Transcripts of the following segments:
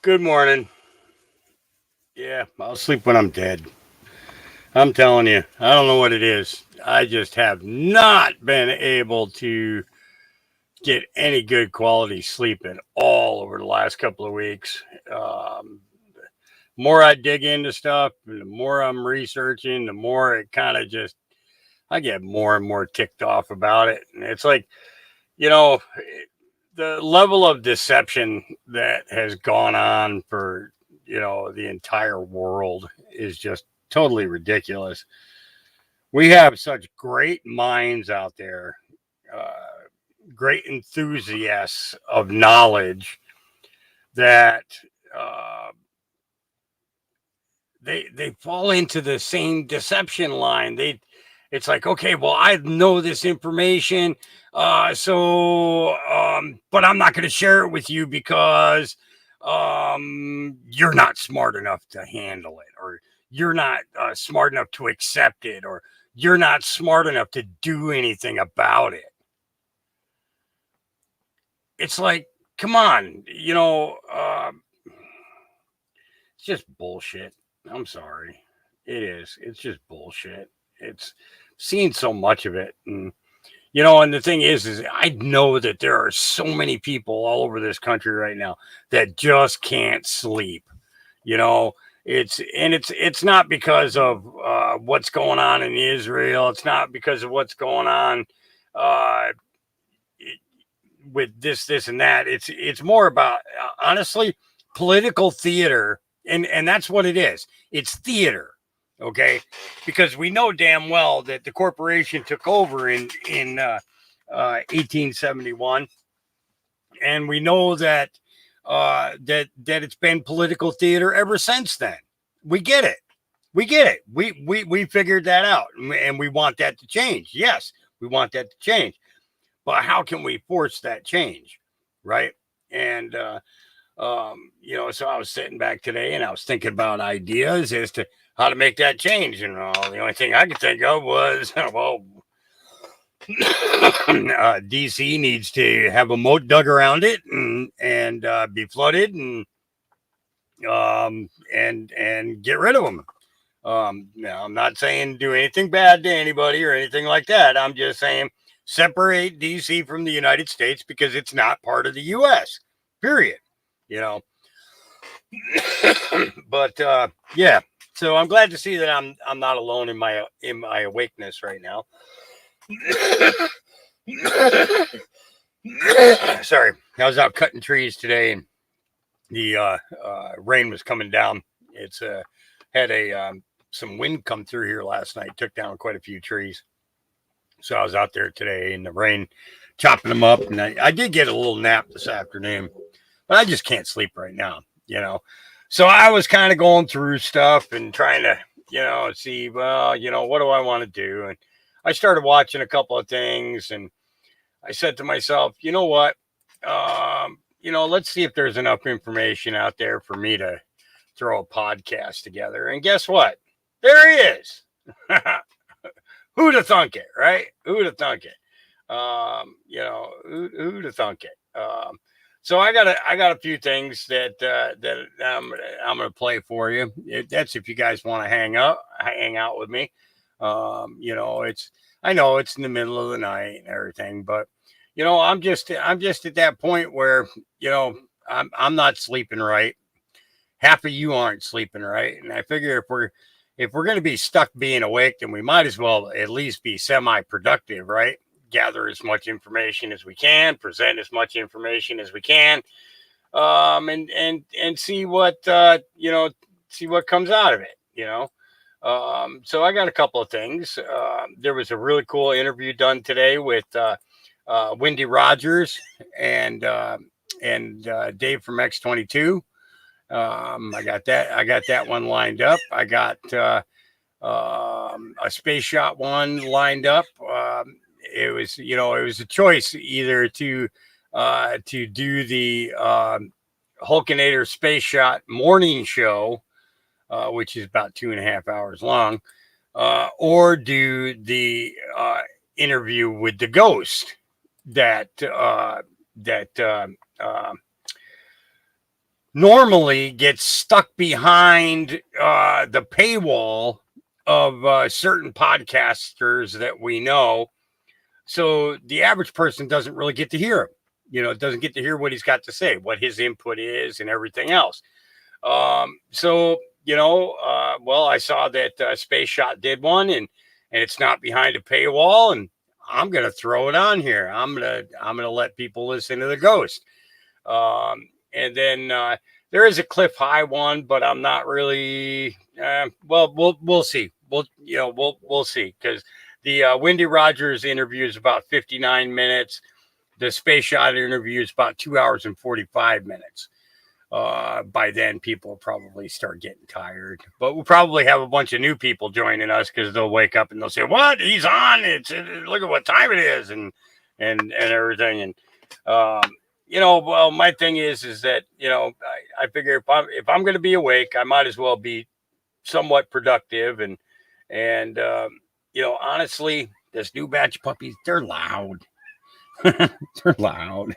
Good morning. Yeah, I'll sleep when I'm dead. I'm telling you, I don't know what it is. I just have not been able to get any good quality sleep at all over the last couple of weeks. Um, the more I dig into stuff, and the more I'm researching, the more it kind of just, I get more and more ticked off about it. And it's like, you know, the level of deception that has gone on for, the entire world is just totally ridiculous. We have such great minds out there, uh, great enthusiasts of knowledge that uh, they fall into the same deception line. It's like, okay, well, I know this information, but I'm not going to share it with you because you're not smart enough to handle it, or you're not smart enough to accept it, or you're not smart enough to do anything about it. It's like, come on, it's just bullshit. I'm sorry. It is. It's just bullshit. It's seen so much of it. And the thing is I know that there are so many people all over this country right now that just can't sleep. You know, it's not because of what's going on in Israel. It's not because of what's going on uh, with this and that. It's more about honestly political theater, and that's what it is. It's theater, okay? Because we know damn well that the corporation took over in 1871, and we know that it's been political theater ever since then. We get it. We get it. We figured that out, and we want that to change. Yes, we want that to change, but how can we force that change, right? And so I was sitting back today and I was thinking about ideas as to how to make that change. And the only thing I could think of was, well, DC needs to have a moat dug around it and be flooded and get rid of them. Now, I'm not saying do anything bad to anybody or anything like that. I'm just saying separate DC from the United States because it's not part of the U.S. Period. You know, but yeah. So I'm glad to see that I'm not alone in my awakeness right now. Sorry, I was out cutting trees today, and the rain was coming down. It's had a some wind come through here last night, took down quite a few trees. So I was out there today in the rain, chopping them up, and I did get a little nap this afternoon, but I just can't sleep right now. So I was kind of going through stuff and trying to, see, well, what do I want to do? And I started watching a couple of things, and I said to myself, you know what? Let's see if there's enough information out there for me to throw a podcast together. And guess what? There he is. Who'd have thunk it, right? Who'd have thunk it? Who'd have thunk it? So I got a few things that I'm gonna play for you. That's if you guys want to hang out with me. It's I know it's in the middle of the night and everything, but I'm just at that point where I'm not sleeping right. Half of you aren't sleeping right, and I figure if we're going to be stuck being awake, then we might as well at least be semi-productive, right? Gather as much information as we can, present as much information as we can, and see what see what comes out of it. So I got a couple of things. There was a really cool interview done today with Wendy Rogers and Dave from X22. I got that one lined up. I got a space shot one lined up. It was a choice either to do the Hulkinator Space Shot morning show, which is about 2.5 hours long, or do the interview with the ghost that normally gets stuck behind the paywall of certain podcasters that we know. So the average person doesn't really get to hear him. Doesn't get to hear what he's got to say, what his input is, and everything else. Well, I saw that Space Shot did one, and it's not behind a paywall, and I'm gonna throw it on here. I'm gonna let people listen to the Ghost. And then there is a Cliff High one, but I'm not really. Well, we'll see. We'll see, because the Wendy Rogers interview is about 59 minutes. The Space Shot interview is about 2 hours and 45 minutes. By then, people will probably start getting tired, but we'll probably have a bunch of new people joining us, because they'll wake up and they'll say, "What? He's on! Look at what time it is," and everything. And well, my thing is that I figure if I'm going to be awake, I might as well be somewhat productive. And honestly, this new batch of puppies, they're loud. They're loud.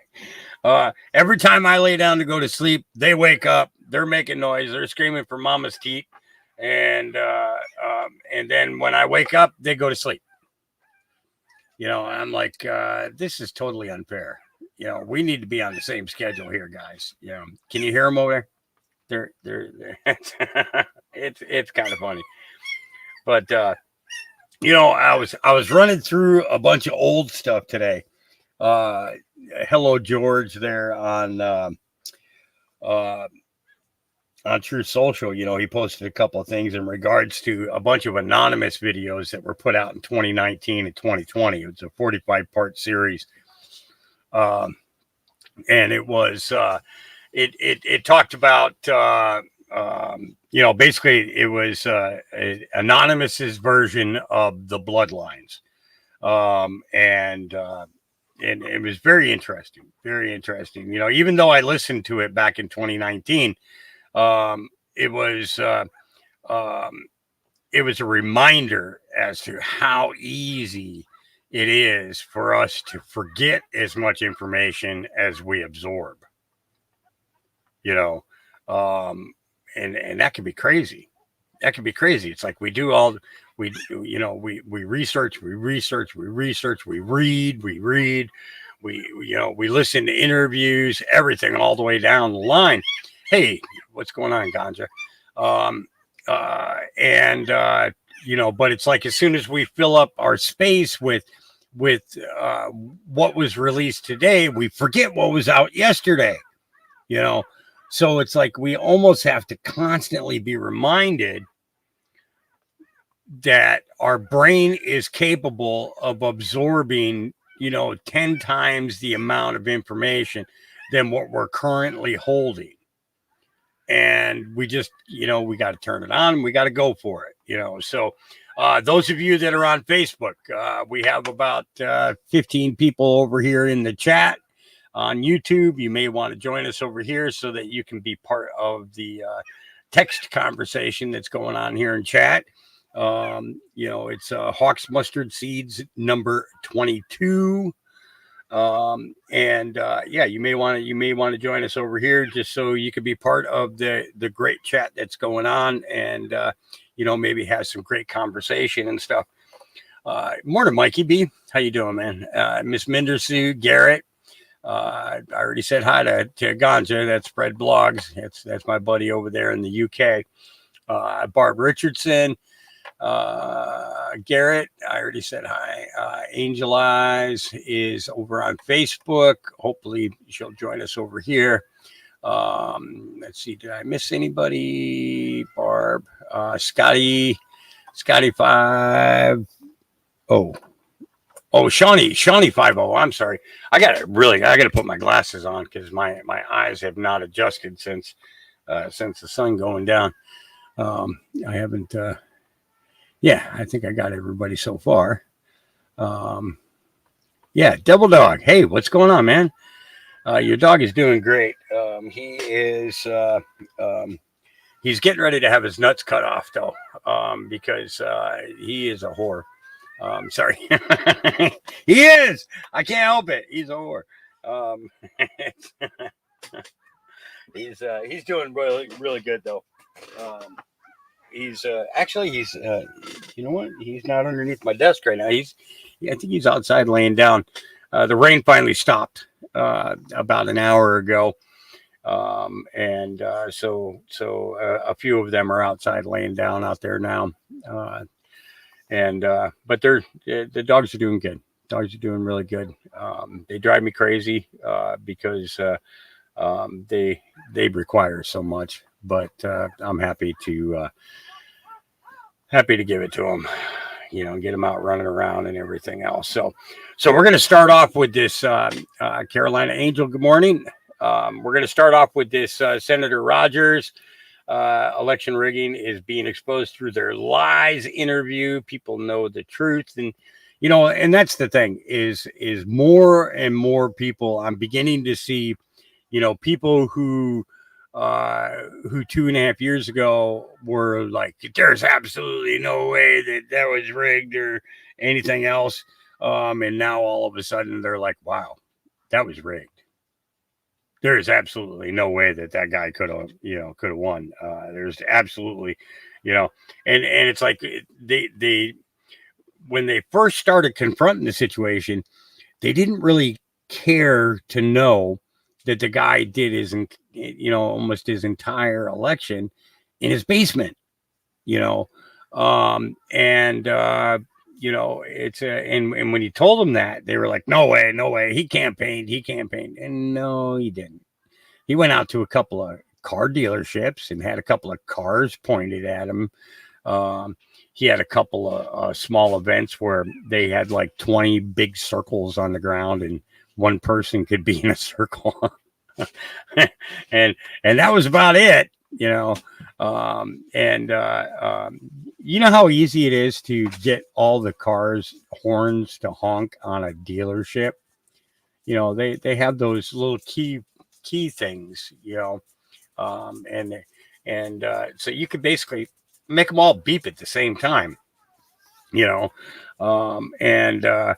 Every time I lay down to go to sleep, they wake up. They're making noise. They're screaming for mama's teat. And then when I wake up, they go to sleep. I'm like, this is totally unfair. We need to be on the same schedule here, guys. Can you hear them over there? They're it's kind of funny. But I was running through a bunch of old stuff today. Hello George there on True Social. He posted a couple of things in regards to a bunch of anonymous videos that were put out in 2019 and 2020. It was a 45-part series. And it was it talked about basically it was Anonymous's version of the bloodlines. And it was very interesting. Even though I listened to it back in 2019, it was a reminder as to how easy it is for us to forget as much information as we absorb. And that can be crazy. It's like we do all we research, we read, we listen to interviews, everything all the way down the line. Hey, what's going on, Ganja? But it's like, as soon as we fill up our space with what was released today, we forget what was out yesterday. So it's like we almost have to constantly be reminded that our brain is capable of absorbing 10 times the amount of information than what we're currently holding. And we just we got to turn it on, we got to go for it. So those of you that are on Facebook, we have about 15 people over here in the chat. On YouTube, you may want to join us over here so that you can be part of the text conversation that's going on here in chat. It's Hawks Mustard Seeds number 22. You may want to join us over here, just so you can be part of the great chat that's going on, and maybe have some great conversation and stuff. Morning, Mikey B. How you doing, man? Miss Mindersu, Garrett. I already said hi to Ganja. That's Spread Blogs. That's my buddy over there in the UK. Barb Richardson. Garrett, I already said hi. Angel Eyes is over on Facebook. Hopefully she'll join us over here. Let's see, did I miss anybody? Barb, Scotty 5. Shawnee 50. I'm sorry. I gotta put my glasses on, because my eyes have not adjusted since the sun going down. I haven't. I think I got everybody so far. Devil Dog. Hey, what's going on, man? Your dog is doing great. He is. He's getting ready to have his nuts cut off, though, because he is a whore. Sorry. He is. I can't help it. He's a whore. He's doing really really good though. He's actually you know what? He's not underneath my desk right now. I think he's outside laying down. The rain finally stopped about an hour ago, and a few of them are outside laying down out there now. But the dogs are doing good. Dogs are doing really good. They drive me crazy because they require so much. But I'm happy to give it to them. You know, get them out running around and everything else. So we're going to start off with this Carolina Angel. Good morning. We're going to start off with this Senator Rogers. Election rigging is being exposed through their lies interview. People know the truth, and you know, and that's the thing is more and more people. I'm beginning to see, you know, people who 2.5 years ago were like, there's absolutely no way that was rigged or anything else, and now all of a sudden they're like, wow, that was rigged. There's absolutely no way that guy could have won. There's absolutely, you know, and it's like they when they first started confronting the situation, they didn't really care to know that the guy did almost his entire election in his basement, you know, you know, it's and when he told them that, they were like, no way, he campaigned, and no, he didn't. He went out to a couple of car dealerships and had a couple of cars pointed at him. He had a couple of small events where they had like 20 big circles on the ground, and one person could be in a circle, and that was about it, you know. You know how easy it is to get all the cars' horns to honk on a dealership. You know, they have those little key things, you know, so you could basically make them all beep at the same time, you know, I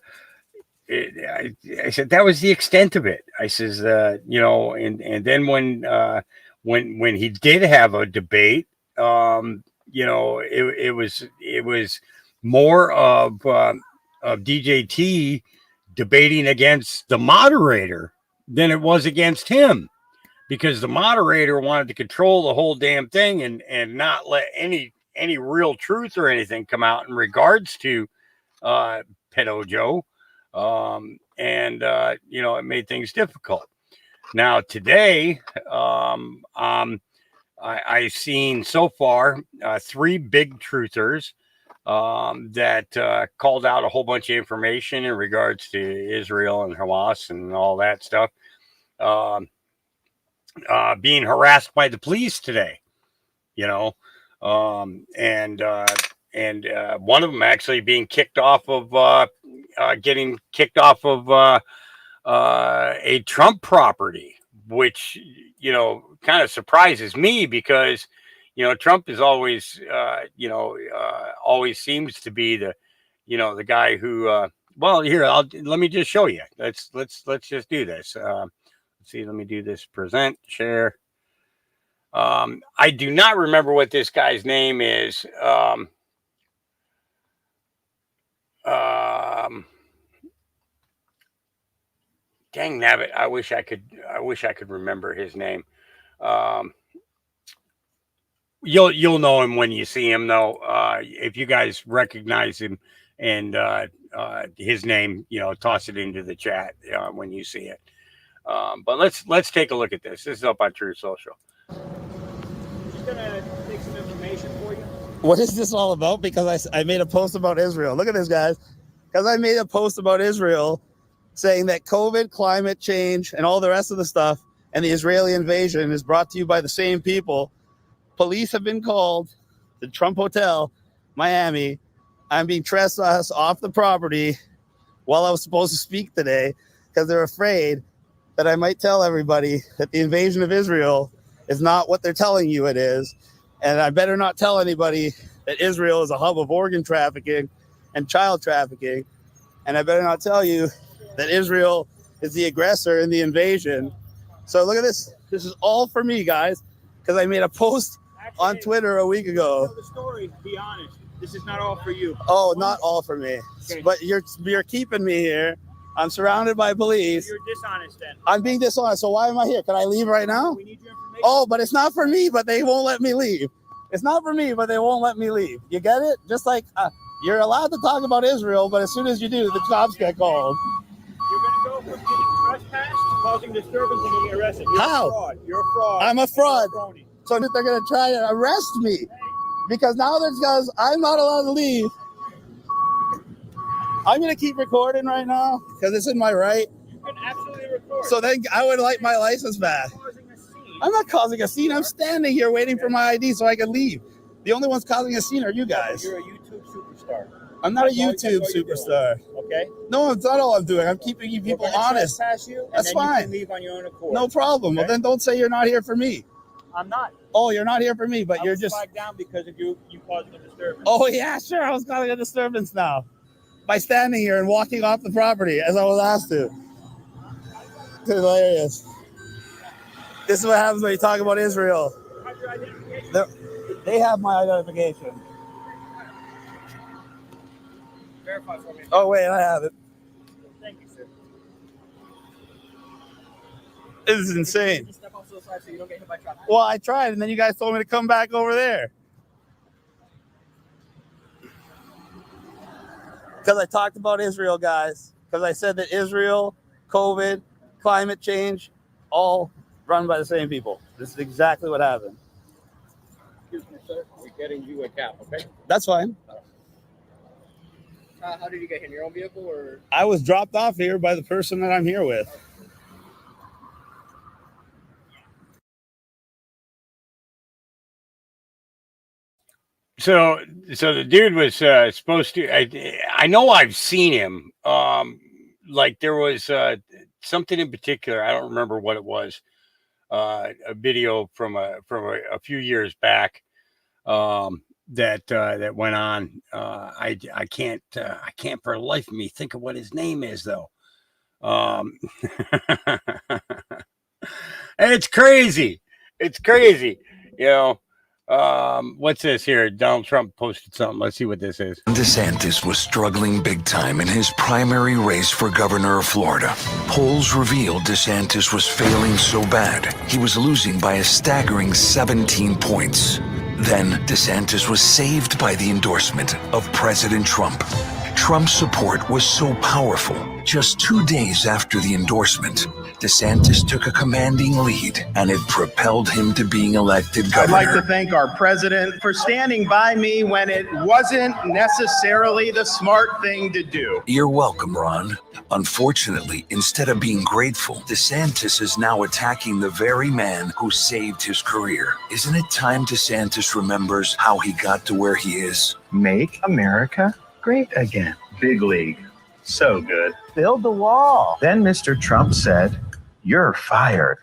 said that was the extent of it. I says, you know, and then when he did have a debate, you know, it was more of DJT debating against the moderator than it was against him, because the moderator wanted to control the whole damn thing and not let any real truth or anything come out in regards to Pedo Joe. You know, it made things difficult. Now today, I've seen so far 3 big truthers that called out a whole bunch of information in regards to Israel and Hamas and all that stuff, being harassed by the police today, you know, and one of them actually being kicked off of getting kicked off of a Trump property, which, you know, kind of surprises me because, you know, Trump is always, always seems to be the, you know, the guy who, well, here, let me just show you. Let's just do this. Let's see, let me do this. Present, share. I do not remember what this guy's name is. Dang nabbit, I wish I could remember his name. You'll know him when you see him, though. If you guys recognize him and his name, you know, toss it into the chat when you see it. But let's take a look at this. This is up on Truth Social. Just gonna take some information for you. What is this all about? Because I made a post about Israel. Look at this, guys. Because I made a post about Israel saying that COVID, climate change, and all the rest of the stuff and the Israeli invasion is brought to you by the same people. Police have been called to the Trump Hotel, Miami. I'm being trespassed off the property while I was supposed to speak today because they're afraid that I might tell everybody that the invasion of Israel is not what they're telling you it is. And I better not tell anybody that Israel is a hub of organ trafficking and child trafficking. And I better not tell you that Israel is the aggressor in the invasion So look at this. This is all for me, guys, because I made a post on Twitter a week ago. Tell the story. Be honest. This is not all for you. Oh, not all for me. Okay. But you're keeping me here. I'm surrounded by police. You're dishonest then. I'm being dishonest. So why am I here? Can I leave right now? We need your information. Oh, but it's not for me, but they won't let me leave. It's not for me, but they won't let me leave. You get it? Just like you're allowed to talk about Israel, but as soon as you do, the cops get called. You're going to go from getting trespassed to causing disturbance and getting arrested. You're How? A fraud. You're a fraud. I'm a fraud. You're a So they're going to try to arrest me because now because I'm not allowed to leave. I'm going to keep recording right now because it's in my right. You can absolutely record. So then I would like my license back. I'm not causing a scene. I'm standing here waiting for my ID so I can leave. The only ones causing a scene are you guys. You're a YouTube superstar. I'm not a YouTube superstar. Okay? No, it's not all I'm doing. I'm keeping you people honest. You, That's and then fine. You can leave on your own accord. No problem. Okay? Well, then don't say you're not here for me. I'm not. Oh, you're not here for me, but you're just. I was flagged down because of you causing a disturbance. Oh, yeah, sure. I was causing a disturbance now by standing here and walking off the property as I was asked to. It's hilarious. This is what happens when you talk about Israel. They have my identification. Verify for me. Oh, wait, I have it. Thank you, sir. This is insane. Just step off to the side so you don't get hit by traffic. Well, I tried, and then you guys told me to come back over there. Because I talked about Israel, guys. Because I said that Israel, COVID, climate change, all run by the same people. This is exactly what happened. Excuse me, sir. We're getting you a cab, okay? That's fine. How did you get here? In your own vehicle or? I was dropped off here by the person that I'm here with. So the dude was supposed to. I know I've seen him. Like there was something in particular. I don't remember what it was. A video from a few years back. That went on. I can't for the life of me think of what his name is though. It's crazy. It's crazy. You know. What's this here? Donald Trump posted something. Let's see what this is. DeSantis was struggling big time in his primary race for governor of Florida. Polls revealed DeSantis was failing so bad, he was losing by a staggering 17 points. Then DeSantis was saved by the endorsement of President Trump. Trump's support was so powerful. Just 2 days after the endorsement, DeSantis took a commanding lead, and it propelled him to being elected governor. I'd like to thank our president for standing by me when it wasn't necessarily the smart thing to do. You're welcome, Ron. Unfortunately, instead of being grateful, DeSantis is now attacking the very man who saved his career. Isn't it time DeSantis remembers how he got to where he is? Make America great again. Big league. So good. Build the wall. Then Mr. Trump said, "You're fired."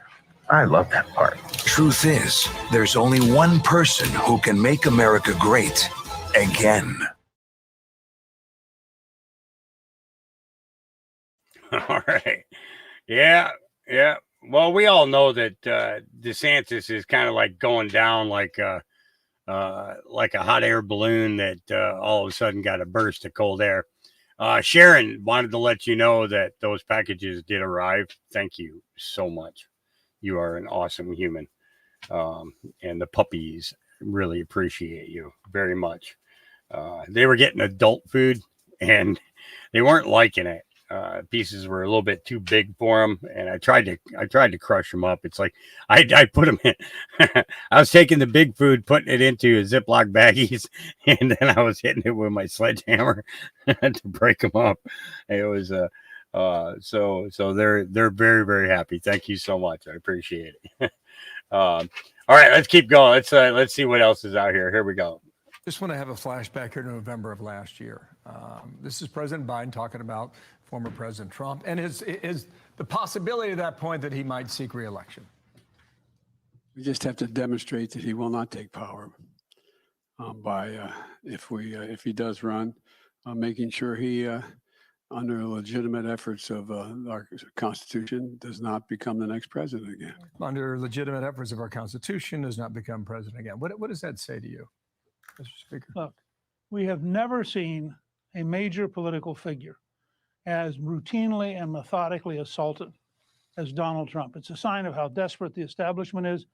I love that part. Truth is, there's only one person who can make America great again. All right. Yeah. Well, we all know that DeSantis is kind of like going down like a hot air balloon that all of a sudden got a burst of cold air. Sharon wanted to let you know that those packages did arrive. Thank you so much. You are an awesome human. And the puppies really appreciate you very much. They were getting adult food and they weren't liking it. Pieces were a little bit too big for them, and I tried to crush them up. It's like I put them in. I was taking the big food, putting it into Ziploc baggies, and then I was hitting it with my sledgehammer to break them up. It was so they're very, very happy. Thank you so much. I appreciate it. All right, let's keep going. Let's see what else is out here. Here we go. Just want to have a flashback here to November of last year. This is President Biden talking about former President Trump and is the possibility at that point that he might seek re-election. We just have to demonstrate that he will not take power by if he does run, making sure he under legitimate efforts of our Constitution, does not become the next president again. Under legitimate efforts of our Constitution, does not become president again. What does that say to you, Mr. Speaker? Look, we have never seen a major political figure as routinely and methodically assaulted as Donald Trump. It's a sign of how desperate the establishment is.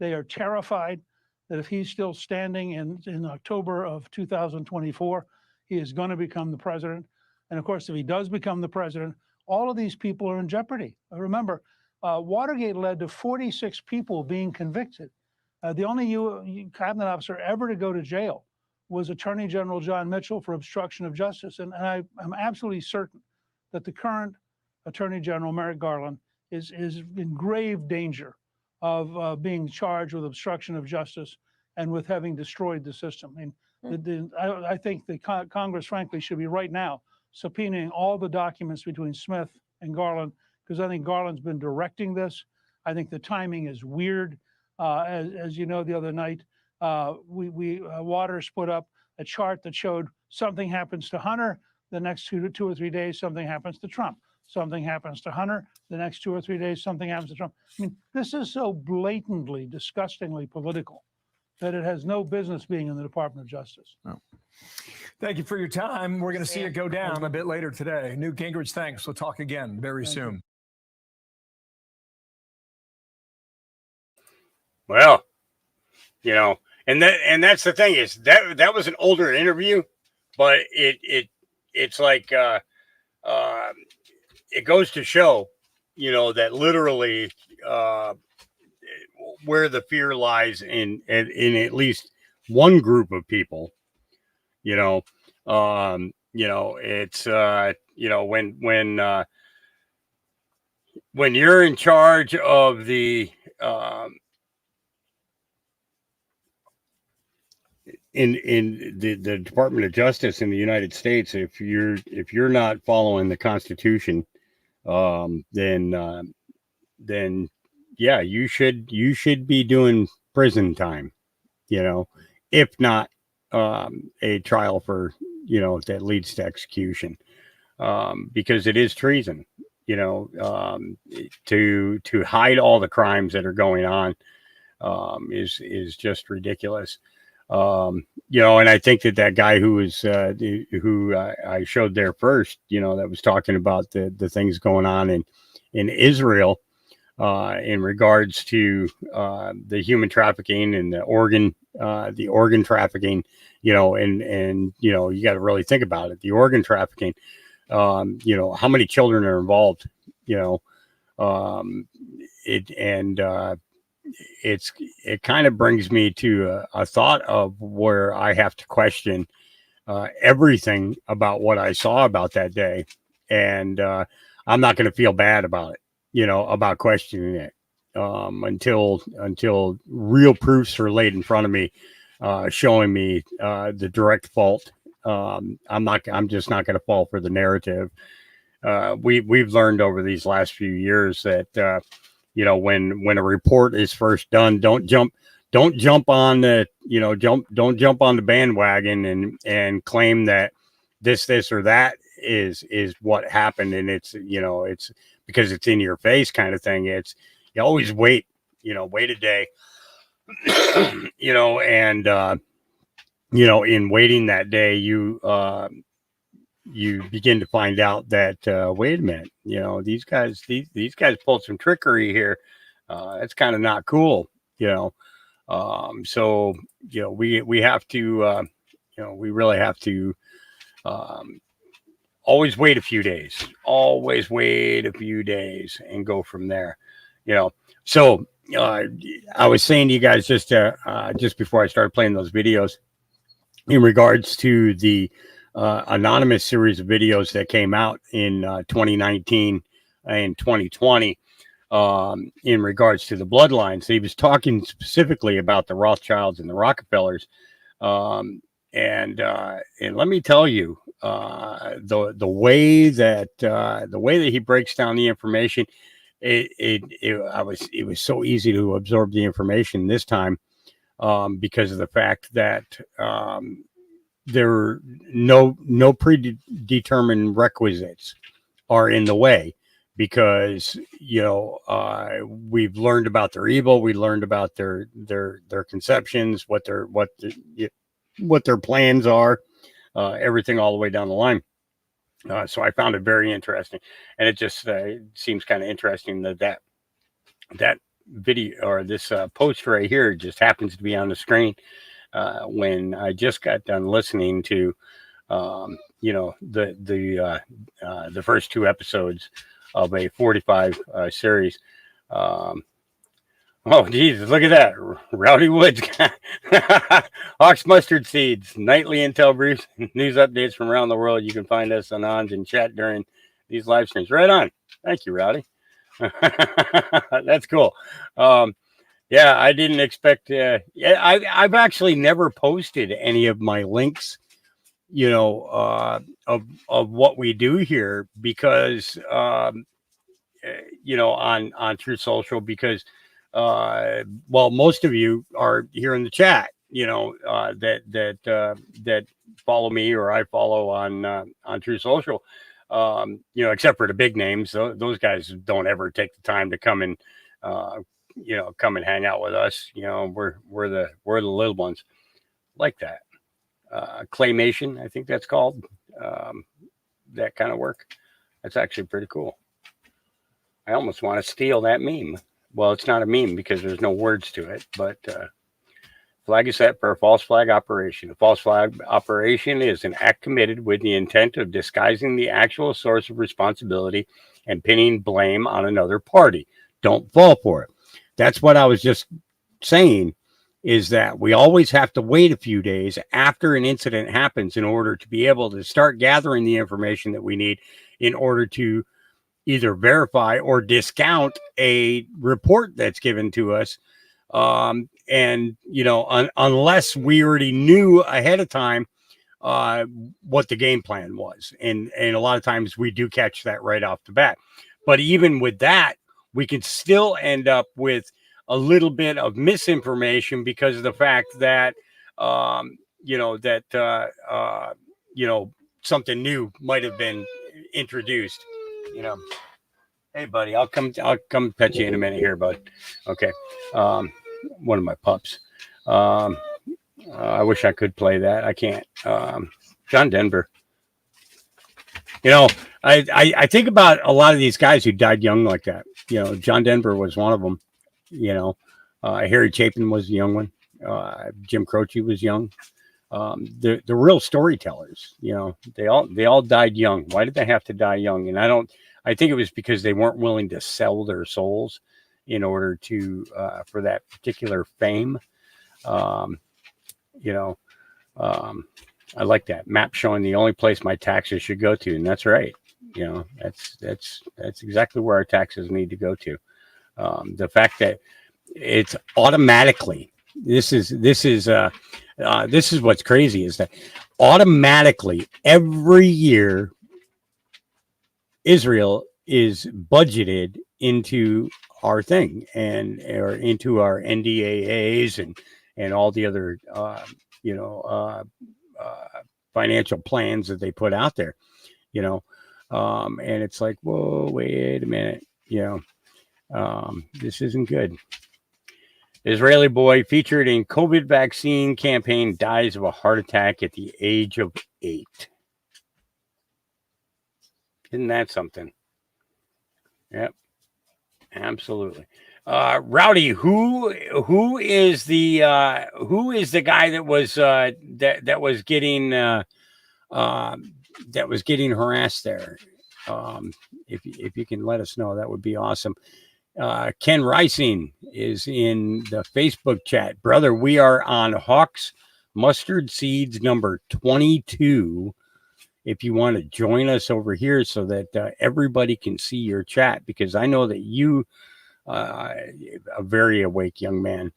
They are terrified that if he's still standing in October of 2024, he is going to become the president. And of course, if he does become the president, all of these people are in jeopardy. Remember, Watergate led to 46 people being convicted. The only cabinet officer ever to go to jail was Attorney General John Mitchell for obstruction of justice. And I'm absolutely certain that the current Attorney General, Merrick Garland, is in grave danger of being charged with obstruction of justice and with having destroyed the system. I mean, I think the Congress, frankly, should be right now subpoenaing all the documents between Smith and Garland, because I think Garland's been directing this. I think the timing is weird. As you know, the other night, Waters put up a chart that showed something happens to Hunter, the next two or 3 days, something happens to Trump. Something happens to Hunter, the next 2 or 3 days, something happens to Trump. I mean, this is so blatantly, disgustingly political that it has no business being in the Department of Justice. Oh. Thank you for your time. We're going to see it go down a bit later today. Newt Gingrich, thanks. We'll talk again very soon. Well, you know, and that's the thing is that was an older interview, but it's like it goes to show, you know, that literally where the fear lies in at least one group of people. You know, it's you know, when you're in charge of the in the Department of Justice in the United States, if you're not following the Constitution, then yeah, you should be doing prison time, you know, if not a trial for, you know, that leads to execution, because it is treason, you know, to hide all the crimes that are going on is just ridiculous. You know, and I think that guy who was who I showed there first, you know, that was talking about the things going on in Israel in regards to the human trafficking and the organ trafficking, you know, and you know, you got to really think about it. The organ trafficking, you know, how many children are involved, you know, it kind of brings me to a thought of where I have to question everything about what I saw about that day. And I'm not going to feel bad about it, you know, about questioning it until real proofs are laid in front of me, showing me the direct fault. I'm just not going to fall for the narrative. We've learned over these last few years that you know, when a report is first done, don't jump on the, you know, don't jump on the bandwagon and claim that this or that is what happened. And it's, you know, it's because it's in your face kind of thing. It's, you always wait a day, you know, and, you know, in waiting that day, you begin to find out that, wait a minute, you know, these guys pulled some trickery here. That's kind of not cool, you know? So, you know, we have to, you know, we really have to, always wait a few days and go from there, you know? So, I was saying to you guys just before I started playing those videos in regards to the, anonymous series of videos that came out in 2019 and 2020 in regards to the bloodlines. He was talking specifically about the Rothschilds and the Rockefellers, and let me tell you, the way that he breaks down the information, it was so easy to absorb the information this time, because of the fact that there no predetermined requisites are in the way, because we've learned about their evil, we learned about their conceptions, what their plans are, everything all the way down the line. So I found it very interesting, and it just seems kind of interesting that video, or this post right here, just happens to be on the screen when I just got done listening to the first 2 episodes of a 45 series. Oh, Jesus, look at that. Rowdy Woods. Hawks Mustard Seeds. Nightly intel briefs, news updates from around the world. You can find us on and chat during these live streams. Right on. Thank you, Rowdy. That's cool. Yeah, I didn't expect. I've actually never posted any of my links, of what we do here, because, on Truth Social, because, most of you are here in the chat, that follow me, or I follow on Truth Social, except for the big names. Those guys don't ever take the time to come and, come and hang out with us. We're the little ones like that. Claymation, I think that's called, that kind of work. That's actually pretty cool. I almost want to steal that meme. Well, it's not a meme because there's no words to it, but flag is set for a false flag operation. A false flag operation is an act committed with the intent of disguising the actual source of responsibility and pinning blame on another party. Don't fall for it. That's what I was just saying, is that we always have to wait a few days after an incident happens in order to be able to start gathering the information that we need in order to either verify or discount a report that's given to us. Unless we already knew ahead of time what the game plan was. And a lot of times we do catch that right off the bat. But even with that, we can still end up with a little bit of misinformation because of the fact that, something new might have been introduced. Hey, buddy, I'll come pet you in a minute here, bud. Okay. One of my pups. I wish I could play that. I can't. John Denver. I think about a lot of these guys who died young like that. John Denver was one of them. Harry Chapin was a young one. Jim Croce was young. The real storytellers, they all died young. Why did they have to die young? And I think it was because they weren't willing to sell their souls in order to, for that particular fame. I like that map showing the only place my taxes should go to. And that's right. That's exactly where our taxes need to go to. The fact that it's automatically, this is what's crazy, is that automatically every year Israel is budgeted into our thing or into our NDAAs and all the other financial plans that they put out there, and it's like, whoa, wait a minute, this isn't good. Israeli boy featured in COVID vaccine campaign dies of a heart attack at the age of 8. Isn't that something? Yep, absolutely. Rowdy, who is the guy that was that was getting harassed there? If you can let us know, that would be awesome. Ken Rising is in the Facebook chat. Brother, we are on Hawks Mustard Seeds number 22. If you want to join us over here so that everybody can see your chat, because I know that you a very awake young man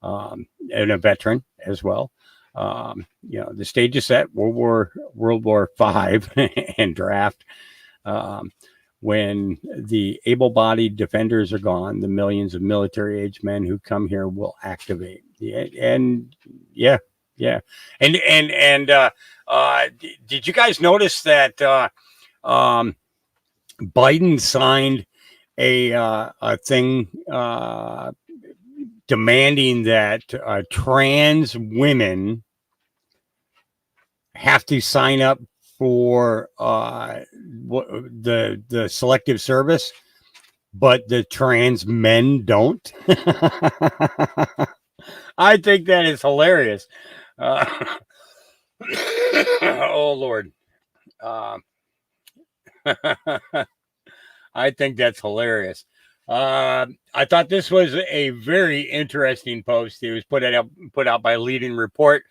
and a veteran as well. The stage is set. World War V and draft. When the able-bodied defenders are gone, the millions of military-age men who come here will activate. And Yeah. Did you guys notice that Biden signed a thing demanding that trans women have to sign up for the selective service, but the trans men don't? I think that is hilarious. Oh Lord. I think that's hilarious. I thought this was a very interesting post. It was put out by Leading Report.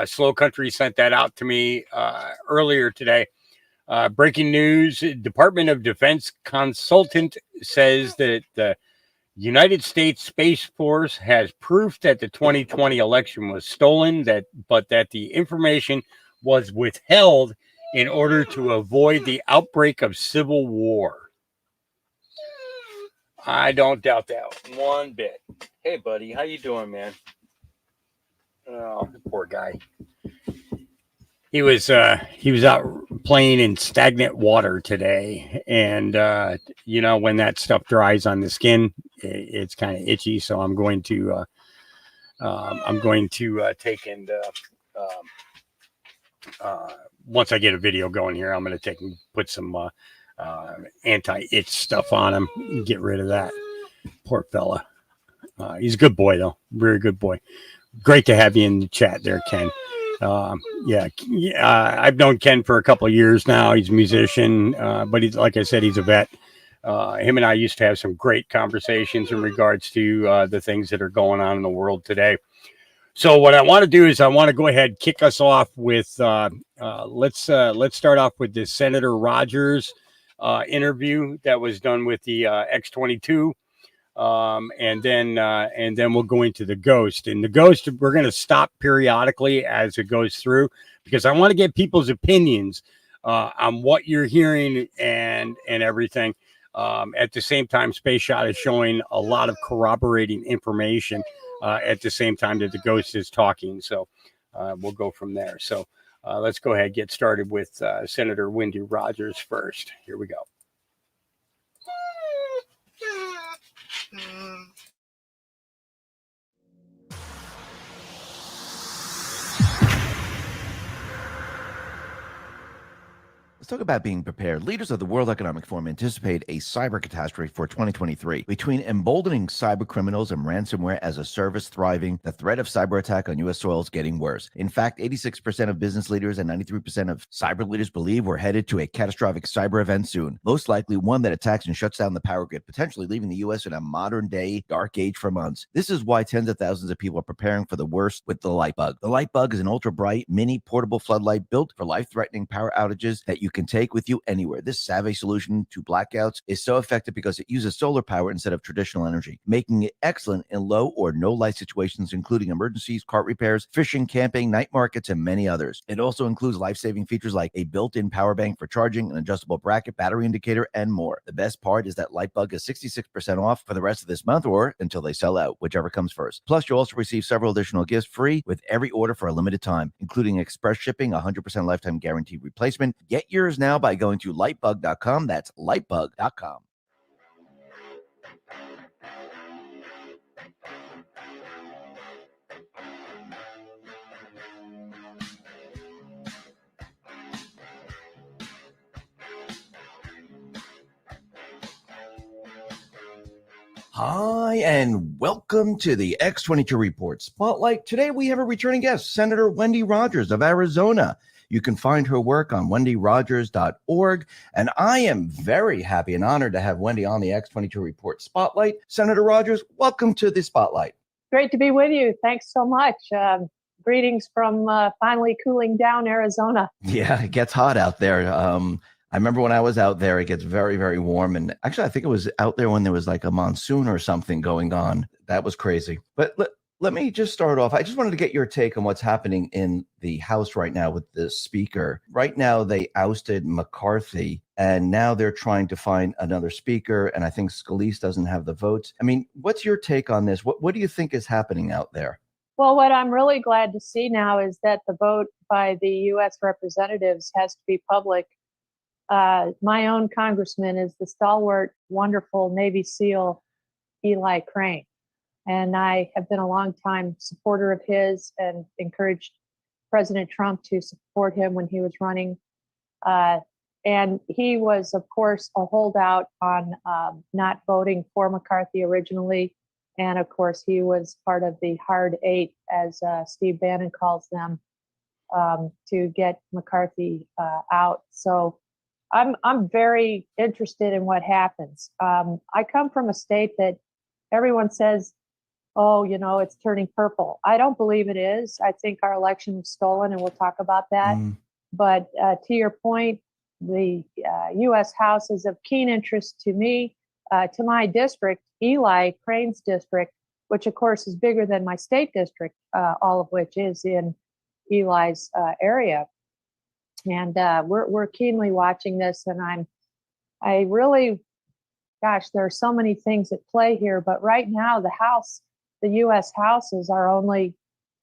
Slow Country sent that out to me earlier today. Breaking news: Department of Defense consultant says that the United States Space Force has proof that the 2020 election was stolen, but that the information was withheld in order to avoid the outbreak of civil war. I don't doubt that one bit. Hey, buddy, how you doing, man? Oh, poor guy. He was out playing in stagnant water today, and when that stuff dries on the skin, it's kind of itchy. So I'm going to take and once I get a video going here, I'm going to take and put some anti-itch stuff on him and get rid of that. Poor fella. He's a good boy, though. Very good boy. Great to have you in the chat there, Ken. I've known Ken for a couple of years now. He's a musician, but he's, like I said, he's a vet. Him and I used to have some great conversations in regards to the things that are going on in the world today. So what I want to do is I want to go ahead and kick us off with let's start off with this Senator Rogers interview that was done with the X-22. And then we'll go into the ghost. And the ghost, we're going to stop periodically as it goes through, because I want to get people's opinions on what you're hearing and everything. At the same time, Space Shot is showing a lot of corroborating information at the same time that the ghost is talking. So we'll go from there. So let's go ahead and get started with Senator Wendy Rogers first. Here we go. Let's talk about being prepared. Leaders of the World Economic Forum anticipate a cyber catastrophe for 2023. Between emboldening cyber criminals and ransomware as a service thriving, the threat of cyber attack on U.S. soil is getting worse. In fact, 86% of business leaders and 93% of cyber leaders believe we're headed to a catastrophic cyber event soon, most likely one that attacks and shuts down the power grid, potentially leaving the U.S. in a modern-day dark age for months. This is why tens of thousands of people are preparing for the worst with the Lightbug. The Lightbug is an ultra-bright, mini portable floodlight built for life-threatening power outages that you can take with you anywhere. This savvy solution to blackouts is so effective because it uses solar power instead of traditional energy, making it excellent in low or no light situations, including emergencies, cart repairs, fishing, camping, night markets, and many others. It also includes life-saving features like a built-in power bank for charging, an adjustable bracket, battery indicator, and more. The best part is that Lightbug is 66% off for the rest of this month or until they sell out, whichever comes first. Plus, you'll also receive several additional gifts free with every order for a limited time, including express shipping, 100% lifetime guaranteed replacement. Get yours now by going to lightbug.com. That's lightbug.com. Hi, and welcome to the X-22 Report Spotlight. Today we have a returning guest, Senator Wendy Rogers of Arizona. You can find her work on wendyrogers.org, and I am very happy and honored to have Wendy on the X-22 Report Spotlight. Senator Rogers, welcome to the Spotlight. Great to be with you. Thanks so much. Greetings from finally cooling down Arizona. Yeah, it gets hot out there. I remember when I was out there, it gets very, very warm. And actually, I think it was out there when there was like a monsoon or something going on. That was crazy. But let me just start off. I just wanted to get your take on what's happening in the House right now with the speaker. Right now, they ousted McCarthy, and now they're trying to find another speaker. And I think Scalise doesn't have the votes. I mean, what's your take on this? What do you think is happening out there? Well, what I'm really glad to see now is that the vote by the U.S. representatives has to be public. My own congressman is the stalwart, wonderful Navy SEAL Eli Crane. And I have been a longtime supporter of his and encouraged President Trump to support him when he was running. And he was, of course, a holdout on not voting for McCarthy originally. And of course, he was part of the hard eight, as Steve Bannon calls them, to get McCarthy out. So I'm very interested in what happens. I come from a state that everyone says, oh, you know, it's turning purple. I don't believe it is. I think our election was stolen, and we'll talk about that. But to your point, the U.S. House is of keen interest to me, to my district, Eli Crane's district, which of course is bigger than my state district, all of which is in Eli's area. And we're keenly watching this, and I really, gosh, there are so many things at play here. But right now, the U.S. House is our only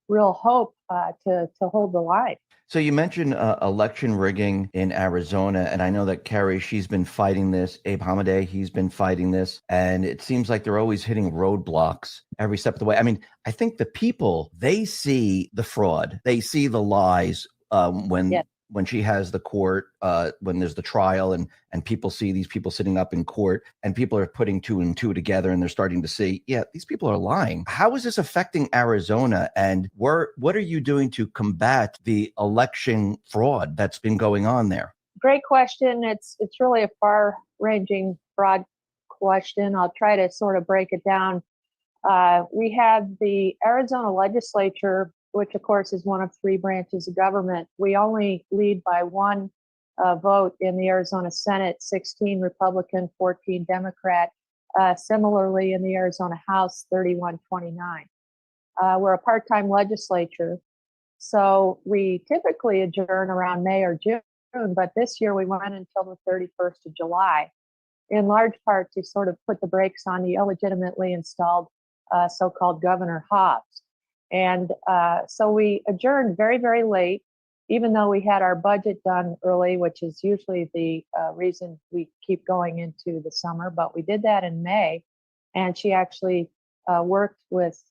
real hope to hold the line. So you mentioned election rigging in Arizona, and I know that Kerry, she's been fighting this. Abe Hamadeh, he's been fighting this, and it seems like they're always hitting roadblocks every step of the way. I mean, I think the people, they see the fraud, they see the lies when she has the court, when there's the trial, and people see these people sitting up in court, and people are putting two and two together, and they're starting to see, yeah, these people are lying. How is this affecting Arizona, and what are you doing to combat the election fraud that's been going on there? Great question. It's really a far-ranging, broad question. I'll try to sort of break it down. We have the Arizona legislature, which of course is one of three branches of government. We only lead by one vote in the Arizona Senate, 16 Republican, 14 Democrat. Similarly, in the Arizona House, 31-29. We're a part-time legislature, so we typically adjourn around May or June, but this year we went until the 31st of July, in large part to sort of put the brakes on the illegitimately installed so-called Governor Hobbs. And so we adjourned very, very late, even though we had our budget done early, which is usually the reason we keep going into the summer. But we did that in May, and she actually worked with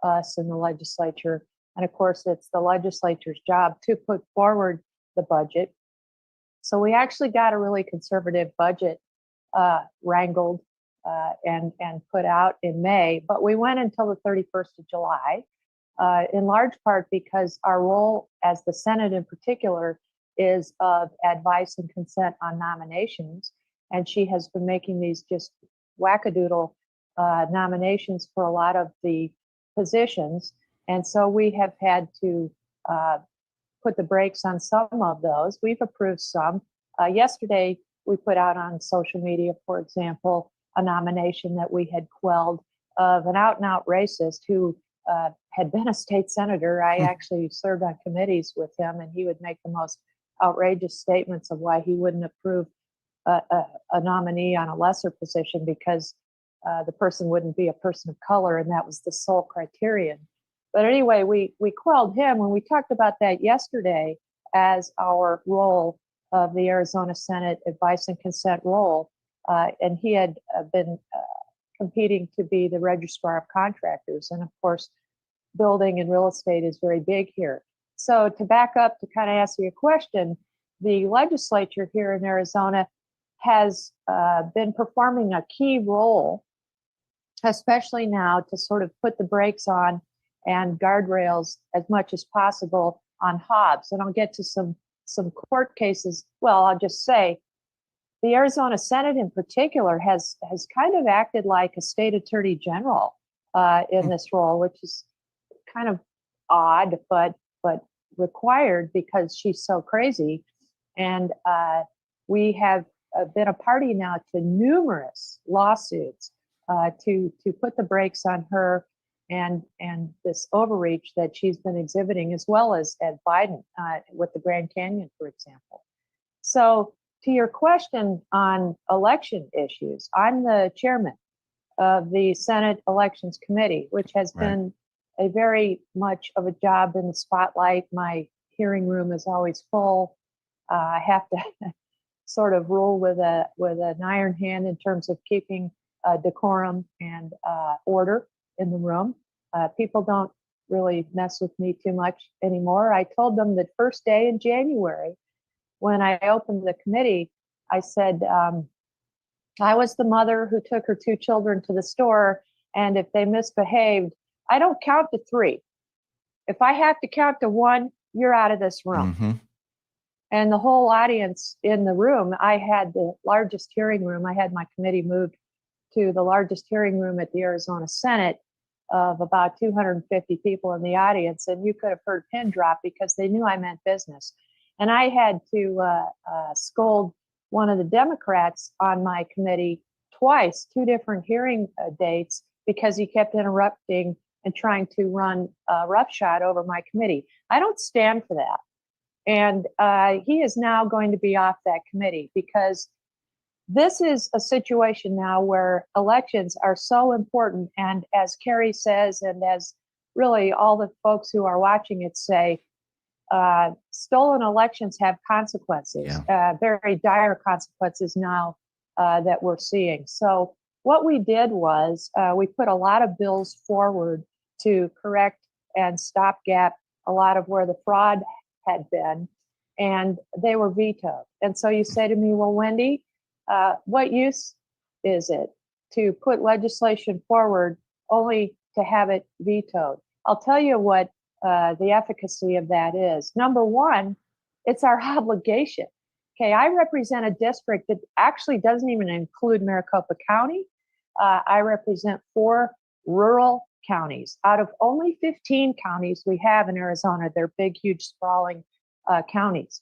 us in the legislature. And of course, it's the legislature's job to put forward the budget. So we actually got a really conservative budget wrangled and put out in May, but we went until the 31st of July, in large part because our role as the Senate in particular is of advice and consent on nominations. And she has been making these just wackadoodle nominations for a lot of the positions. And so we have had to put the brakes on some of those. We've approved some. Yesterday, we put out on social media, for example, a nomination that we had quelled of an out-and-out racist who had been a state senator. I actually served on committees with him, and he would make the most outrageous statements of why he wouldn't approve a nominee on a lesser position because the person wouldn't be a person of color, and that was the sole criterion. But anyway, we quelled him when we talked about that yesterday as our role of the Arizona Senate advice and consent role. And he had been competing to be the registrar of contractors. And of course, building and real estate is very big here. So to back up, to kind of answer your question, the legislature here in Arizona has been performing a key role, especially now to sort of put the brakes on and guardrails as much as possible on Hobbs. And I'll get to some court cases. Well, I'll just say the Arizona Senate in particular has kind of acted like a state attorney general in this role, which is kind of odd, but required because she's so crazy. And we have been a party now to numerous lawsuits to put the brakes on her and this overreach that she's been exhibiting, as well as at Biden with the Grand Canyon, for example. So to your question on election issues, I'm the chairman of the Senate Elections Committee, which has been a very much of a job in the spotlight. My hearing room is always full. I have to sort of rule with an iron hand in terms of keeping decorum and order in the room. People don't really mess with me too much anymore. I told them the first day in January when I opened the committee, I said, I was the mother who took her 2 children to the store, and if they misbehaved, I don't count to 3. If I have to count to 1, you're out of this room. Mm-hmm. And the whole audience in the room, I had the largest hearing room. I had my committee moved to the largest hearing room at the Arizona Senate of about 250 people in the audience. And you could have heard pin drop because they knew I meant business. And I had to scold one of the Democrats on my committee twice, 2 different hearing dates, because he kept interrupting and trying to run roughshod over my committee. I don't stand for that. And he is now going to be off that committee because this is a situation now where elections are so important. And as Kerry says, and as really all the folks who are watching it say, stolen elections have consequences, very dire consequences now that we're seeing. So what we did was we put a lot of bills forward to correct and stopgap a lot of where the fraud had been, and they were vetoed. And so you say to me, well, Wendy, what use is it to put legislation forward only to have it vetoed? I'll tell you what the efficacy of that is. Number one, it's our obligation. Okay, I represent a district that actually doesn't even include Maricopa County. I represent 4 rural counties. Out of only 15 counties we have in Arizona, they're big, huge, sprawling counties.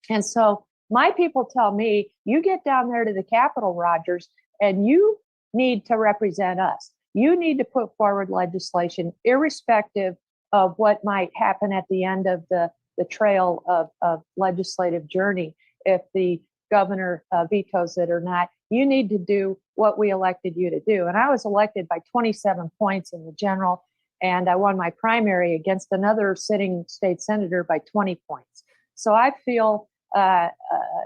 And so my people tell me, you get down there to the Capitol, Rogers, and you need to represent us. You need to put forward legislation, irrespective of what might happen at the end of the trail of legislative journey. If the governor vetoes it or not, you need to do what we elected you to do. And I was elected by 27 points in the general, and I won my primary against another sitting state senator by 20 points. So I feel that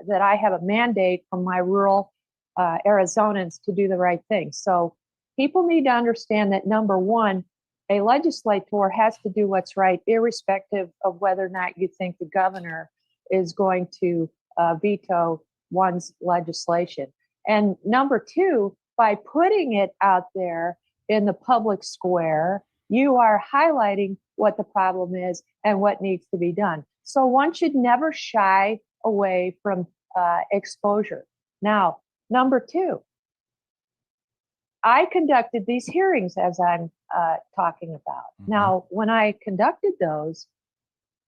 I have a mandate from my rural Arizonans to do the right thing. So people need to understand that, number one, a legislator has to do what's right, irrespective of whether or not you think the governor is going to veto one's legislation. And number two, by putting it out there in the public square, you are highlighting what the problem is and what needs to be done. So one should never shy away from exposure. Now, number two, I conducted these hearings as I'm talking about. Mm-hmm. Now, when I conducted those,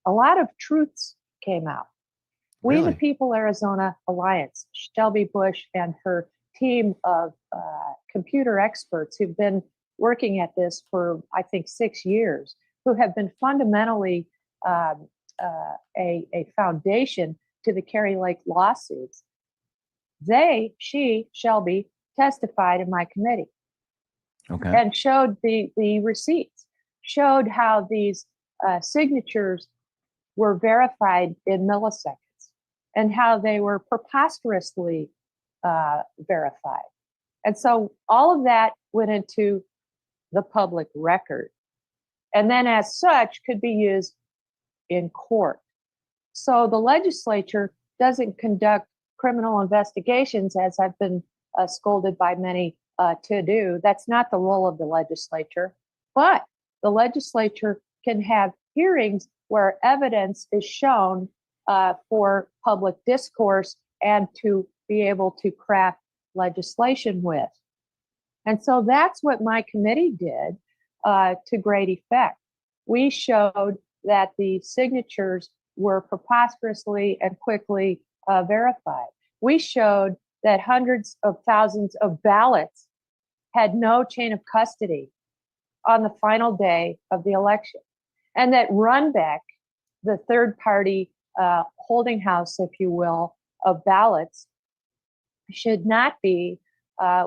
a lot of truths came out. We, the People Arizona Alliance, Shelby Bush and her team of computer experts who've been working at this for, I think, 6 years, who have been fundamentally a foundation to the Kerry Lake lawsuits. Shelby, testified in my committee. Okay. And showed the receipts, showed how these signatures were verified in milliseconds and how they were preposterously verified. And so all of that went into the public record, and then as such could be used in court. So the legislature doesn't conduct criminal investigations, as I've been scolded by many to do. That's not the role of the legislature, but the legislature can have hearings where evidence is shown for public discourse and to be able to craft legislation with. And so that's what my committee did to great effect. We showed that the signatures were preposterously and quickly verified. We showed that hundreds of thousands of ballots had no chain of custody on the final day of the election, and that Runback, the third party holding house, if you will, of ballots, should not be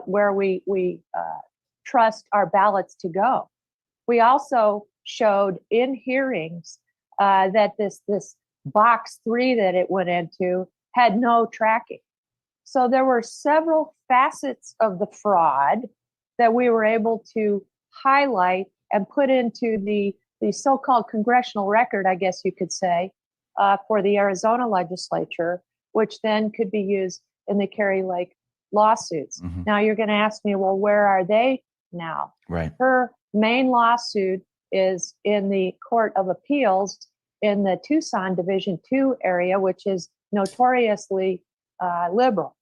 where we trust our ballots to go. We also showed in hearings that this box 3 that it went into had no tracking. So there were several facets of the fraud that we were able to highlight and put into the so-called congressional record, I guess you could say, for the Arizona legislature, which then could be used in the Kari Lake lawsuits. Mhm. Now you're going to ask me, well, where are they now? Right. Her main lawsuit is in the Court of Appeals in the Tucson Division 2 area, which is notoriously liberal.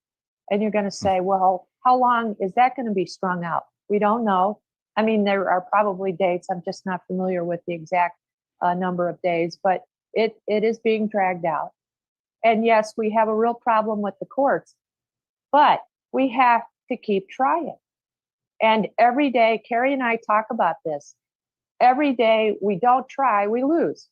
And you're going to say, well, how long is that going to be strung out? We don't know. I mean, there are probably dates. I'm just not familiar with the exact number of days, but it is being dragged out. And yes, we have a real problem with the courts, but we have to keep trying. And every day, Kari and I talk about this. Every day we don't try, we lose.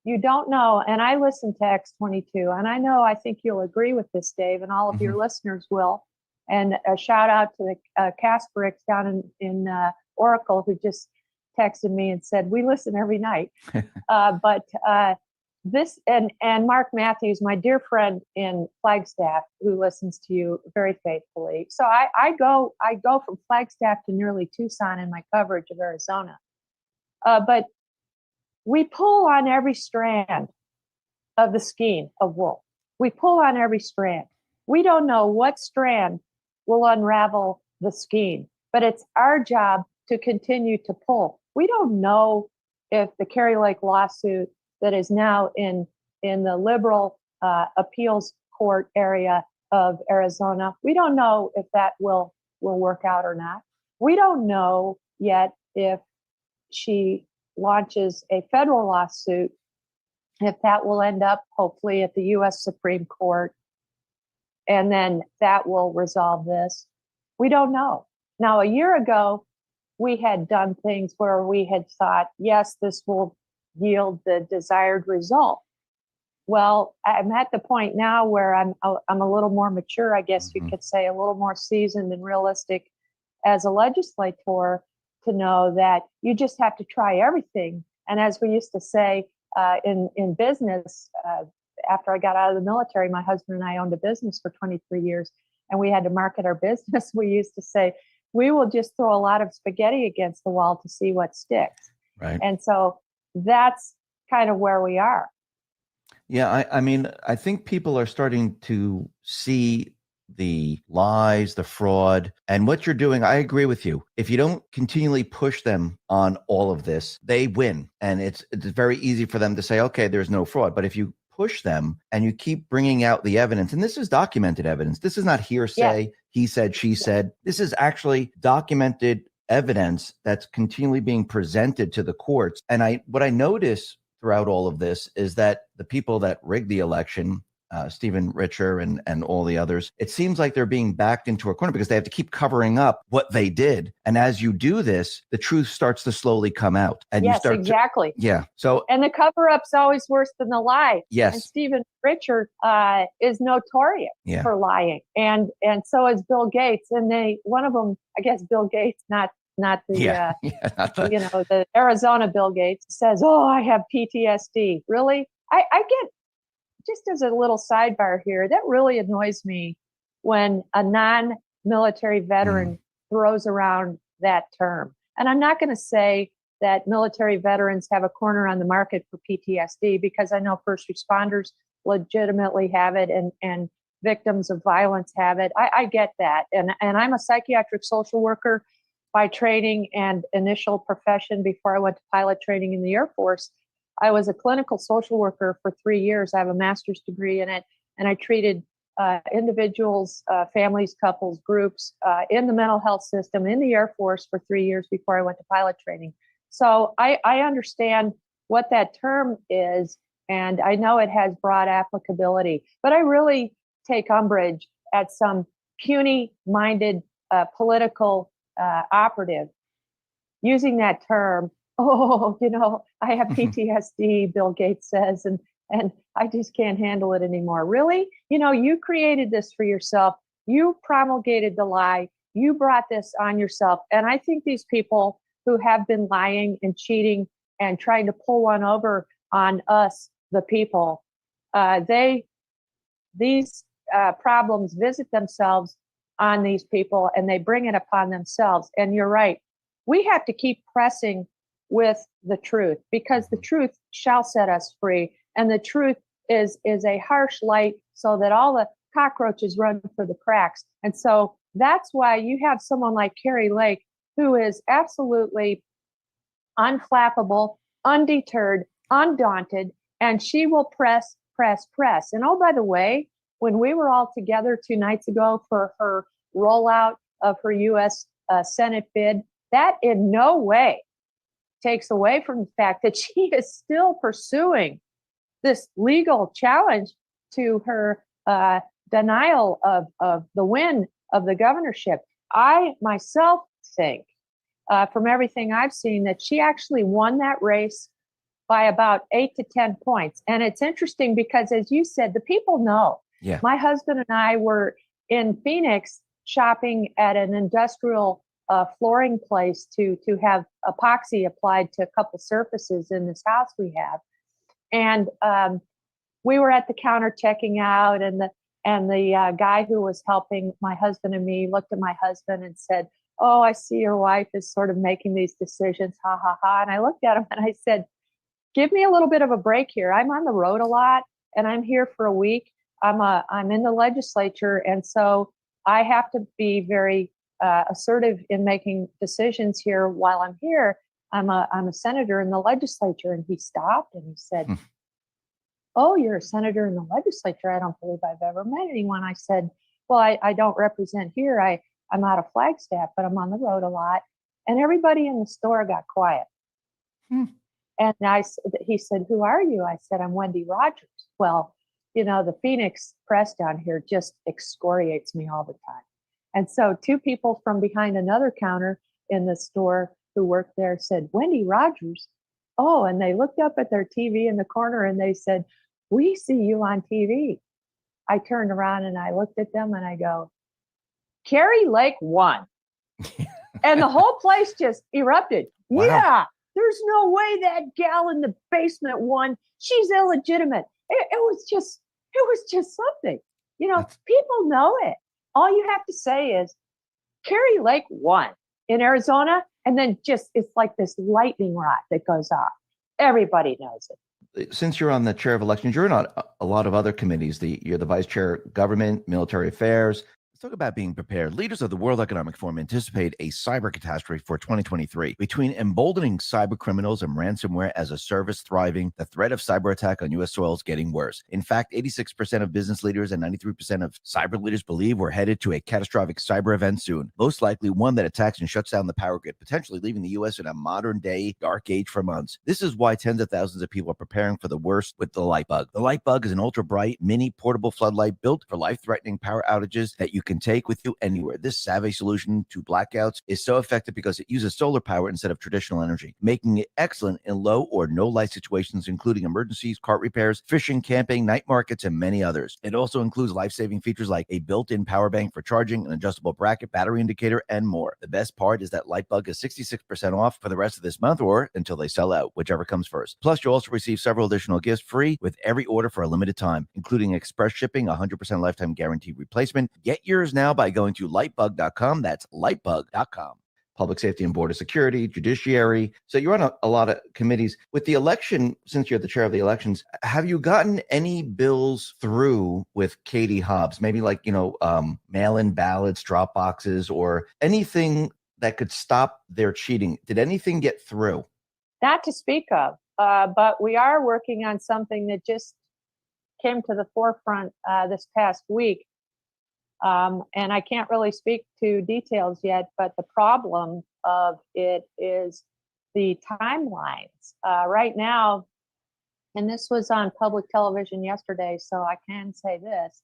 You don't know. And I listen to X22, and I think you'll agree with this, Dave, and all of your listeners will. And a shout out to the Kasparicks down in Oracle, who just texted me and said, we listen every night. But this, and Mark Matthews, my dear friend in Flagstaff, who listens to you very faithfully. So I go from Flagstaff to nearly Tucson in my coverage of Arizona. But we pull on every strand of the skein of Wolf. We pull on every strand. We don't know what strand will unravel the skein, but it's our job to continue to pull. We don't know if the Kari Lake lawsuit that is now in the liberal appeals court area of Arizona, we don't know if that will work out or not. We don't know yet if she launches a federal lawsuit, if that will end up hopefully at the U.S. Supreme Court, and then that will resolve this. We don't know. Now, a year ago, we had done things where we had thought, yes, this will yield the desired result. Well, I'm at the point now where I'm a little more mature, I guess you could say, a little more seasoned and realistic as a legislator, to know that you just have to try everything. And as we used to say in business, after I got out of the military, my husband and I owned a business for 23 years, and we had to market our business. We used to say, we will just throw a lot of spaghetti against the wall to see what sticks. Right. And so that's kind of where we are. Yeah, I mean, I think people are starting to see the lies, the fraud, and what you're doing. I agree with you. If you don't continually push them on all of this, they win. And it's very easy for them to say, okay, there's no fraud. But if you push them and you keep bringing out the evidence, and this is documented evidence, this is not hearsay, Yeah. he said, she said, this is actually documented evidence that's continually being presented to the courts. And what I notice throughout all of this is that the people that rigged the election, Stephen Richer and all the others, it seems like they're being backed into a corner because they have to keep covering up what they did. And as you do this, the truth starts to slowly come out. And yes, you start exactly. Yeah. So, and the cover-up's always worse than the lie. Yes. And Stephen Richer is notorious for lying. And so is Bill Gates. And one of them, I guess Bill Gates, not the the Arizona Bill Gates, says, oh, I have PTSD. Really? I get, just as a little sidebar here, that really annoys me when a non-military veteran throws around that term. And I'm not going to say that military veterans have a corner on the market for PTSD, because I know first responders legitimately have it, and victims of violence have it. I get that. And I'm a psychiatric social worker by training and initial profession. Before I went to pilot training in the Air Force, I was a clinical social worker for 3 years. I have a master's degree in it, and I treated individuals, families, couples, groups in the mental health system in the Air Force for 3 years before I went to pilot training. So I understand what that term is, and I know it has broad applicability, but I really take umbrage at some puny-minded political operative using that term. Oh, I have PTSD, Bill Gates says, and I just can't handle it anymore. Really? You created this for yourself. You promulgated the lie. You brought this on yourself. And I think these people who have been lying and cheating and trying to pull one over on us, the people. These problems visit themselves on these people, and they bring it upon themselves. And you're right. We have to keep pressing with the truth, because the truth shall set us free. And the truth is a harsh light, so that all the cockroaches run for the cracks. And so that's why you have someone like Carrie Lake, who is absolutely unflappable, undeterred, undaunted, and she will press, press, press. And oh, by the way, when we were all together 2 nights ago for her rollout of her U.S. Senate bid, that in no way takes away from the fact that she is still pursuing this legal challenge to her denial of the win of the governorship. I myself think, from everything I've seen, that she actually won that race by about 8 to 10 points. And it's interesting because, as you said, the people know. Yeah. My husband and I were in Phoenix shopping at an industrial flooring place to have epoxy applied to a couple surfaces in this house we have. And we were at the counter checking out, and the guy who was helping my husband and me looked at my husband and said, "Oh, I see your wife is sort of making these decisions, ha, ha, ha." And I looked at him and I said, "Give me a little bit of a break here. I'm on the road a lot, and I'm here for a week. I'm in the legislature, and so I have to be very assertive in making decisions here while I'm here. I'm a senator in the legislature." And he stopped and he said, "Oh, you're a senator in the legislature? I don't believe I've ever met anyone." I said, "Well, I don't represent here. I'm out of Flagstaff, but I'm on the road a lot." And everybody in the store got quiet. And he said, "Who are you?" I said, "I'm Wendy Rogers." Well, the Phoenix press down here just excoriates me all the time. And so 2 people from behind another counter in the store who worked there said, "Wendy Rogers? Oh," and they looked up at their TV in the corner and they said, "We see you on TV." I turned around and I looked at them and I go, "Carrie Lake won." And the whole place just erupted. Wow. Yeah, there's no way that gal in the basement won. She's illegitimate. It was just something. People know it. All you have to say is Carrie Lake won in Arizona, and then it's like this lightning rod that goes off. Everybody knows it. Since you're on the chair of elections, you're on a lot of other committees. You're the vice chair of government, military affairs. Let's talk about being prepared. Leaders of the World Economic Forum anticipate a cyber catastrophe for 2023. Between emboldening cyber criminals and ransomware as a service thriving, the threat of cyber attack on U.S. soil is getting worse. In fact, 86% of business leaders and 93% of cyber leaders believe we're headed to a catastrophic cyber event soon, most likely one that attacks and shuts down the power grid, potentially leaving the U.S. in a modern-day dark age for months. This is why tens of thousands of people are preparing for the worst with the Lightbug. The Lightbug is an ultra-bright, mini portable floodlight built for life-threatening power outages that you can take with you anywhere. This savvy solution to blackouts is so effective because it uses solar power instead of traditional energy, making it excellent in low or no light situations, including emergencies, cart repairs, fishing, camping, night markets, and many others. It also includes life-saving features like a built-in power bank for charging, an adjustable bracket, battery indicator, and more. The best part is that Lightbug is 66% off for the rest of this month or until they sell out, whichever comes first. Plus, you'll also receive several additional gifts free with every order for a limited time, including express shipping, 100% lifetime guaranteed replacement. Get yours now by going to lightbug.com. That's lightbug.com. Public safety and border security, judiciary. So you're on a lot of committees. With the election, since you're the chair of the elections, have you gotten any bills through with Katie Hobbs? Maybe like, mail-in ballots, drop boxes, or anything that could stop their cheating? Did anything get through? Not to speak of, but we are working on something that just came to the forefront this past week. And I can't really speak to details yet, but the problem of it is the timelines. Right now, and this was on public television yesterday, so I can say this,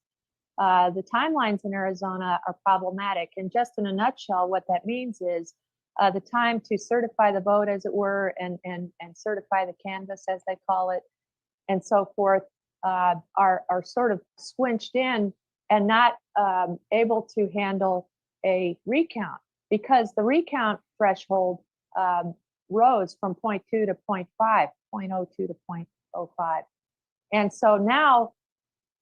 the timelines in Arizona are problematic. And just in a nutshell, what that means is the time to certify the vote, as it were, and certify the canvass, as they call it, and so forth, are sort of squinched in and not able to handle a recount, because the recount threshold rose from 0.2 to 0.5, 0.02 to 0.05. And so now,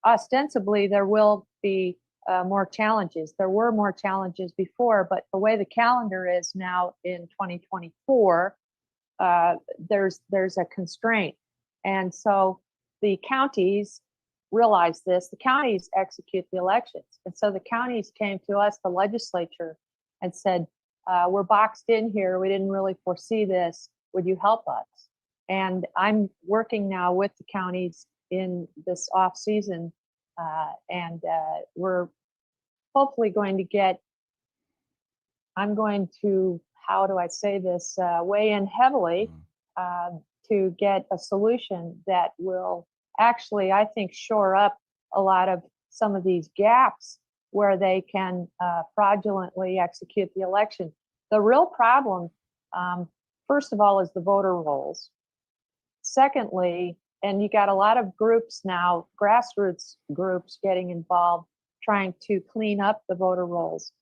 ostensibly, there will be more challenges. There were more challenges before, but the way the calendar is now in 2024, there's a constraint. And so the counties realize this. The counties execute the elections. And so the counties came to us, the legislature, and said, we're boxed in here. We didn't really foresee this. Would you help us? And I'm working now with the counties in this off season, and we're hopefully going to get, I'm going to, how do I say this, weigh in heavily to get a solution that will actually, I think, shore up a lot of some of these gaps where they can fraudulently execute the election. The real problem, first of all, is the voter rolls. Secondly, and you got a lot of groups now, grassroots groups getting involved, trying to clean up the voter rolls.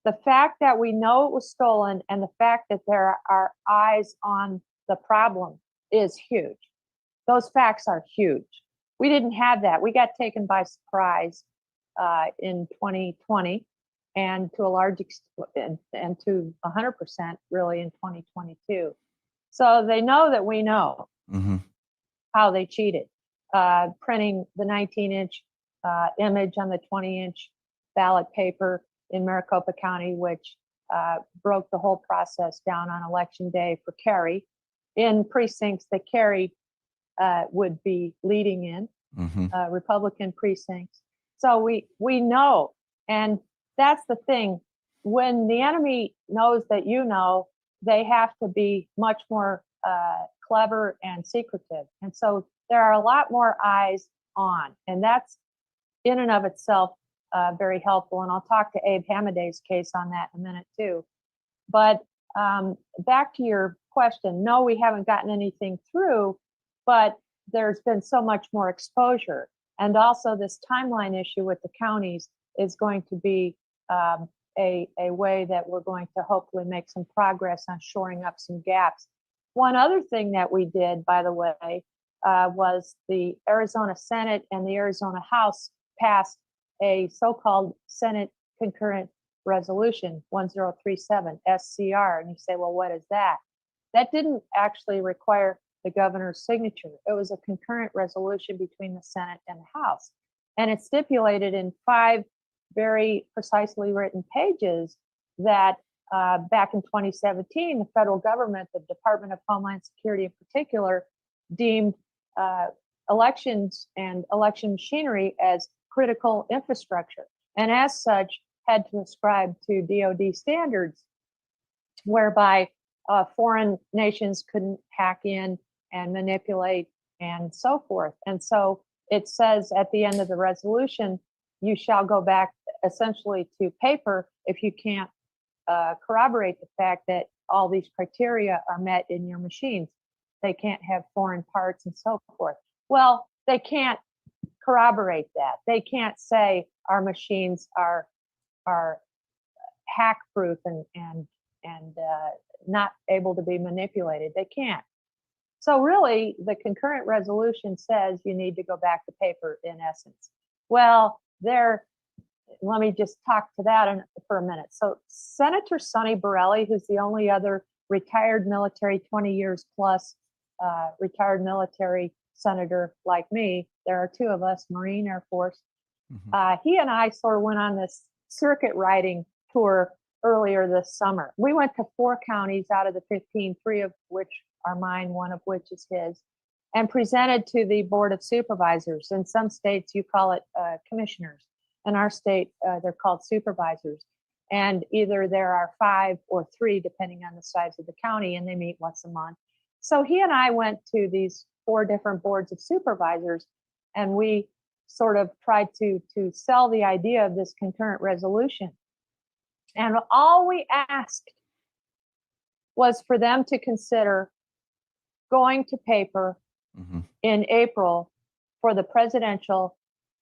The fact that we know it was stolen and the fact that there are eyes on the problem is huge. Those facts are huge. We didn't have that. We got taken by surprise in 2020 and to a large extent, and to 100% really in 2022. So they know that we know how they cheated, printing the 19-inch image on the 20-inch ballot paper in Maricopa County, which broke the whole process down on election day for Kerry in precincts that Kerry would be leading in, Republican precincts. So we know, and that's the thing. When the enemy knows that you know, they have to be much more clever and secretive. And so there are a lot more eyes on, and that's in and of itself very helpful. And I'll talk to Abe Hamaday's case on that in a minute too. But back to your question, no, we haven't gotten anything through, but there's been so much more exposure. And also this timeline issue with the counties is going to be a way that we're going to hopefully make some progress on shoring up some gaps. One other thing that we did, by the way, was the Arizona Senate and the Arizona House passed a so-called Senate Concurrent Resolution 1037 SCR. And you say, well, what is that? That didn't actually require the governor's signature. It was a concurrent resolution between the Senate and the House. And it stipulated in 5 very precisely written pages that back in 2017, the federal government, the Department of Homeland Security in particular, deemed elections and election machinery as critical infrastructure, and as such had to ascribe to DoD standards whereby foreign nations couldn't hack in and manipulate and so forth. And so it says at the end of the resolution, you shall go back essentially to paper if you can't corroborate the fact that all these criteria are met in your machines. They can't have foreign parts and so forth. Well, they can't corroborate that. They can't say our machines are hack proof and not able to be manipulated. They can't. So really, the concurrent resolution says you need to go back to paper in essence. Well, let me just talk to that for a minute. So Senator Sonny Borelli, who's the only other retired military, 20 years plus retired military senator like me, there are 2 of us, Marine Air Force. He and I sort of went on this circuit riding tour earlier this summer. We went to 4 counties out of the 15, 3 of which are mine, 1 of which is his, and presented to the Board of Supervisors. In some states, you call it commissioners. In our state, they're called supervisors. And either there are 5 or 3, depending on the size of the county, and they meet once a month. So he and I went to these 4 different boards of supervisors, and we sort of tried to sell the idea of this concurrent resolution. And all we asked was for them to consider going to paper in April for the presidential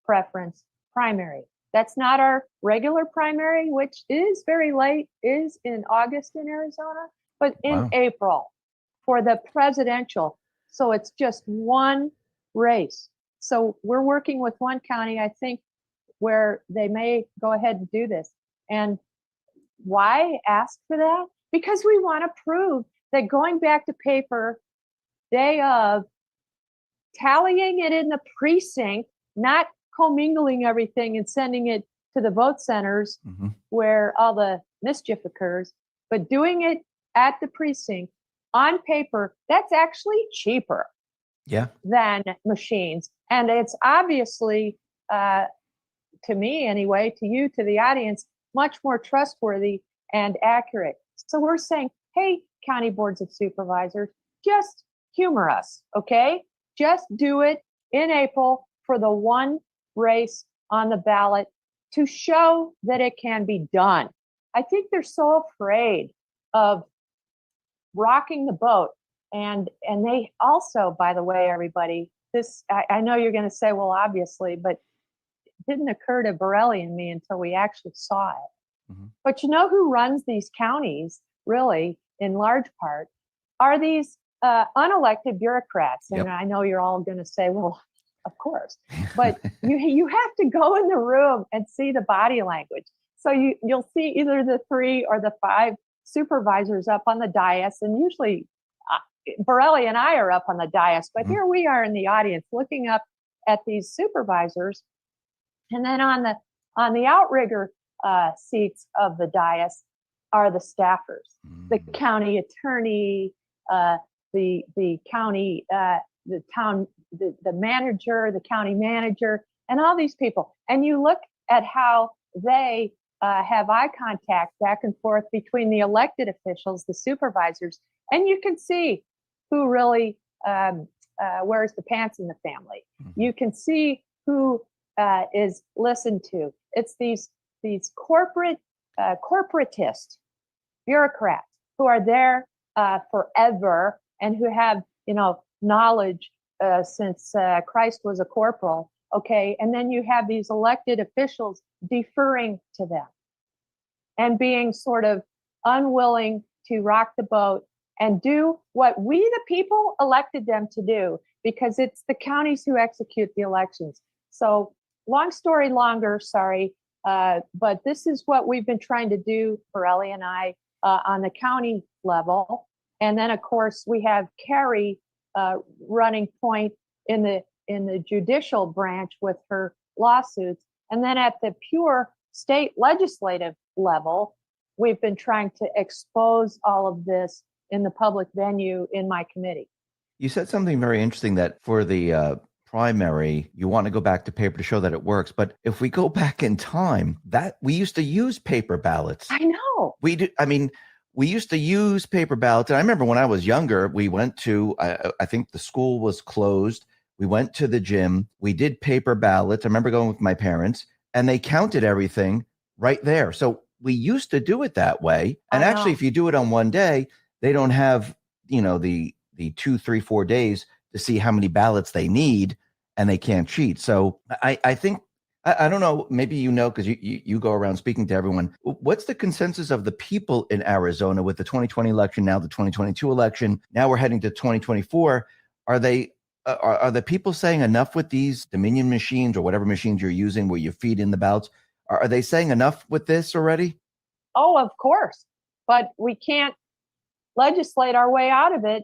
preference primary. That's not our regular primary, which is very late, is in August in Arizona. but in Wow. April for the presidential. So it's just one race. So we're working with one county, I think, where they may go ahead and do this. And why ask for that? Because we want to prove that going back to paper day of, tallying it in the precinct, not commingling everything and sending it to the vote centers where all the mischief occurs, but doing it at the precinct on paper, that's actually cheaper than machines. And it's obviously, to me anyway, to you, to the audience, much more trustworthy and accurate. So we're saying, hey, county boards of supervisors, just humor us, okay? Just do it in April for the one race on the ballot to show that it can be done. I think they're so afraid of rocking the boat. And they also, by the way, everybody, this, I know you're going to say, well, obviously, but it didn't occur to Borelli and me until we actually saw it. But you know who runs these counties, really, in large part, are these unelected bureaucrats. And I know you're all going to say, well, of course, but you have to go in the room and see the body language. So you'll see either the 3 or the 5 supervisors up on the dais, and usually Borelli and I are up on the dais, but here we are in the audience looking up at these supervisors. And then on the outrigger seats of the dais are the staffers, the county attorney, the county, the town, the manager, the county manager, and all these people. And you look at how they have eye contact back and forth between the elected officials, the supervisors, and you can see who really wears the pants in the family. You can see who is listened to. It's these corporatist bureaucrats who are there forever and who have, knowledge since Christ was a corporal. Okay. And then you have these elected officials deferring to them and being sort of unwilling to rock the boat and do what we, the people, elected them to do, because it's the counties who execute the elections. So long story longer, sorry, but this is what we've been trying to do, Borelli and I, on the county level. And then, of course, we have Carrie running point in the judicial branch with her lawsuits. And then at the pure state legislative level, we've been trying to expose all of this in the public venue in my committee. You said something very interesting, that for the primary, you want to go back to paper to show that it works. But if we go back in time, that we used to use paper ballots. I know. We do. I mean, we used to use paper ballots. And I remember when I was younger, we went to, I think the school was closed. We went to the gym. We did paper ballots. I remember going with my parents, and they counted everything right there. So we used to do it that way. And actually, if you do it on one day, they don't have, the 2, 3, 4 days to see how many ballots they need, and they can't cheat. So I think, I don't know, maybe because you go around speaking to everyone. What's the consensus of the people in Arizona with the 2020 election, now the 2022 election? Now we're heading to 2024. Are the people saying enough with these Dominion machines or whatever machines you're using where you feed in the ballots? Are they saying enough with this already? Oh, of course. But we can't legislate our way out of it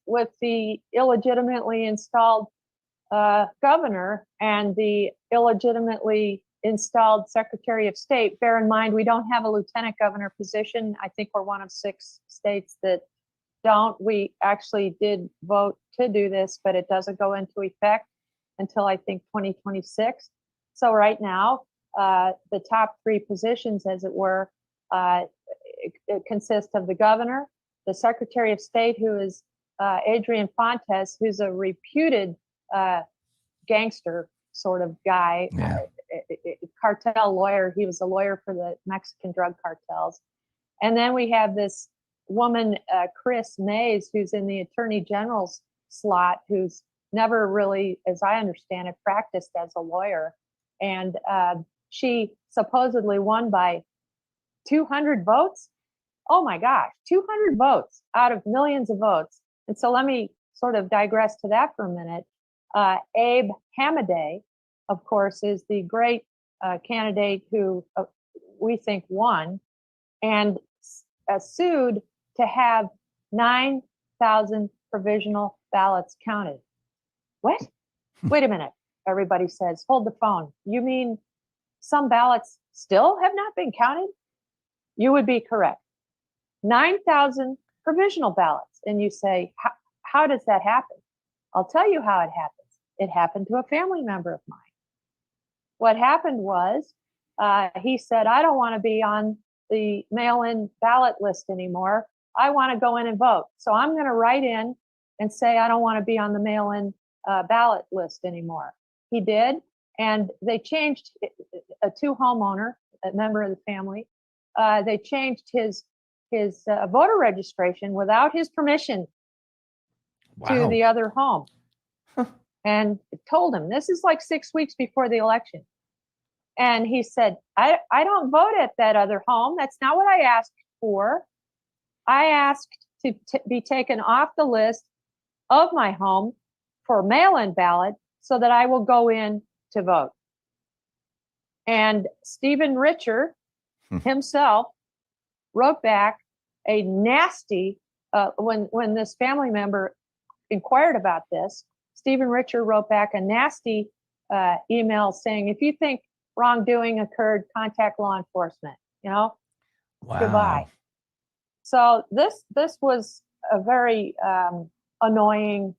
with the illegitimately installed governor and the illegitimately installed Secretary of State. Bear in mind, we don't have a lieutenant governor position. I think we're one of 6 states that don't. We actually did vote to do this, but it doesn't go into effect until I think 2026. So right now, the top 3 positions, as it were, it consists of the governor, the Secretary of State, who is Adrian Fontes, who's a reputed gangster sort of guy, cartel lawyer. He was a lawyer for the Mexican drug cartels. And then we have this woman, Chris Mays, who's in the Attorney General's slot, who's never really, as I understand it, practiced as a lawyer. And she supposedly won by 200 votes. Oh my gosh, 200 votes out of millions of votes. And so let me sort of digress to that for a minute. Abe Hamadeh, of course, is the great candidate who we think won, and sued to have 9,000 provisional ballots counted. What? Wait a minute, everybody says, hold the phone. You mean some ballots still have not been counted? You would be correct. 9,000 provisional ballots. And you say, how does that happen? I'll tell you how it happens. It happened to a family member of mine. What happened was he said, I don't want to be on the mail-in ballot list anymore. I want to go in and vote. So I'm going to write in and say, I don't want to be on the mail-in ballot list anymore. He did. And they changed to homeowner, a member of the family. They changed his voter registration without his permission to the other home. And told him, this is like 6 weeks before the election. And he said, I don't vote at that other home. That's not what I asked for. I asked to be taken off the list of my home for mail-in ballot so that I will go in to vote. And Stephen Richer himself wrote back a nasty, when this family member inquired about this, Stephen Richer wrote back a nasty email saying, if you think wrongdoing occurred, contact law enforcement, goodbye. So this was a very annoying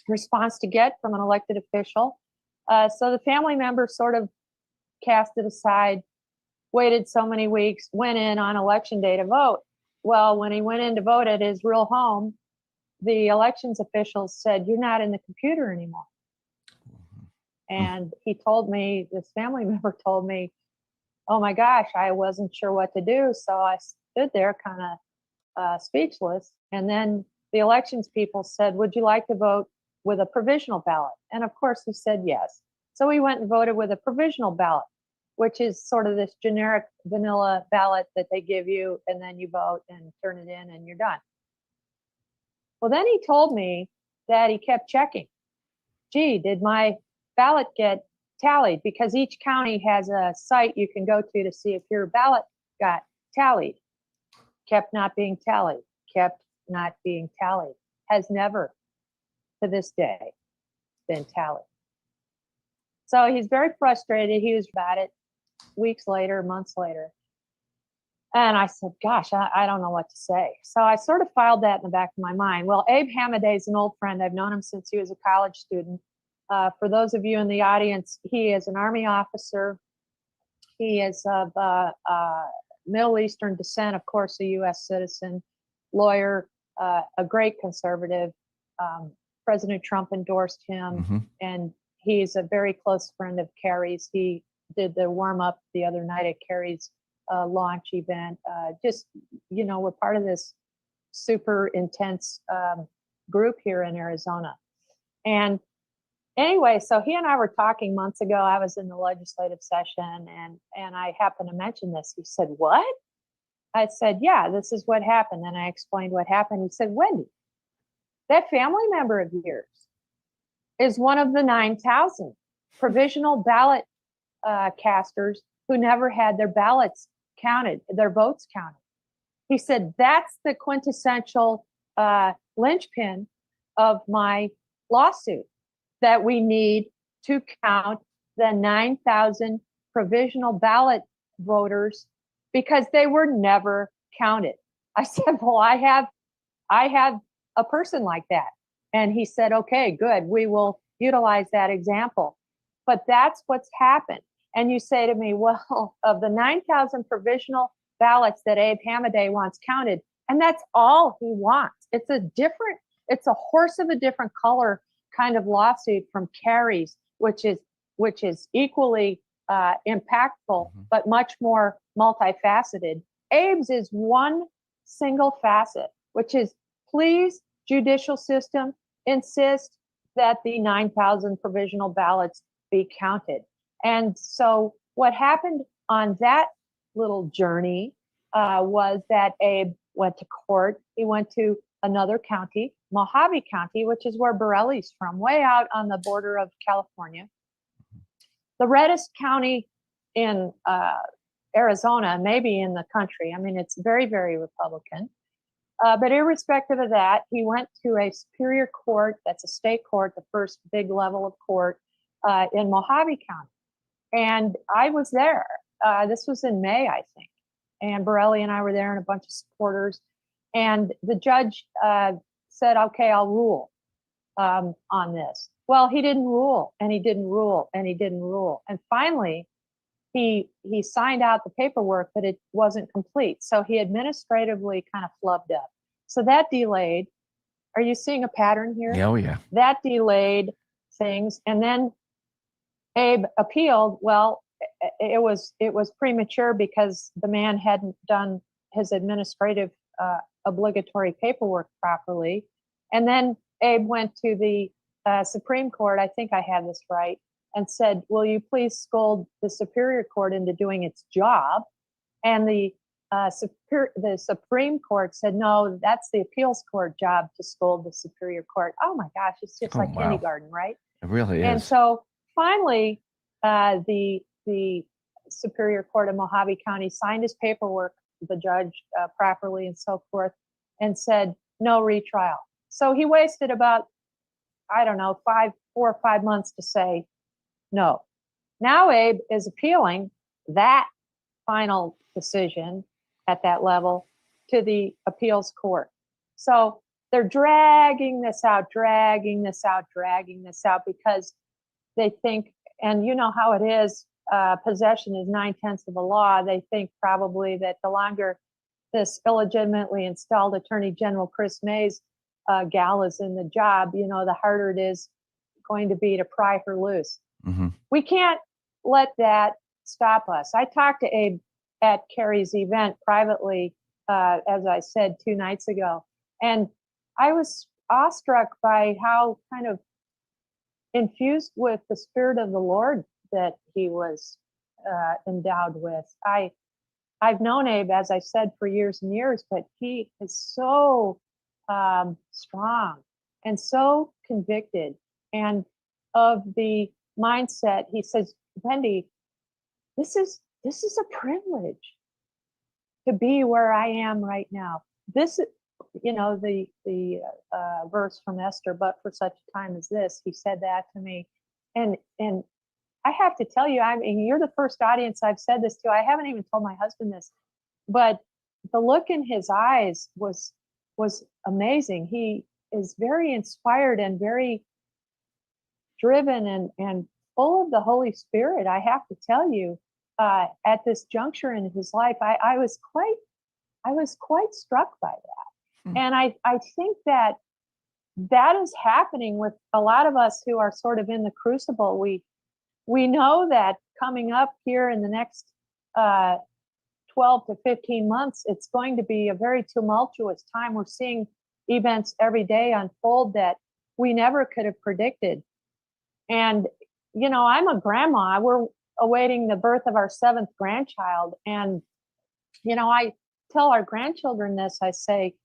response to get from an elected official. So the family member sort of cast it aside, waited so many weeks, went in on election day to vote. Well, when he went in to vote at his real home, the elections officials said, you're not in the computer anymore. And he told me, this family member told me, oh my gosh, I wasn't sure what to do. So I stood there kind of speechless. And then the elections people said, would you like to vote with a provisional ballot? And of course he said yes. So we went and voted with a provisional ballot, which is sort of this generic vanilla ballot that they give you, and then you vote and turn it in and you're done. Well, then he told me that he kept checking. Gee, did my ballot get tallied? Because each county has a site you can go to see if your ballot got tallied. Kept not being tallied, kept not being tallied. Has never, to this day, been tallied. So he's very frustrated. He was about it weeks later, months later. And I said, gosh, I don't know what to say. So I sort of filed that in the back of my mind. Well, Abe Hamadeh is an old friend. I've known him since he was a college student. For those of you in the audience, he is an Army officer. He is of Middle Eastern descent, of course, a U.S. citizen, lawyer, a great conservative. President Trump endorsed him, and he's a very close friend of Kerry's. He did the warm-up the other night at Kerry's launch event. We're part of this super intense group here in Arizona. And anyway, so he and I were talking months ago. I was in the legislative session, and I happened to mention this. He said, what? I said, yeah, this is what happened. And I explained what happened. He said, Wendy, that family member of yours is one of the 9,000 provisional ballot casters who never had their ballots counted, their votes counted. He said, that's the quintessential linchpin of my lawsuit, that we need to count the 9,000 provisional ballot voters because they were never counted. I said, well, I have a person like that. And he said, okay, good. We will utilize that example. But that's what's happened. And you say to me, well, of the 9,000 provisional ballots that Abe Hamadeh wants counted, and that's all he wants. It's a horse of a different color kind of lawsuit from Kerry's, which is equally impactful, but much more multifaceted. Abe's is one single facet, which is, please, judicial system, insist that the 9,000 provisional ballots be counted. And so what happened on that little journey was that Abe went to court. He went to another county, Mojave County, which is where Borelli's from, way out on the border of California. The reddest county in Arizona, maybe in the country. I mean, it's very, very Republican. But irrespective of that, he went to a superior court, that's a state court, the first big level of court in Mojave County. And I was there. This was in May, I think. And Borelli and I were there and a bunch of supporters. And the judge said, okay, I'll rule on this. Well, he didn't rule, and he didn't rule, and he didn't rule. And finally, he signed out the paperwork, but it wasn't complete. So he administratively kind of flubbed up. So that delayed. Are you seeing a pattern here? Oh, yeah. That delayed things. And then Abe appealed. Well, it was premature because the man hadn't done his administrative obligatory paperwork properly. And then Abe went to the Supreme Court, I think I have this right, and said, will you please scold the Superior Court into doing its job? And the Supreme Court said, no, that's the appeals court job to scold the Superior Court. Oh my gosh, it's just like kindergarten, right? It really is. And so finally, the Superior Court of Mojave County signed his paperwork, the judge properly and so forth, and said, no retrial. So he wasted about, I don't know, 4 or 5 months to say no. Now Abe is appealing that final decision at that level to the appeals court. So they're dragging this out because they think, and you know how it is, possession is 9/10 of the law. They think probably that the longer this illegitimately installed Attorney General Chris May's gal is in the job, you know, the harder it is going to be to pry her loose. Mm-hmm. We can't let that stop us. I talked to Abe at Kerry's event privately, as I said 2 nights ago, and I was awestruck by how kind of infused with the Spirit of the Lord that he was endowed with. I've known Abe, as I said, for years and years, but he is so strong and so convicted and of the mindset. He says, Wendy, this is a privilege to be where I am right now. This, you know, the verse from Esther, but for such a time as this, he said that to me. And I have to tell you, I mean, you're the first audience I've said this to. I haven't even told my husband this, but the look in his eyes was amazing. He is very inspired and very driven and full of the Holy Spirit. I have to tell you, at this juncture in his life, I was quite struck by that. And I think that is happening with a lot of us who are sort of in the crucible. We know that coming up here in the next 12 to 15 months, it's going to be a very tumultuous time. We're seeing events every day unfold that we never could have predicted. And, you know, I'm a grandma. We're awaiting the birth of our 7th grandchild. And, you know, I tell our grandchildren this, I say,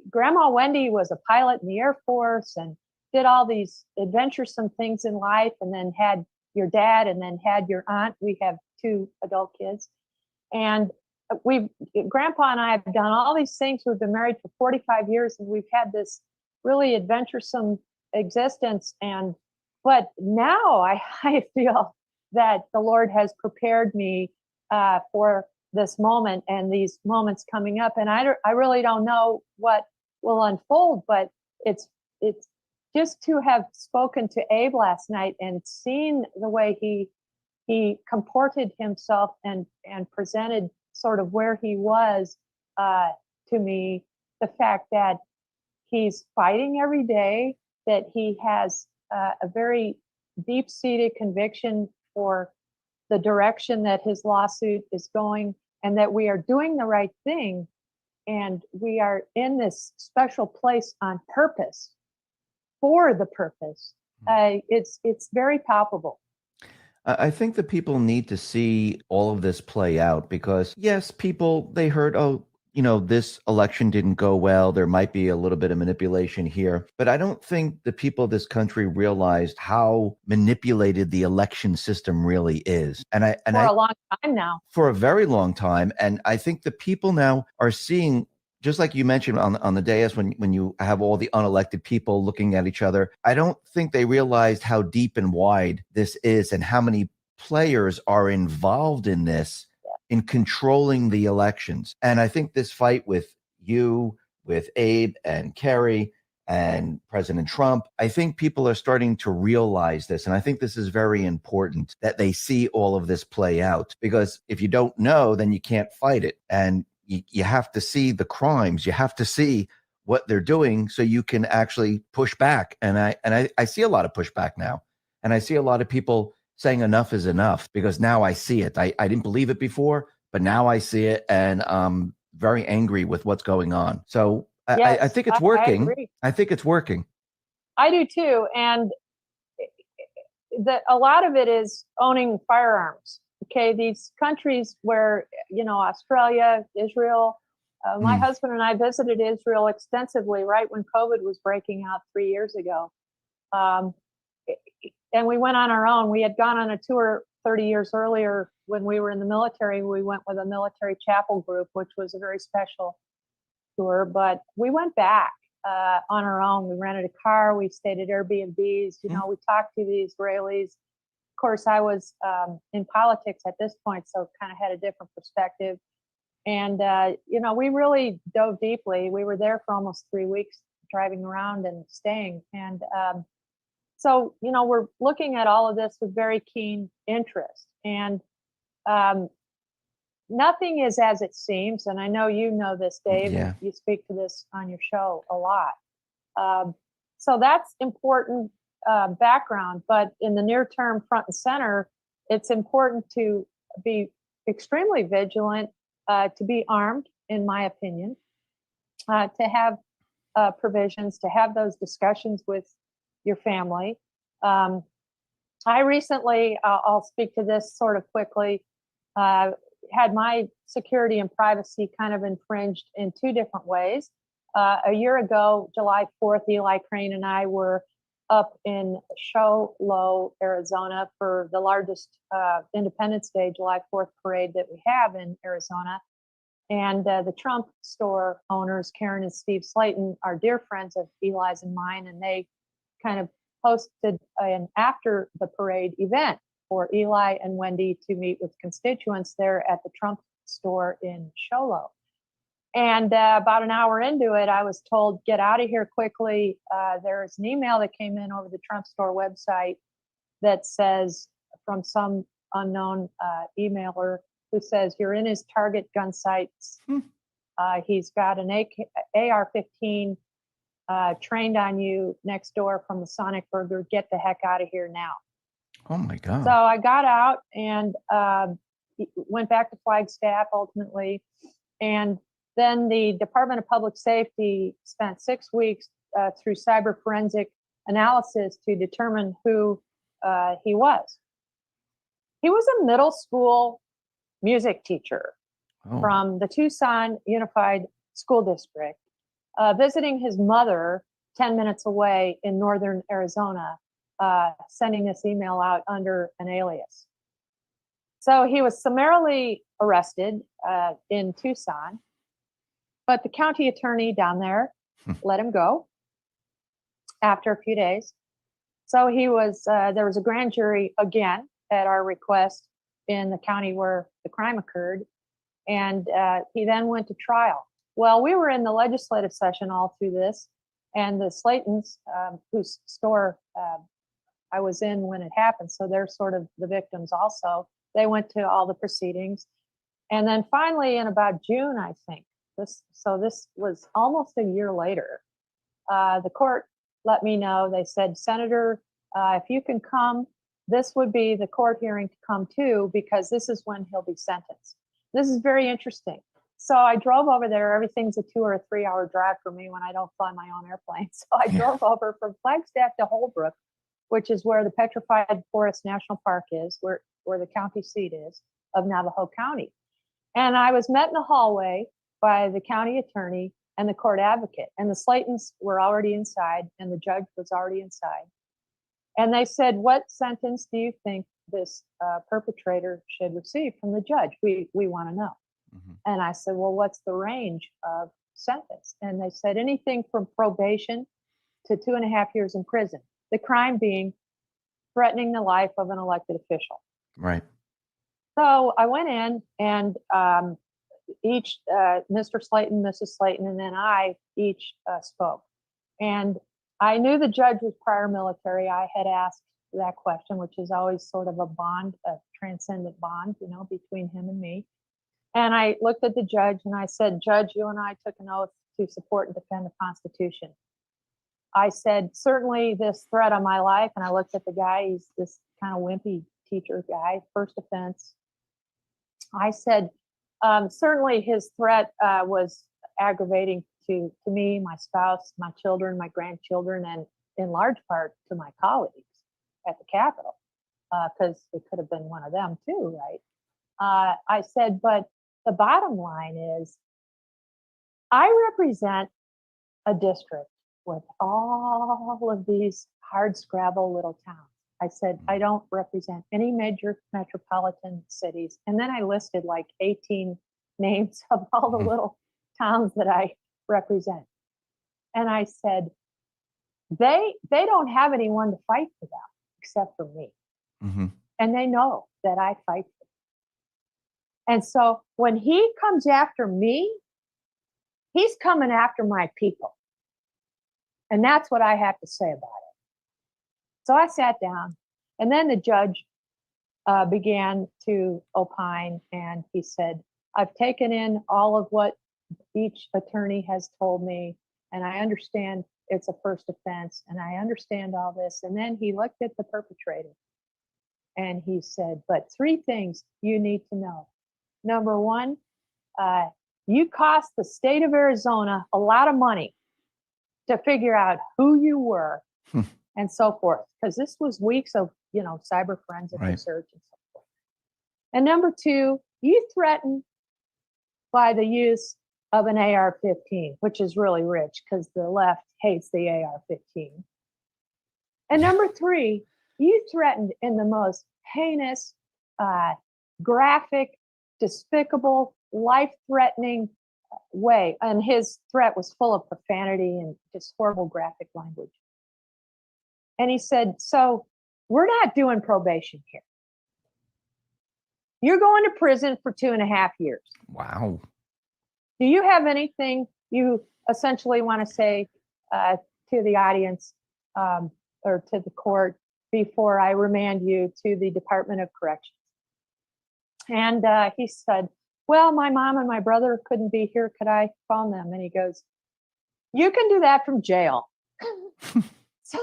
Grandma Wendy was a pilot in the Air Force and did all these adventuresome things in life, and then had your dad and then had your aunt. We have 2 adult kids. And Grandpa and I have done all these things. We've been married for 45 years and we've had this really adventuresome existence. But now I feel that the Lord has prepared me for this moment and these moments coming up. And I really don't know what will unfold, but it's just to have spoken to Abe last night and seen the way he comported himself and presented sort of where he was to me, the fact that he's fighting every day, that he has a very deep-seated conviction for the direction that his lawsuit is going, and that we are doing the right thing, and we are in this special place on purpose, for the purpose. It's very palpable. I think that people need to see all of this play out because, yes, people, they heard, oh, this election didn't go well. There might be a little bit of manipulation here. But I don't think the people of this country realized how manipulated the election system really is. For a long time now. For a very long time. And I think the people now are seeing, just like you mentioned on the dais when you have all the unelected people looking at each other, I don't think they realized how deep and wide this is and how many players are involved in this, in controlling the elections. And I think this fight with you, with Abe and Kerry and President Trump, I think people are starting to realize this. And I think this is very important that they see all of this play out, because if you don't know, then you can't fight it. And you have to see the crimes. You have to see what they're doing so you can actually push back. And I see a lot of pushback now. And I see a lot of people saying enough is enough, because now I see it. I didn't believe it before, but now I see it. And I'm very angry with what's going on. So Yes, I think it's working. I agree. I think it's working. I do too. And a lot of it is owning firearms. Okay, these countries where, Australia, Israel, my husband and I visited Israel extensively right when COVID was breaking out 3 years ago. And we went on our own. We had gone on a tour 30 years earlier when we were in the military. We went with a military chapel group, which was a very special tour, but we went back on our own. We rented a car. We stayed at Airbnbs. We talked to the Israelis. Of course, I was in politics at this point, so kind of had a different perspective. And, we really dove deeply. We were there for almost 3 weeks, driving around and staying. And so, we're looking at all of this with very keen interest. And nothing is as it seems. And I know you know this, Dave. Yeah. You speak to this on your show a lot. So that's important background. But in the near term, front and center, it's important to be extremely vigilant, to be armed, in my opinion, to have provisions, to have those discussions with your family. I recently, I'll speak to this sort of quickly, had my security and privacy kind of infringed in two different ways. A year ago, July 4th, Eli Crane and I were up in Show Low, Arizona for the largest Independence Day, July 4th parade that we have in Arizona. And the Trump store owners, Karen and Steve Slayton, are dear friends of Eli's and mine, and they kind of hosted an after the parade event for Eli and Wendy to meet with constituents there at the Trump store in Show Low. And about an hour into it, I was told, get out of here quickly. There's an email that came in over the Trump store website that says, from some unknown emailer, who says, you're in his target gun sights. He's got an AR-15 trained on you next door from the Sonic Burger. Get the heck out of here now. Oh my God. So I got out and went back to Flagstaff ultimately. And then the Department of Public Safety spent 6 weeks through cyber forensic analysis to determine who he was. He was a middle school music teacher from the Tucson Unified School District, visiting his mother 10 minutes away in northern Arizona, sending this email out under an alias. So he was summarily arrested in Tucson, but the county attorney down there let him go after a few days. So he was, there was a grand jury again at our request in the county where the crime occurred. And he then went to trial. Well, we were in the legislative session all through this, and the Slaytons, whose store I was in when it happened, so they're sort of the victims also. They went to all the proceedings. And then finally in about June, I think, this was almost a year later, the court let me know. They said, Senator, if you can come, this would be the court hearing to come to, because this is when he'll be sentenced. This is very interesting. So I drove over there. Everything's a 2 or a 3 hour drive for me when I don't fly my own airplane. So I drove over from Flagstaff to Holbrook which is where the Petrified Forest National Park is, where the county seat is of Navajo County. And I was met in the hallway by the county attorney and the court advocate. And the Slaytons were already inside, and the judge was already inside. And they said, what sentence do you think this perpetrator should receive from the judge? We want to know. Mm-hmm. And I said, well, what's the range of sentence? And they said anything from probation to 2.5 years in prison. The crime being threatening the life of an elected official. Right. So I went in, and each Mr. Slayton, Mrs. Slayton, and then I each spoke. And I knew the judge was prior military. I had asked that question, which is always sort of a bond, a transcendent bond, you know, between him and me. And I looked at the judge and I said, Judge, you and I took an oath to support and defend the Constitution. I said, certainly this threat on my life, and I looked at the guy, he's this kind of wimpy teacher guy, first offense. I said, certainly his threat was aggravating to me, my spouse, my children, my grandchildren, and in large part to my colleagues at the Capitol, because it could have been one of them too, right? I said, but the bottom line is, I represent a district with all of these hard scrabble little towns. I said, I don't represent any major metropolitan cities. And then I listed like 18 names of all the little towns that I represent. And I said, they don't have anyone to fight for them except for me. Mm-hmm. And they know that I fight for them. And so when he comes after me, he's coming after my people. And that's what I have to say about it. So I sat down, and then the judge began to opine, and he said, I've taken in all of what each attorney has told me, and I understand it's a first offense, and I understand all this. And then he looked at the perpetrator, and he said, but 3 things you need to know. Number 1, you cost the state of Arizona a lot of money to figure out who you were and so forth, because this was weeks of, you know, cyber forensic research and so forth. And number 2, you threatened by the use of an AR-15, which is really rich because the left hates the AR-15. And number 3, you threatened in the most heinous, graphic, despicable, life-threatening way. And his threat was full of profanity and just horrible graphic language. And he said, so we're not doing probation here. You're going to prison for 2.5 years. Wow. Do you have anything you essentially want to say to the audience or to the court before I remand you to the Department of Corrections? And he said, well, my mom and my brother couldn't be here. Could I phone them? And he goes, you can do that from jail. So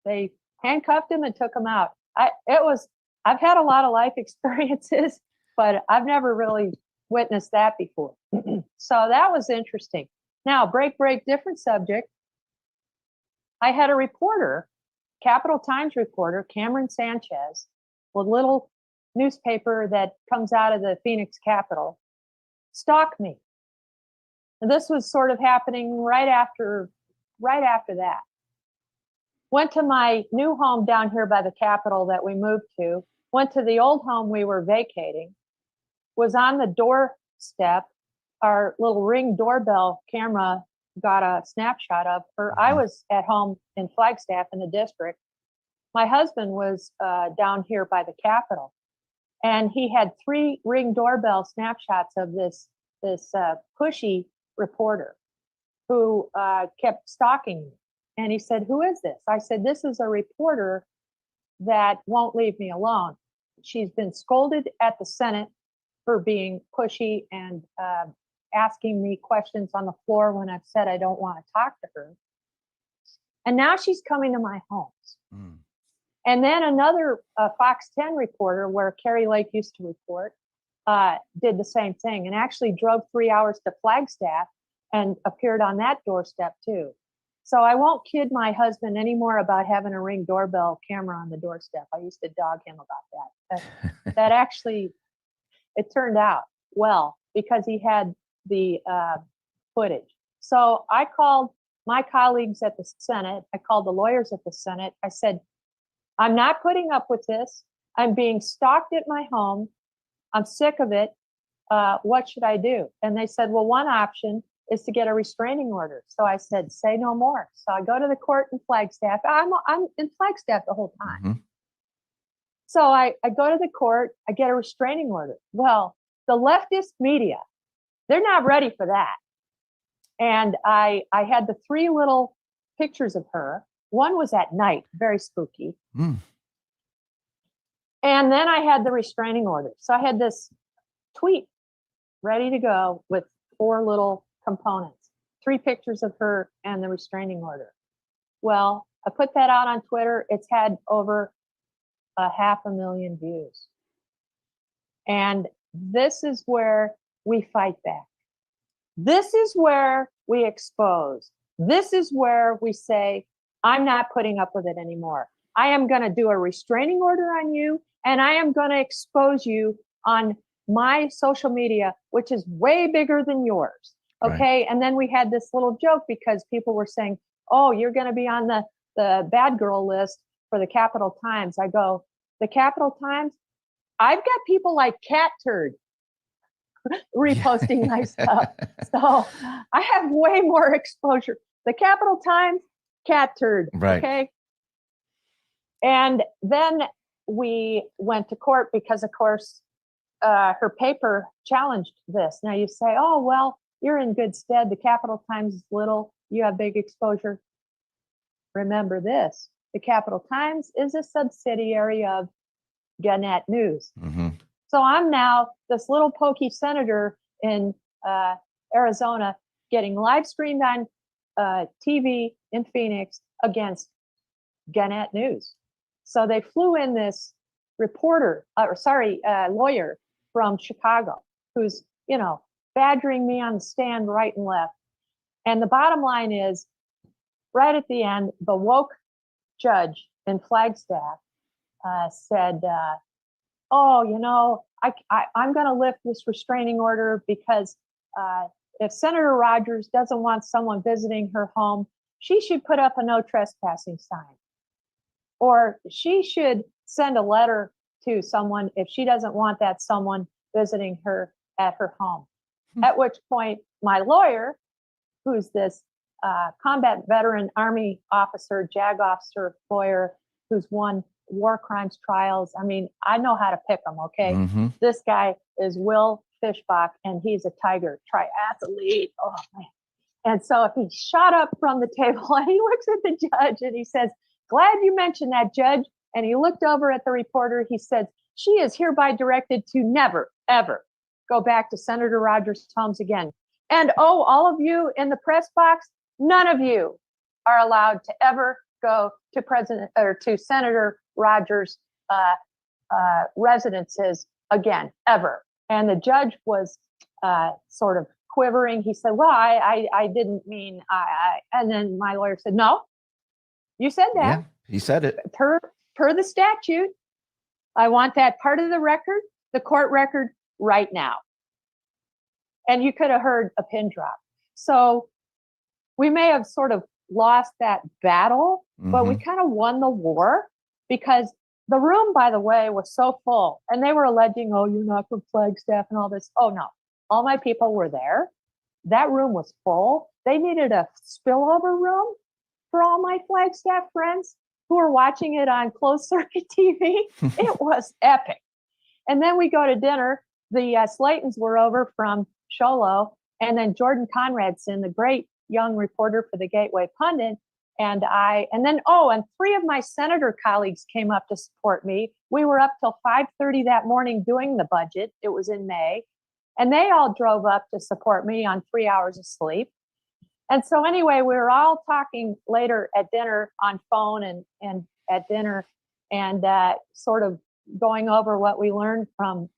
they handcuffed him and took him out. I've had a lot of life experiences, but I've never really witnessed that before. So that was interesting. Now, break, different subject. I had a reporter, Capital Times reporter, Cameron Sanchez, a little newspaper that comes out of the Phoenix Capitol, stalk me. And this was sort of happening right after that. Went to my new home down here by the Capitol that we moved to, went to the old home we were vacating, was on the doorstep. Our little Ring doorbell camera got a snapshot of her. I was at home in Flagstaff in the district. My husband was down here by the Capitol. And he had 3 Ring doorbell snapshots of this pushy reporter who kept stalking me. And he said, who is this? I said, this is a reporter that won't leave me alone. She's been scolded at the Senate for being pushy and asking me questions on the floor when I've said I don't want to talk to her. And now she's coming to my homes. Mm. And then another Fox 10 reporter, where Carrie Lake used to report, did the same thing and actually drove 3 hours to Flagstaff and appeared on that doorstep too. So I won't kid my husband anymore about having a Ring doorbell camera on the doorstep. I used to dog him about that. That actually, it turned out well because he had the footage. So I called my colleagues at the Senate. I called the lawyers at the Senate. I said, I'm not putting up with this. I'm being stalked at my home. I'm sick of it. What should I do? And they said, well, one option is to get a restraining order. So I said, say no more. So I go to the court in Flagstaff. I'm in Flagstaff the whole time. Mhm. So I go to the court, I get a restraining order. Well, the leftist media, they're not ready for that. And I had the 3 little pictures of her. One was at night, very spooky. Mm. And then I had the restraining order. So I had this tweet ready to go with 4 little components, 3 pictures of her and the restraining order. Well, I put that out on Twitter. It's had over 500,000 views. And this is where we fight back. This is where we expose. This is where we say, I'm not putting up with it anymore. I am going to do a restraining order on you, and I am going to expose you on my social media, which is way bigger than yours. Okay. Right. And then we had this little joke because people were saying, oh, you're going to be on the bad girl list for the Capital Times. I go, the Capital Times? I've got people like Cat Turd reposting my stuff. So I have way more exposure. The Capital Times, Cat Turd. Right. Okay. And then we went to court because, of course, her paper challenged this. Now you say, oh, well, you're in good stead. The Capital Times is little. You have big exposure. Remember this. The Capital Times is a subsidiary of Gannett News. Mm-hmm. So I'm now this little pokey senator in Arizona getting live streamed on TV in Phoenix against Gannett News. So they flew in this lawyer from Chicago who's, badgering me on the stand right and left. And the bottom line is, right at the end, the woke judge in Flagstaff said, I'm going to lift this restraining order because if Senator Rogers doesn't want someone visiting her home, she should put up a no trespassing sign. Or she should send a letter to someone if she doesn't want that someone visiting her at her home. At which point, my lawyer, who's this combat veteran Army officer, JAG officer lawyer, who's won war crimes trials. I mean, I know how to pick them, okay? Mm-hmm. This guy is Will Fishbach, and he's a Tiger triathlete. Oh, man. And so he shot up from the table, and he looks at the judge, and he says, glad you mentioned that, Judge. And he looked over at the reporter. He said, she is hereby directed to never, ever go back to Senator Rogers' homes again. And all of you in the press box, none of you are allowed to ever go to Senator Rogers' residences again, ever. And the judge was sort of quivering. He said, well, I didn't mean I. And then my lawyer said, no, you said that. Yeah, he said it. Per the statute, I want that part of the record, the court record, right now. And you could have heard a pin drop. So we may have sort of lost that battle, but we kind of won the war because the room, by the way, was so full. And they were alleging, oh, you're not from Flagstaff and all this. Oh, no. All my people were there. That room was full. They needed a spillover room for all my Flagstaff friends who were watching it on closed circuit TV. It was epic. And then we go to dinner. The Slaytons were over from Sholo, and then Jordan Conradson, the great young reporter for the Gateway Pundit, and 3 of my senator colleagues came up to support me. We were up till 5:30 that morning doing the budget. It was in May, and they all drove up to support me on 3 hours of sleep. And so anyway, we were all talking later at dinner on phone and at dinner, and sort of going over what we learned from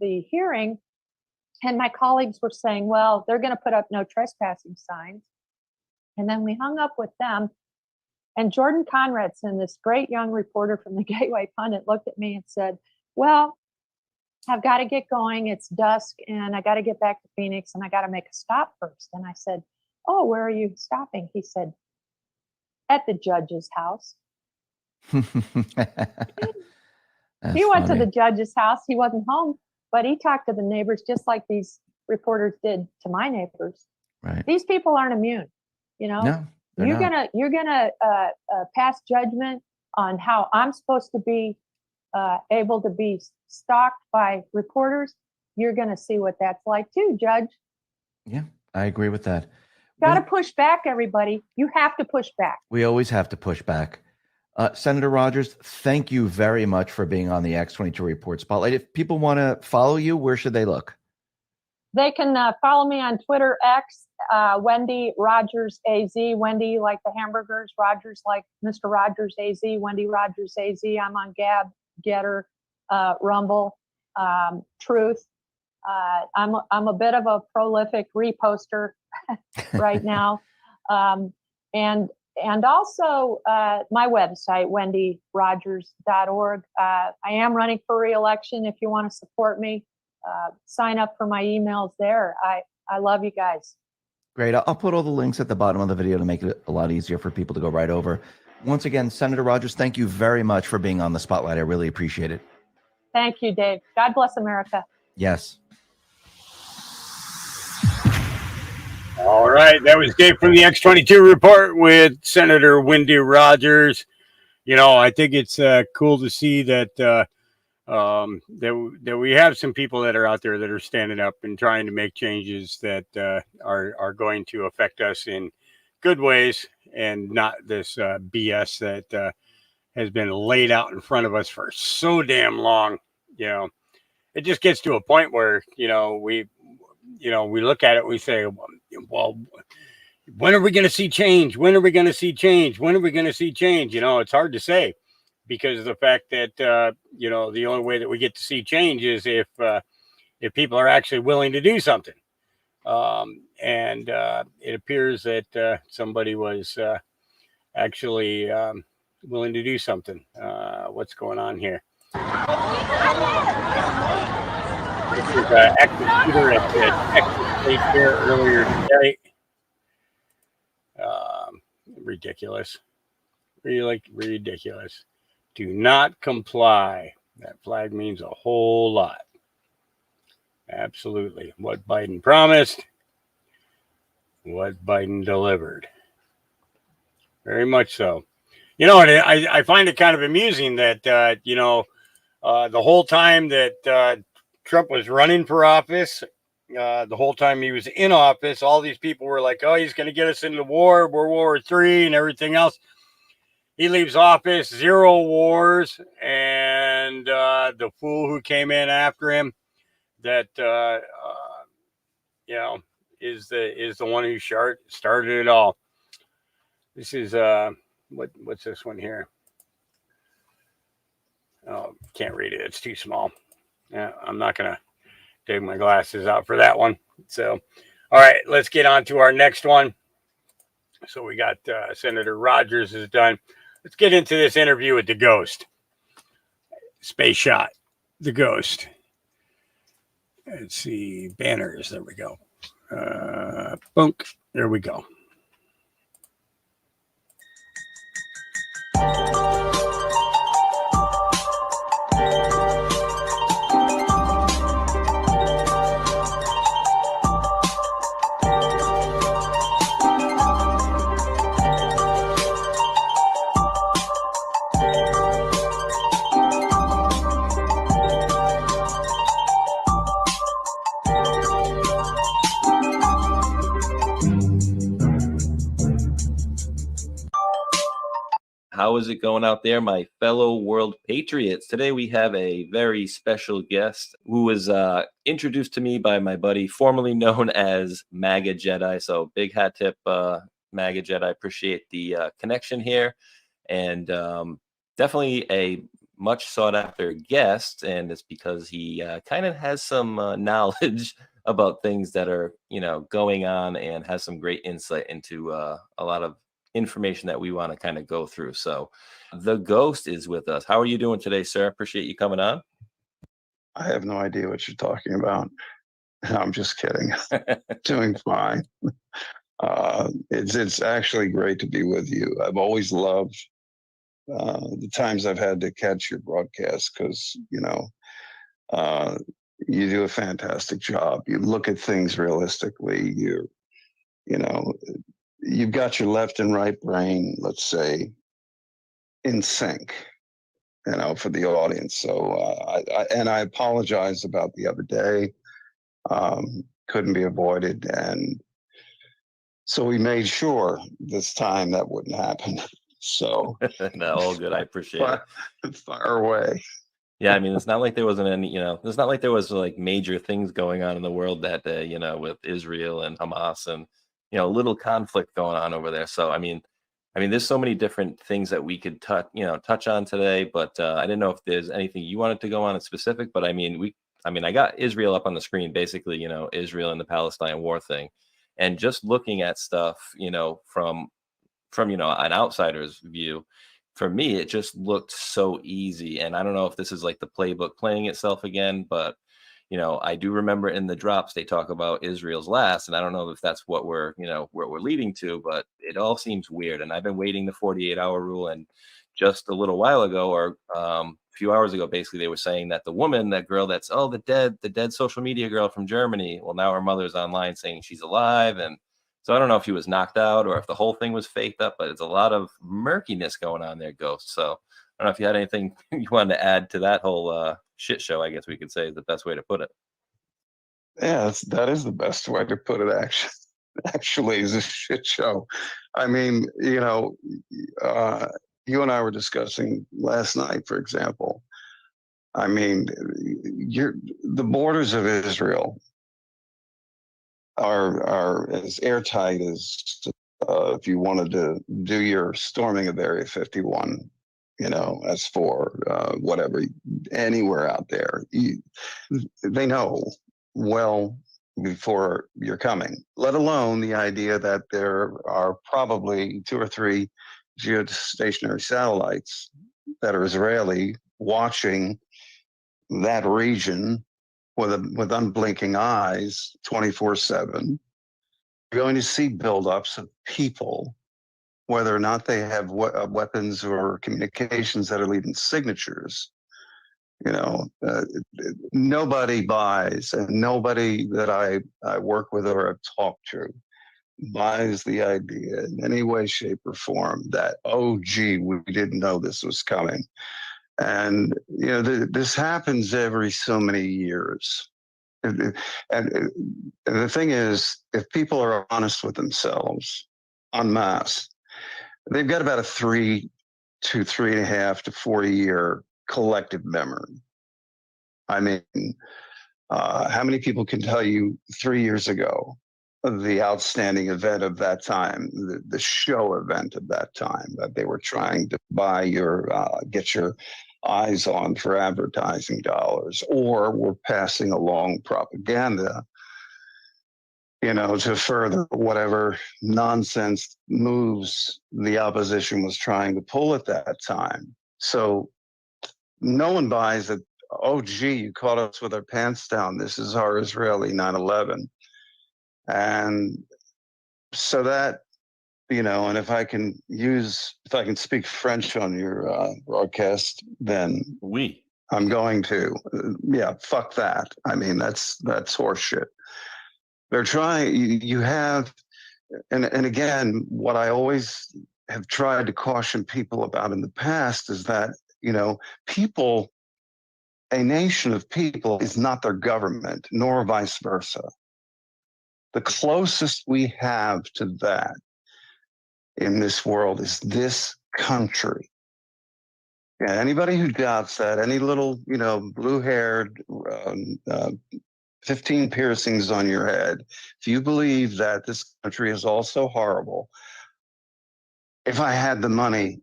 the hearing. And my colleagues were saying, well, they're going to put up no trespassing signs. And then we hung up with them. And Jordan Conradson, this great young reporter from the Gateway Pundit, looked at me and said, well, I've got to get going. It's dusk and I got to get back to Phoenix and I got to make a stop first. And I said, oh, where are you stopping? He said, at the judge's house. He went to the judge's house. He wasn't home, but he talked to the neighbors just like these reporters did to my neighbors. Right. These people aren't immune. You know, No, you're gonna pass judgment on how I'm supposed to be able to be stalked by reporters. You're gonna see what that's like too, Judge. Yeah, I agree with that. Got to push back, everybody. You have to push back. We always have to push back. Senator Rogers, thank you very much for being on the X22 Report Spotlight. If people want to follow you, where should they look? They can follow me on Twitter, X, Wendy Rogers AZ. Wendy like the hamburgers, Rogers like Mr. Rogers AZ, Wendy Rogers AZ. I'm on Gab, Getter, Rumble, Truth. I'm a bit of a prolific reposter right now. And also my website, wendyrogers.org. I am running for re-election. If you want to support me, sign up for my emails there. I love you guys. Great. I'll put all the links at the bottom of the video to make it a lot easier for people to go right over. Once again, Senator Rogers, thank you very much for being on the Spotlight. I really appreciate it. Thank you, Dave. God bless America. Yes. All right, that was Dave from the X22 Report with Senator Wendy Rogers. You know, I think it's cool to see that that we have some people that are out there that are standing up and trying to make changes that are going to affect us in good ways and not this BS that has been laid out in front of us for so damn long. You know, it just gets to a point where, we look at it, we say, well, when are we going to see change? When are we going to see change? When are we going to see change? It's hard to say because of the fact that, the only way that we get to see change is if people are actually willing to do something. And it appears that somebody was actually willing to do something. What's going on here? This is an active shooter at the Texas State Fair earlier today. Ridiculous. Really ridiculous. Do not comply. That flag means a whole lot. Absolutely. What Biden promised, what Biden delivered. Very much so. And I find it kind of amusing that, the whole time that Trump was running for office, the whole time he was in office, all these people were like, oh, he's going to get us into World War III and everything else. He leaves office, 0 wars, and the fool who came in after him that, is the one who started it all. This is, what's this one here? Oh, can't read it. It's too small. Yeah, I'm not going to take my glasses out for that one. So, all right, let's get on to our next one. So we got Senator Rogers is done. Let's get into this interview with the Ghost. Space Shot, the Ghost. Let's see, banners. There we go. Boom. There we go. How is it going out there, my fellow world patriots? Today we have a very special guest who was introduced to me by my buddy, formerly known as MAGA Jedi. So big hat tip, MAGA Jedi. Appreciate the connection here. And definitely a much sought after guest. And it's because he kind of has some knowledge about things that are, going on, and has some great insight into a lot of information that we want to kind of go through. So the ghost is with us. How are you doing today, sir? Appreciate you coming on. I have no idea what you're talking about. I'm just kidding. Doing fine. It's actually great to be with you. I've always loved the times I've had to catch your broadcast because, you do a fantastic job. You look at things realistically. You know, you've got your left and right brain, let's say, in sync, for the audience. So, I apologize about the other day. Couldn't be avoided. And so we made sure this time that wouldn't happen. So, No, all good. I appreciate it. Fire away. Yeah, I mean, it's not like there wasn't any, it's not like there was like major things going on in the world that day, with Israel and Hamas and, little conflict going on over there. So, I mean, there's so many different things that we could touch on today, but I didn't know if there's anything you wanted to go on in specific, but I got Israel up on the screen, basically, Israel and the Palestine war thing, and just looking at stuff, from an outsider's view. For me, it just looked so easy. And I don't know if this is like the playbook playing itself again, but I do remember in the drops they talk about Israel's last, and I don't know if that's what we're leading to, but it all seems weird. And I've been waiting the 48-hour rule, and just a little while ago, or a few hours ago, basically they were saying that the woman, that girl that's the dead social media girl from Germany, well, now her mother's online saying she's alive. And so I don't know if he was knocked out or if the whole thing was faked up, but it's a lot of murkiness going on there, Ghost. So I don't know if you had anything you wanted to add to that whole shit show, I guess we could say is the best way to put it. Yeah, that is the best way to put it, actually is a shit show. I mean, you and I were discussing last night, for example. I mean, the borders of Israel are as airtight as if you wanted to do your storming of Area 51, as for whatever, anywhere out there. They know well before you're coming, let alone the idea that there are probably 2 or 3 geostationary satellites that are Israeli watching that region with unblinking eyes 24/7. You're going to see buildups of people, whether or not they have weapons or communications that are leaving signatures. Nobody buys, and nobody that I work with or have talked to buys the idea in any way, shape, or form that, oh, gee, we didn't know this was coming. And, this happens every so many years. And the thing is, if people are honest with themselves en masse, they've got about a 3 to 3.5 to 4 year collective memory. I mean, how many people can tell you 3 years ago the outstanding event of that time, the show event of that time that they were trying to buy get your eyes on for advertising dollars, or were passing along propaganda, to further whatever nonsense moves the opposition was trying to pull at that time. So no one buys that, oh, gee, you caught us with our pants down. This is our Israeli 9/11. And so that, and if I can speak French on your broadcast, then I'm going to. Yeah, fuck that. I mean, that's horseshit. They're trying, you have, and again, what I always have tried to caution people about in the past is that, people, a nation of people is not their government, nor vice versa. The closest we have to that in this world is this country. Yeah, anybody who doubts that, any little, blue-haired, 15 piercings on your head, if you believe that this country is also horrible, if I had the money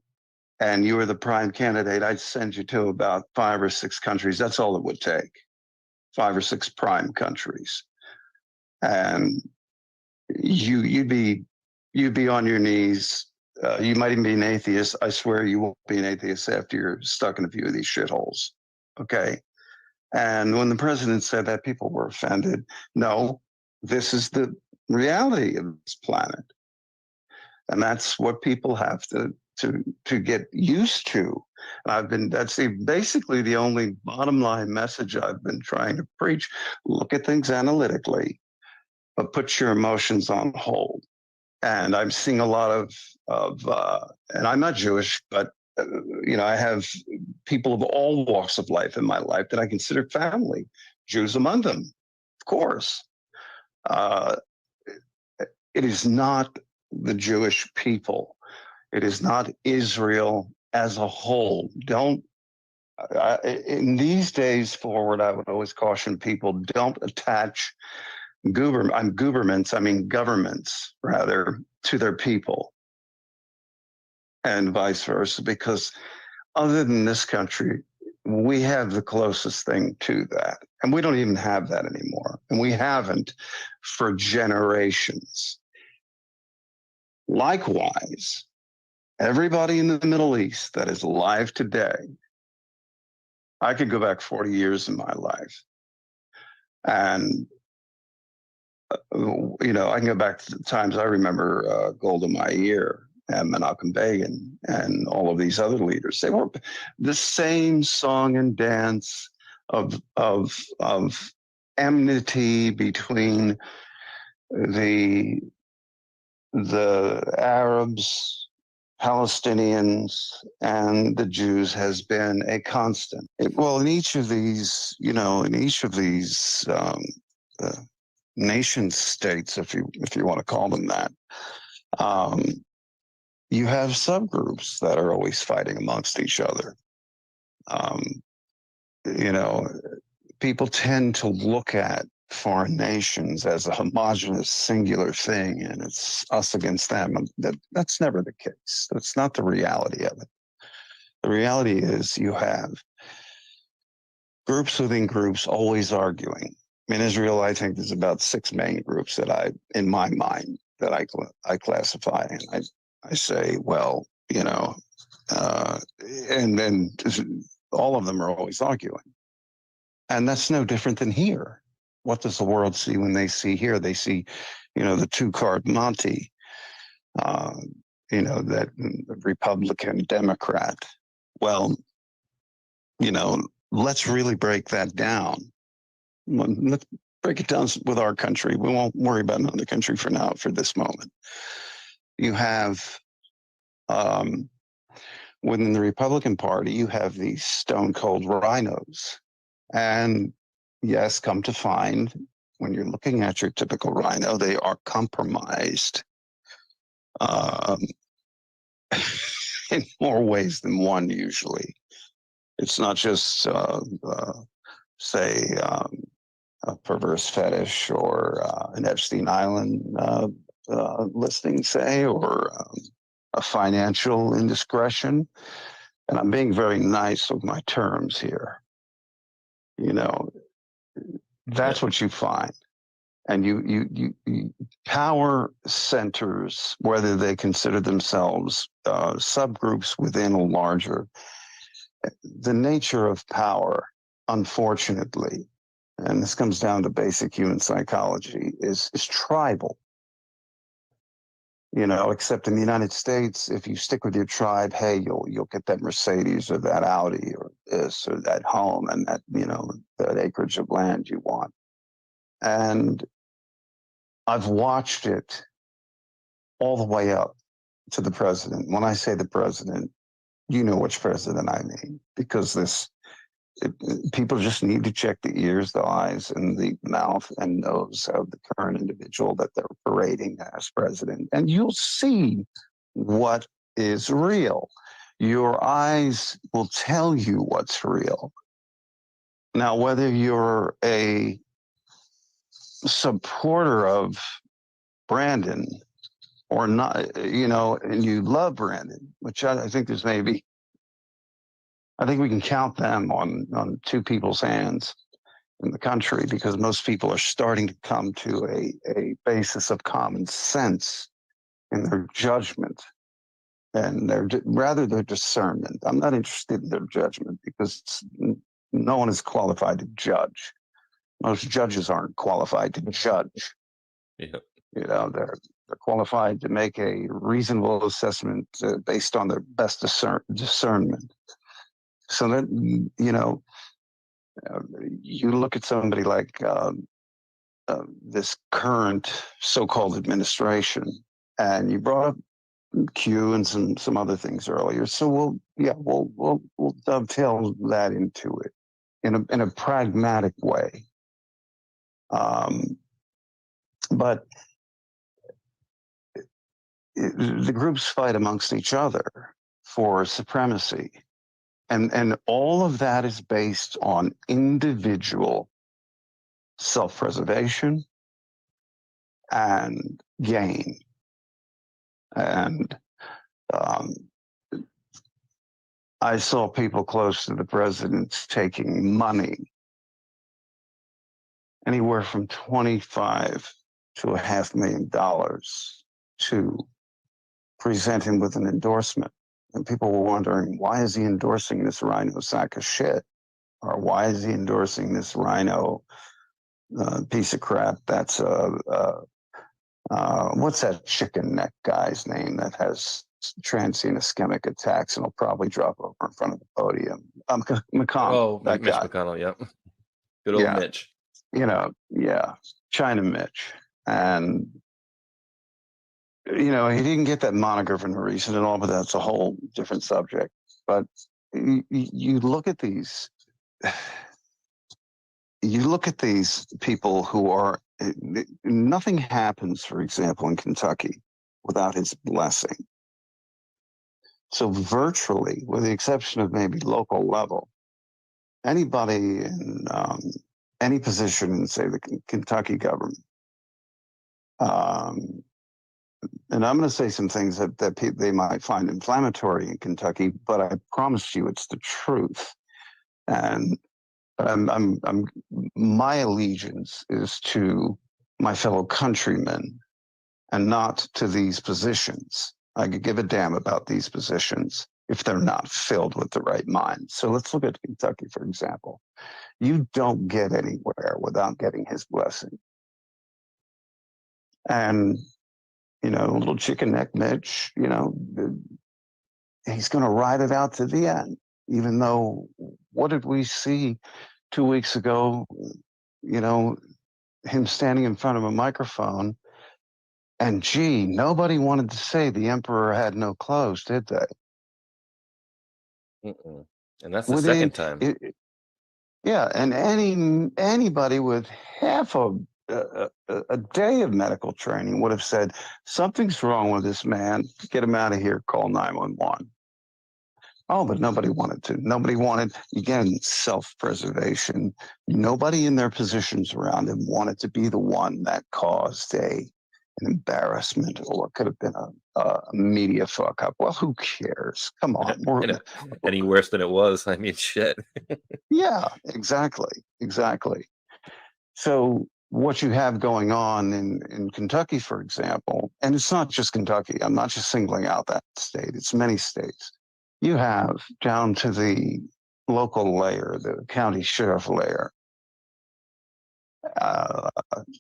and you were the prime candidate, I'd send you to about 5 or 6 countries. That's all it would take. 5 or 6 prime countries. and you'd be on your knees. You might even be an atheist. I swear you won't be an atheist after you're stuck in a few of these shitholes. Okay. And when the president said that, people were offended. No, this is the reality of this planet. And that's what people have to get used to. And that's basically the only bottom line message I've been trying to preach. Look at things analytically, but put your emotions on hold. And I'm seeing a lot and I'm not Jewish, but I have people of all walks of life in my life that I consider family, Jews among them, of course. It is not the Jewish people. It is not Israel as a whole. In these days forward, I would always caution people, don't attach governments rather, to their people, and vice versa, because other than this country, we have the closest thing to that. And we don't even have that anymore. And we haven't for generations. Likewise, everybody in the Middle East that is alive today, I could go back 40 years in my life. And I can go back to the times I remember Golda Meir and Menachem Begin and all of these other leaders. They were the same song and dance of enmity between the Arabs, Palestinians, and the Jews has been a constant. In each of these, nation states, if you want to call them that, you have subgroups that are always fighting amongst each other. People tend to look at foreign nations as a homogenous, singular thing, and it's us against them. That's never the case. That's not the reality of it. The reality is you have groups within groups always arguing. In Israel, I think there's about 6 main groups in my mind, that I classify, and I say, and then all of them are always arguing. And that's no different than here. What does the world see when they see here? They see, the 2-card Monte, that Republican, Democrat. Well, let's really break that down. Let's break it down with our country. We won't worry about another country for now, for this moment. You have, within the Republican Party, you have these stone cold rhinos. And yes, come to find, when you're looking at your typical rhino, they are compromised in more ways than one, usually. It's not just, say, a perverse fetish or an Epstein Island listing, say, or a financial indiscretion. And I'm being very nice with my terms here. That's what you find. And you power centers, whether they consider themselves subgroups within a larger, the nature of power, unfortunately, and this comes down to basic human psychology, is tribal. Except in the United States, if you stick with your tribe, hey, you'll get that Mercedes or that Audi or this or that home and that, that acreage of land you want. And I've watched it all the way up to the president. When I say the president, you know which president I mean, because people just need to check the ears, the eyes, and the mouth and nose of the current individual that they're parading as president. And you'll see what is real. Your eyes will tell you what's real. Now, whether you're a supporter of Brandon or not, and you love Brandon, which I think there's maybe, I think we can count them on 2 people's hands. in the country, because most people are starting to come to a basis of common sense in their judgment and their discernment. I'm not interested in their judgment because no one is qualified to judge. Most judges aren't qualified to judge. Yeah. You know, they're qualified to make a reasonable assessment based on their best discernment. So that, you know, you look at somebody like this current so-called administration, and you brought up Q and some other things earlier. So we'll dovetail that into it in a pragmatic way. But the groups fight amongst each other for supremacy. And all of that is based on individual self-preservation and gain. And I saw people close to the president taking money, anywhere from $25,000 to $500,000 to present him with an endorsement. And people were wondering, why is he endorsing this rhino sack of shit? Or why is he endorsing this rhino piece of crap? That's what's that chicken neck guy's name that has transient ischemic attacks and will probably drop over in front of the podium? McConnell. Oh, that Mitch guy. McConnell. Yep. Good old Yeah. Mitch. You know, yeah, China Mitch. And, you know, he didn't get that moniker for no reason at all, but that's a whole different subject. But you look at these, people who are, nothing happens, for example, in Kentucky without his blessing. So virtually, with the exception of maybe local level, anybody in any position in, say, the Kentucky government, and I'm going to say some things that they might find inflammatory in Kentucky, but I promise you it's the truth. And my allegiance is to my fellow countrymen and not to these positions. I could give a damn about these positions if they're not filled with the right mind. So let's look at Kentucky, for example. You don't get anywhere without getting his blessing. And, you know, little chicken neck Mitch, you know, he's going to ride it out to the end, even though, what did we see 2 weeks ago? You know, him standing in front of a microphone, and gee, nobody wanted to say the emperor had no clothes, did they? Mm-mm. And that's the second time. Yeah, and anybody with half a day of medical training would have said, something's wrong with this man, get him out of here, call 911. Oh, but nobody wanted to. Nobody wanted, again, self-preservation. Nobody in their positions around him wanted to be the one that caused an embarrassment or what could have been a media fuck up. Well, who cares? Come on. Any worse than it was. I mean, shit. Yeah, exactly. So what you have going on in Kentucky, for example, and it's not just Kentucky. I'm not just singling out that state. It's many states. You have down to the local layer, the county sheriff layer,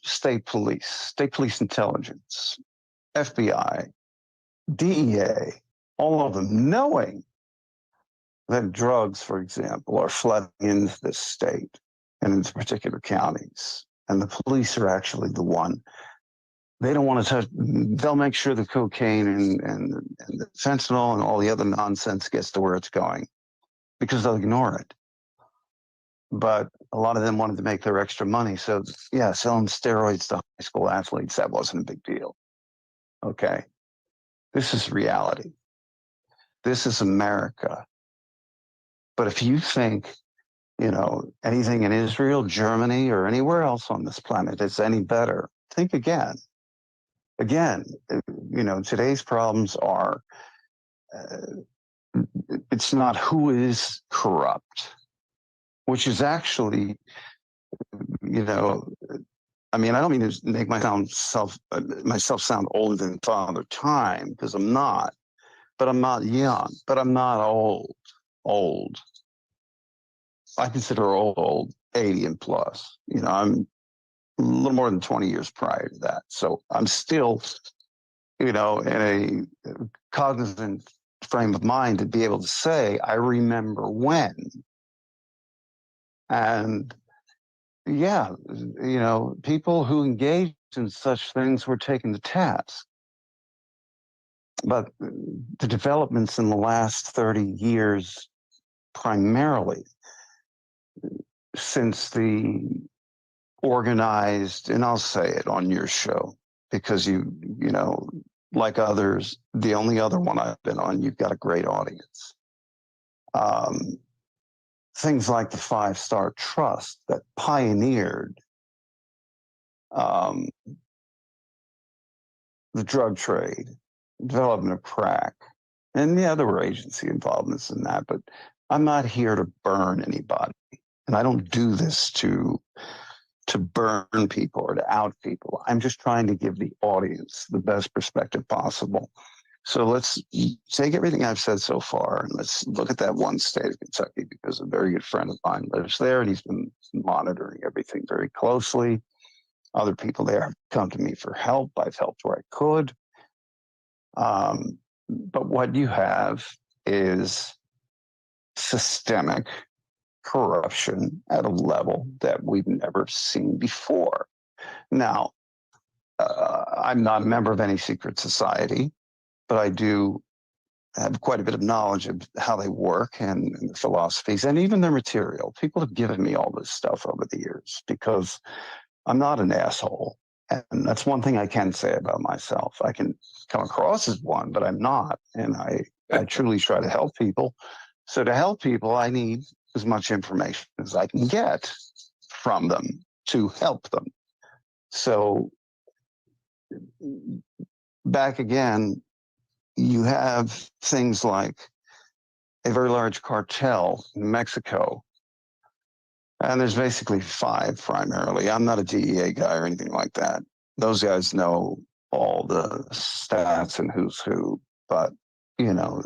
state police intelligence, FBI, DEA, all of them knowing that drugs, for example, are flooding into this state and into particular counties. And the police are actually the one. They don't want to touch, they'll make sure the cocaine and the fentanyl and all the other nonsense gets to where it's going because they'll ignore it. But a lot of them wanted to make their extra money. So yeah, selling steroids to high school athletes, that wasn't a big deal. Okay. This is reality. This is America. But if you think, you know, anything in Israel, Germany, or anywhere else on this planet is any better, think again. Again, you know, today's problems are, it's not who is corrupt, which is actually you know, I mean, I don't mean to make myself sound older than Father Time, because I'm not. But I'm not young. But I'm not old. Old. I consider old 80 and plus. You know, I'm a little more than 20 years prior to that. So I'm still, you know, in a cognizant frame of mind to be able to say, I remember when. And yeah, you know, people who engaged in such things were taken to task. But the developments in the last 30 years, primarily since the organized, and I'll say it on your show, because you know, like others, the only other one I've been on, you've got a great audience. Things like the 5-Star Trust that pioneered the drug trade, development of crack, and yeah, there were agency involvements in that, but I'm not here to burn anybody. And I don't do this to burn people or to out people. I'm just trying to give the audience the best perspective possible. So let's take everything I've said so far and let's look at that one state of Kentucky, because a very good friend of mine lives there and he's been monitoring everything very closely. Other people there have come to me for help. I've helped where I could. But what you have is systemic corruption at a level that we've never seen before. Now, I'm not a member of any secret society, but I do have quite a bit of knowledge of how they work and the philosophies and even their material. People have given me all this stuff over the years because I'm not an asshole. And that's one thing I can say about myself. I can come across as one, but I'm not. And I truly try to help people. So to help people, I need as much information as I can get from them to help them. So back again, you have things like a very large cartel in Mexico. And there's basically 5 primarily. I'm not a DEA guy or anything like that. Those guys know all the stats and who's who. But, you know,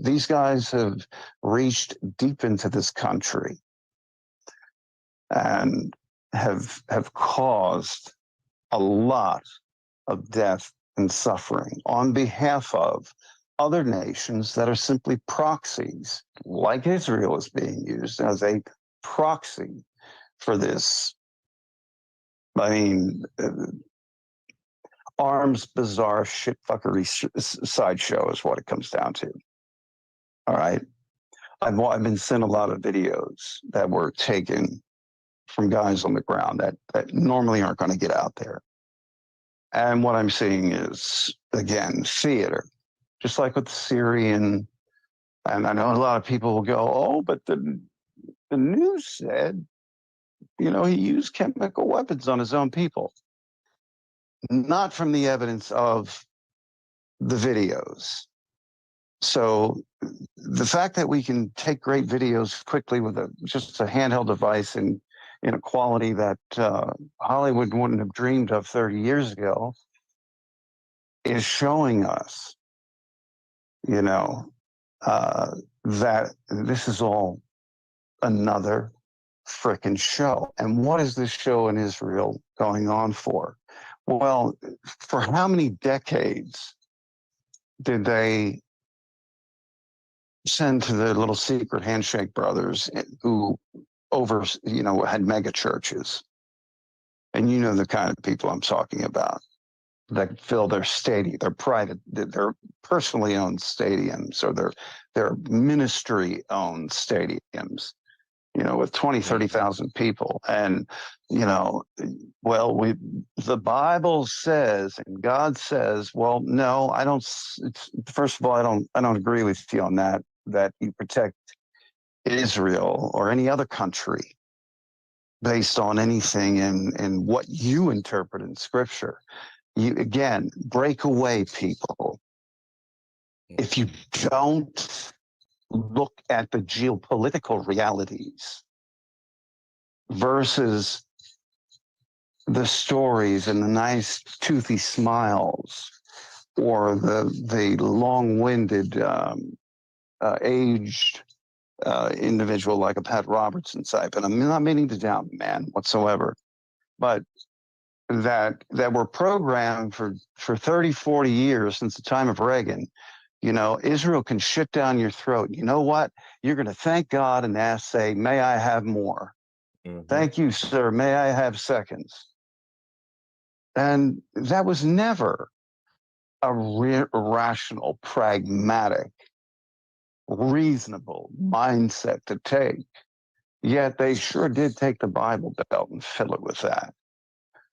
these guys have reached deep into this country and have caused a lot of death and suffering on behalf of other nations that are simply proxies, like Israel is being used as a proxy for this. I mean, arms, bizarre shitfuckery sideshow is what it comes down to. All right. I've been sent a lot of videos that were taken from guys on the ground that normally aren't going to get out there. And what I'm seeing is, again, theater, just like with the Syrian. And I know a lot of people will go, oh, but the news said, you know, he used chemical weapons on his own people. Not from the evidence of the videos. So the fact that we can take great videos quickly with just a handheld device and in a quality that Hollywood wouldn't have dreamed of 30 years ago is showing us, you know, that this is all another frickin' show. And what is this show in Israel going on for? Well, for how many decades did they send to the little secret handshake brothers who had mega churches? And you know the kind of people I'm talking about that fill their stadium, their personally owned stadiums, or their ministry owned stadiums, you know, with 20, 30,000 people. And, you know, well, the Bible says and God says, well, no, I don't. First of all, I don't agree with you on that you protect Israel or any other country based on anything in what you interpret in Scripture. You, again, break away, people. If you don't look at the geopolitical realities versus the stories and the nice toothy smiles or the long-winded aged individual like a Pat Robertson type. And I'm not meaning to doubt the man whatsoever, but that were programmed for 30, 40 years since the time of Reagan. You know, Israel can shit down your throat. You know what? You're going to thank God and say, may I have more? Mhm. Thank you, sir. May I have seconds? And that was never a rational, pragmatic, reasonable mindset to take. Yet they sure did take the Bible Belt and fill it with that.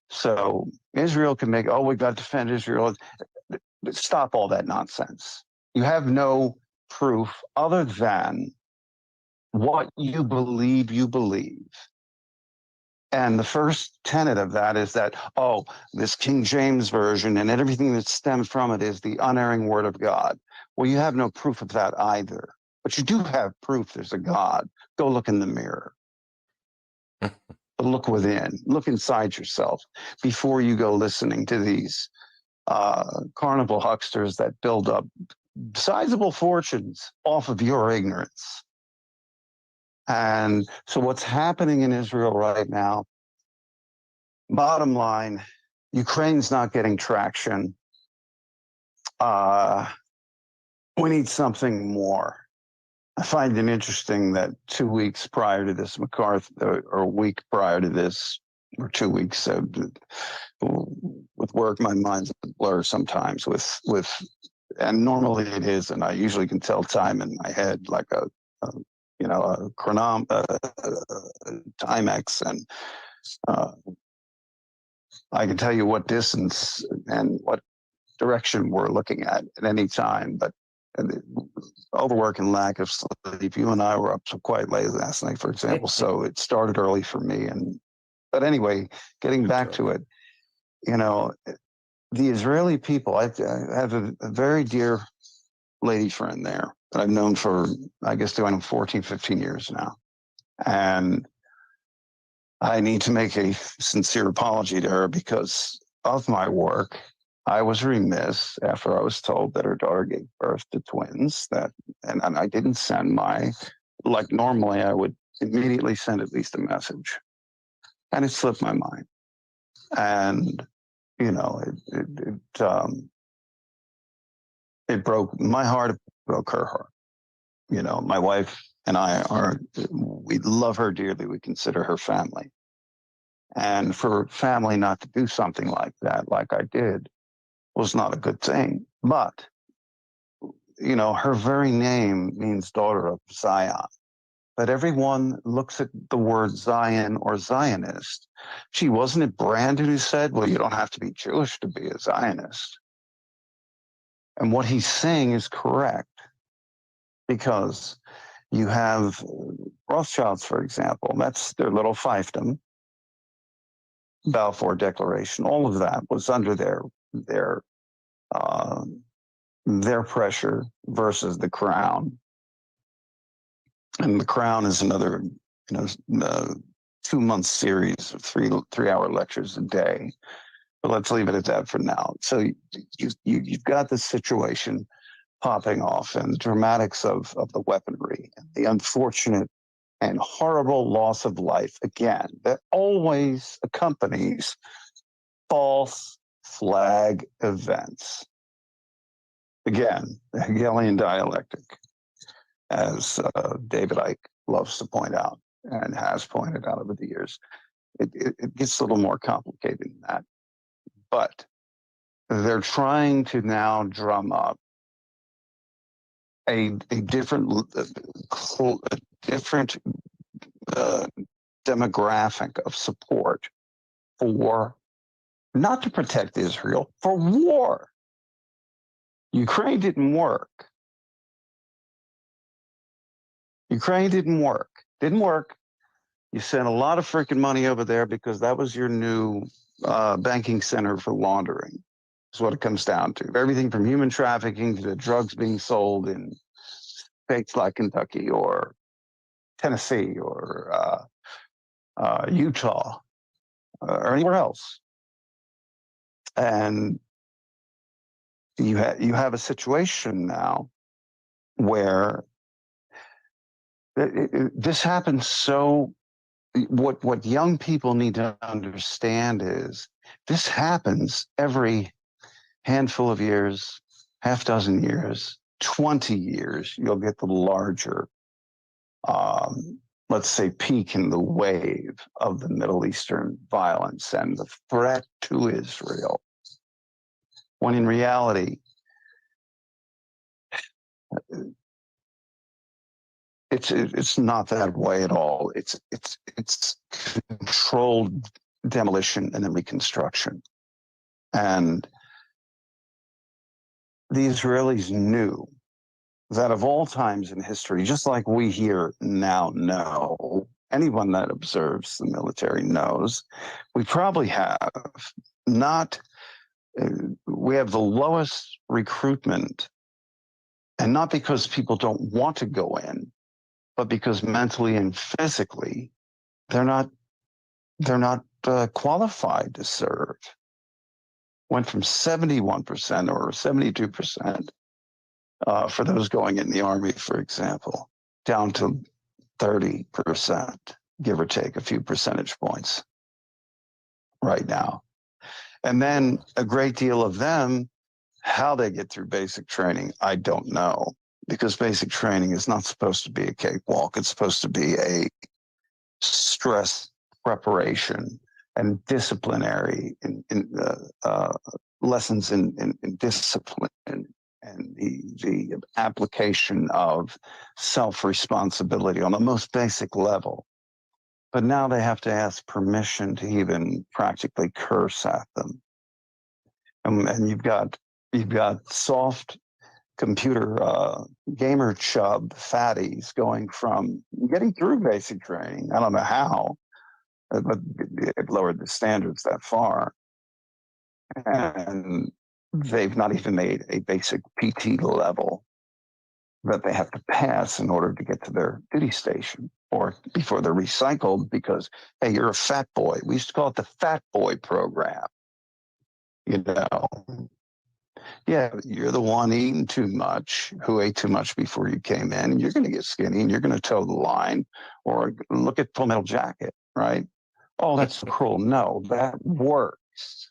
So Israel can make, oh, we've got to defend Israel. Stop all that nonsense. You have no proof other than what you believe you believe. And the first tenet of that is that, oh, this King James Version and everything that stems from it is the unerring word of God. Well, you have no proof of that either. But you do have proof there's a God. Go look in the mirror. Look within. Look inside yourself before you go listening to these carnival hucksters that build up sizable fortunes off of your ignorance. And so what's happening in Israel right now, bottom line, Ukraine's not getting traction. We need something more. I find it interesting that 2 weeks prior to this, McCarthy, or a week prior to this, or 2 weeks, with work, my mind's a blur sometimes with, and normally it is, and I usually can tell time in my head like a Timex, and I can tell you what distance and what direction we're looking at any time. But overwork and lack of sleep. You and I were up so quite late last night, for example. So it started early for me. But anyway, getting back to it, you know, the Israeli people. I have a very dear lady friend there that I've known for, I guess, doing 14, 15 years now, and I need to make a sincere apology to her because of my work. I was remiss after I was told that her daughter gave birth to twins, and I didn't send like normally I would immediately send at least a message. And it slipped my mind. And, you know, it broke my heart, it broke her heart. You know, my wife and we love her dearly. We consider her family. And for family not to do something like that, like I did, was not a good thing. But, you know, her very name means daughter of Zion. But everyone looks at the word Zion or Zionist. Gee, wasn't it Brandon who said, well, you don't have to be Jewish to be a Zionist? And what he's saying is correct, because you have Rothschilds, for example, that's their little fiefdom. Balfour Declaration, all of that was under their pressure versus the crown. And the crown is another, 2-month series of three-hour lectures a day. But let's leave it at that for now. So you've got this situation popping off, and the dramatics of the weaponry, and the unfortunate and horrible loss of life, again, that always accompanies false flag events. Again, the Hegelian dialectic, as David Icke loves to point out and has pointed out over the years. It gets a little more complicated than that. But they're trying to now drum up a different demographic of support for, not to protect Israel, for war. Ukraine didn't work. Didn't work. You sent a lot of freaking money over there because that was your new banking center for laundering. Is what it comes down to. Everything from human trafficking to the drugs being sold in states like Kentucky or Tennessee or Utah, or anywhere else. And you have a situation now where this happens. So what young people need to understand is this happens every handful of years, half dozen years, 20 years. You'll get the larger, let's say, peak in the wave of the Middle Eastern violence and the threat to Israel. When in reality, it's not that way at all. It's controlled demolition and then reconstruction. And the Israelis knew that of all times in history, just like we here now know, anyone that observes the military knows, we probably have not, we have the lowest recruitment, and not because people don't want to go in, but because mentally and physically, they're not qualified to serve. Went from 71% or 72% for those going in the Army, for example, down to 30%, give or take a few percentage points right now. And then a great deal of them, how they get through basic training, I don't know, because basic training is not supposed to be a cakewalk. It's supposed to be a stress preparation and disciplinary lessons in discipline and the application of self-responsibility on the most basic level. But now they have to ask permission to even practically curse at them. And you've got soft computer gamer chub fatties going from getting through basic training. I don't know how, but it lowered the standards that far. And they've not even made a basic PT level that they have to pass in order to get to their duty station or before they're recycled because, hey, you're a fat boy. We used to call it the fat boy program. You know, yeah, you're the one eating too much, who ate too much before you came in. You're going to get skinny and you're going to toe the line. Or look at Full Metal Jacket, right? Oh, that's cruel. No, that works.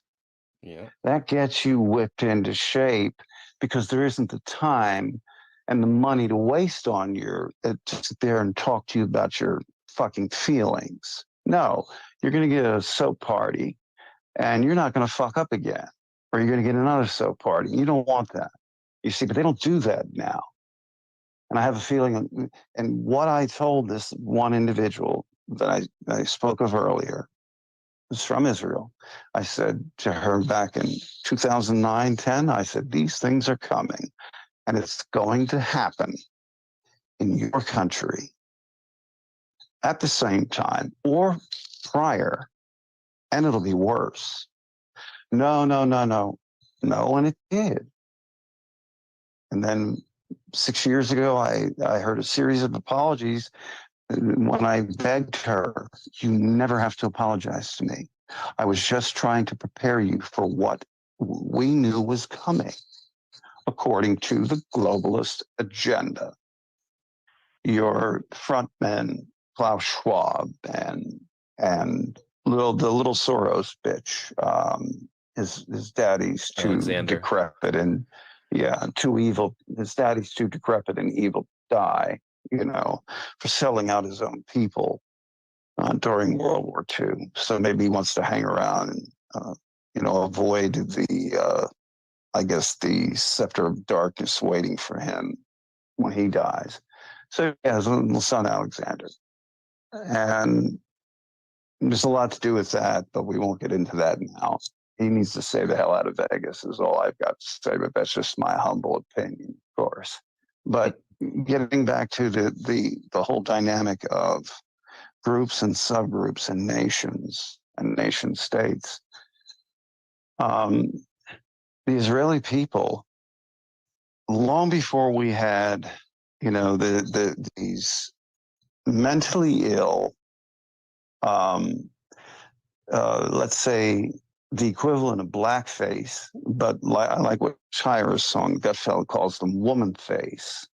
Yeah. That gets you whipped into shape because there isn't the time and the money to waste on to sit there and talk to you about your fucking feelings. No, you're going to get a soap party and you're not going to fuck up again. Or you're going to get another soap party. You don't want that. You see, but they don't do that now. And I have a feeling, and what I told this one individual that I spoke of earlier was from Israel. I said to her back in 2009, 10, I said, these things are coming and it's going to happen in your country at the same time or prior, and it'll be worse. No, and it did. And then 6 years ago, I heard a series of apologies when I begged her, you never have to apologize to me. I was just trying to prepare you for what we knew was coming, according to the globalist agenda. Your frontmen, Klaus Schwab and the little Soros bitch, his daddy's too Alexander. decrepit and too evil. His daddy's too decrepit and evil to die, for selling out his own people during World War II. So maybe he wants to hang around and, avoid the scepter of darkness waiting for him when he dies. So he has a little son, Alexander. And there's a lot to do with that, but we won't get into that now. He needs to stay the hell out of Vegas is all I've got to say, but that's just my humble opinion, of course. But getting back to the whole dynamic of groups and subgroups and nations and nation states, the Israeli people, long before we had, these mentally ill let's say, the equivalent of blackface, but I like what Shira's song, Gutfeld calls them woman face,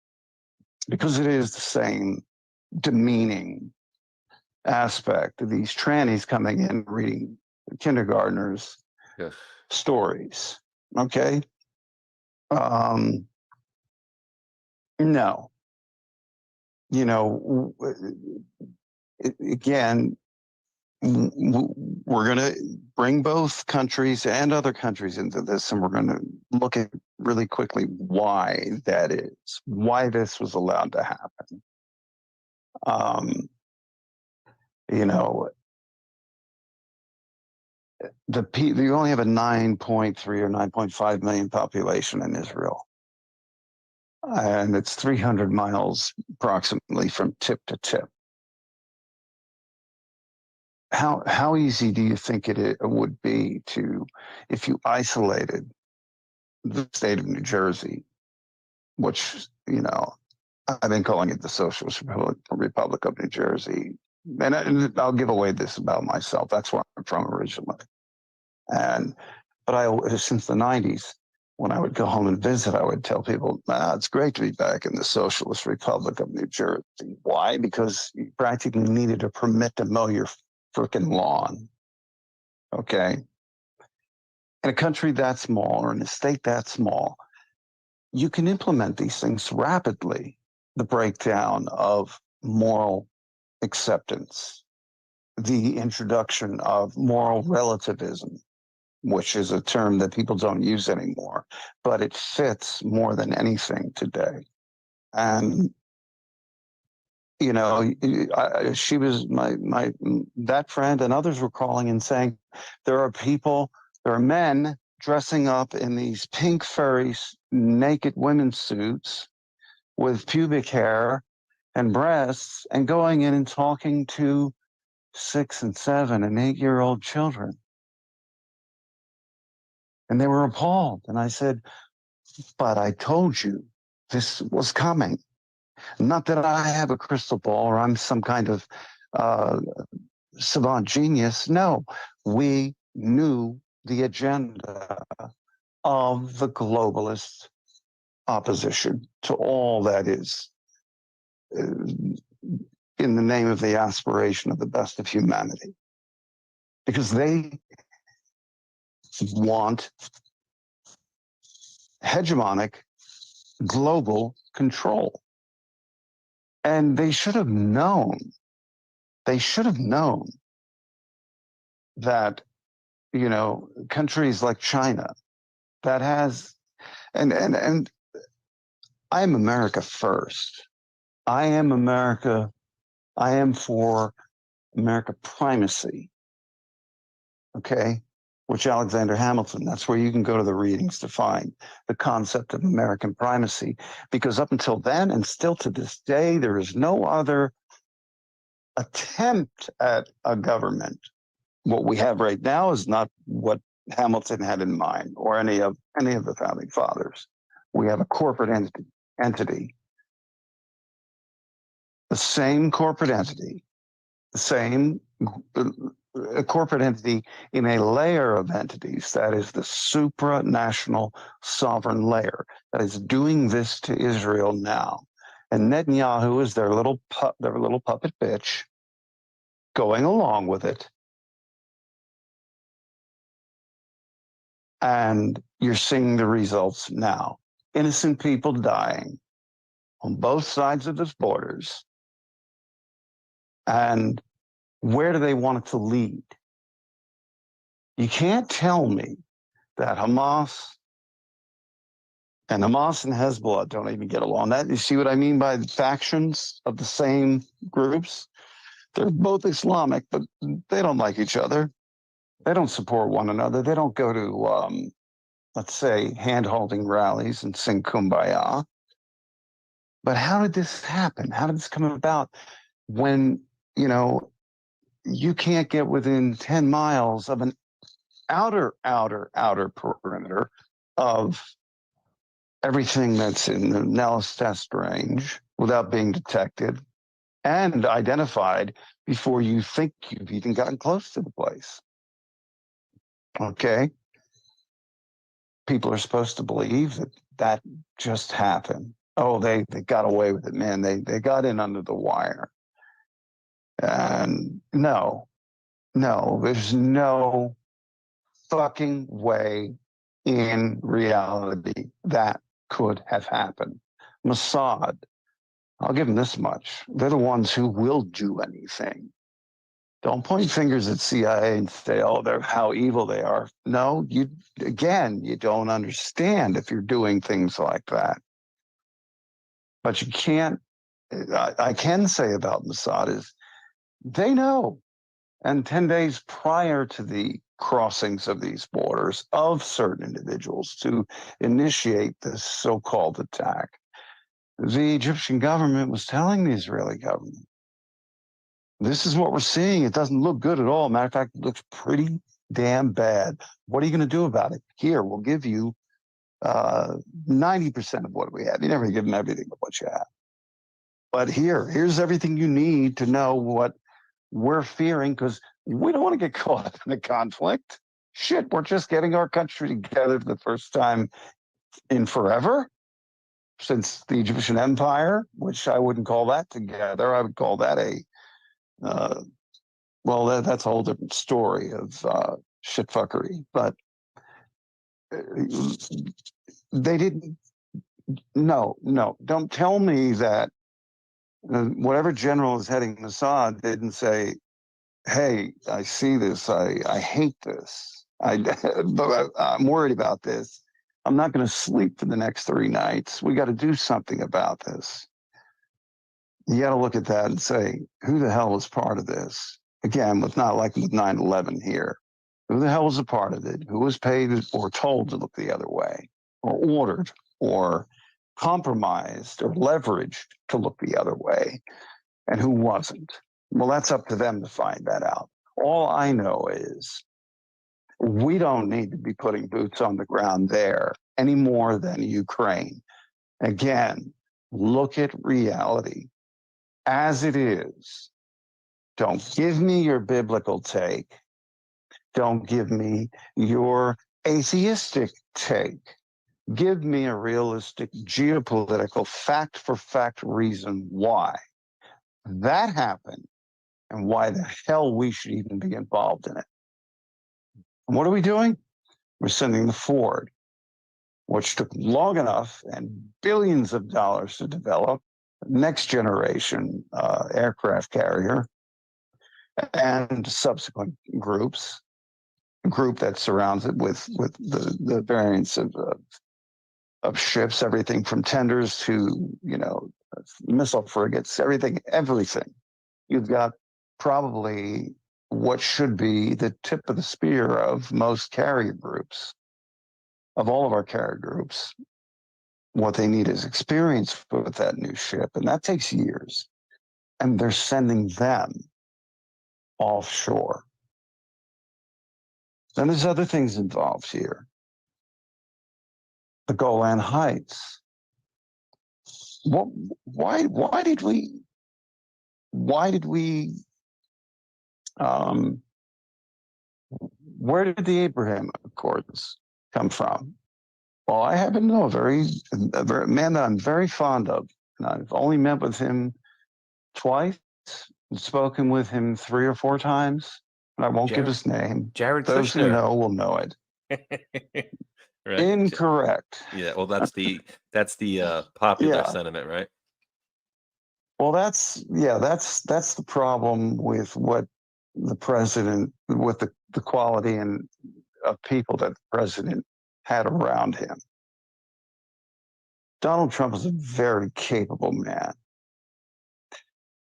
because it is the same demeaning aspect of these trannies coming in reading kindergartners stories. Okay. No, you know, again, we're going to bring both countries and other countries into this, and we're going to look at really quickly why that is, why this was allowed to happen. You know, you only have a 9.3 or 9.5 million population in Israel, and it's 300 miles approximately from tip to tip. How easy do you think it would be to, if you isolated the state of New Jersey, which, you know, I've been calling it the Socialist Republic of New Jersey, and I'll give away this about myself. That's where I'm from originally, but since the 90s, when I would go home and visit, I would tell people, it's great to be back in the Socialist Republic of New Jersey. Why? Because you practically needed a permit to mow your freaking lawn. Okay. In a country that small or in a state that small, you can implement these things rapidly. The breakdown of moral acceptance, the introduction of moral relativism, which is a term that people don't use anymore, but it fits more than anything today. And you know, she was that friend, and others were calling and saying, there are men dressing up in these pink furry naked women's suits with pubic hair and breasts and going in and talking to 6 and 7 and 8-year-old children. And they were appalled. And I said, but I told you this was coming. Not that I have a crystal ball or I'm some kind of savant genius. No, we knew the agenda of the globalist opposition to all that is in the name of the aspiration of the best of humanity. Because they want hegemonic global control. And they should have known that, you know, countries like China that has, and I am America first. I am America. I am for America primacy. Okay. Which Alexander Hamilton, that's where you can go to the readings to find the concept of American primacy. Because up until then, and still to this day, there is no other attempt at a government. What we have right now is not what Hamilton had in mind, or any of the founding fathers. We have a corporate entity. The same corporate entity, the same a corporate entity in a layer of entities that is the supranational sovereign layer that is doing this to Israel now. And Netanyahu is their little puppet bitch going along with it. And you're seeing the results now. Innocent people dying on both sides of the borders. And where do they want it to lead? You can't tell me that Hamas and Hezbollah don't even get along. That, you see what I mean by the factions of the same groups? They're both Islamic, but they don't like each other. They don't support one another. They don't go to, let's say, hand-holding rallies and sing Kumbaya. But how did this happen? How did this come about when, you know, you can't get within 10 miles of an outer perimeter of everything that's in the Nellis test range without being detected? and identified before you think you've even gotten close to the place. Okay? People are supposed to believe that that just happened. Oh, they got away with it, man. They got in under the wire. And no, there's no fucking way in reality that could have happened. Mossad, I'll give them this much. They're the ones who will do anything. Don't point fingers at CIA and say, oh, they're how evil they are. No, you don't understand if you're doing things like that. But you can't, I can say about Mossad is they know. And 10 days prior to the crossings of these borders of certain individuals to initiate this so-called attack, the Egyptian government was telling the Israeli government, this is what we're seeing. It doesn't look good at all. Matter of fact, it looks pretty damn bad. What are you going to do about it? Here, we'll give you 90% of what we have. You never give them everything of what you have. But here's everything you need to know what we're fearing, because we don't want to get caught up in a conflict. Shit, we're just getting our country together for the first time in forever since the Egyptian Empire, which I wouldn't call that together. I would call that that's a whole different story of shitfuckery. But they didn't. No, don't tell me that whatever general is heading Mossad didn't say, hey, I see this. I hate this. But I'm worried about this. I'm not going to sleep for the next 3 nights. We got to do something about this. You got to look at that and say, who the hell was part of this? Again, not like with 9/11 here. Who the hell was a part of it? Who was paid or told to look the other way, or ordered, or compromised, or leveraged to look the other way, and who wasn't? Well, that's up to them to find that out. All I know is we don't need to be putting boots on the ground there any more than Ukraine. Again, look at reality as it is. Don't give me your biblical take. Don't give me your atheistic take. Give me a realistic geopolitical fact-for-fact reason why that happened and why the hell we should even be involved in it. And what are we doing? We're sending the Ford, which took long enough and billions of dollars to develop, next generation aircraft carrier, and subsequent groups, a group that surrounds it with the variants of ships, everything from tenders to, missile frigates, everything. You've got probably what should be the tip of the spear of most carrier groups, of all of our carrier groups. What they need is experience with that new ship, and that takes years. And they're sending them offshore. Then there's other things involved here. The Golan Heights. Why did we where did the Abraham Accords come from? Well, I happen to know a man that I'm very fond of, and I've only met with him twice, and spoken with him 3 or 4 times, and I won't give his name. Jared Those who Kushner. know will know it. Right. Incorrect. Yeah, well, that's the popular sentiment, right? Well, that's the problem with what the president, with the quality and of people that the president had around him. Donald Trump is a very capable man.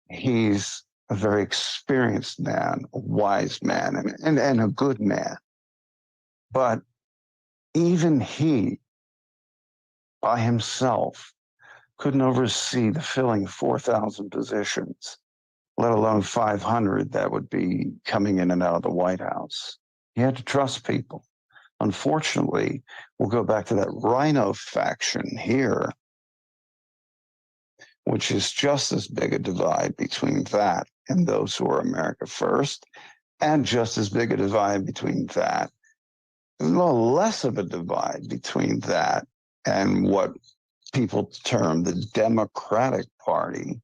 He's a very experienced man, a wise man, and a good man. But even he, by himself, couldn't oversee the filling of 4,000 positions, let alone 500 that would be coming in and out of the White House. He had to trust people. Unfortunately, we'll go back to that Rhino faction here. which is just as big a divide between that and those who are America first, and just as big a divide between that, a little less of a divide between that and what people term the Democratic Party,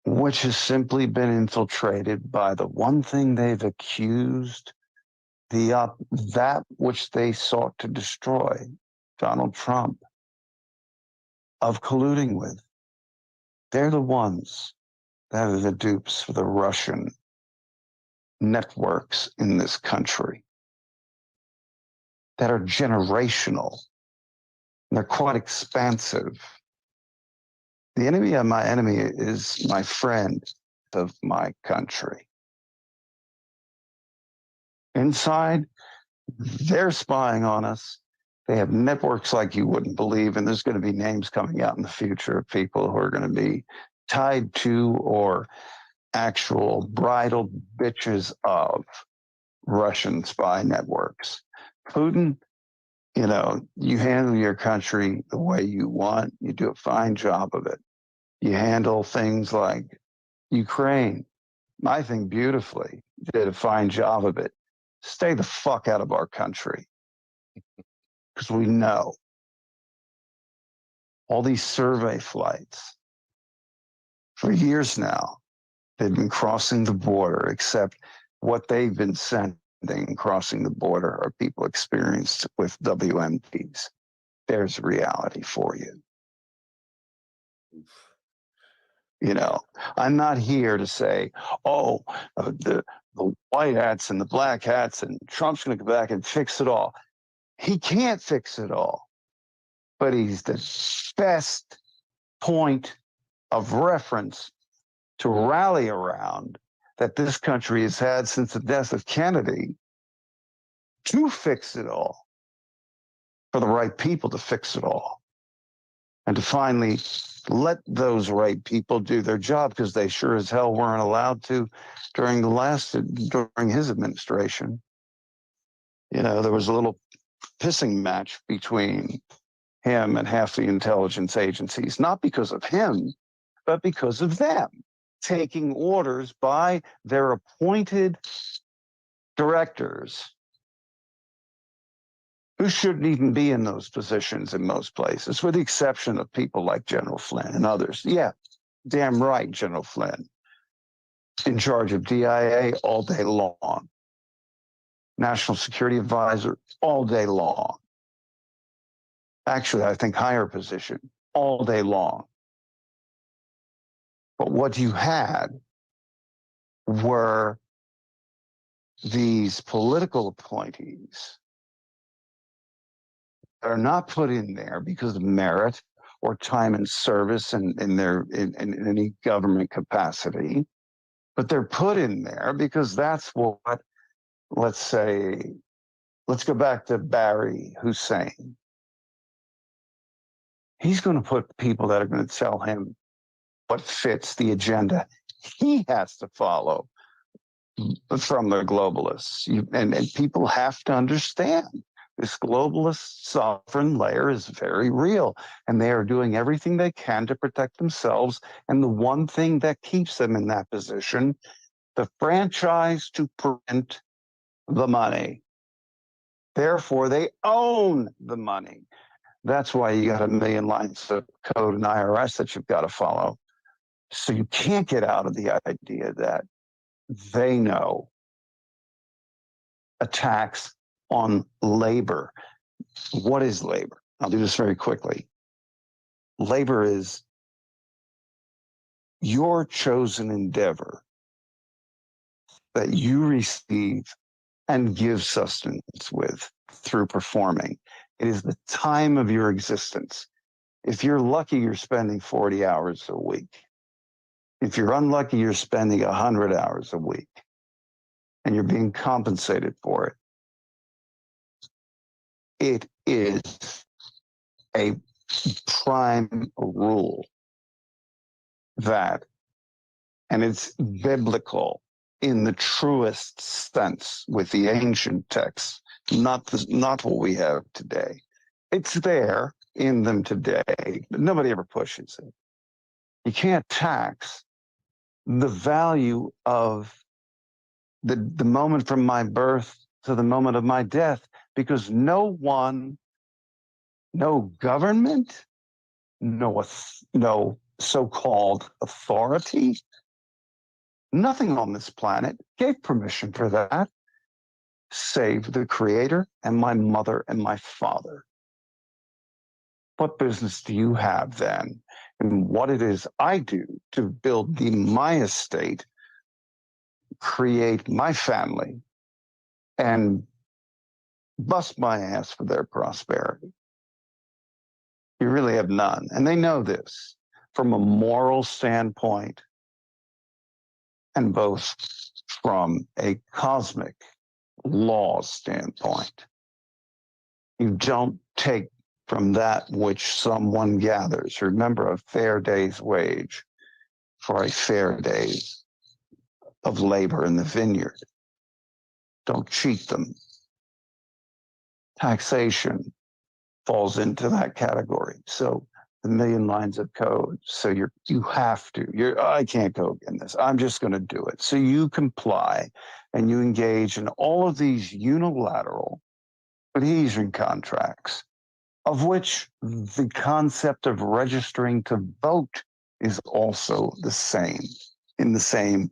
which has simply been infiltrated by the one thing they've accused that which they sought to destroy, Donald Trump, of colluding with. They're the ones that are the dupes for the Russian networks in this country that are generational. They're quite expansive. The enemy of my enemy is my friend of my country. Inside, they're spying on us. They have networks like you wouldn't believe, and there's going to be names coming out in the future of people who are going to be tied to or actual bridal bitches of Russian spy networks. Putin, you know, you handle your country the way you want. You do a fine job of it. You handle things like Ukraine, I think beautifully. You did a fine job of it. Stay the fuck out of our country. Because we know all these survey flights for years now, they've been crossing the border, except what they've been sending crossing the border are people experienced with WMDs. There's reality for you. You know, I'm not here to say, oh, the white hats and the black hats and Trump's going to go back and fix it all. He can't fix it all, but he's the best point of reference to rally around that this country has had since the death of Kennedy to fix it all, for the right people to fix it all, and to finally let those right people do their job, because they sure as hell weren't allowed to during his administration. You know, there was a little pissing match between him and half the intelligence agencies, not because of him, but because of them taking orders by their appointed directors who shouldn't even be in those positions in most places, with the exception of people like General Flynn and others. Yeah, damn right, General Flynn. In charge of DIA all day long. National Security Advisor all day long. Actually, I think higher position all day long. But what you had were these political appointees that are not put in there because of merit or time and service in any government capacity, but they're put in there because that's what, let's go back to Barry Hussein. He's going to put people that are going to tell him what fits the agenda he has to follow from the globalists. And people have to understand this globalist sovereign layer is very real, and they are doing everything they can to protect themselves. And the one thing that keeps them in that position, the franchise to print the money. Therefore, they own the money. That's why you got a million lines of code in IRS that you've got to follow. So you can't get out of the idea that they know a tax on labor. What is labor? I'll do this very quickly. Labor is your chosen endeavor that you receive and give sustenance with through performing. It is the time of your existence. If you're lucky, you're spending 40 hours a week. If you're unlucky, you're spending 100 hours a week, and you're being compensated for it. It is a prime rule that, and it's biblical in the truest sense with the ancient texts, not what we have today. It's there in them today, but nobody ever pushes it. You can't tax the value of the moment from my birth to the moment of my death, because no one, no government, no so-called authority, nothing on this planet gave permission for that, save the Creator and my mother and my father. What business do you have then in what it is I do to build my estate, create my family, and bust my ass for their prosperity? You really have none. And they know this from a moral standpoint and both from a cosmic law standpoint. You don't take from that which someone gathers. Remember, a fair day's wage for a fair day of labor in the vineyard. Don't cheat them. Taxation falls into that category. So the million lines of code. So you have to. I can't go in this. I'm just going to do it. So you comply and you engage in all of these unilateral adhesion contracts, of which the concept of registering to vote is also the same, in the same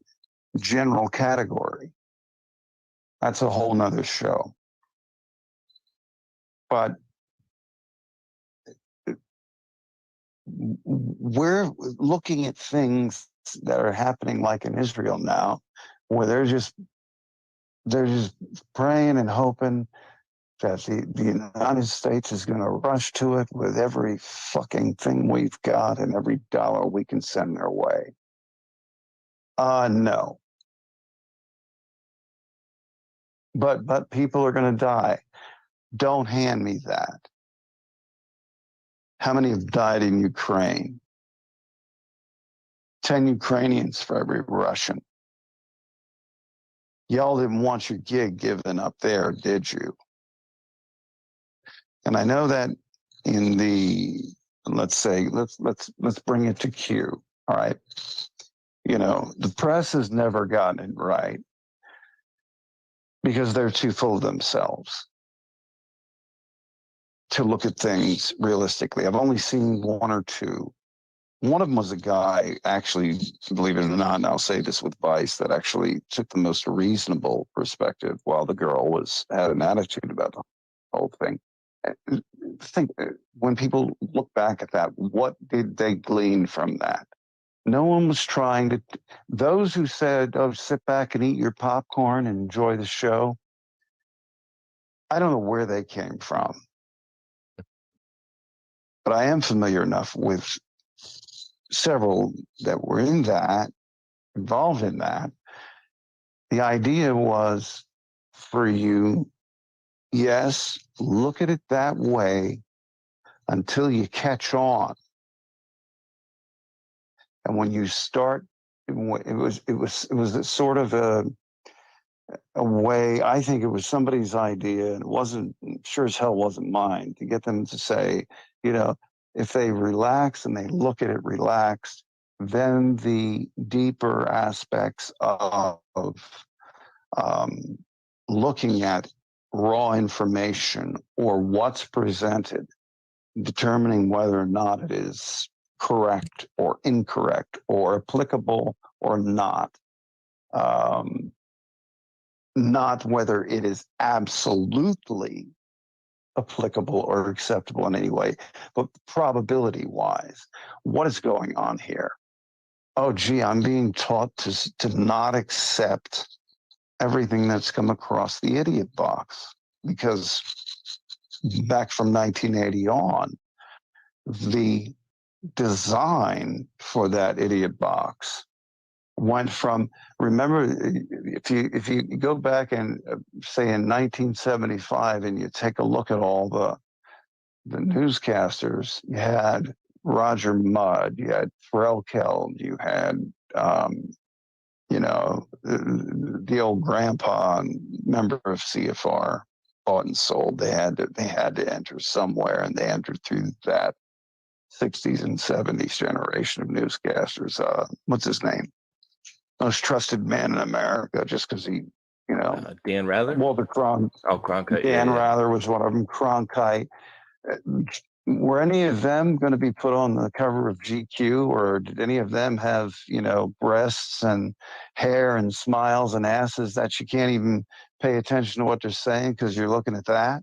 general category. That's a whole nother show. But we're looking at things that are happening like in Israel now, where they're just praying and hoping that the United States is going to rush to it with every fucking thing we've got and every dollar we can send their way. No. But people are going to die. Don't hand me that. How many have died in Ukraine? 10 Ukrainians for every Russian. Y'all didn't want your gig given up there, did you? And I know that in the, let's bring it to Q. All right. You know, the press has never gotten it right because they're too full of themselves to look at things realistically. I've only seen one or two. One of them was a guy, actually, believe it or not, and I'll say this with Vice, that actually took the most reasonable perspective while the girl had an attitude about the whole thing. Think, when people look back at that, what did they glean from that? No one was trying to, those who said, oh, sit back and eat your popcorn and enjoy the show, I don't know where they came from. But I am familiar enough with several that were involved in that. The idea was for you, yes, look at it that way until you catch on. And when you start, it was a sort of a way, I think it was somebody's idea, and it wasn't, sure as hell wasn't mine, to get them to say, you know, if they relax and they look at it relaxed, then the deeper aspects of looking at raw information or what's presented, determining whether or not it is correct or incorrect or applicable or not. Not whether it is absolutely applicable or acceptable in any way, but probability-wise, what is going on here? Oh, gee, I'm being taught to not accept everything that's come across the idiot box, because back from 1980 on, the design for that idiot box went from, remember, if you go back and say in 1975 and you take a look at all the newscasters, you had Roger Mudd, you had Threlkeld, you had you know, the old grandpa member of CFR, bought and sold. They had to enter somewhere, and they entered through that 60s and 70s generation of newscasters. What's his name? Most trusted man in America, just because he, Dan Rather? Walter Cronkite. Oh, Cronkite. Dan yeah. Rather was one of them. Cronkite. Were any of them going to be put on the cover of GQ, or did any of them have, breasts and hair and smiles and asses that you can't even pay attention to what they're saying because you're looking at that?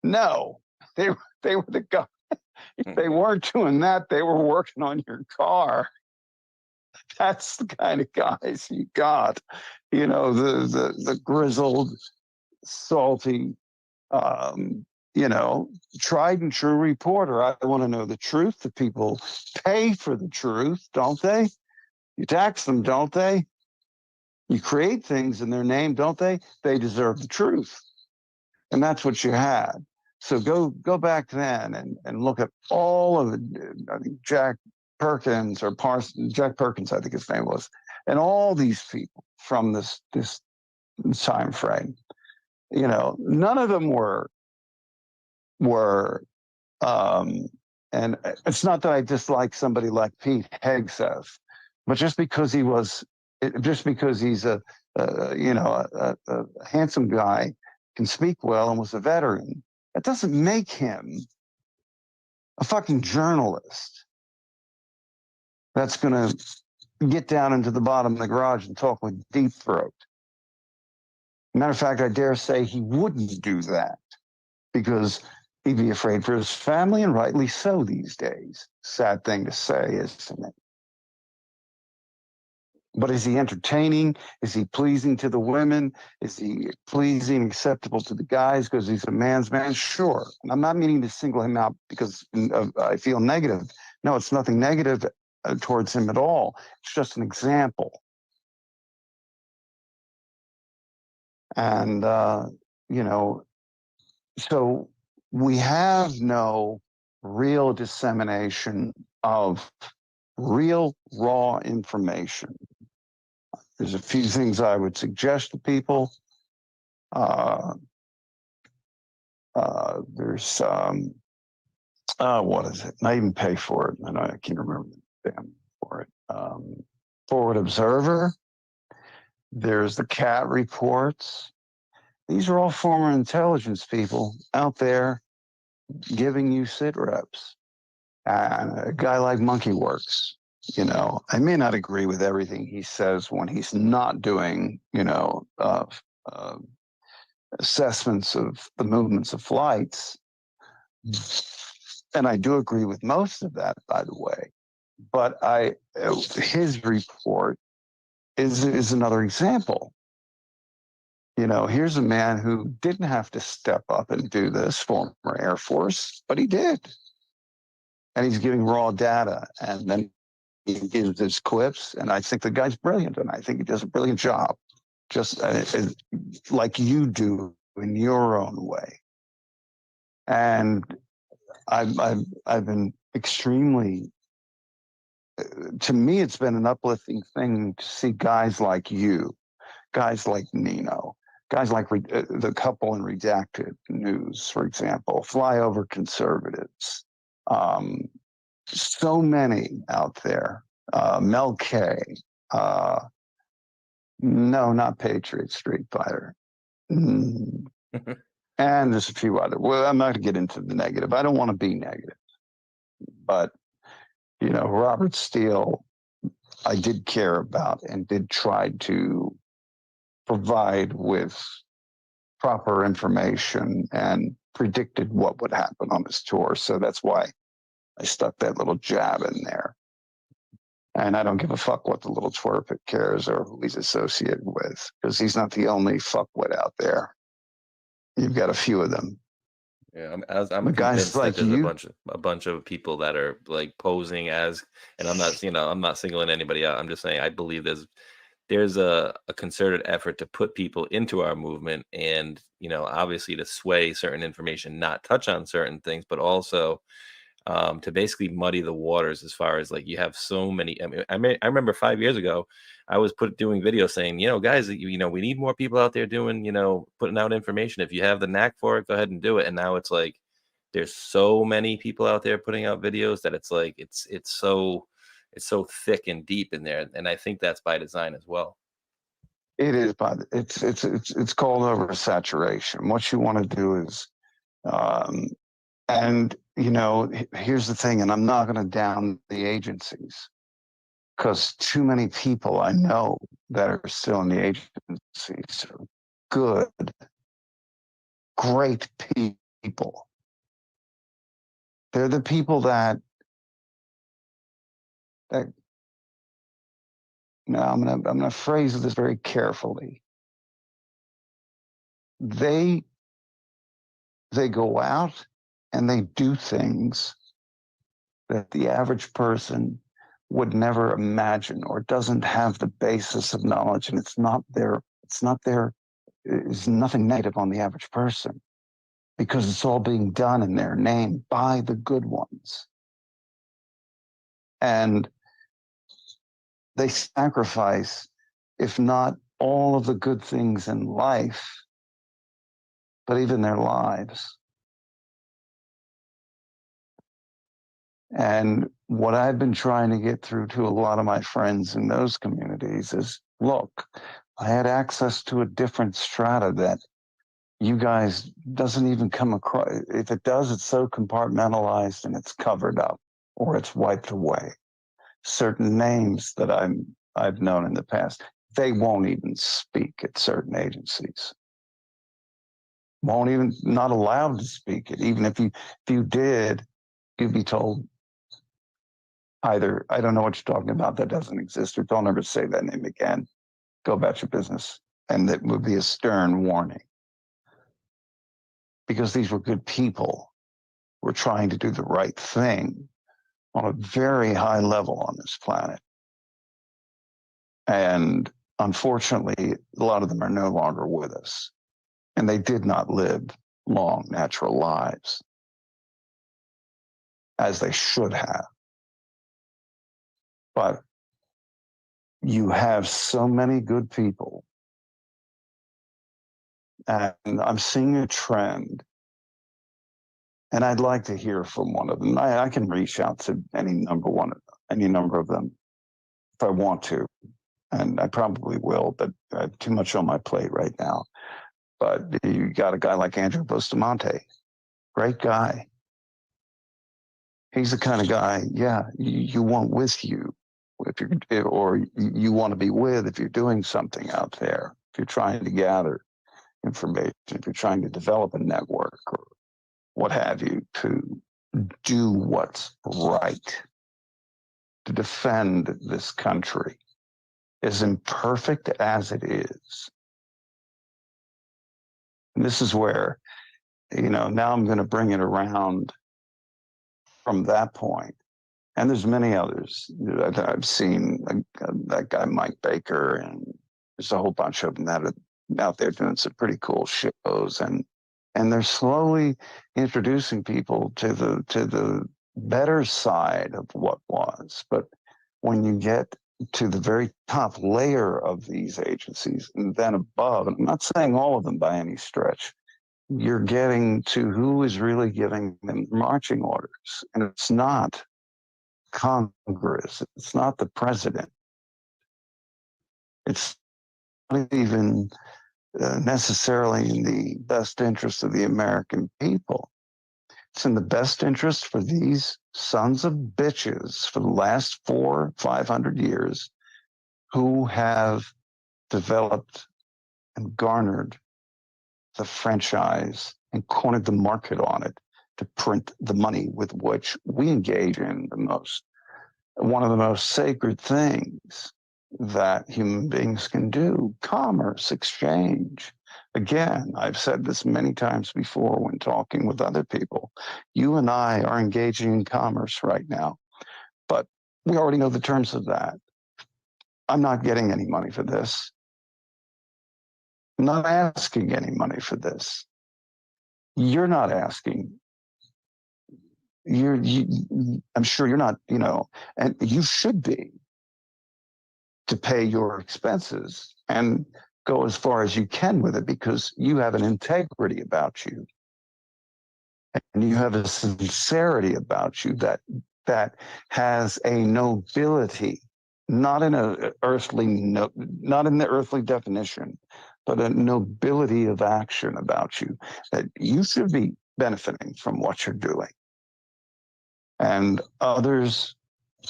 No, they were the guy. If they weren't doing that, they were working on your car. That's the kind of guys you got. The grizzled, salty, tried and true reporter. I want to know the truth. The people pay for the truth, don't they? You tax them, don't they? You create things in their name, don't they? They deserve the truth. And that's what you had. So go back then and look at all of it. I think Jack Perkins, I think his name was, and all these people from this time frame. None of them were and it's not that I dislike somebody like Pete Hegseth, but just because he's a handsome guy, can speak well, and was a veteran, that doesn't make him a fucking journalist that's going to get down into the bottom of the garage and talk with Deep Throat. Matter of fact, I dare say he wouldn't do that because he'd be afraid for his family, and rightly so these days. Sad thing to say, isn't it? But is he entertaining? Is he pleasing to the women? Is he pleasing, acceptable to the guys because he's a man's man? Sure. And I'm not meaning to single him out because I feel negative. No, it's nothing negative towards him at all. It's just an example. And, so we have no real dissemination of real raw information. There's a few things I would suggest to people. There's what is it? And I even pay for it. I can't remember the damn for it. Forward Observer. There's the CAT reports. These are all former intelligence people out there giving you sit reps. And a guy like Monkey Works, I may not agree with everything he says when he's not doing, assessments of the movements of flights. And I do agree with most of that, by the way. But his report is another example. Here's a man who didn't have to step up and do this, former Air Force, but he did. And he's giving raw data, and then he gives his clips, and I think the guy's brilliant, and I think he does a brilliant job, just like you do in your own way. And I've been extremely, to me, it's been an uplifting thing to see guys like you, guys like Nino, guys like the couple in Redacted News, for example, flyover conservatives. So many out there. Mel K. No, not Patriot, Street Fighter. And there's a few other. Well, I'm not going to get into the negative. I don't want to be negative. But, Robert Steele, I did care about and did try to provide with proper information and predicted what would happen on his tour. So that's why I stuck that little jab in there. And I don't give a fuck what the little twerp cares or who he's associated with, because he's not the only fuckwit out there. You've got a few of them. Yeah, I'm guys convinced like that there's you, a bunch of people that are like posing as, and I'm not singling anybody out. I'm just saying I believe there's a concerted effort to put people into our movement, and obviously to sway certain information, not touch on certain things, but also to basically muddy the waters as far as like you have so many. I remember 5 years ago, I was doing videos saying, guys, we need more people out there doing, putting out information. If you have the knack for it, go ahead and do it. And now it's like there's so many people out there putting out videos that it's like it's so thick and deep in there, and I think that's by design as well. It is, but it's called oversaturation. What you want to do is, and here's the thing, and I'm not going to down the agencies, because too many people I know that are still in the agencies are good, great people. They're the people that now I'm gonna phrase this very carefully. They go out and they do things that the average person would never imagine or doesn't have the basis of knowledge, and it's nothing negative on the average person, because it's all being done in their name by the good ones. And they sacrifice, if not all of the good things in life, but even their lives. And what I've been trying to get through to a lot of my friends in those communities is, look, I had access to a different strata that you guys doesn't even come across. If it does, it's so compartmentalized and it's covered up or it's wiped away. Certain names that I've known in the past, they won't even speak at certain agencies. Not allowed to speak it. Even if you did, you'd be told either, I don't know what you're talking about, that doesn't exist, or don't ever say that name again. Go about your business. And that would be a stern warning. Because these were good people. We're trying to do the right thing on a very high level on this planet. And unfortunately, a lot of them are no longer with us. And they did not live long, natural lives as they should have. But you have so many good people. And I'm seeing a trend. And I'd like to hear from one of them. I can reach out to any number of them if I want to. And I probably will, but I have too much on my plate right now. But you got a guy like Andrew Bustamante, great guy. He's the kind of guy, you want with you, or you want to be with if you're doing something out there, if you're trying to gather information, if you're trying to develop a network or what have you, to do what's right, to defend this country, as imperfect as it is. And this is where, now I'm going to bring it around from that point. And there's many others that I've seen, that guy Mike Baker, and there's a whole bunch of them that are out there doing some pretty cool shows, and they're slowly introducing people to the better side of what was. But when you get to the very top layer of these agencies and then above, and I'm not saying all of them by any stretch, you're getting to who is really giving them marching orders. And it's not Congress, it's not the president, it's not even necessarily in the best interest of the American people. It's in the best interest for these sons of bitches for the last 400-500 years who have developed and garnered the franchise and cornered the market on it to print the money with which we engage in one of the most sacred things that human beings can do: commerce, exchange. Again, I've said this many times before when talking with other people. You and I are engaging in commerce right now, but we already know the terms of that. I'm not getting any money for this. I'm not asking any money for this. You're not asking. I'm sure you're not, and you should be, to pay your expenses and go as far as you can with it, because you have an integrity about you. and you have a sincerity about you that has a nobility, not in a not in the earthly definition, but a nobility of action about you, that you should be benefiting from what you're doing. And others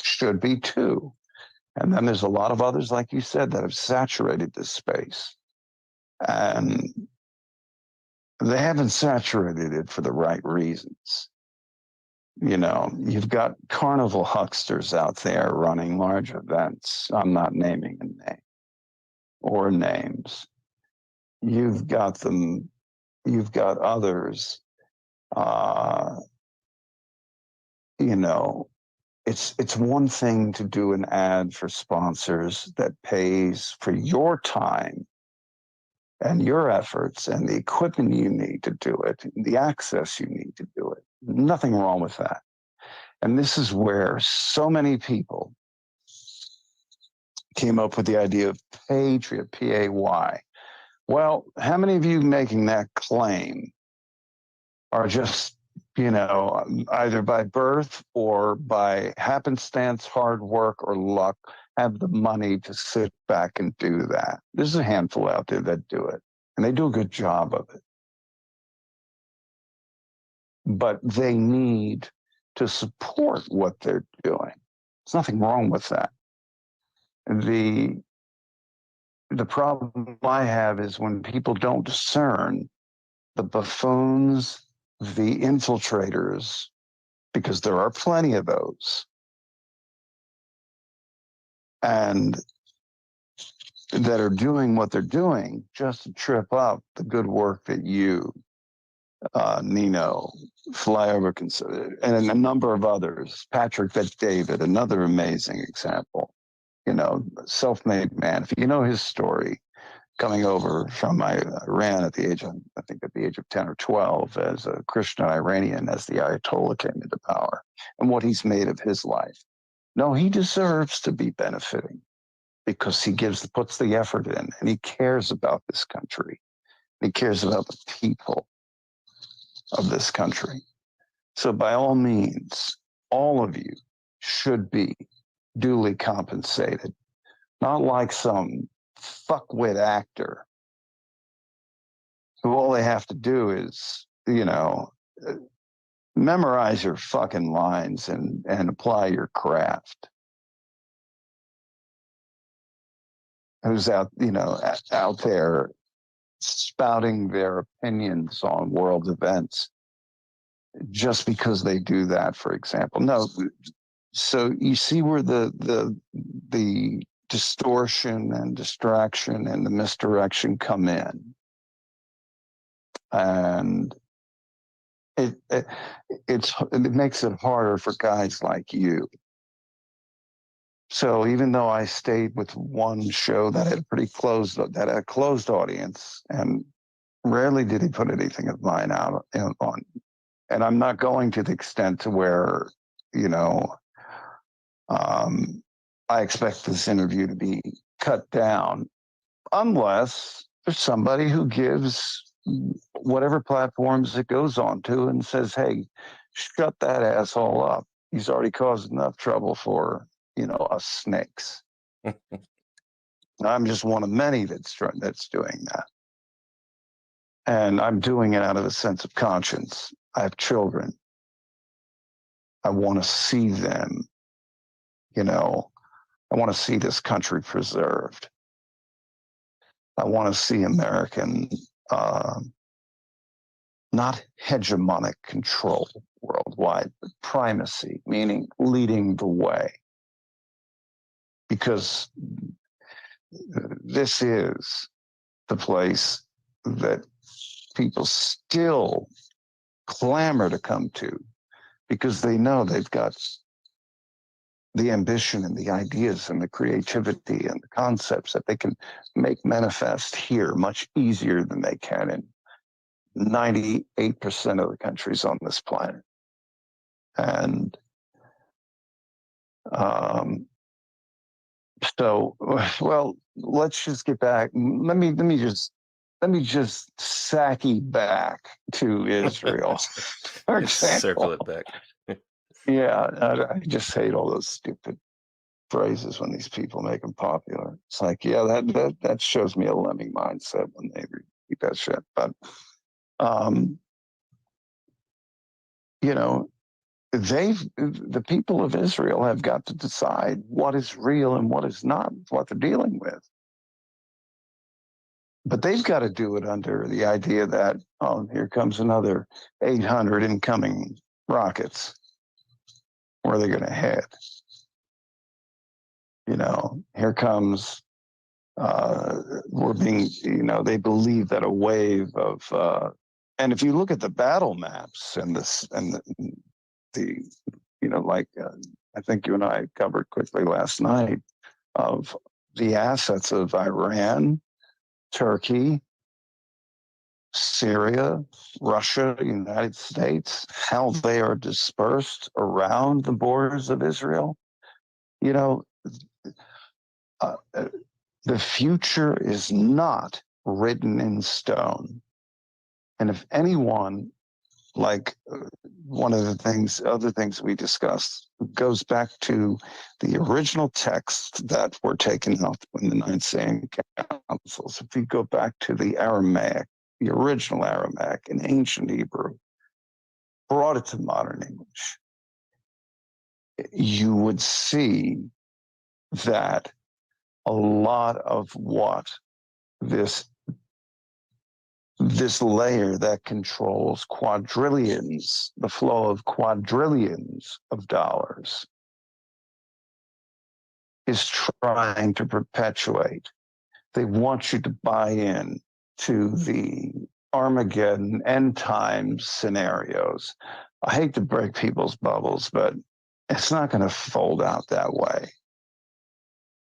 should be too. And then there's a lot of others, like you said, that have saturated this space. And they haven't saturated it for the right reasons. You know, you've got carnival hucksters out there running large events. I'm not naming a name or names. You've got them, you've got others, you know, it's one thing to do an ad for sponsors that pays for your time and your efforts and the equipment you need to do it, and the access you need to do it. Nothing wrong with that. And this is where so many people came up with the idea of Patriot, P-A-Y. Well, how many of you making that claim are just, you know, either by birth or by happenstance, hard work, or luck, have the money to sit back and do that? There's a handful out there that do it, and they do a good job of it. But they need to support what they're doing. There's nothing wrong with that. The problem I have is when people don't discern the buffoons, the infiltrators, because there are plenty of those, and that are doing what they're doing just to trip up the good work that you, Nino, Flyover, and a number of others, Patrick Bet-David, another amazing example, you know, self-made man. If you know his story, coming over from Iran at the age of, I think at the age of 10 or 12, as a Christian Iranian, as the Ayatollah came into power, and what he's made of his life. No, he deserves to be benefiting because he puts the effort in, and he cares about this country. He cares about the people of this country. So by all means, all of you should be duly compensated, not like some fuckwit actor who all they have to do is, you know, memorize your fucking lines and apply your craft. Who's out, you know, out there spouting their opinions on world events just because they do that, for example. No, so you see where the distortion and distraction and the misdirection come in. And it makes it harder for guys like you. So even though I stayed with one show that had a closed audience, and rarely did he put anything of mine out on, and I'm not going to the extent to where, you know, I expect this interview to be cut down, unless there's somebody who gives whatever platforms it goes on to and says, hey, shut that asshole up. He's already caused enough trouble for, you know, us snakes. I'm just one of many that's doing that. And I'm doing it out of a sense of conscience. I have children. I want to see them, you know, I want to see this country preserved. I want to see American, not hegemonic control worldwide, but primacy, meaning leading the way. Because this is the place that people still clamor to come to, because they know they've got the ambition and the ideas and the creativity and the concepts that they can make manifest here much easier than they can in 98% of the countries on this planet. And so, well, let's just get back. Let me just let me just sacky back to Israel. For Circle example. it back. Yeah, I just hate all those stupid phrases when these people make them popular. It's like, yeah, that shows me a lemming mindset when they repeat that shit. But, you know, the people of Israel have got to decide what is real and what is not, what they're dealing with. But they've got to do it under the idea that, oh, here comes another 800 incoming rockets. Where are they going to head? You know, here comes, we're being, you know, they believe that a wave of, and if you look at the battle maps and the you know, like I think you and I covered quickly last night of the assets of Iran, Turkey, Syria, Russia, United States, how they are dispersed around the borders of Israel. You know, the future is not written in stone. And if anyone, like one of the other things we discussed, goes back to the original texts that were taken out in the Nicene Councils, if you go back to the Aramaic, the original Aramaic in ancient Hebrew, brought it to modern English, you would see that a lot of what this layer that controls quadrillions, the flow of quadrillions of dollars, is trying to perpetuate. They want you to buy in to the Armageddon end times scenarios. I hate to break people's bubbles, but it's not going to fold out that way.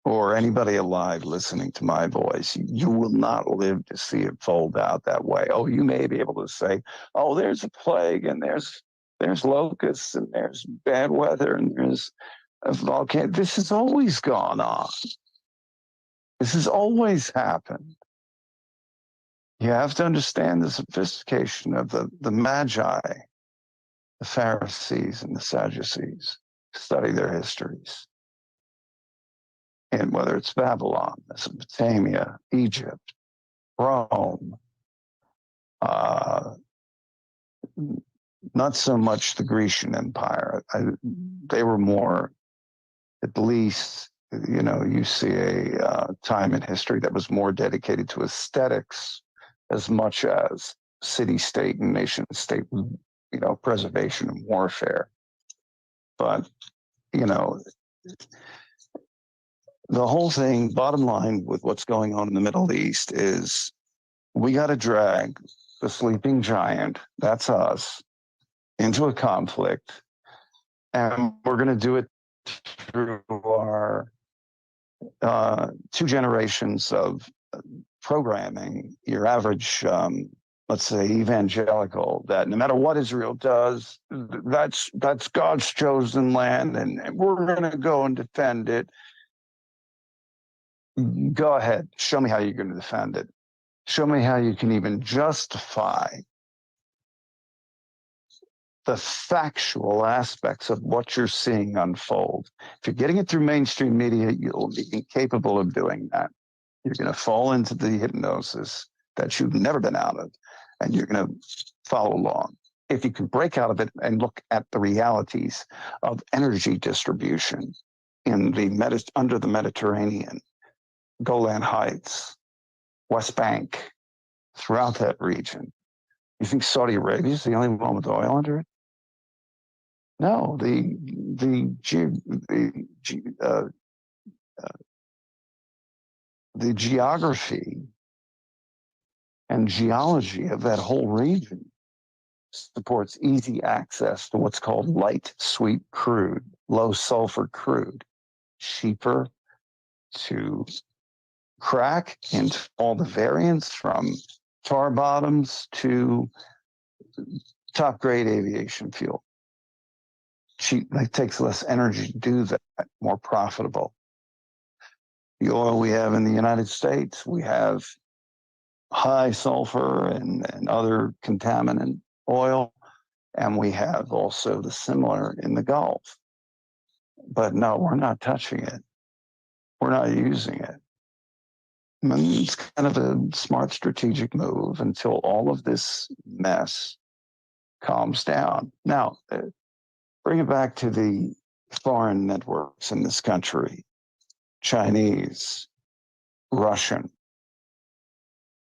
Or anybody alive listening to my voice, you will not live to see it fold out that way. Oh, you may be able to say, oh, there's a plague and there's locusts and there's bad weather and there's a volcano. This has always gone on. This has always happened. You have to understand the sophistication of the Magi, the Pharisees and the Sadducees. Study their histories. And whether it's Babylon, Mesopotamia, Egypt, Rome, not so much the Grecian Empire. They were more, at least, you know, you see a time in history that was more dedicated to aesthetics as much as city-state and nation-state, you know, preservation and warfare. But, you know, the whole thing, bottom line with what's going on in the Middle East is we got to drag the sleeping giant, that's us, into a conflict. And we're going to do it through our 2 generations of programming. Your average, let's say, evangelical, that no matter what Israel does, that's God's chosen land, and we're going to go and defend it. Go ahead. Show me how you're going to defend it. Show me how you can even justify the factual aspects of what you're seeing unfold. If you're getting it through mainstream media, you'll be incapable of doing that. You're going to fall into the hypnosis that you've never been out of, and you're going to follow along. If you can break out of it and look at the realities of energy distribution in under the Mediterranean, Golan Heights, West Bank, throughout that region. You think Saudi Arabia is the only one with oil under it? No, the geography and geology of that whole region supports easy access to what's called light sweet crude, low sulfur crude, cheaper to crack into all the variants from tar bottoms to top grade aviation fuel. Cheap, it takes less energy to do that, more profitable. The oil we have in the United States, we have high sulfur and other contaminant oil, and we have also the similar in the Gulf. But no, we're not touching it. We're not using it. I mean, it's kind of a smart strategic move until all of this mess calms down. Now, bring it back to the foreign networks in this country, Chinese, Russian.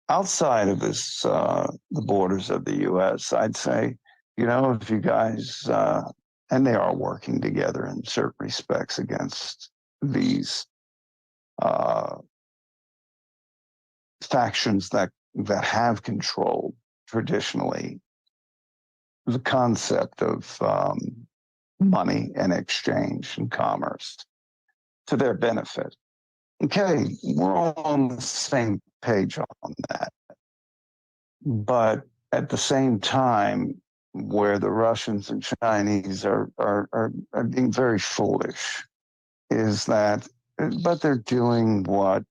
Outside of this, the borders of the U.S., I'd say, you know, if you guys, and they are working together in certain respects against these factions that have controlled traditionally the concept of money and exchange and commerce to their benefit. Okay, we're all on the same page on that. But at the same time, where the Russians and Chinese are being very foolish, is that, but they're doing what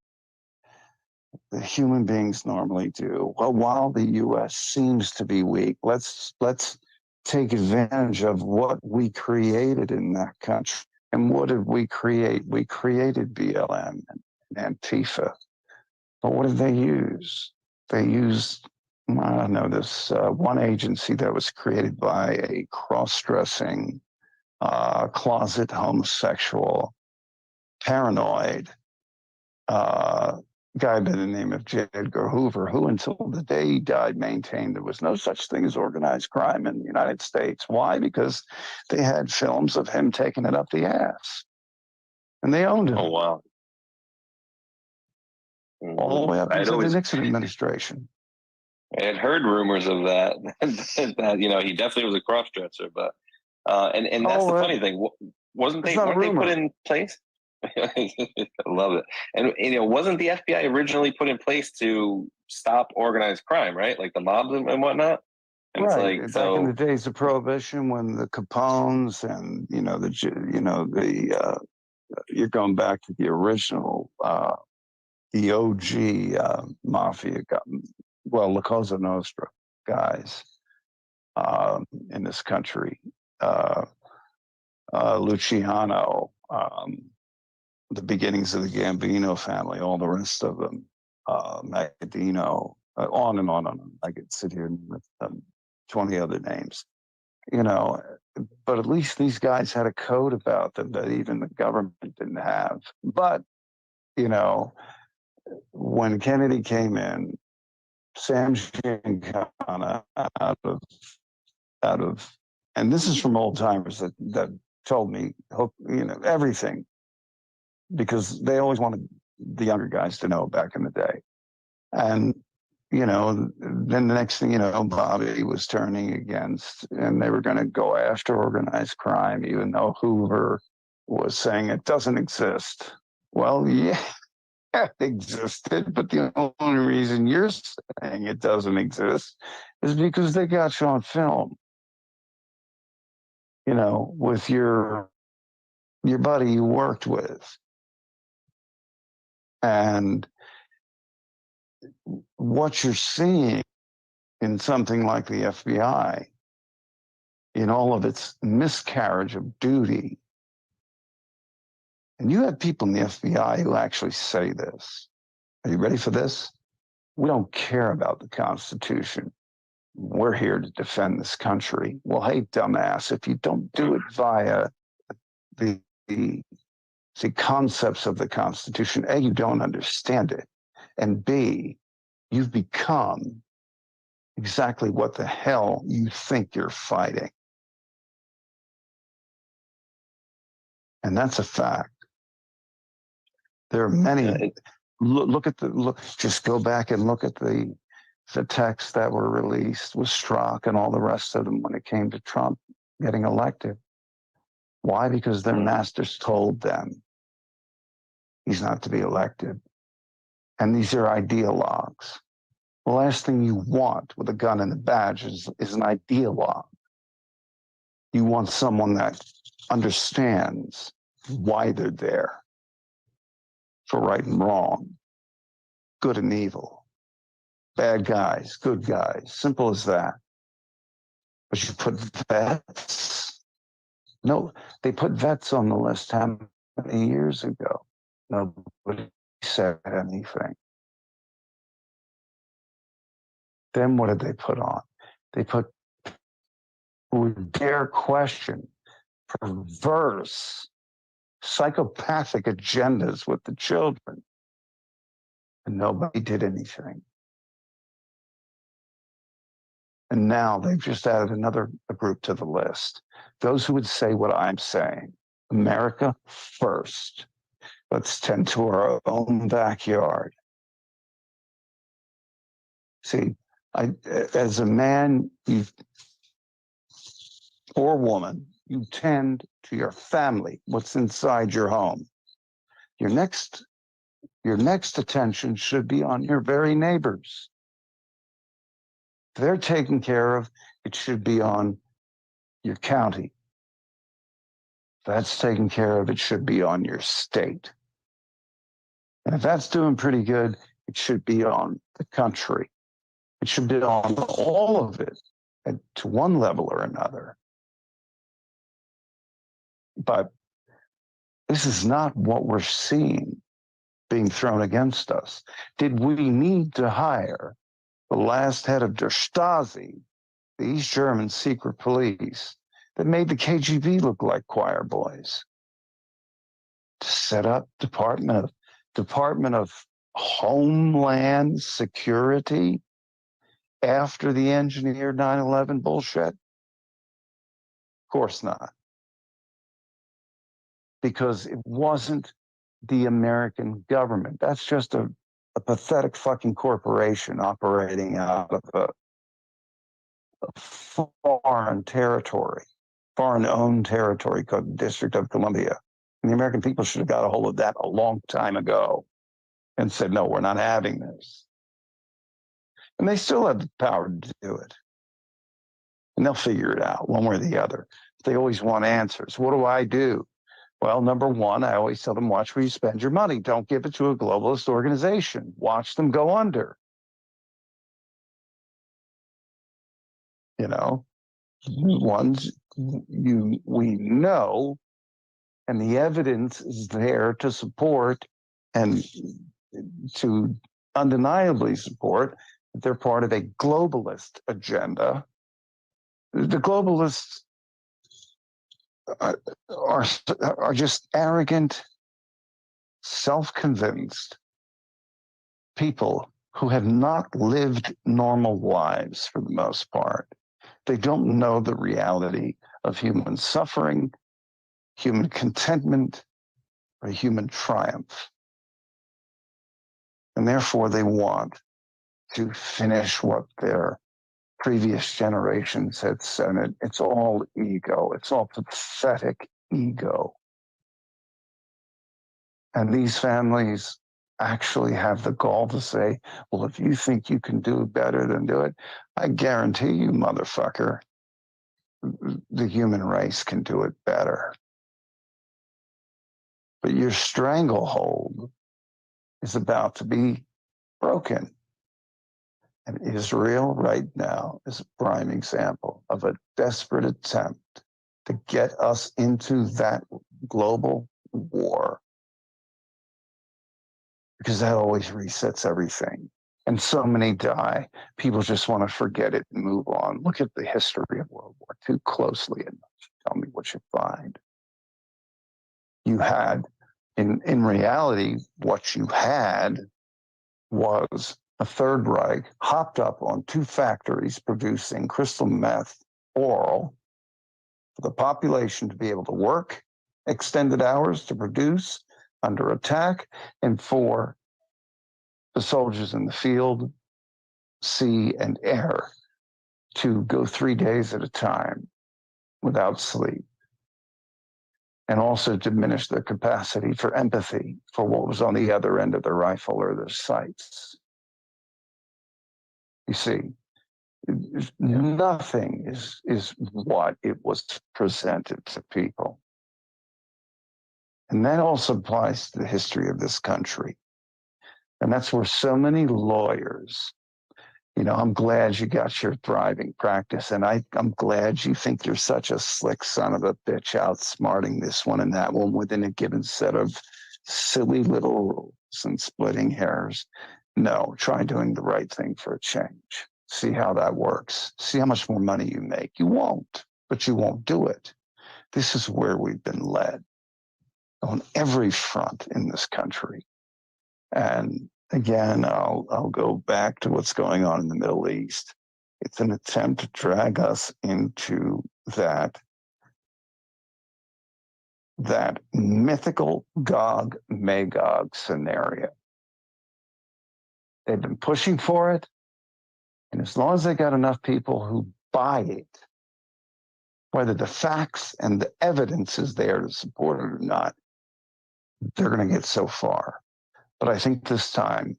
the human beings normally do. Well, while the U.S. seems to be weak, let's take advantage of what we created in that country. And what did we create? We created BLM and Antifa. But what did they use? They used, I don't know, this one agency that was created by a cross-dressing, closet homosexual, paranoid guy by the name of J. Edgar Hoover, who until the day he died maintained there was no such thing as organized crime in the United States. Why? Because they had films of him taking it up the ass. And they owned it. Oh, wow. All the way up I'd into always- the Nixon administration. I had heard rumors of that, that, you know, he definitely was a cross-dresser, but, and that's the funny thing. Weren't they put in place? I love it. And, you know, wasn't the FBI originally put in place to stop organized crime, right? Like the mobs and whatnot? And Right. it's like, Back in the days of Prohibition, when the Capones and, you're going back to the original, the OG mafia, La Cosa Nostra guys in this country, Luciano, the beginnings of the Gambino family, all the rest of them, Magadino, on and on and on. I could sit here with 20 other names, you know, but at least these guys had a code about them that even the government didn't have. But, you know, when Kennedy came in, Sam Giancana out of, and this is from old timers that told me, you know, everything, because they always wanted the younger guys to know back in the day. And, you know, then the next thing you know, Bobby was turning against, and they were going to go after organized crime, even though Hoover was saying it doesn't exist. Well, yeah, it existed, but the only reason you're saying it doesn't exist is because they got you on film, you know, with your buddy you worked with. And what you're seeing in something like the FBI, in all of its miscarriage of duty, and you have people in the FBI who actually say this. Are you ready for this? We don't care about the Constitution. We're here to defend this country. Well, hey, dumbass, if you don't do it via the concepts of the Constitution, A, you don't understand it, and B, you've become exactly what the hell you think you're fighting. And that's a fact. There are many. Just go back and look at the texts that were released with Strzok and all the rest of them when it came to Trump getting elected. Why? Because their masters told them he's not to be elected. And these are ideologues. The last thing you want with a gun and a badge is an ideologue. You want someone that understands why they're there, for right and wrong, good and evil. bad guys, good guys. Simple as that. But you put vets. No, they put vets on the list how many years ago? Nobody said anything. Then what did they put on? They put who would dare question perverse, psychopathic agendas with the children. And nobody did anything. And now they've just added another group to the list. Those who would say what I'm saying. America first. Let's tend to our own backyard. See, as a man or woman, you tend to your family, what's inside your home. Your next attention should be on your very neighbors. If they're taken care of, it should be on your county. If that's taken care of, it should be on your state. And if that's doing pretty good, it should be on the country. It should be on all of it to one level or another. But this is not what we're seeing being thrown against us. Did we need to hire the last head of der Stasi, the East German secret police, that made the KGB look like choir boys, to set up Department of Homeland Security after the engineered 9/11 bullshit? Of course not. Because it wasn't the American government. That's just a pathetic fucking corporation operating out of a foreign territory, foreign-owned territory called the District of Columbia. And the American people should have got a hold of that a long time ago and said, no, we're not having this. And they still have the power to do it. And they'll figure it out one way or the other. They always want answers. What do I do? Well, number one, I always tell them, watch where you spend your money. Don't give it to a globalist organization. Watch them go under. You know, ones we know, and the evidence is there to support and to undeniably support that they're part of a globalist agenda. The globalists are just arrogant, self-convinced people who have not lived normal lives for the most part. They don't know the reality of human suffering, human contentment, or human triumph. And therefore they want to finish what their previous generations had said. It's all ego. It's all pathetic ego. And these families actually have the gall to say, well, if you think you can do better than do it, I guarantee you, motherfucker, the human race can do it better. But your stranglehold is about to be broken. And Israel right now is a prime example of a desperate attempt to get us into that global war. Because that always resets everything. And so many die. People just want to forget it and move on. Look at the history of World War II closely enough. Tell me what you find. You had, in reality, what you had was a Third Reich hopped up on two factories producing crystal meth oral for the population to be able to work extended hours to produce under attack, and for the soldiers in the field, sea, and air to go 3 days at a time without sleep, and also diminish their capacity for empathy for what was on the other end of the rifle or their sights. You see, nothing is what it was presented to people. And that also applies to the history of this country. And that's where so many lawyers I'm glad you got your thriving practice, and I'm glad you think you're such a slick son of a bitch, outsmarting this one and that one within a given set of silly little rules and splitting hairs. No, try doing the right thing for a change. See how that works. See how much more money you make. You won't, but you won't do it. This is where we've been led on every front in this country. And again, I'll go back to what's going on in the Middle East. It's an attempt to drag us into that mythical Gog Magog scenario. They've been pushing for it, and as long as they got enough people who buy it, whether the facts and the evidence is there to support it or not, they're going to get so far. But I think this time,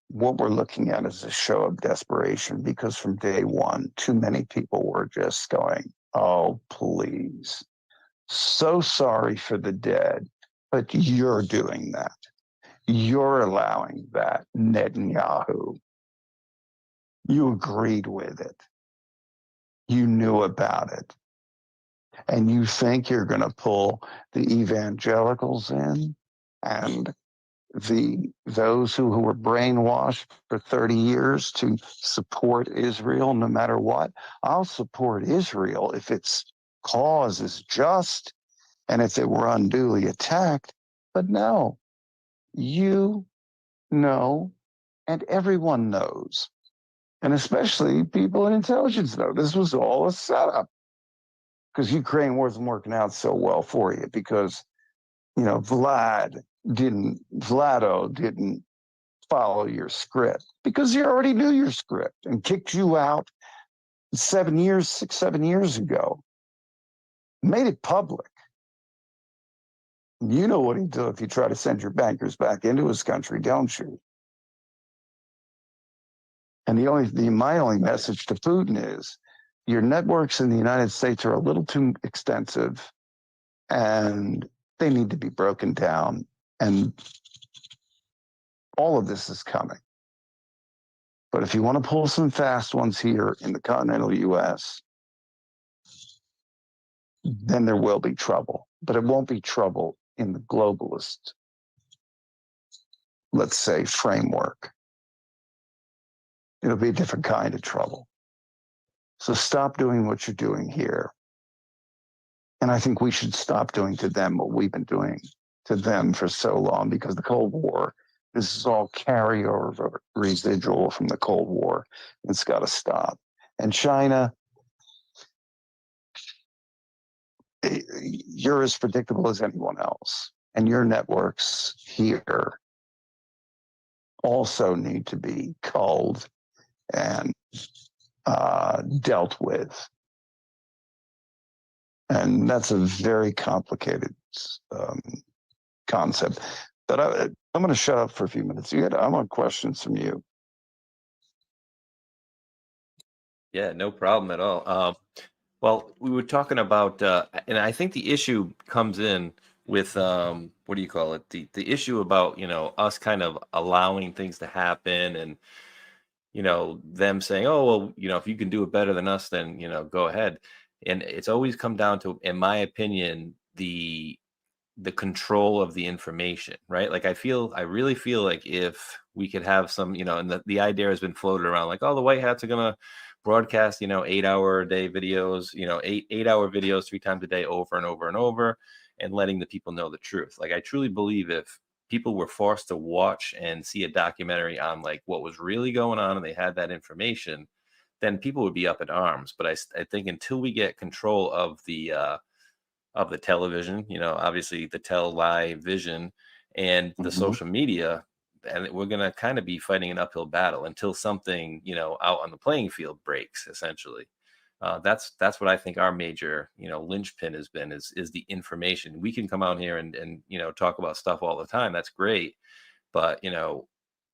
what we're looking at is a show of desperation, because from day one, too many people were just going, oh, please. So sorry for the dead, but you're doing that. You're allowing that, Netanyahu. You agreed with it. You knew about it. And you think you're going to pull the evangelicals in and those who were brainwashed for 30 years to support Israel no matter what. I'll support Israel if its cause is just and if it were unduly attacked. But no, you know, and everyone knows, and especially people in intelligence know, this was all a setup, because Ukraine wasn't working out so well for you, because Vlado didn't follow your script, because he already knew your script and kicked you out 7 years ago. Made it public. You know what he'd do if you try to send your bankers back into his country, don't you? And my only message to Putin is, your networks in the United States are a little too extensive, and they need to be broken down. And all of this is coming. But if you want to pull some fast ones here in the continental US, then there will be trouble. But it won't be trouble in the globalist, let's say, framework. It'll be a different kind of trouble. So stop doing what you're doing here. And I think we should stop doing to them what we've been doing to them for so long, because the Cold War, this is all carryover residual from the Cold War. It's got to stop. And China, you're as predictable as anyone else. And your networks here also need to be culled and dealt with. And that's a very complicated concept. But I'm going to shut up for a few minutes. I want questions from you. Yeah, no problem at all. Well, we were talking about, and I think the issue comes in with what do you call it? The issue about us kind of allowing things to happen, and them saying, oh well, if you can do it better than us, then go ahead. And it's always come down to, in my opinion, the control of the information, right? Like I really feel like if we could have some, and the idea has been floated around, like, oh, the White Hats are gonna broadcast 8-hour a day videos, 8-hour videos 3 times a day, over and over and over, and letting the people know the truth. Like, I truly believe if people were forced to watch and see a documentary on like what was really going on, and they had that information, then people would be up in arms. But I think until we get control of the television, obviously the live vision and the social media, and we're going to kind of be fighting an uphill battle until something, out on the playing field breaks, essentially. That's what I think our major, linchpin has been, is the information. We can come out here and talk about stuff all the time. That's great. But,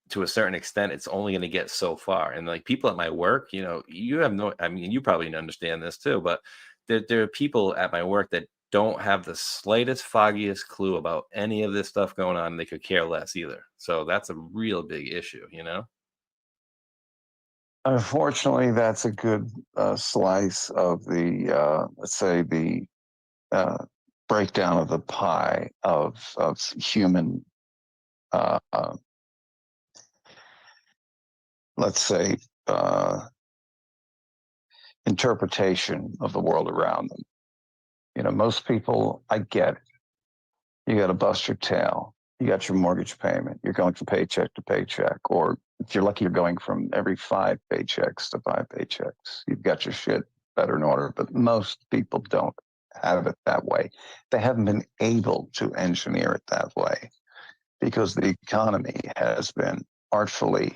to a certain extent, it's only going to get so far. And like people at my work, you have you probably understand this too, but there are people at my work that don't have the slightest foggiest clue about any of this stuff going on. They could care less either. So that's a real big issue, Unfortunately, that's a good slice of the, let's say, the breakdown of the pie of human, let's say, interpretation of the world around them. You know, most people, I get it. You got to bust your tail. You got your mortgage payment. You're going from paycheck to paycheck, or if you're lucky, you're going from every 5 paychecks to 5 paychecks. You've got your shit better in order, but most people don't have it that way. They haven't been able to engineer it that way because the economy has been artfully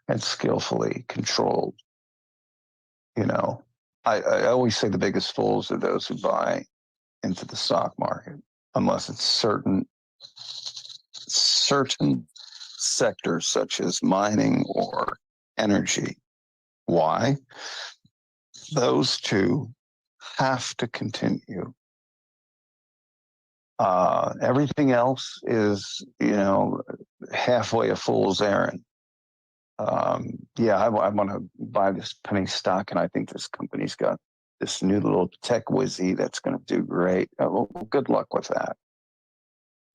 and skillfully controlled. You know, I always say the biggest fools are those who buy into the stock market, unless it's certain sectors such as mining or energy. Why? Those two have to continue. Everything else is, you know, halfway a fool's errand. Yeah, I want to buy this penny stock, and I think this company's got this new little tech whizzy that's going to do great. Well, good luck with that.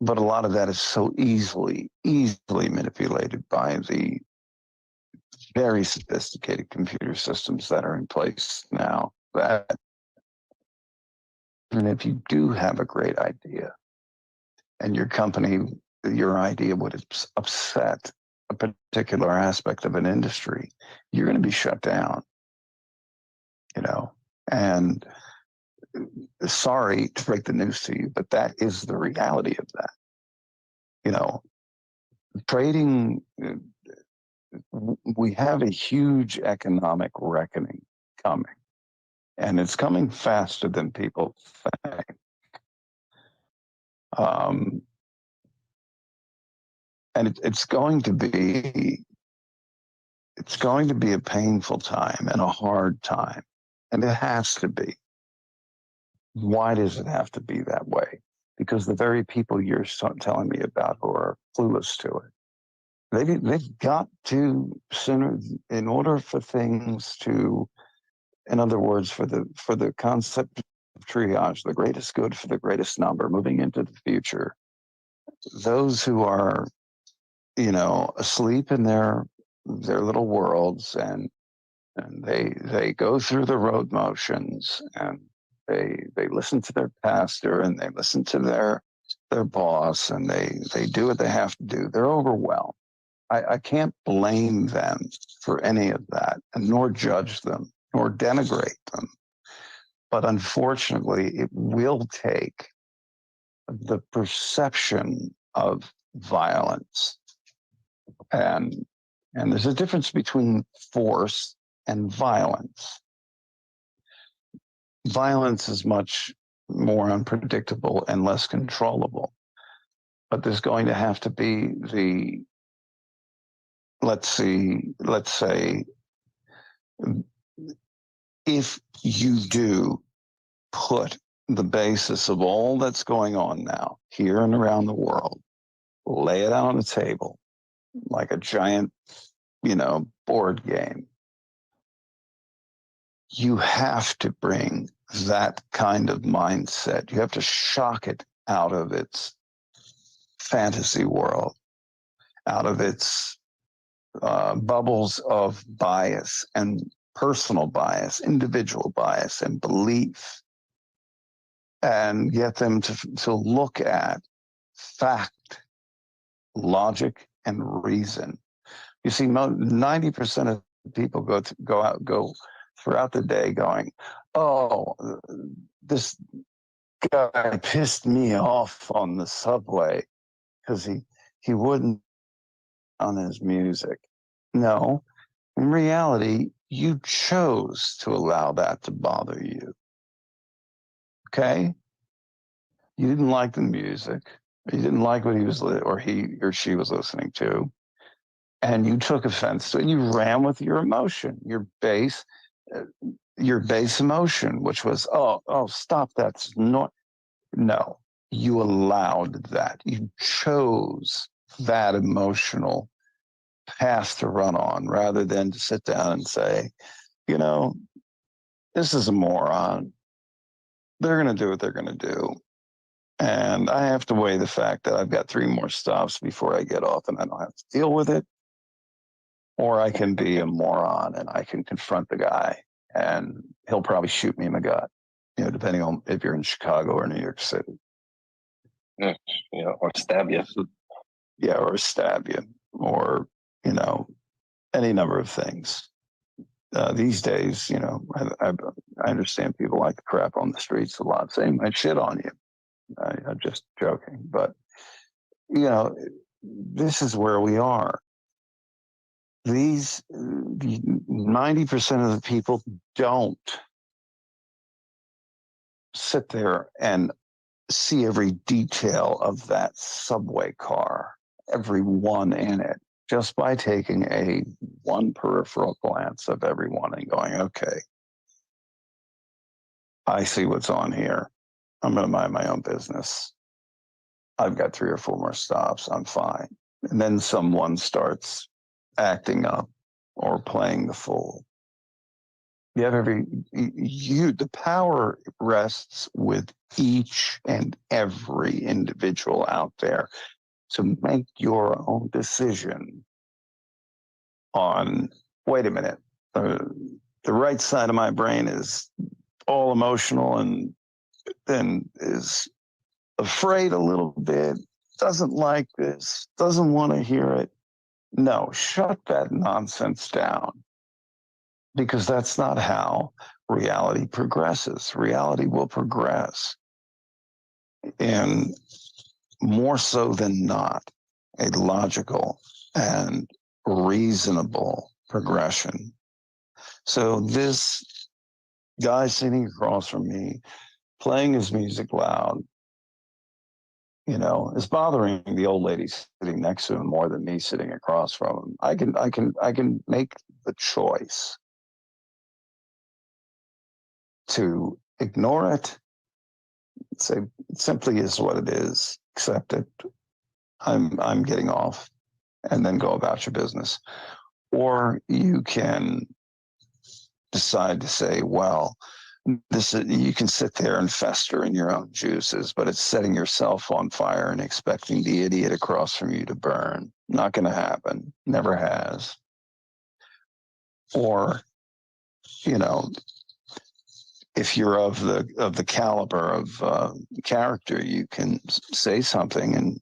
But a lot of that is so easily manipulated by the very sophisticated computer systems that are in place now. That, and if you do have a great idea, and your company, your idea would upset a particular aspect of an industry, you're going to be shut down. You know, and sorry to break the news to you, but that is the reality of that. You know, trading, we have a huge economic reckoning coming, and it's coming faster than people think. And it's going to be a painful time and a hard time, and it has to be. Why does it have to be that way? Because the very people you're telling me about who are clueless to it, they've got to sooner, in order for things to, in other words, for the concept of triage, the greatest good for the greatest number, moving into the future, those who are, you know, asleep in their little worlds, and they go through the road motions, and they listen to their pastor, and they listen to their boss, and they do what they have to do. They're overwhelmed. I can't blame them for any of that, and nor judge them, nor denigrate them. But unfortunately, it will take the perception of violence. And there's a difference between force and violence. Violence is much more unpredictable and less controllable. But there's going to have to be the, let's say, if you do put the basis of all that's going on now, here and around the world, lay it out on the table like a giant, you know, board game, you have to bring that kind of mindset. You have to shock it out of its fantasy world, out of its bubbles of bias and personal bias, individual bias and belief, and get them to look at fact, logic, and reason. You see, 90% of people go throughout the day going, "Oh, this guy pissed me off on the subway because he wouldn't on his music." No, in reality, you chose to allow that to bother you. Okay? You didn't like the music. You didn't like what he or she was listening to. And you took offense to it, and you ran with your emotion, your base emotion, which was, oh, stop, that's not. No, you allowed that. You chose that emotional path to run on rather than to sit down and say, you know, this is a moron. They're going to do what they're going to do. And I have to weigh the fact that I've got 3 more stops before I get off and I don't have to deal with it. Or I can be a moron and I can confront the guy and he'll probably shoot me in the gut, you know, depending on if you're in Chicago or New York City. Yeah, or stab you. Yeah, or stab you, or, you know, any number of things. These days, you know, I understand people like to crap on the streets a lot, saying my shit on you. I'm just joking, but, you know, this is where we are. These 90% of the people don't sit there and see every detail of that subway car, every one in it, just by taking one peripheral glance of everyone and going, okay, I see what's on here. I'm going to mind my own business. I've got 3 or 4 more stops. I'm fine. And then someone starts acting up or playing the fool. You have the power rests with each and every individual out there to make your own decision on, wait a minute, the right side of my brain is all emotional and then is afraid a little bit, doesn't like this, doesn't want to hear it. No, shut that nonsense down, because that's not how reality progresses. Reality will progress in, more so than not, a logical and reasonable progression. So this guy sitting across from me, playing his music loud, you know, is bothering the old lady sitting next to him more than me sitting across from him. I can make the choice to ignore it, say it simply is what it is, accept it. I'm getting off, and then go about your business. Or you can decide to say, well, you can sit there and fester in your own juices, but it's setting yourself on fire and expecting the idiot across from you to burn. Not going to happen. Never has. Or, you know, if you're of the caliber of character, you can say something, and,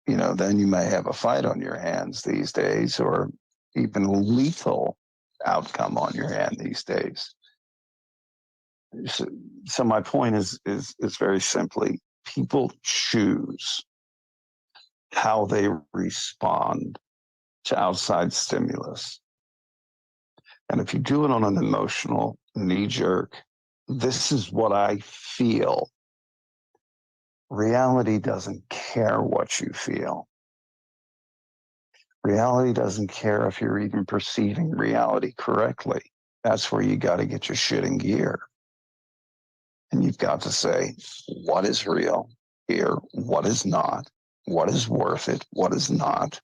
you know, then you may have a fight on your hands these days, or even a lethal outcome on your hand these days. So my point is very simply, people choose how they respond to outside stimulus. And if you do it on an emotional knee-jerk, this is what I feel. Reality doesn't care what you feel. Reality doesn't care if you're even perceiving reality correctly. That's where you got to get your shit in gear. And you've got to say, what is real here? What is not? What is worth it? What is not?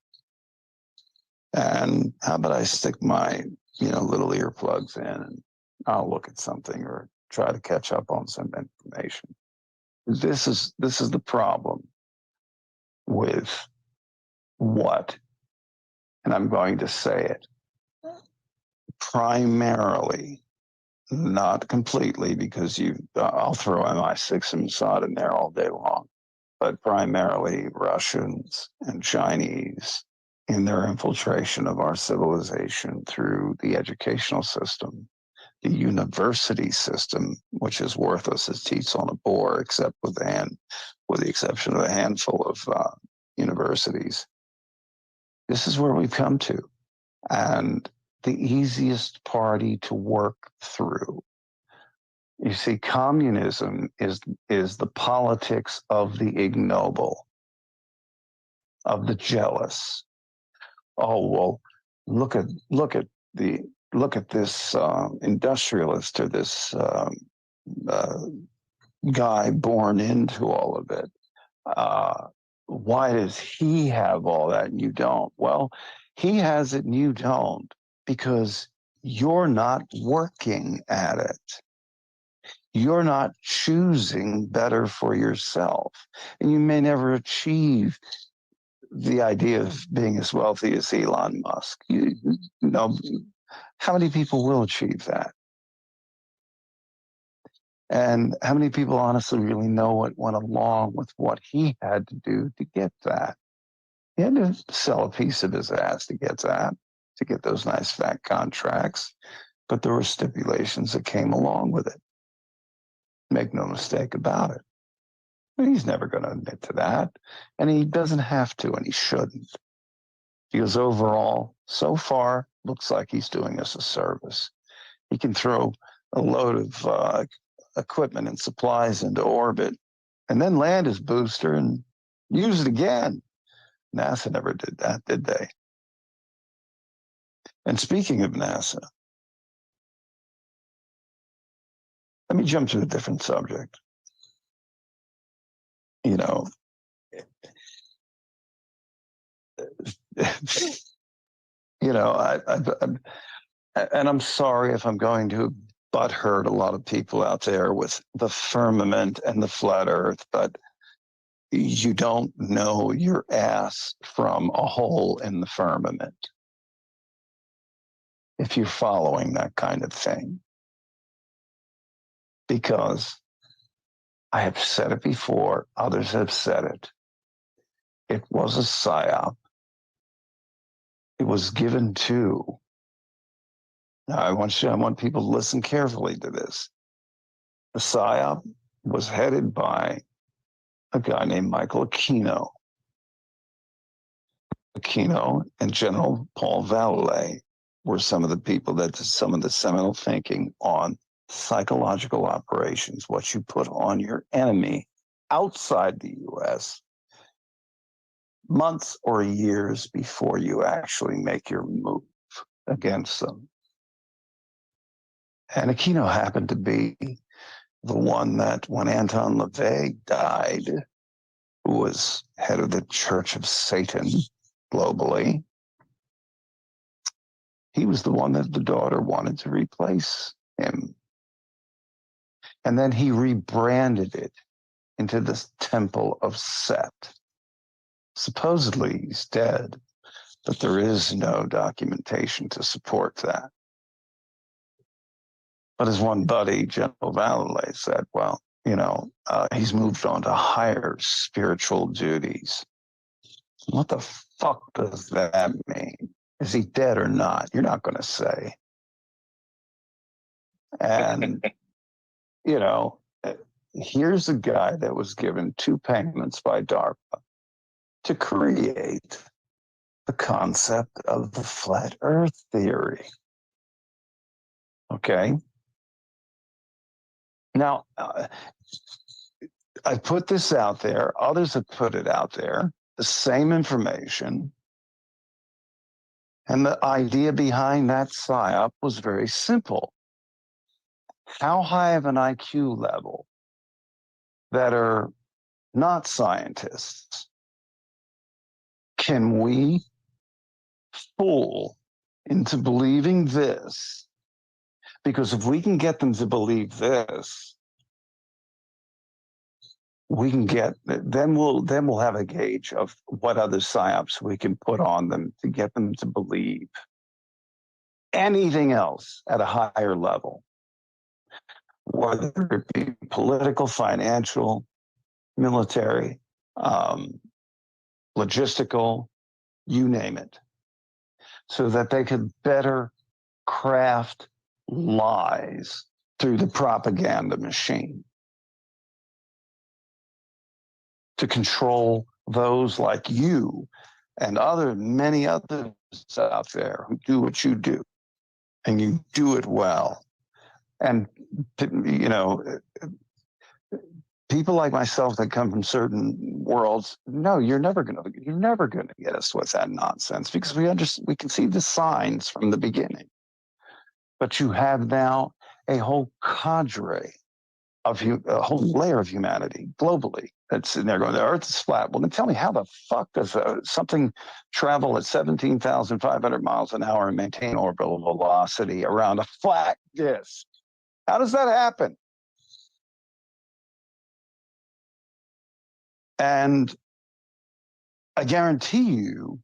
And how about I stick my, you know, little earplugs in and I'll look at something or try to catch up on some information. This is the problem with what, and I'm going to say it, primarily, not completely, because I'll throw MI6 and Mossad in there all day long, but primarily Russians and Chinese in their infiltration of our civilization through the educational system, the university system, which is worthless as teats on a boar, except with the exception of a handful of universities. This is where we've come to. And the easiest party to work through. You see, communism is the politics of the ignoble, of the jealous. Oh, well, look at this industrialist, or this guy born into all of it. Why does he have all that and you don't? Well, He has it and you don't because you're not working at it. You're not choosing better for yourself. And you may never achieve the idea of being as wealthy as Elon Musk. You know, how many people will achieve that? And how many people honestly really know what went along with what he had to do to get that? He had to sell a piece of his ass to get that, to get those nice fat contracts. But there were stipulations that came along with it. Make no mistake about it. He's never going to admit to that. And he doesn't have to, and he shouldn't. Because overall, so far, looks like he's doing us a service. He can throw a load of equipment and supplies into orbit and then land his booster and use it again. NASA never did that, did they? And speaking of NASA, let me jump to a different subject. You know, and I'm sorry if I'm going to butthurt a lot of people out there with the firmament and the flat earth, but you don't know your ass from a hole in the firmament if you're following that kind of thing. Because I have said it before, others have said it. It was a psyop. It was given to. Now, I want people to listen carefully to this. The psyop was headed by a guy named Michael Aquino. Aquino and General Paul Vallée were some of the people that did some of the seminal thinking on psychological operations, what you put on your enemy outside the U.S. months or years before you actually make your move against them. And Aquino happened to be the one that when Anton LaVey died, who was head of the Church of Satan globally, he was the one that the daughter wanted to replace him. And then he rebranded it into this Temple of Set. Supposedly he's dead, but there is no documentation to support that. But his one buddy, General Vallée, said, well, he's moved on to higher spiritual duties. What the fuck does that mean? Is he dead or not? You're not going to say. And, here's a guy that was given 2 payments by DARPA to create the concept of the flat earth theory. Okay? Now, I put this out there. Others have put it out there. The same information. And the idea behind that psyop was very simple. How high of an IQ level that are not scientists can we fool into believing this? Because if we can get them to believe this, we can then we'll have a gauge of what other psyops we can put on them to get them to believe anything else at a higher level, whether it be political, financial, military, logistical, you name it, so that they could better craft lies through the propaganda machine to control those like you and many others out there who do what you do, and you do it well. And people like myself that come from certain worlds, no, you're never gonna get us with that nonsense, because we can see the signs from the beginning. But you have now a whole cadre a whole layer of humanity globally that's in there going, the Earth is flat. Well, then tell me, how the fuck does something travel at 17,500 miles an hour and maintain orbital velocity around a flat disk? How does that happen? And I guarantee you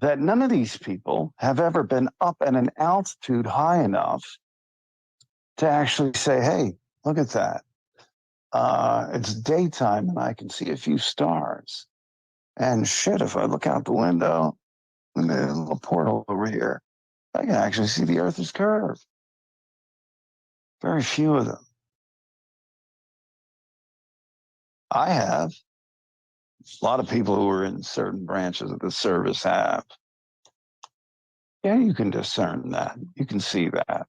that none of these people have ever been up at an altitude high enough to actually say, hey, look at that. It's daytime and I can see a few stars. And shit, if I look out the window, look at a little portal over here, I can actually see the Earth is curved. Very few of them. I have. A lot of people who are in certain branches of the service have. Yeah, you can discern that. You can see that.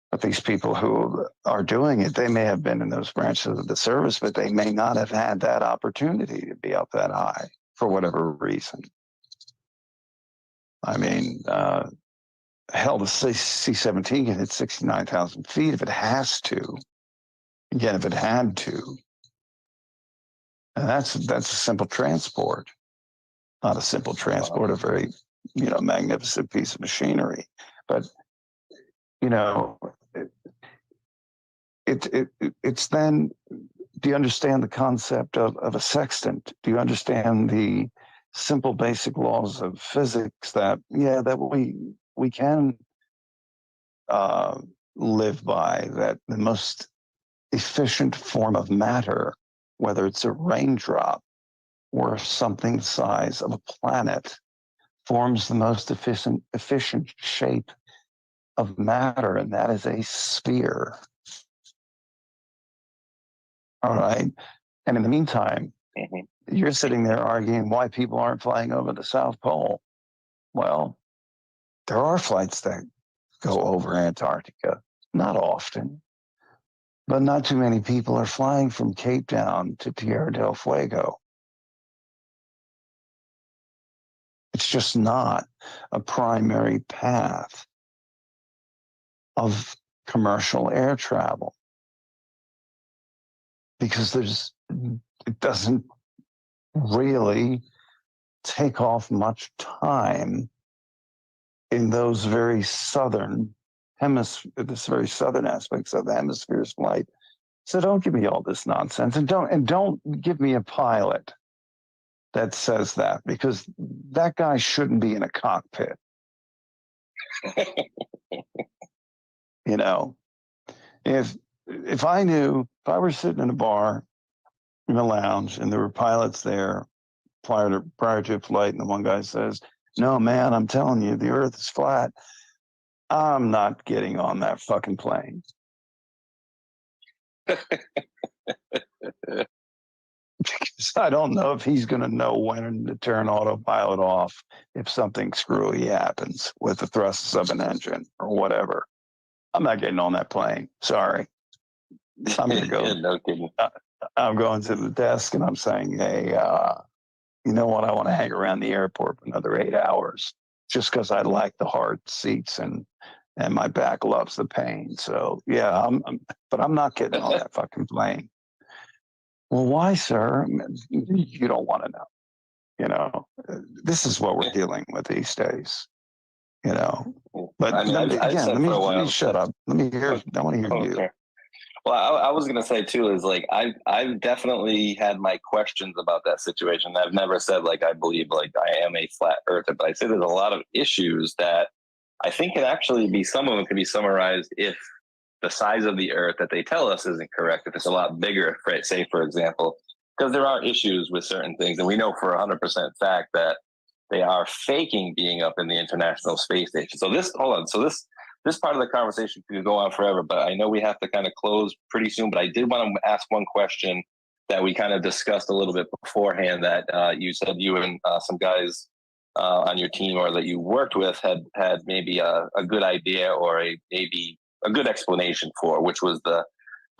But these people who are doing it, they may have been in those branches of the service, but they may not have had that opportunity to be up that high for whatever reason. I mean, hell, the C-17 can hit 69,000 feet if it has to. Again, if it had to. And that's a simple transport. Not a simple transport, a very, magnificent piece of machinery. But, it's then, do you understand the concept of a sextant? Do you understand the simple basic laws of physics that we can live by, that the most efficient form of matter, whether it's a raindrop or something the size of a planet, forms the most efficient shape of matter, and that is a sphere. All right. And in the meantime, you're sitting there arguing why people aren't flying over the South Pole. Well, there are flights that go over Antarctica, not often, but not too many people are flying from Cape Town to Tierra del Fuego. It's just not a primary path of commercial air travel, because it doesn't really take off much time in those very southern very southern aspects of the hemisphere's flight. So don't give me all this nonsense, and don't give me a pilot that says that, because that guy shouldn't be in a cockpit. If I were sitting in a bar in a lounge and there were pilots there prior to a flight, and the one guy says, "No, man, I'm telling you, the Earth is flat," I'm not getting on that fucking plane. Because I don't know if he's going to know when to turn autopilot off if something screwy happens with the thrusts of an engine or whatever. I'm not getting on that plane. Sorry. I'm going to go. No kidding. I'm going to the desk and I'm saying, hey, you know what? I want to hang around the airport for another 8 hours just because I like the hard seats and my back loves the pain. So, yeah, but I'm not getting on that fucking plane. Well, why, sir? You don't want to know. This is what we're dealing with these days. But let me shut up. Let me hear. I want to hear you. Well, I was going to say too is like I've definitely had my questions about that situation. I've never said like I believe like I am a flat earther, but I say there's a lot of issues that I think can actually be, some of them can be summarized if the size of the Earth that they tell us isn't correct. If it's a lot bigger, say for example, because there are issues with certain things, and we know for 100% fact that they are faking being up in the International Space Station. So this part of the conversation could go on forever, but I know we have to kind of close pretty soon. But I did want to ask one question that we kind of discussed a little bit beforehand, that you said you and some guys on your team or that you worked with had maybe a good idea or maybe a good explanation for, which was the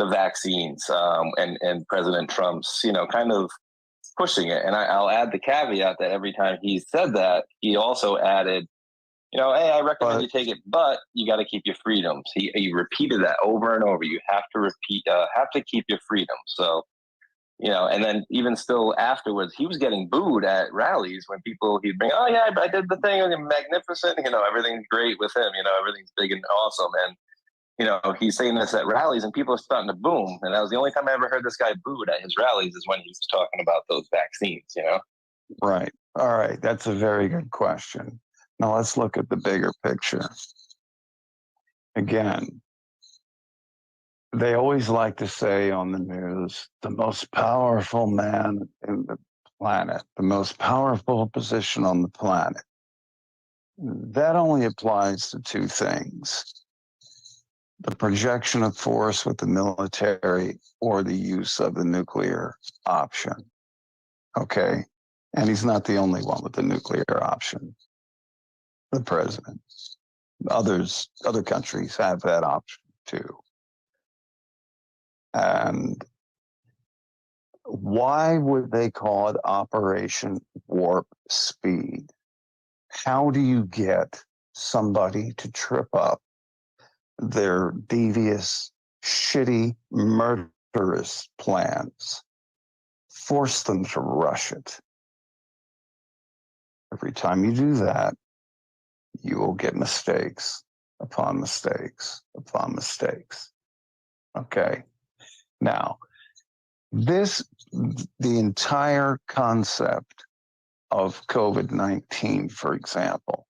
vaccines and President Trump's, kind of pushing it. And I'll add the caveat that every time he said that, he also added You know, hey, I recommend you take it, but you got to keep your freedoms. He repeated that over and over. You have to have to keep your freedoms. So, you know, and then even still afterwards, he was getting booed at rallies when he'd bring, oh yeah, I did the thing, magnificent, you know, everything's great with him, you know, everything's big and awesome. And, you know, he's saying this at rallies and people are starting to boom. And that was the only time I ever heard this guy booed at his rallies is when he was talking about those vaccines, you know? Right. All right. That's a very good question. Now let's look at the bigger picture. Again, they always like to say on the news, the most powerful man in the planet, the most powerful position on the planet. That only applies to two things: the projection of force with the military or the use of the nuclear option. Okay. And he's not the only one with the nuclear option. The president. Other countries have that option too. And why would they call it Operation Warp Speed? How do you get somebody to trip up their devious, shitty, murderous plans? Force them to rush it. Every time you do that, you will get mistakes upon mistakes upon mistakes. Okay. Now, the entire concept of COVID-19, for example,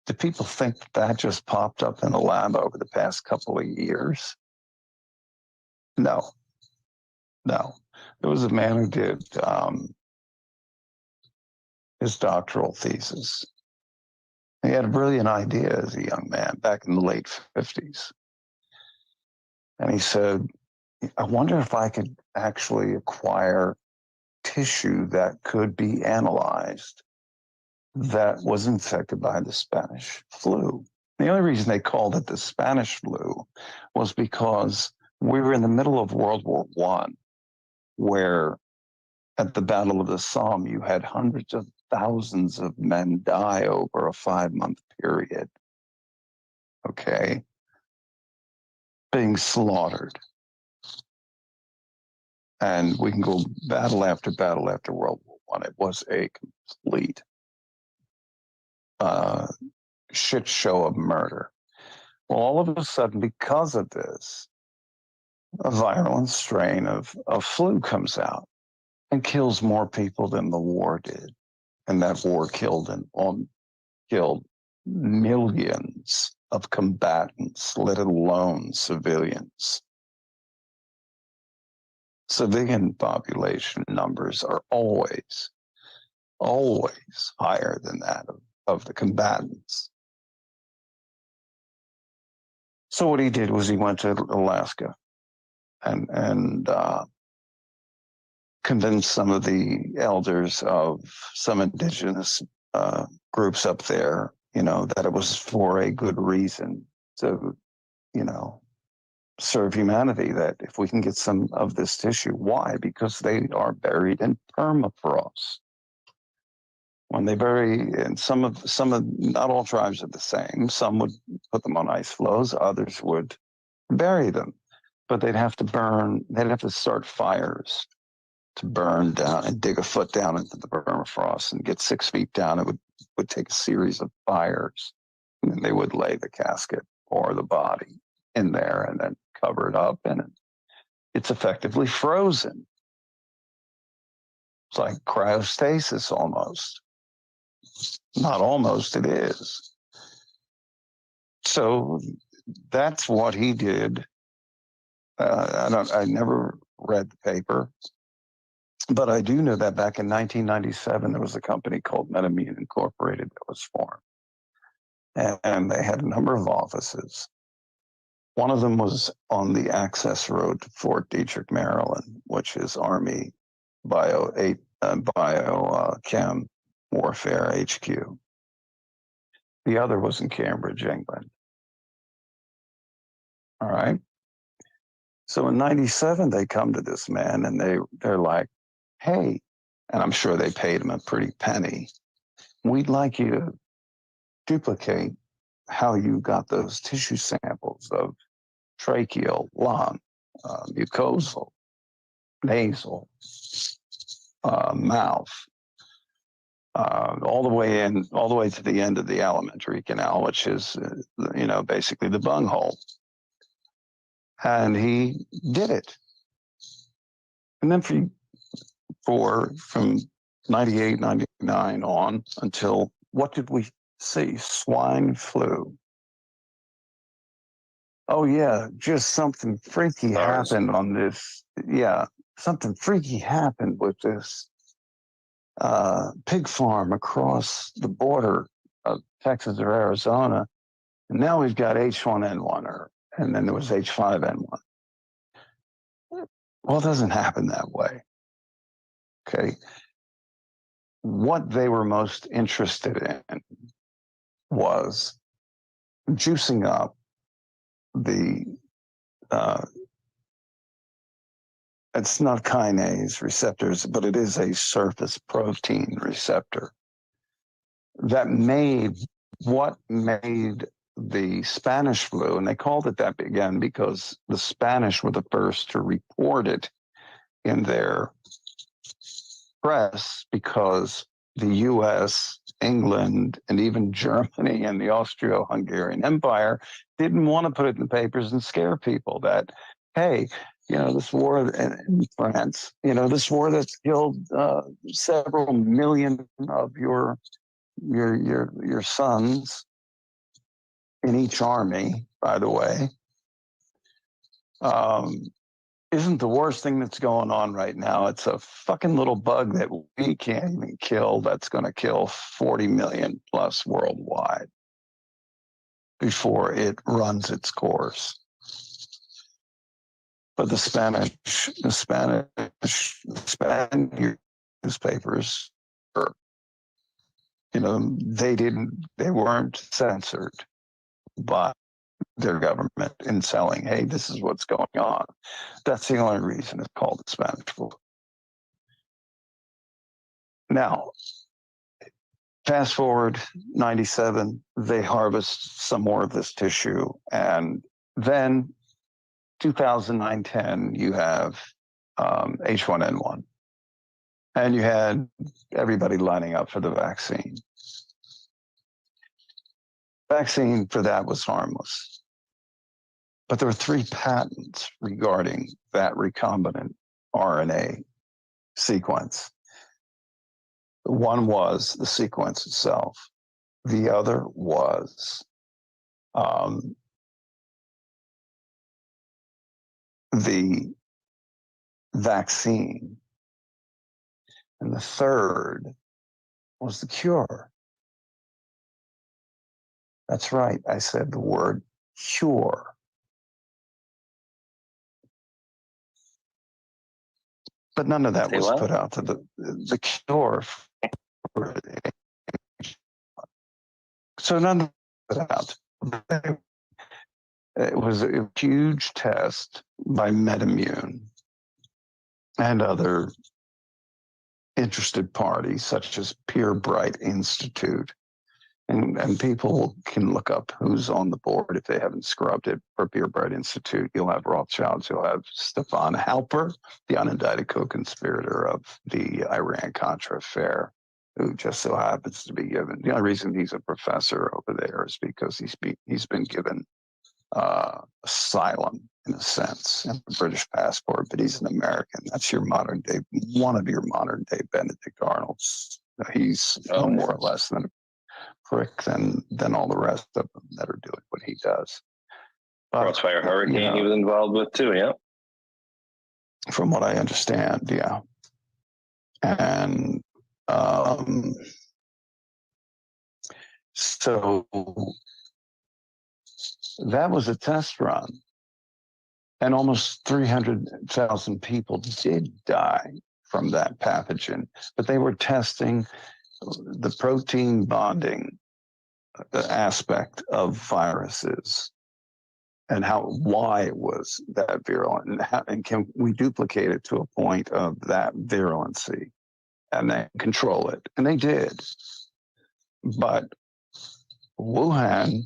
do people think that just popped up in a lab over the past couple of years? No. There was a man who did his doctoral thesis. He had a brilliant idea as a young man back in the late 50s. And he said, I wonder if I could actually acquire tissue that could be analyzed that was infected by the Spanish flu. The only reason they called it the Spanish flu was because we were in the middle of World War I, where at the Battle of the Somme, you had hundreds of thousands of men die over a 5-month period. Okay? Being slaughtered. And we can go battle after World War I. It was a complete shit show of murder. Well, all of a sudden, because of this, a virulent strain of flu comes out and kills more people than the war did. And that war killed millions of combatants, let alone civilians. Civilian population numbers are always higher than that of the combatants. So what he did was he went to Alaska and convinced some of the elders of some indigenous groups up there, you know, that it was for a good reason to, you know, serve humanity, that if we can get some of this tissue. Why? Because they are buried in permafrost. When they bury, and some of not all tribes are the same. Some would put them on ice floes, others would bury them. But they'd have to start fires to burn down and dig a foot down into the permafrost and get 6 feet down. It would take a series of fires. And then they would lay the casket or the body in there and then cover it up, and it's effectively frozen. It's like cryostasis almost. Not almost, it is. So that's what he did. I never read the paper, but I do know that back in 1997, there was a company called MedImmune Incorporated that was formed. And they had a number of offices. One of them was on the access road to Fort Detrick, Maryland, which is Army Biochem Warfare HQ. The other was in Cambridge, England. All right. So in 97, they come to this man and they're like, hey, and I'm sure they paid him a pretty penny. We'd like you to duplicate how you got those tissue samples of tracheal, lung, mucosal, nasal, mouth, all the way to the end of the alimentary canal, which is, basically the bunghole. And he did it. And then from 98, 99 on until, what did we see? Swine flu. Oh yeah, just something freaky happened on this. Yeah, something freaky happened with this pig farm across the border of Texas or Arizona. And now we've got H1N1, and then there was H5N1. Well, it doesn't happen that way. Okay. What they were most interested in was juicing up the it's not kinase receptors, but it is a surface protein receptor that made the Spanish flu, and they called it that again because the Spanish were the first to report it in their press, because the US, England, and even Germany and the Austro-Hungarian Empire didn't want to put it in the papers and scare people that, hey, this war in France, this war that's killed several million of your sons in each army, by the way, isn't the worst thing that's going on right now. It's a fucking little bug that we can't even kill that's going to kill 40 million plus worldwide before it runs its course. But the Spanish newspapers, they weren't censored by their government in selling, hey, this is what's going on. That's the only reason it's called the Spanish flu. Now, fast forward 97, they harvest some more of this tissue, and then 2009-10, you have H1N1, and you had everybody lining up for the vaccine. Vaccine for that was harmless. But there were 3 patents regarding that recombinant RNA sequence. One was the sequence itself. The other was the vaccine. And the third was the cure. That's right, I said the word cure. But none of that was put out to the cure. So none of it out. It was a huge test by MedImmune and other interested parties, such as Bright Institute. And people can look up who's on the board if they haven't scrubbed it for Bright Institute. You'll have Rothschilds, you'll have Stefan Halper, the unindicted co-conspirator of the Iran-Contra affair, who just so happens to be given. The only reason he's a professor over there is because he's been given asylum, in a sense, and a British passport, but he's an American. That's one of your modern day Benedict Arnolds. He's no more or less than a prick than all the rest of them that are doing what he does. Crossfire Hurricane he was involved with too, yeah? From what I understand, yeah. And so that was a test run. And almost 300,000 people did die from that pathogen. But they were testing the protein bonding aspect of viruses and why it was that virulent, and can we duplicate it to a point of that virulency and then control it. And they did. But Wuhan,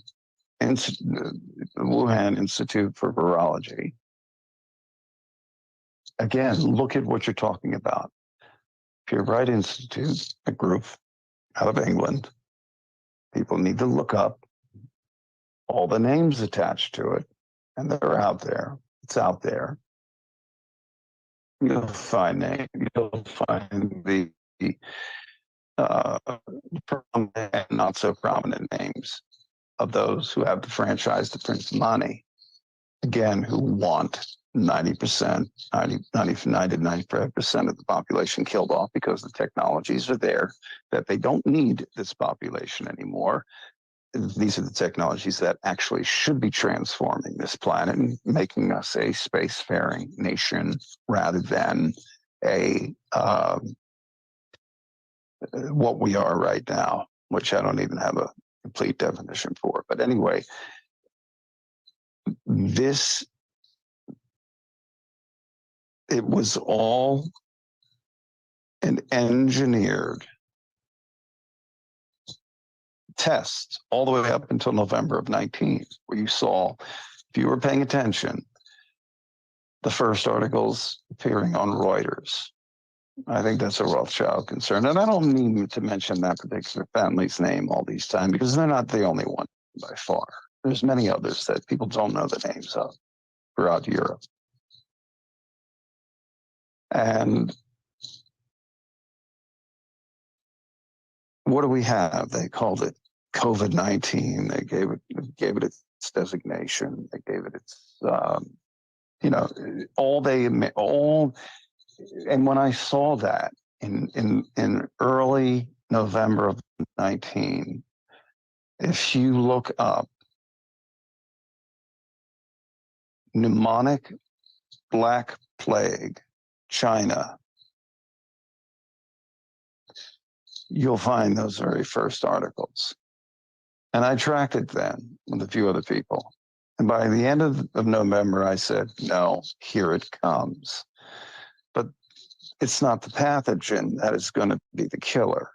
the Wuhan Institute for Virology. Again, look at what you're talking about. Pure Institute, a group out of England. People need to look up all the names attached to it, and they're out there. It's out there. You'll find the prominent and not so prominent names of those who have the franchise to print money. Again, who want 90%, 95% of the population killed off because the technologies are there, that they don't need this population anymore. These are the technologies that actually should be transforming this planet and making us a spacefaring nation rather than a what we are right now, which I don't even have a complete definition for. But anyway, it was all an engineered test all the way up until November of 19, where you saw, if you were paying attention, the first articles appearing on Reuters. I think that's a Rothschild concern. And I don't mean to mention that particular family's name all these times, because they're not the only one by far. There's many others that people don't know the names of throughout Europe. And what do we have? They called it COVID-19. They gave it its designation. They gave it its, and when I saw that in early November of 19, if you look up pneumonic black plague, China, you'll find those very first articles. And I tracked it then with a few other people. And by the end of November, I said, no, here it comes. But it's not the pathogen that is going to be the killer.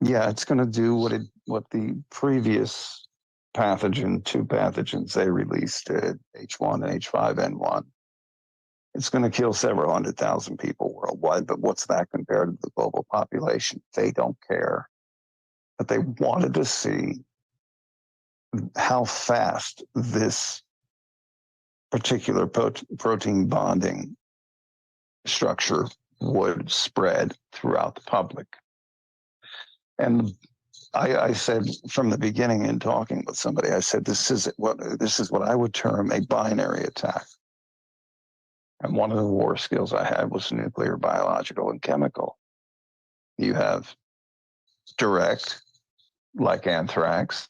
Yeah, it's going to do what the previous two pathogens they released did, H1 and H5N1. It's going to kill several 100,000 people worldwide, but what's that compared to the global population? They don't care. But they wanted to see how fast this particular protein bonding structure would spread throughout the public. And I said from the beginning in talking with somebody, I said, this is what I would term a binary attack. And one of the war skills I had was nuclear, biological, and chemical. You have direct, like anthrax.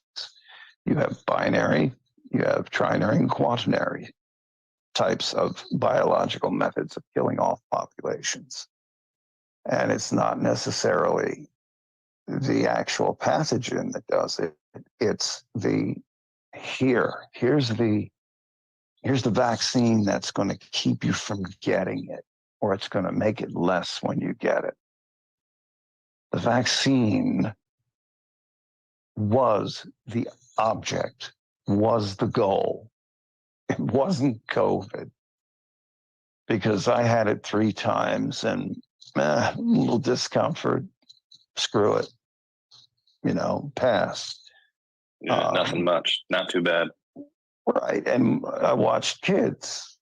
You have binary, you have trinary and quaternary types of biological methods of killing off populations. And it's not necessarily the actual pathogen that does it. It's here's the vaccine that's going to keep you from getting it, or it's going to make it less when you get it. The vaccine was the object, was the goal. It wasn't COVID, because I had it 3 times and a little discomfort, screw it, pass. Yeah, nothing much, not too bad. Right, and I watched kids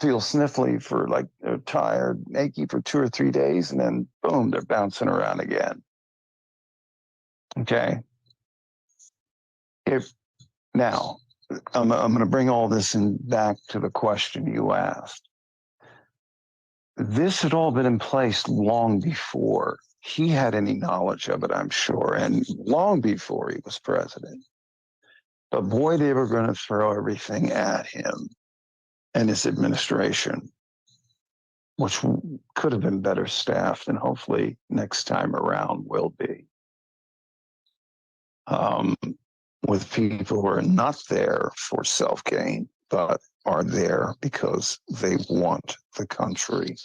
feel sniffly for they're tired, achy for 2 or 3 days, and then boom, they're bouncing around again. Okay. Now, I'm going to bring all this back to the question you asked. This had all been in place long before he had any knowledge of it, I'm sure, and long before he was president. But boy, they were going to throw everything at him and his administration, which could have been better staffed, and hopefully next time around will be. With people who are not there for self-gain, but are there because they want the country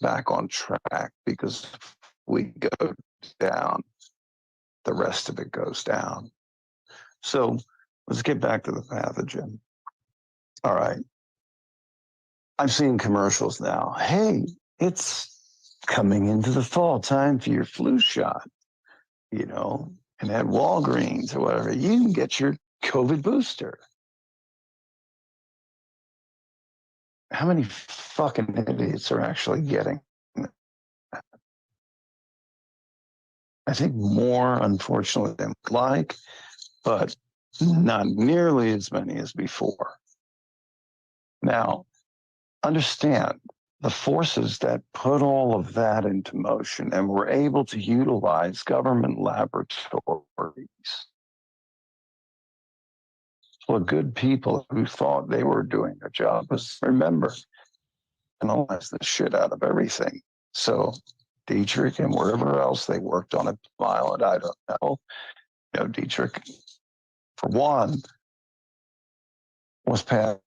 back on track, because if we go down, the rest of it goes down. So let's get back to the pathogen. All right. I'm seeing commercials now. Hey, it's coming into the fall, time for your flu shot, and at Walgreens or whatever, you can get your COVID booster. How many fucking idiots are actually getting that? I think more, unfortunately, than we'd like, but not nearly as many as before. Now, understand the forces that put all of that into motion and were able to utilize government laboratories for good people who thought they were doing their job was, remember, analyze the shit out of everything. So Dietrich and wherever else they worked on a pilot, I don't know. Dietrich, for one, was passed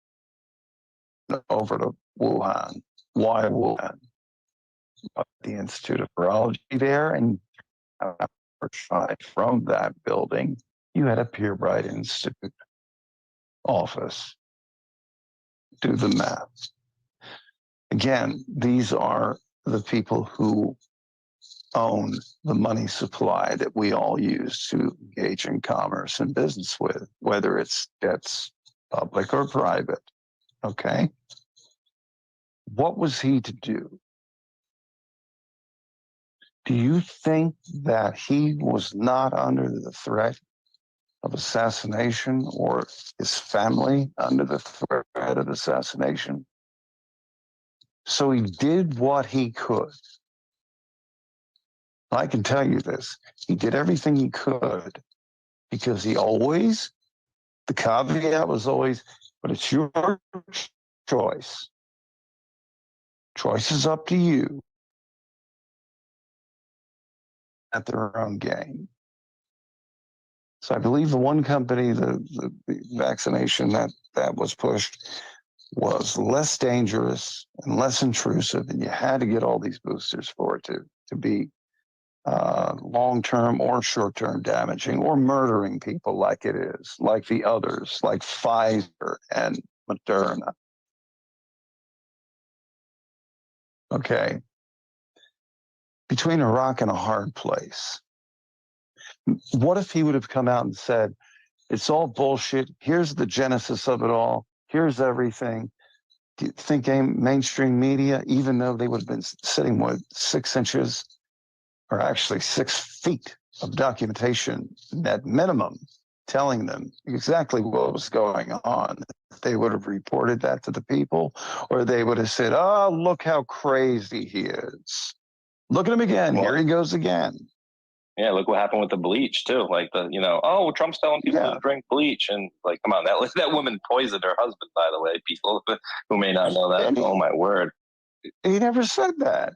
over to Wuhan. Why Wuhan? The Institute of Virology there, and from that building, you had a Pirbright Institute office. Do the math. Again, these are the people who own the money supply that we all use to engage in commerce and business with, whether it's public or private. Okay? What was he to do? Do you think that he was not under the threat of assassination, or his family under the threat of assassination? So he did what he could. I can tell you this. He did everything he could because the caveat was always, but it's your choice. Choice is up to you at their own game. So I believe the one company, the vaccination that was pushed was less dangerous and less intrusive, and you had to get all these boosters for it to be long-term or short-term damaging or murdering people like it is, like the others, like Pfizer and Moderna. Okay. Between a rock and a hard place. What if he would have come out and said, it's all bullshit. Here's the genesis of it all. Here's everything. Do you think mainstream media, even though they would have been sitting with 6 inches or actually 6 feet of documentation at minimum, telling them exactly what was going on, they would have reported that to the people, or they would have said, oh, look how crazy he is. Look at him again. Here he goes again. Yeah, look what happened with the bleach too. Like oh, Trump's telling people to drink bleach, and like, come on, that woman poisoned her husband. By the way, people who may not know that. Oh my word, he never said that.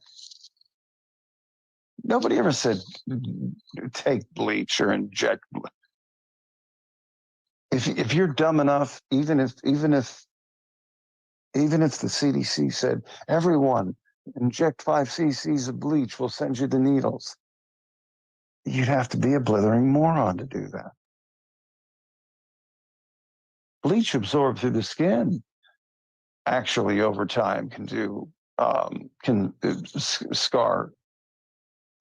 Nobody ever said take bleach or inject. If you're dumb enough, even if the CDC said everyone inject 5 cc's of bleach, we'll send you the needles. You'd have to be a blithering moron to do that. Bleach absorbed through the skin actually over time can scar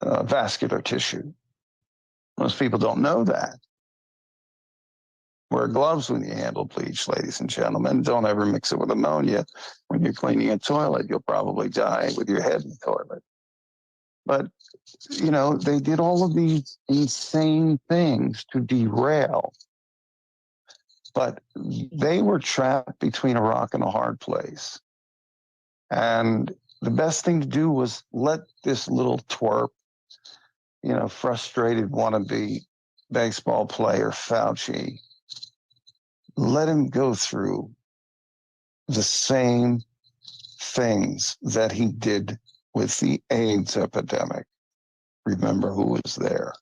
vascular tissue. Most people don't know that. Wear gloves when you handle bleach, ladies and gentlemen. Don't ever mix it with ammonia when you're cleaning a toilet. You'll probably die with your head in the toilet. But, they did all of these insane things to derail. But they were trapped between a rock and a hard place. And the best thing to do was let this little twerp, frustrated wannabe baseball player Fauci, let him go through the same things that he did with the AIDS epidemic. Remember who was there.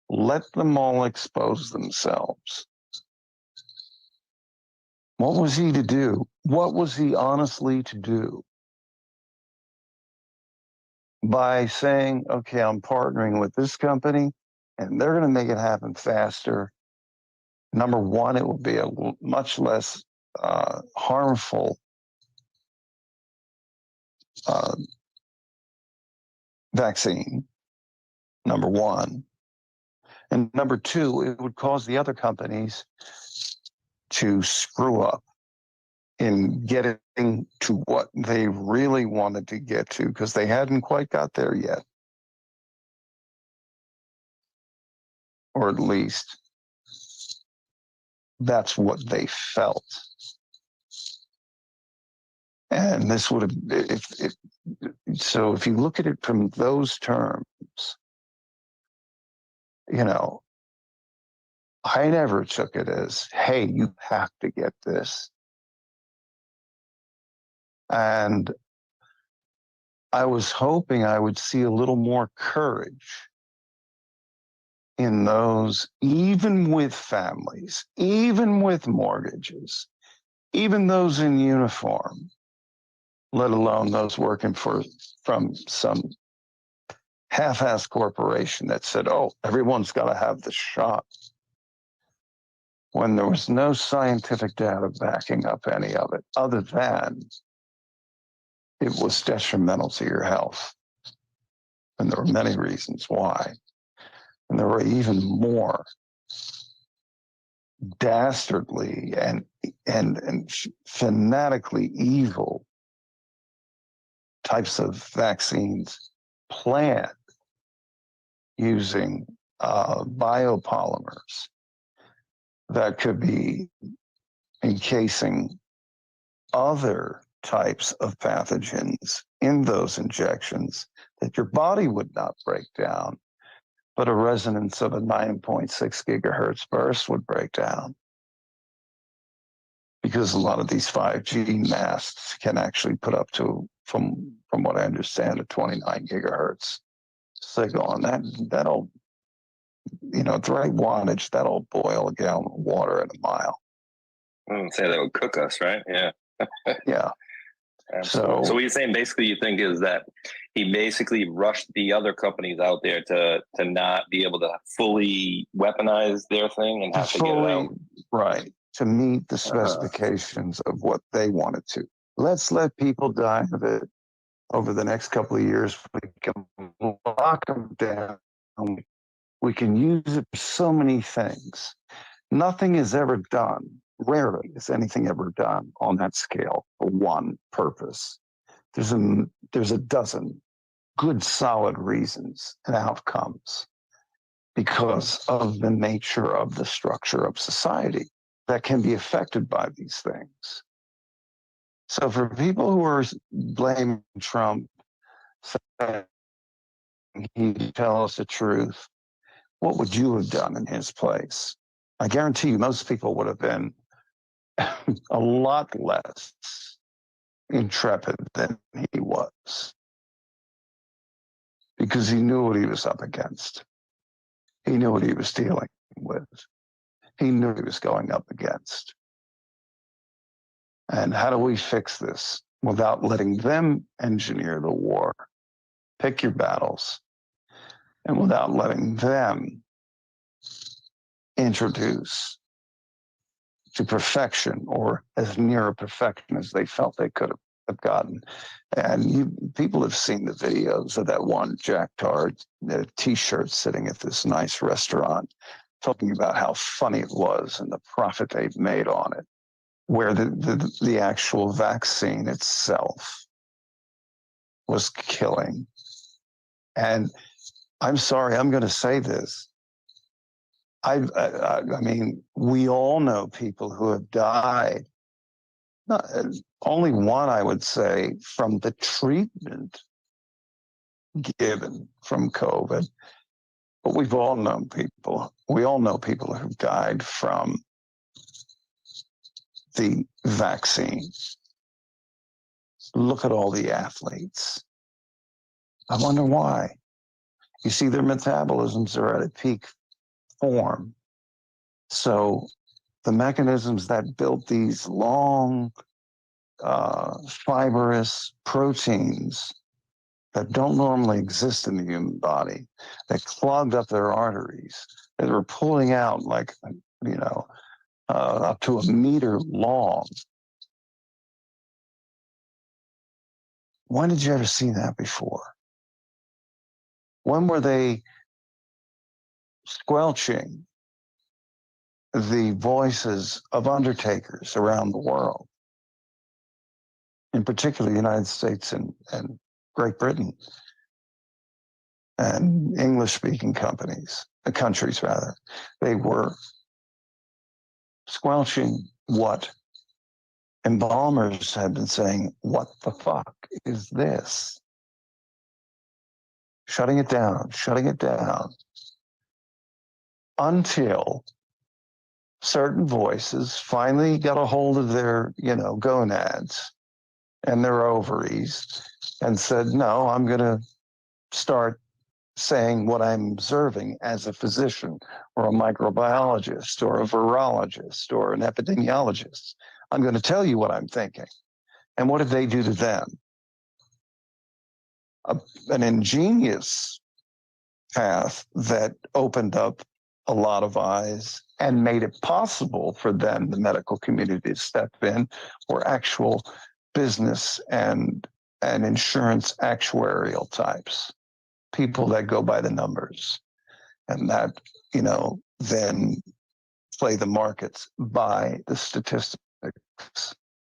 Let them all expose themselves. What was he to do? What was he honestly to do? By saying, okay, I'm partnering with this company and they're going to make it happen faster. Number one, it will be a much less harmful vaccine, number one. And number two, it would cause the other companies to screw up in getting to what they really wanted to get to, because they hadn't quite got there yet. Or at least that's what they felt. And this would have, so if you look at it from those terms, you know, I never took it as, hey, you have to get this. And I was hoping I would see a little more courage in those, even with families, even with mortgages, even those in uniform, let alone those working from some half-assed corporation that said, oh, everyone's got to have the shot, when there was no scientific data backing up any of it, other than it was detrimental to your health. And there were many reasons why. And there were even more dastardly and fanatically evil types of vaccines planned using biopolymers that could be encasing other types of pathogens in those injections that your body would not break down, but a resonance of a 9.6 gigahertz burst would break down. Because a lot of these 5G masts can actually put up to, from what I understand, a 29 gigahertz signal. And that'll, you know, at the right wattage, that'll boil a gallon of water in a mile. I would say that would cook us, right? Yeah. Yeah. Absolutely. So what you're saying basically, you think, is that he basically rushed the other companies out there to not be able to fully weaponize their thing and have to get it out. Right. To meet the specifications of what they wanted to. Let's let people die of it over the next couple of years. We can lock them down. We can use it for so many things. Nothing is ever done. Rarely is anything ever done on that scale for one purpose. There's a dozen good, solid reasons and outcomes because of the nature of the structure of society that can be affected by these things. So for people who are blaming Trump, saying he'd tell us the truth, what would you have done in his place? I guarantee you most people would have been a lot less intrepid than he was, because he knew what he was up against. He knew what he was dealing with. He knew what he was going up against. And how do we fix this without letting them engineer the war? Pick your battles. And without letting them introduce to perfection, or as near a perfection as they felt they could have gotten. And people have seen the videos of that one Jack Tard T-shirt sitting at this nice restaurant, talking about how funny it was and the profit they've made on it, where the actual vaccine itself was killing. And I'm sorry, I'm going to say this. I mean, we all know people who have died. Not, only one, I would say, from the treatment given from COVID. But we've all known people. We all know people who've died from the vaccine. Look at all the athletes. I wonder why. You see, their metabolisms are at a peak form. So the mechanisms that built these long, fibrous proteins that don't normally exist in the human body, that clogged up their arteries, that were pulling out like, up to 1 meter long. When did you ever see that before? When were they squelching the voices of undertakers around the world, in particular the United States and Great Britain and English-speaking countries rather? They were squelching what embalmers had been saying, what the fuck is this? Shutting it down, until certain voices finally got a hold of their, gonads and their ovaries and said, no, I'm going to start saying what I'm observing as a physician or a microbiologist or a virologist or an epidemiologist. I'm going to tell you what I'm thinking. And what did they do to them? An ingenious path that opened up a lot of eyes and made it possible for them, the medical community, to step in, were actual business and insurance actuarial types, people that go by the numbers and that, then play the markets by the statistics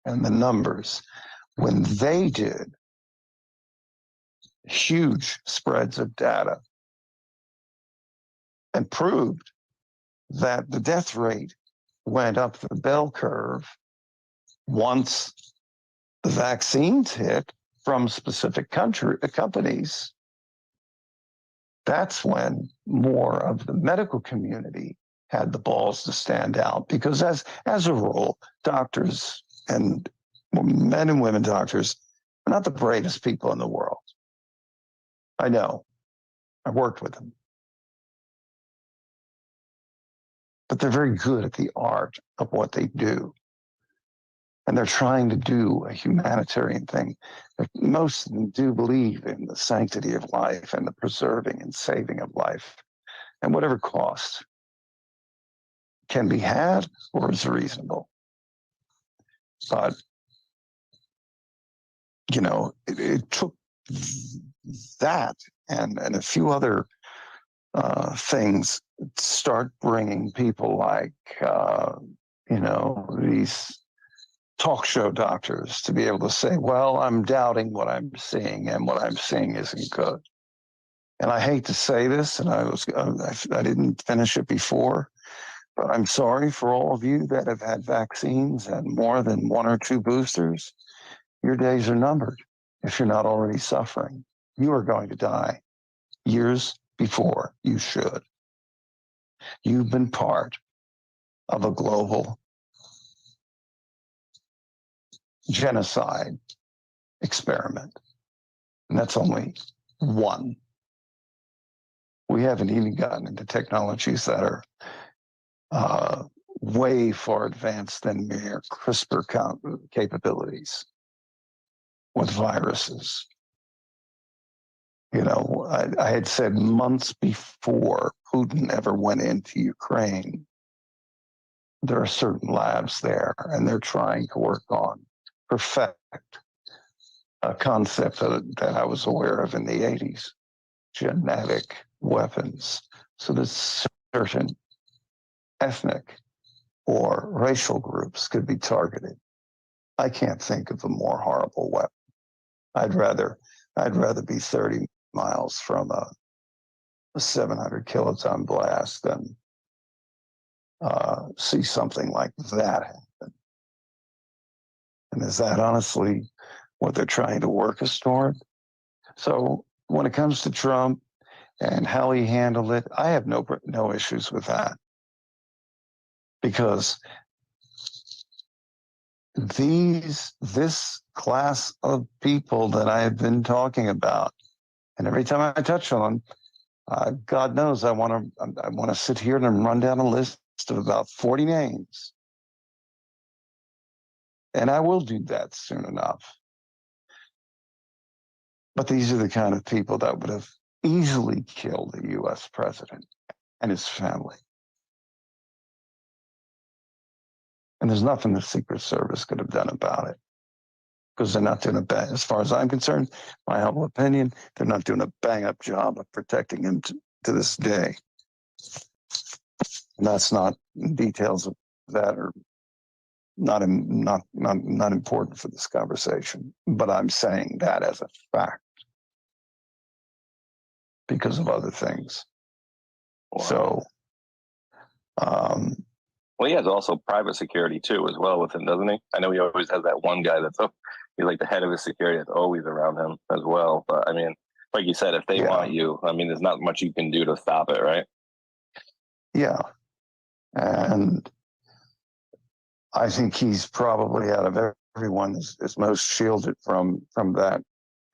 and the numbers. When they did huge spreads of data and proved that the death rate went up the bell curve once the vaccines hit from specific companies, that's when more of the medical community had the balls to stand out. Because as a rule, doctors and men and women doctors are not the brightest people in the world. I know. I've worked with them. But they're very good at the art of what they do. And they're trying to do a humanitarian thing. But most of them do believe in the sanctity of life and the preserving and saving of life. And whatever cost can be had or is reasonable. But, it took that and a few other things start bringing people like, these talk show doctors to be able to say, well, I'm doubting what I'm seeing and what I'm seeing isn't good. And I hate to say this, and I didn't finish it before, but I'm sorry for all of you that have had vaccines and more than 1 or 2 boosters. Your days are numbered if you're not already suffering. You are going to die years before you should. You've been part of a global genocide experiment. And that's only one. We haven't even gotten into technologies that are way far advanced than mere CRISPR capabilities with viruses. I had said months before Putin ever went into Ukraine, there are certain labs there, and they're trying to work on, perfect a concept that I was aware of in the 80s, genetic weapons, so that certain ethnic or racial groups could be targeted. I can't think of a more horrible weapon. I'd rather be 30 miles from a 700 kiloton blast than see something like that happen. And is that honestly what they're trying to work us toward? So when it comes to Trump and how he handled it, I have no issues with that. Because this class of people that I have been talking about, and every time I touch on them, God knows I want to sit here and run down a list of about 40 names. And I will do that soon enough. But these are the kind of people that would have easily killed the U.S. president and his family. And there's nothing the Secret Service could have done about it, because they're not doing a bang, as far as I'm concerned, my humble opinion, they're not doing a bang-up job of protecting him to this day. And that's not, details of that are not important for this conversation, but I'm saying that as a fact because of other things. Wow. So, well, he has also private security too, as well, with him, doesn't he? I know he always has that one guy that's he's like the head of his security that's always around him as well. But I mean, like you said, if they want you, I mean, there's not much you can do to stop it, right? Yeah, and I think he's probably out of everyone is most shielded from that,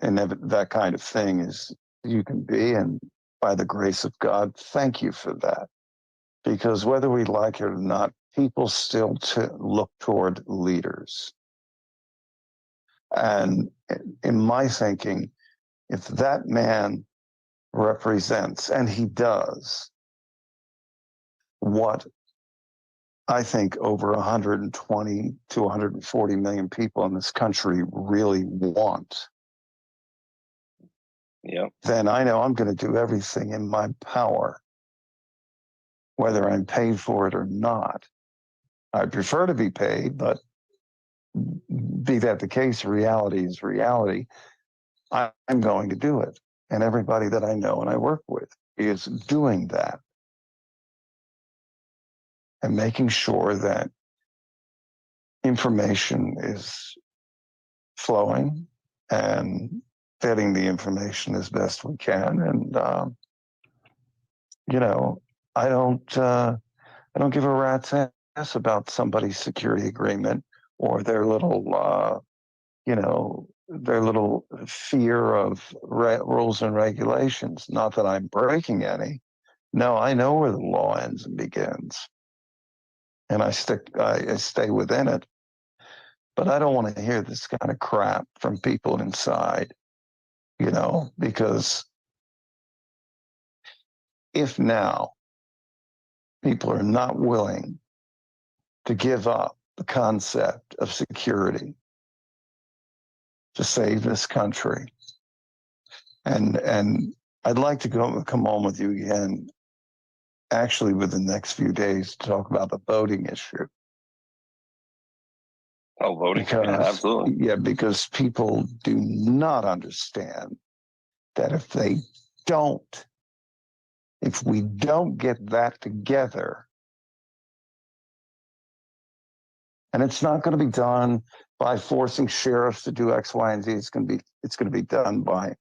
and that kind of thing as you can be. And by the grace of God, thank you for that. Because whether we like it or not, people still look toward leaders. And in my thinking, if that man represents, and he does, what I think over 120 to 140 million people in this country really want, then I know I'm going to do everything in my power, whether I'm paid for it or not. I prefer to be paid, but be that the case, reality is reality. I'm going to do it. And everybody that I know and I work with is doing that and making sure that information is flowing and vetting the information as best we can. And, you know, I don't give a rat's ass about somebody's security agreement or their little, their little fear of rules and regulations. Not that I'm breaking any. No, I know where the law ends and begins, and I stay within it. But I don't want to hear this kind of crap from people inside, because if now people are not willing to give up the concept of security to save this country, and I'd like to come on with you again, actually within the next few days, to talk about the voting issue. Oh, voting. Yeah, absolutely. Yeah, because people do not understand that if we don't get that together, and it's not going to be done by forcing sheriffs to do X, Y, and Z. It's going to be done by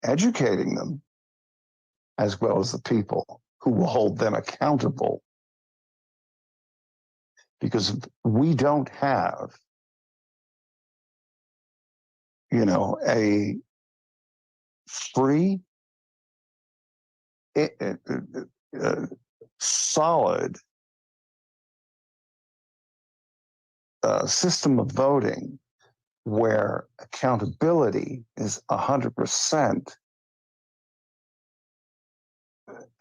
educating them, as well as the people who will hold them accountable. Because we don't have, a free, solid system of voting where accountability is 100%.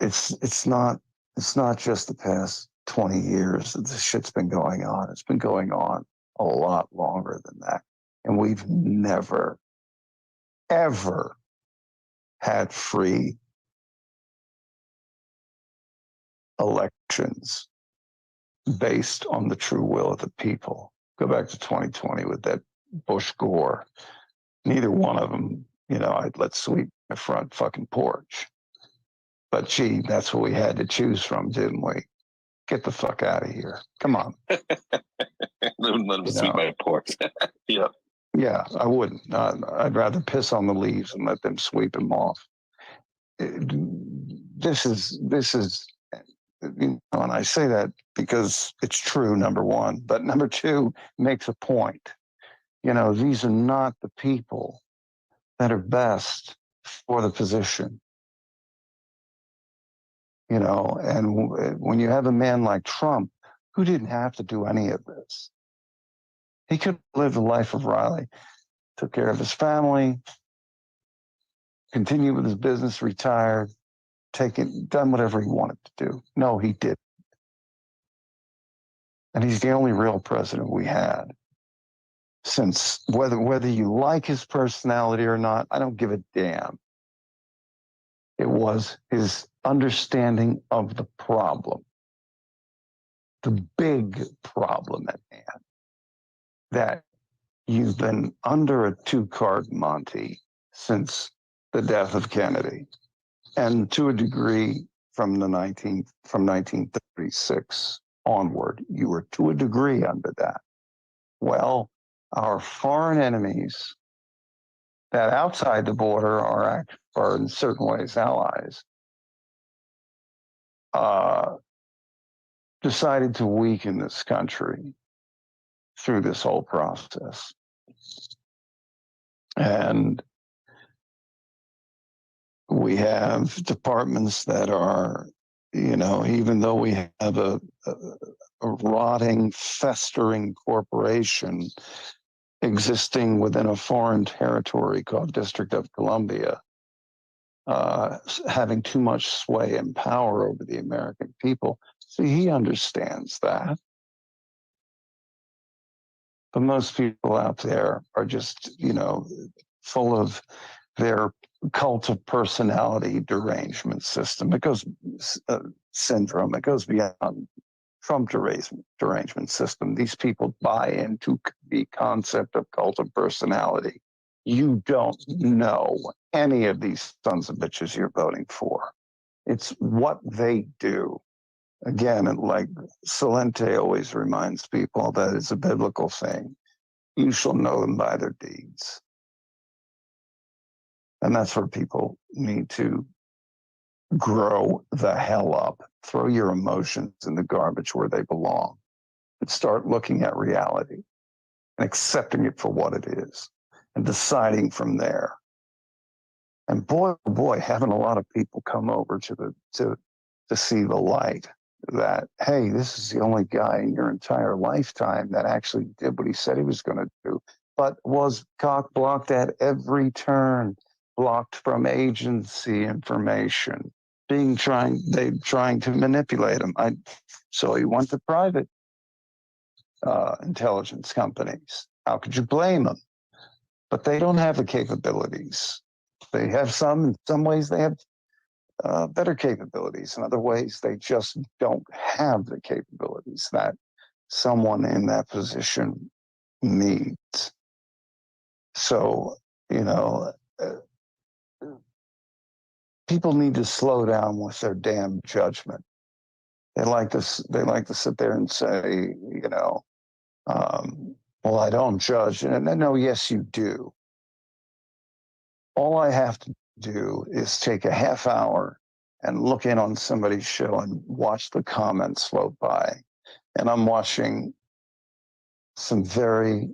It's not just the past 20 years that this shit's been going on. It's been going on a lot longer than that. And we've never, ever had free elections based on the true will of the people. Go back to 2020 with that Bush Gore. Neither one of them, I'd let sweep my front fucking porch. But gee, that's what we had to choose from, didn't we? Get the fuck out of here. Come on. Let them sweep my porch. Yeah. Yeah, I wouldn't. I'd rather piss on the leaves and let them sweep them off. This is, and I say that because it's true, number one, but number two makes a point. These are not the people that are best for the position. And when you have a man like Trump, who didn't have to do any of this, he could live the life of Riley, took care of his family, continue with his business, retired, done whatever he wanted to do. No, he didn't. And he's the only real president we had. Since whether you like his personality or not, I don't give a damn. It was his understanding of the problem, the big problem at hand, that you've been under a two-card Monty since the death of Kennedy, and to a degree from 1936 onward, you were to a degree under that. Well, our foreign enemies that outside the border are in certain ways allies, decided to weaken this country through this whole process. And we have departments that are, even though we have a rotting, festering corporation existing within a foreign territory called District of Columbia, having too much sway and power over the American people. See, he understands that. But most people out there are just, full of their cult of personality derangement system. It goes syndrome. It goes beyond Trump derangement system. These people buy into the concept of cult of personality. You don't know any of these sons of bitches you're voting for. It's what they do. Again, and like Salente always reminds people that it's a biblical thing. You shall know them by their deeds. And that's where people need to grow the hell up. Throw your emotions in the garbage where they belong and start looking at reality and accepting it for what it is and deciding from there. And boy, oh boy, having a lot of people come over to see the light that, hey, this is the only guy in your entire lifetime that actually did what he said he was going to do, but was cock blocked at every turn, blocked from agency information, trying to manipulate him. So he went to private intelligence companies. How could you blame them? But they don't have the capabilities. They have in some ways they have better capabilities. In other ways, they just don't have the capabilities that someone in that position needs. So, people need to slow down with their damn judgment. They like to sit there and say, well, I don't judge. And no, yes, you do. All I have to do is take a half hour and look in on somebody's show and watch the comments float by. And I'm watching some very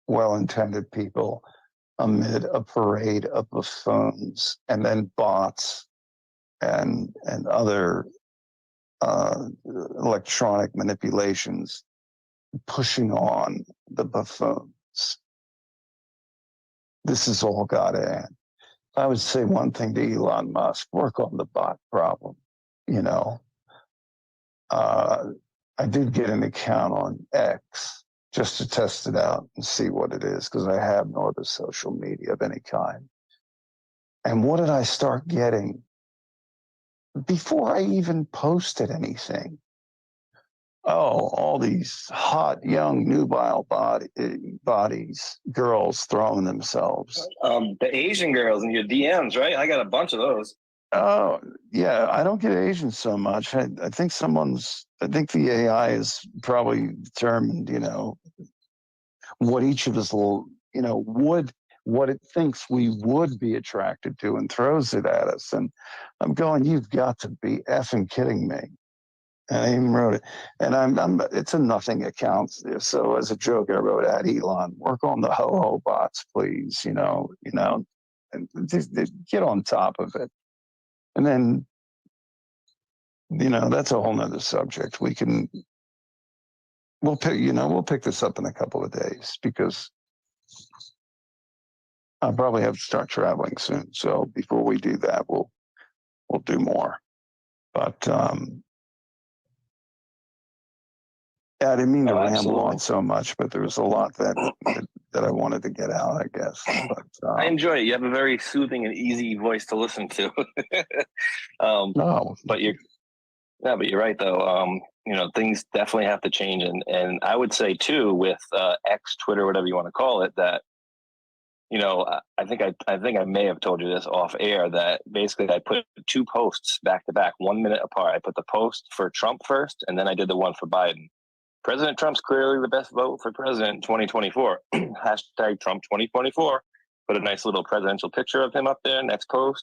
well-intended people amid a parade of buffoons and then bots and other electronic manipulations pushing on the buffoons. This is all got to end. I would say one thing to Elon Musk: work on the bot problem. I did get an account on X just to test it out and see what it is, because I have no other social media of any kind. And what did I start getting before I even posted anything? Oh, all these hot, young, nubile bodies, girls throwing themselves. The Asian girls in your DMs, right? I got a bunch of those. Oh, yeah. I don't get Asian so much. I think the AI is probably determined, what each of us what it thinks we would be attracted to, and throws it at us. And I'm going, you've got to be effing kidding me. And I even wrote it. And it's a nothing account. So as a joke, I wrote, at Elon, work on the ho-ho bots, please, and just get on top of it. And then, that's a whole nother subject. We'll pick this up in a couple of days, because I'll probably have to start traveling soon. So before we do that, we'll do more. But I didn't mean to ramble absolutely. on so much, but there was a lot that I wanted to get out, I guess. But I enjoy it. You have a very soothing and easy voice to listen to. no, but you're right though. Things definitely have to change, and I would say too with X, Twitter, whatever you want to call it, that I think I may have told you this off air that basically I put 2 posts back to back, 1 minute apart. I put the post for Trump first, and then I did the one for Biden. President Trump's clearly the best vote for president in 2024. Hashtag Trump 2024. Put a nice little presidential picture of him up there. Next post.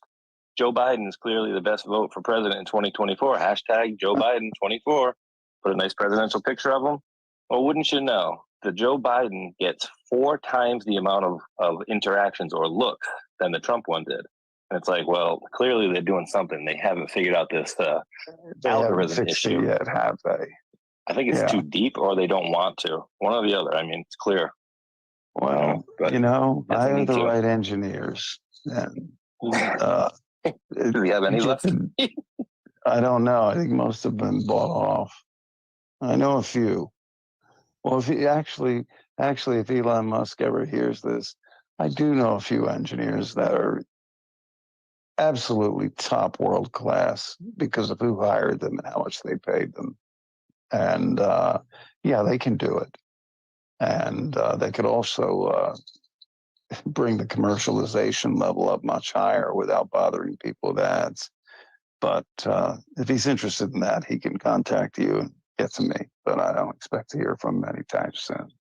Joe Biden is clearly the best vote for president in 2024. Hashtag Joe Biden 24. Put a nice presidential picture of him. Well, wouldn't you know, the Joe Biden gets 4 times the amount of interactions or looks than the Trump one did. And it's like, well, clearly they're doing something. They haven't figured out this algorithm issue yet, have they? I think it's too deep, or they don't want to. One or the other. I mean, it's clear. Well, but I have the right engineers. And do we have any left? I don't know. I think most have been bought off. I know a few. Well, if he actually, if Elon Musk ever hears this, I do know a few engineers that are absolutely top world class because of who hired them and how much they paid them. And they can do it. And they could also bring the commercialization level up much higher without bothering people with ads. But if he's interested in that, he can contact you and get to me. But I don't expect to hear from him anytime soon.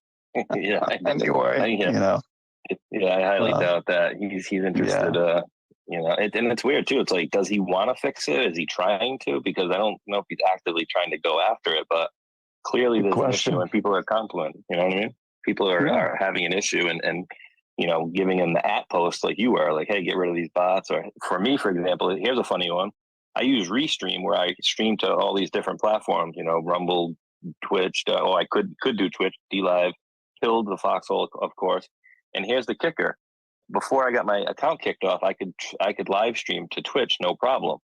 Anyway, I highly doubt that he's interested. Yeah. And it's weird too. It's like, does he want to fix it? Is he trying to? Because I don't know if he's actively trying to go after it, but clearly there's an issue and people are confluent. You know what I mean? People are having an issue and giving him the @post like you were, like, hey, get rid of these bots. Or for me, for example, here's a funny one. I use Restream where I stream to all these different platforms, Rumble, Twitch. I could do Twitch, DLive, killed the foxhole, of course. And here's the kicker. Before I got my account kicked off, I could live stream to Twitch, no problem.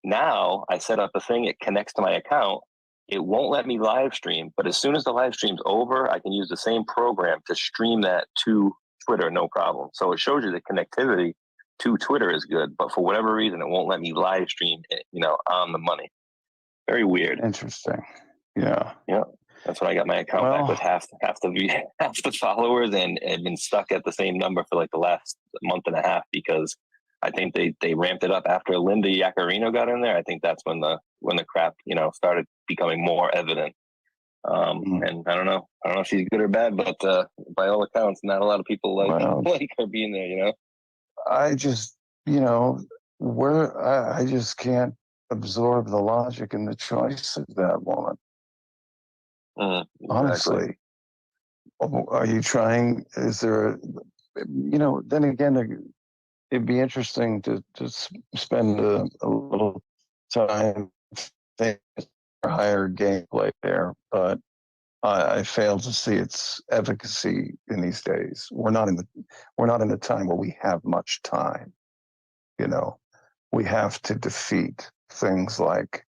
Now I set up a thing, it connects to my account. It won't let me live stream, but as soon as the live stream's over, I can use the same program to stream that to Twitter, no problem. So it shows you the connectivity to Twitter is good, but for whatever reason, it won't let me live stream it, on the money. Very weird. Interesting. Yeah. Yeah. That's when I got my account back with half the followers and been stuck at the same number for like the last month and a half because I think they ramped it up after Linda Yaccarino got in there. I think that's when the crap, started becoming more evident. And I don't know if she's good or bad, but by all accounts, not a lot of people like her being there, I just, I just can't absorb the logic and the choice of that woman. Exactly. Honestly, are you trying? Is there, then again, it'd be interesting to spend a little time thinking higher gameplay there, but I fail to see its efficacy in these days. We're not in the time where we have much time. We have to defeat things like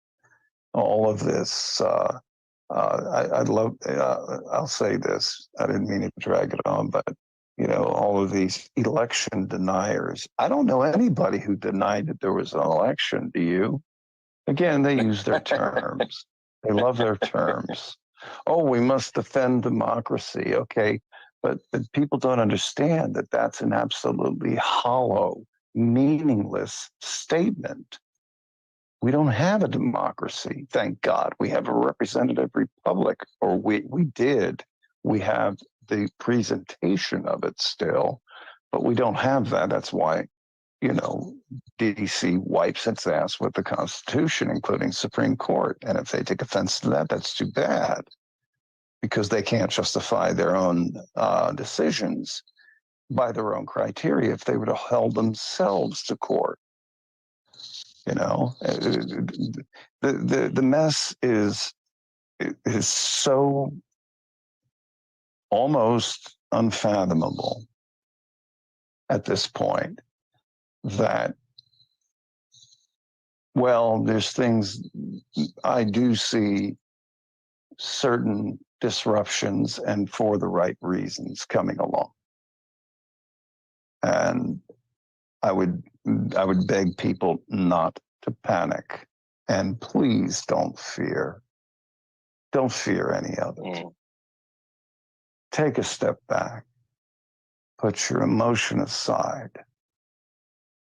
all of this. I'll say this. I didn't mean to drag it on, but all of these election deniers. I don't know anybody who denied that there was an election. Do you? Again, they use their terms. They love their terms. Oh, we must defend democracy. Okay. But people don't understand that that's an absolutely hollow, meaningless statement. We don't have a democracy, thank God. We have a representative republic, or we did. We have the presentation of it still, but we don't have that. That's why, DC wipes its ass with the Constitution, including Supreme Court. And if they take offense to that, that's too bad, because they can't justify their own decisions by their own criteria if they would have held themselves to court. The mess is so almost unfathomable at this point that, well, there's things I do see certain disruptions and for the right reasons coming along. And I would beg people not to panic, and please don't fear. Don't fear any of it. Take a step back, put your emotion aside,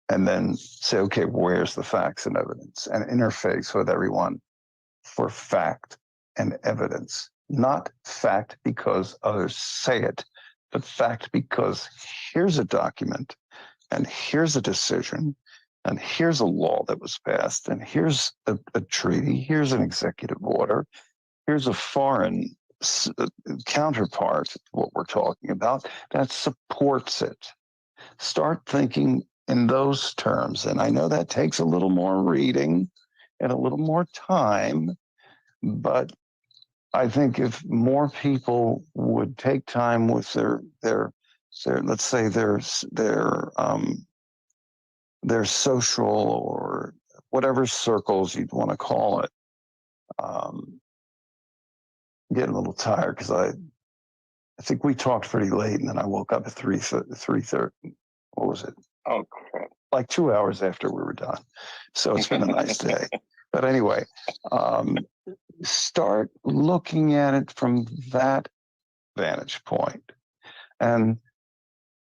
and then say, okay, where's the facts and evidence? And interface with everyone for fact and evidence. Not fact because others say it, but fact because here's a document, and here's a decision, and here's a law that was passed, and here's a treaty, here's an executive order, here's a foreign counterpart, what we're talking about, that supports it. Start thinking in those terms. And I know that takes a little more reading and a little more time, but I think if more people would take time with their let's say their social or whatever circles you'd want to call it. Getting a little tired because I think we talked pretty late, and then I woke up at 3:30. What was it? Oh, crap. Like 2 hours after we were done. So it's been a nice day. But anyway, start looking at it from that vantage point. And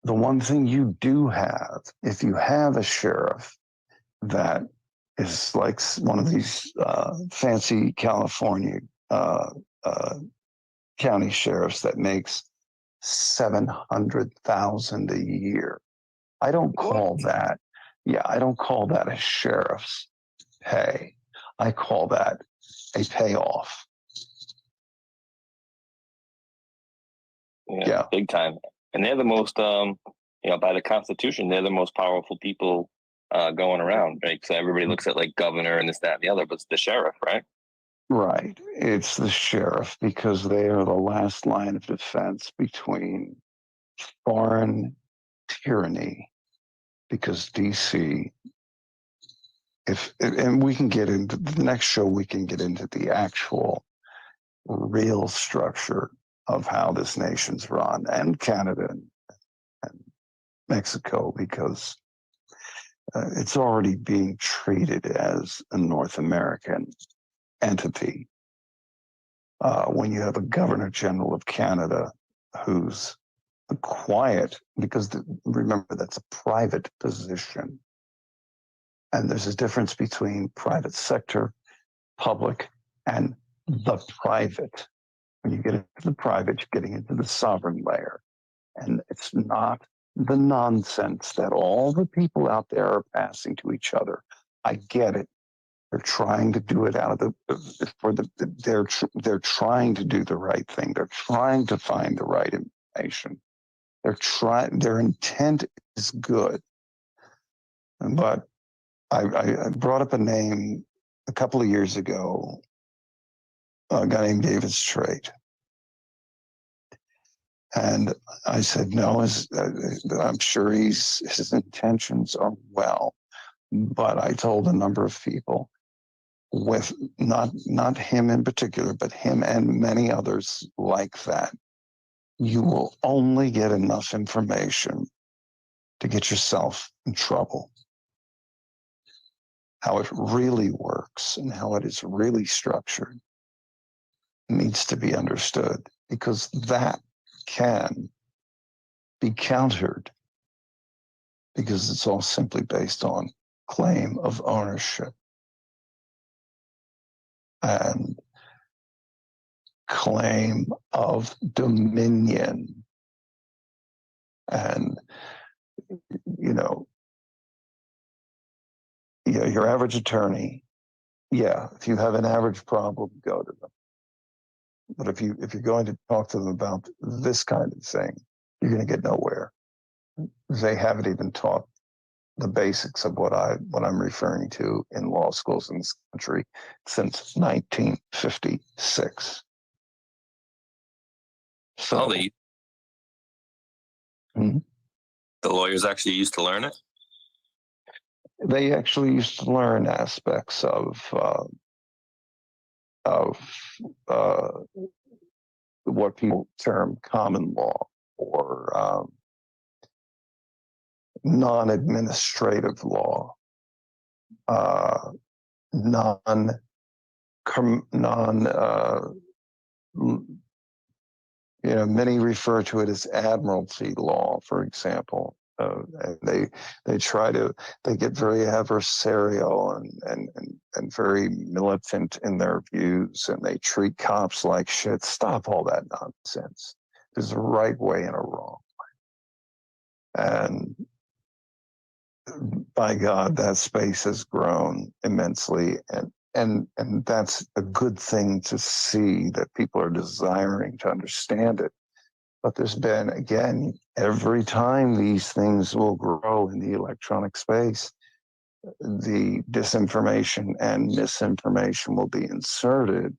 the one thing you do have, if you have a sheriff that is like one of these fancy California county sheriffs that makes $700,000 a year, I don't call that. Yeah, I don't call that a sheriff's pay. I call that a payoff. Yeah, big time. And they're the most, by the Constitution, they're the most powerful people going around, right? So everybody looks at like governor and this, that, and the other, but it's the sheriff, right? Right. It's the sheriff because they are the last line of defense between foreign tyranny. Because DC, and we can get into the next show, we can get into the actual real structure of how this nation's run, and Canada and Mexico, because it's already being treated as a North American entity. When you have a Governor General of Canada who's quiet, because remember, that's a private position. And there's a difference between private sector, public, and the private. When you get into the private, you're getting into the sovereign layer. And it's not the nonsense that all the people out there are passing to each other. I get it. They're trying to do it out of they're trying to do the right thing. They're trying to find the right information. Their intent is good. But I brought up a name a couple of years ago, a guy named David Strait. And I said, no, I'm sure his intentions are well. But I told a number of people, with not him in particular, but him and many others like that, you will only get enough information to get yourself in trouble. How it really works and how it is really structured needs to be understood, because that can be countered, because it's all simply based on claim of ownership and claim of dominion. And, your average attorney, if you have an average problem, go to them. But if you're going to talk to them about this kind of thing, you're going to get nowhere. They haven't even taught the basics of what I'm referring to in law schools in this country since 1956. So, The lawyers actually used to learn it? They actually used to learn aspects of what people term common law or non-administrative law, non many refer to it as admiralty law, for example. And they get very adversarial and very militant in their views, and they treat cops like shit. Stop all that nonsense. There's a right way and a wrong way. And by God, that space has grown immensely, and that's a good thing to see, that people are desiring to understand it. But there's been, again, every time these things will grow in the electronic space, the disinformation and misinformation will be inserted,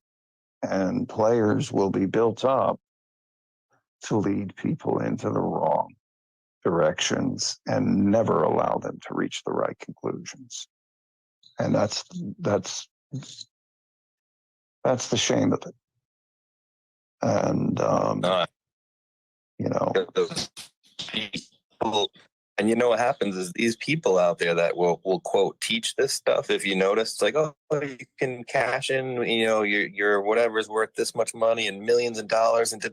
and players will be built up to lead people into the wrong directions and never allow them to reach the right conclusions. And that's the shame of it. And people, and what happens is these people out there that will quote teach this stuff. If you notice, it's like, oh, you can cash in, your whatever is worth this much money and millions of dollars, and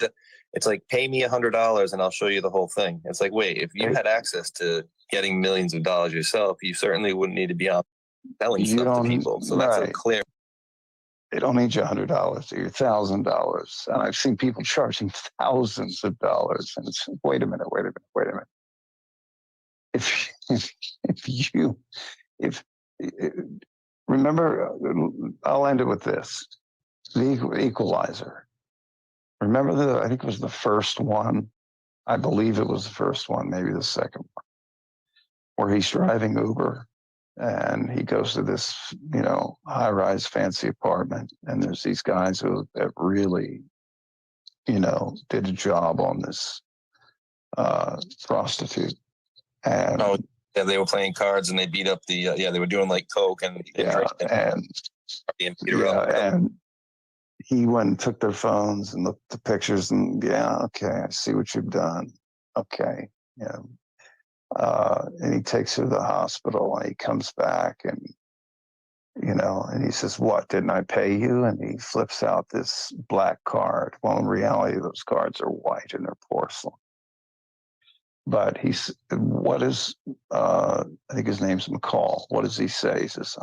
it's like, pay me $100 and I'll show you the whole thing. It's like, wait, if you had access to getting millions of dollars yourself, you certainly wouldn't need to be out selling stuff to people. So that's a clear. They don't need your $100 or your $1,000. And I've seen people charging thousands of dollars. And it's, wait a minute. Remember, I'll end it with this. The Equalizer. Remember I think it was the first one. I believe it was the first one, maybe the second one, where he's driving Uber. And he goes to this, high-rise fancy apartment, and there's these guys that really, did a job on this prostitute. And they were playing cards and they beat up they were doing like coke and and he went and took their phones and looked at the pictures and okay, I see what you've done. Okay, and he takes her to the hospital, and he comes back and he says, what, didn't I pay you? And he flips out this black card. Well, in reality, those cards are white and they're porcelain. But I think his name's McCall. What does he say? He says,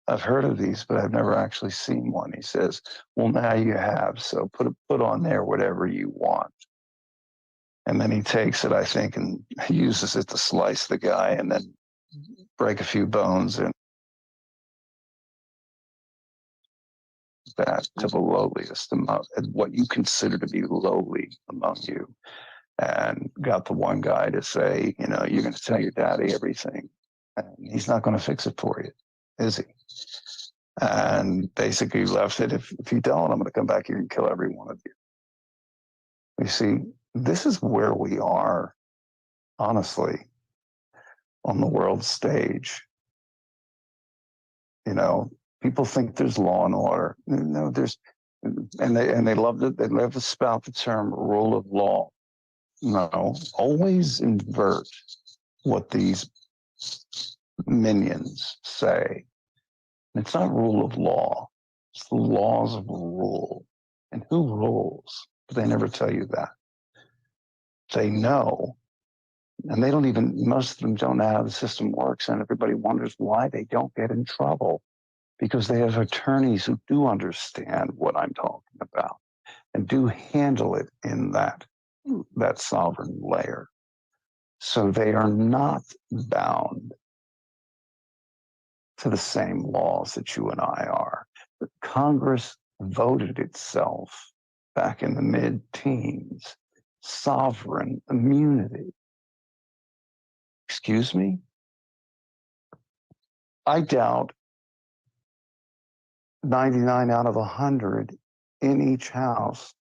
I've heard of these, but I've never actually seen one. He says, well, now you have, so put on there whatever you want. And then he takes it, I think, and he uses it to slice the guy and then break a few bones and that to the lowliest among what you consider to be lowly among you. And got the one guy to say, you're going to tell your daddy everything. And he's not going to fix it for you, is he? And basically left it, if you don't, I'm going to come back here and kill every one of you. You see, this is where we are, honestly, on the world stage. People think there's law and order. No, they love it. They love to spout the term rule of law. No, always invert what these minions say. It's not rule of law. It's the laws of rule. And who rules? But they never tell you that. They know, and most of them don't know how the system works, and everybody wonders why they don't get in trouble, because they have attorneys who do understand what I'm talking about and do handle it in that sovereign layer. So they are not bound to the same laws that you and I are. But Congress voted itself back in the mid-teens sovereign immunity. Excuse me? I doubt 99 out of 100 in each house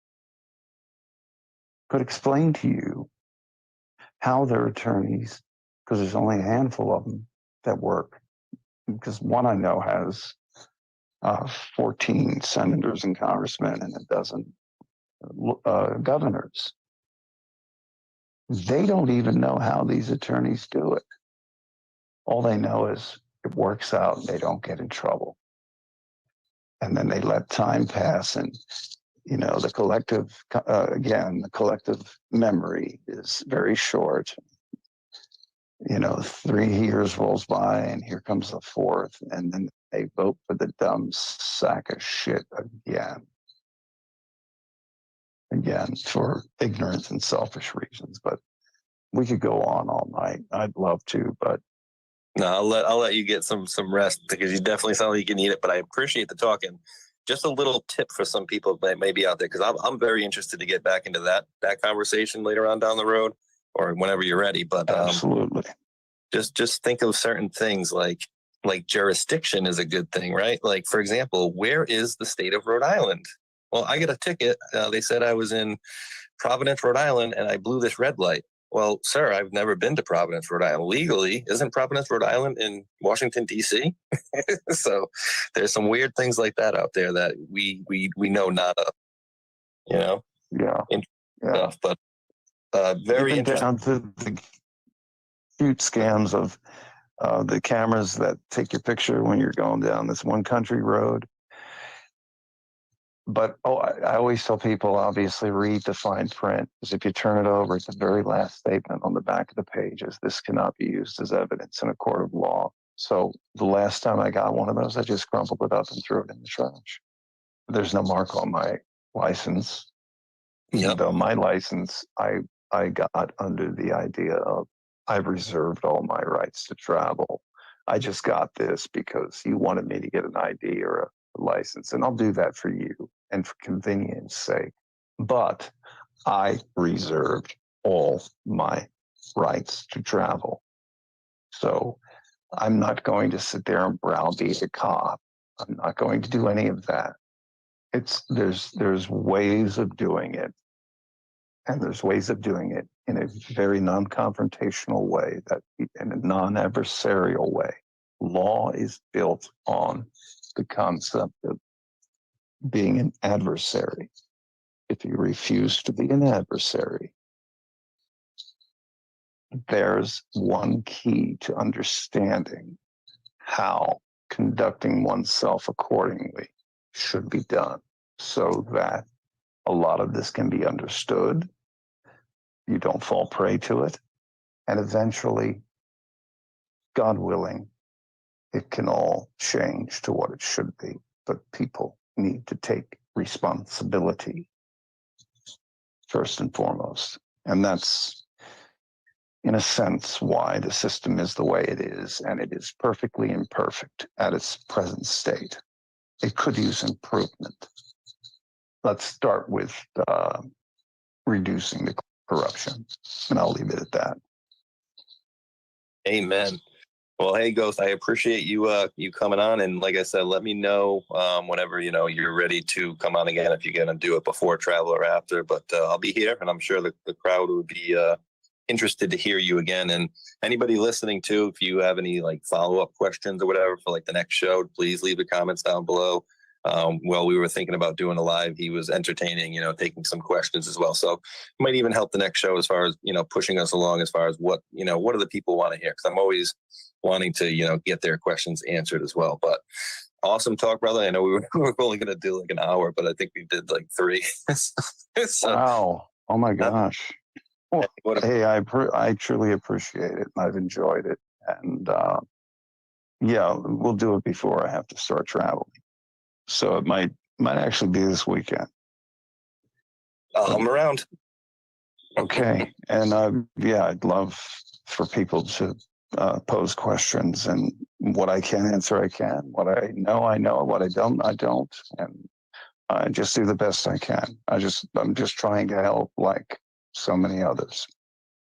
could explain to you how their attorneys because there's only a handful of them that work. Because one I know has 14 senators and congressmen and a dozen governors. They don't even know how these attorneys do it. All they know is it works out and they don't get in trouble. And then they let time pass, and the collective memory is very short. 3 years rolls by and here comes the fourth, and then they vote for the dumb sack of shit again for ignorance and selfish reasons. But we could go on all night. I'd love to, but no, I'll let you get some rest, because you definitely sound like you can eat it. But I appreciate the talk, and just a little tip for some people that may be out there, because I'm very interested to get back into that conversation later on down the road, or whenever you're ready. But absolutely, just think of certain things like jurisdiction is a good thing, right? Like, for example, where is the state of Rhode Island? Well, I get a ticket. They said I was in Providence, Rhode Island, and I blew this red light. Well, sir, I've never been to Providence, Rhode Island. Legally, isn't Providence, Rhode Island in Washington, D.C.? So there's some weird things like that out there that we know not of, Yeah. Stuff, but very even interesting. down to the cute scams of the cameras that take your picture when you're going down this one country road. But I always tell people, obviously, read the fine print, because if you turn it over, it's the very last statement on the back of the page is, this cannot be used as evidence in a court of law. So the last time I got one of those, I just crumpled it up and threw it in the trash. There's no mark on my license. Even though my license, I got under the idea of, I've reserved all my rights to travel. I just got this because you wanted me to get an ID or a license, and I'll do that for you and for convenience sake. But I reserved all my rights to travel. So I'm not going to sit there and browbeat a cop. I'm not going to do any of that. There's ways of doing it. And there's ways of doing it in a very non-confrontational way, in a non-adversarial way. Law is built on the concept of being an adversary. If you refuse to be an adversary, there's one key to understanding how conducting oneself accordingly should be done, so that a lot of this can be understood. You don't fall prey to it. And eventually, God willing, it can all change to what it should be. But people need to take responsibility first and foremost. And that's, in a sense, why the system is the way it is. And it is perfectly imperfect at its present state. It could use improvement. Let's start with reducing the corruption, and I'll leave it at that. Amen. Well, hey, Ghost, I appreciate you coming on, and like I said, let me know whenever you're ready to come on again, if you're gonna do it before travel or after. But I'll be here, and I'm sure the crowd would be interested to hear you again. And anybody listening too, if you have any follow-up questions or whatever for the next show, please leave the comments down below. While we were thinking about doing a live, he was entertaining, taking some questions as well. So it might even help the next show as far as, pushing us along as far as what do the people want to hear? Because I'm always wanting to, get their questions answered as well. But awesome talk, brother. I know we were only going to do an hour, but I think we did 3. So, wow. Oh my gosh. Well, hey, I truly appreciate it. I've enjoyed it. And yeah, we'll do it before I have to start traveling. So it might actually be this weekend. I'm around. Okay. And yeah, I'd love for people to pose questions, and what I can answer, I can. What I know. What I don't, I don't. And I just do the best I can. I'm just trying to help like so many others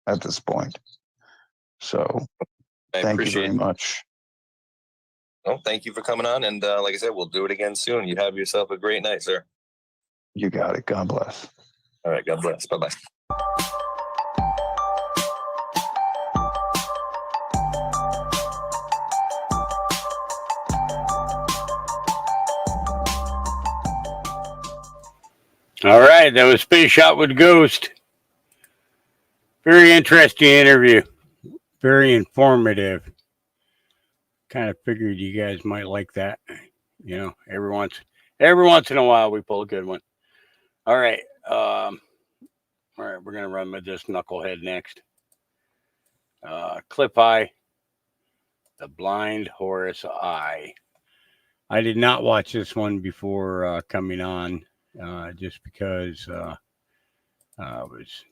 at this point. So thank you very much. Well, thank you for coming on. And like I said, we'll do it again soon. You have yourself a great night, sir. You got it. God bless. All right. God bless. Bye-bye. All right, that was Space Shot with Ghost. Very interesting interview. Very informative. Kind of figured you guys might like that. You know, every once in a while we pull a good one. All right. All right, we're gonna run with this knucklehead next. Clip Eye, The Blind Horse Eye. I did not watch this one before coming on, just because I was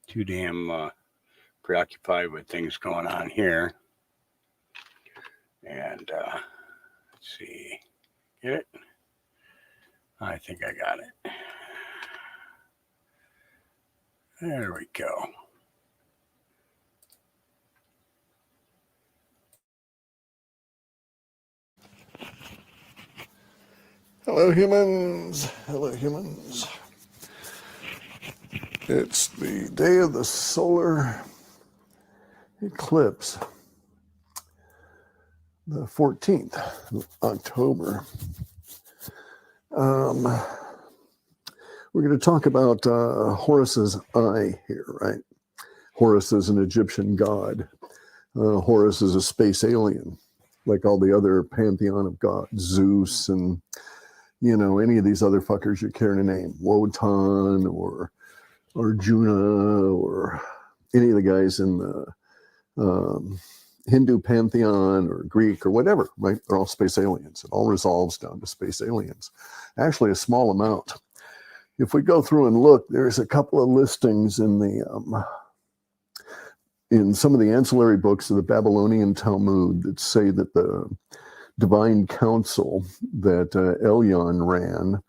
too damn preoccupied with things going on here. And let's see, get it? I think I got it. There we go. Hello, humans. Hello, humans. It's the day of the solar eclipse, the 14th of October. We're going to talk about Horus's eye here, right? Horus is an Egyptian god. Horus is a space alien, like all the other pantheon of gods, Zeus and, you know, any of these other fuckers you care to name, Wotan or Arjuna or any of the guys in the Hindu pantheon or Greek or whatever, right? They're all space aliens. It all resolves down to space aliens. Actually, a small amount. If we go through and look, there's a couple of listings in the in some of the ancillary books of the Babylonian Talmud that say that the divine council that Elyon ran,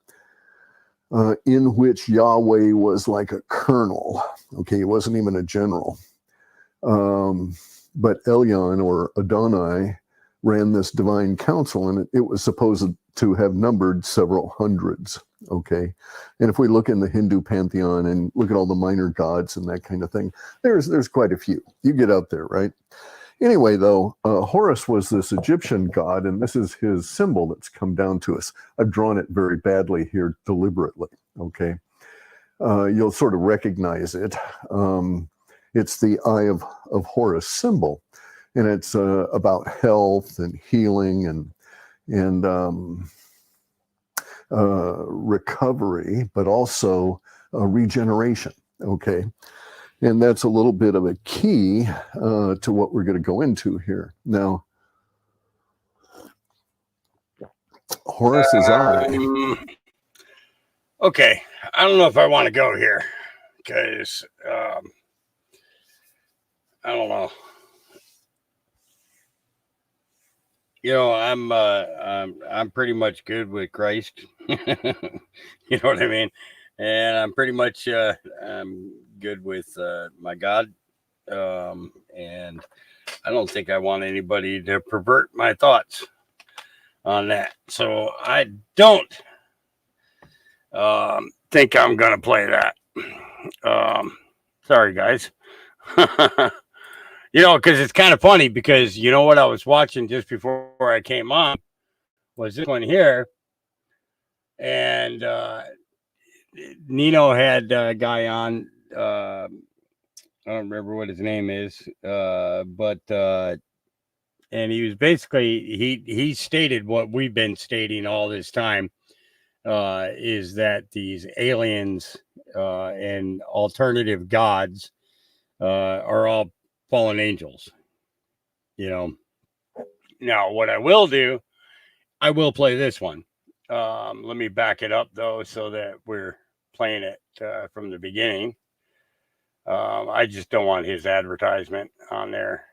in which Yahweh was like a colonel. Okay, he wasn't even a general. But Elyon or Adonai ran this divine council, and it was supposed to have numbered several hundreds. Okay, and if we look in the Hindu pantheon and look at all the minor gods and that kind of thing, there's quite a few. You get out there, right? Anyway, though, Horus was this Egyptian god, and this is his symbol that's come down to us. I've drawn it very badly here deliberately, okay? You'll sort of recognize it. It's the Eye of Horus symbol, and it's about health and healing and recovery, but also regeneration, okay? And that's a little bit of a key to what we're going to go into here. Now, Horus's eye. Okay, I don't know if I want to go here because I don't know. You know, I'm pretty much good with Christ. You know what I mean? And I'm pretty much I'm good with my God. And I don't think I want anybody to pervert my thoughts on that. So I don't think I'm going to play that. Sorry, guys. You know, because it's kind of funny because you know what I was watching just before I came on was this one here. And Nino had a guy on. I don't remember what his name is, but and he was basically he stated what we've been stating all this time, is that these aliens and alternative gods are all fallen angels. You know. Now, what I will do, I will play this one. Let me back it up though, so that we're playing it from the beginning. I just don't want his advertisement on there.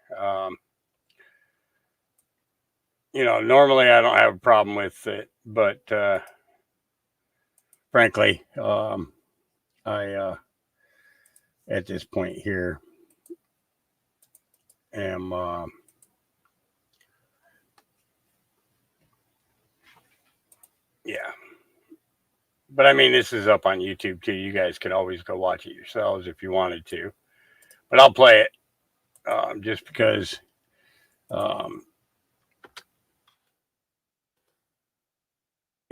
You know, normally I don't have a problem with it, but frankly, I at this point here am yeah. But I mean, this is up on YouTube too. You guys could always go watch it yourselves if you wanted to. But I'll play it just because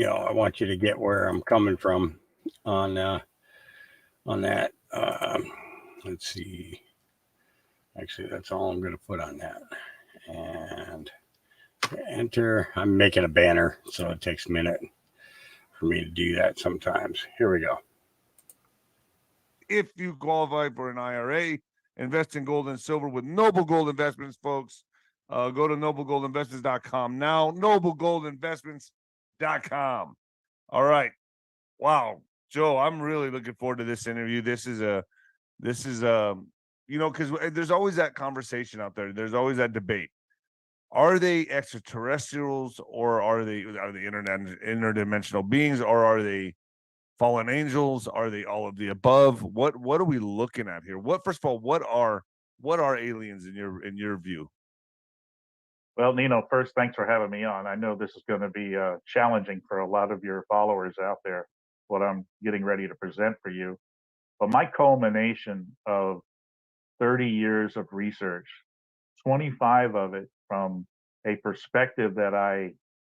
I want you to get where I'm coming from on that. Let's see. Actually, that's all I'm going to put on that. And enter. I'm making a banner, so it takes a minute for me to do that sometimes. Here we go. If you qualify for an IRA, invest in gold and silver with Noble Gold Investments, folks. Go to noblegoldinvestments.com now. Noblegoldinvestments.com. All right. Wow, Joe, I'm really looking forward to this interview. This is because there's always that conversation out there. There's always that debate. Are they extraterrestrials, or are they interdimensional beings, or are they fallen angels? Are they all of the above? What are we looking at here? First of all, what are aliens in your view? Well, Nino, first, thanks for having me on. I know this is going to be challenging for a lot of your followers out there, what I'm getting ready to present for you. But my culmination of 30 years of research, 25 of it from a perspective that I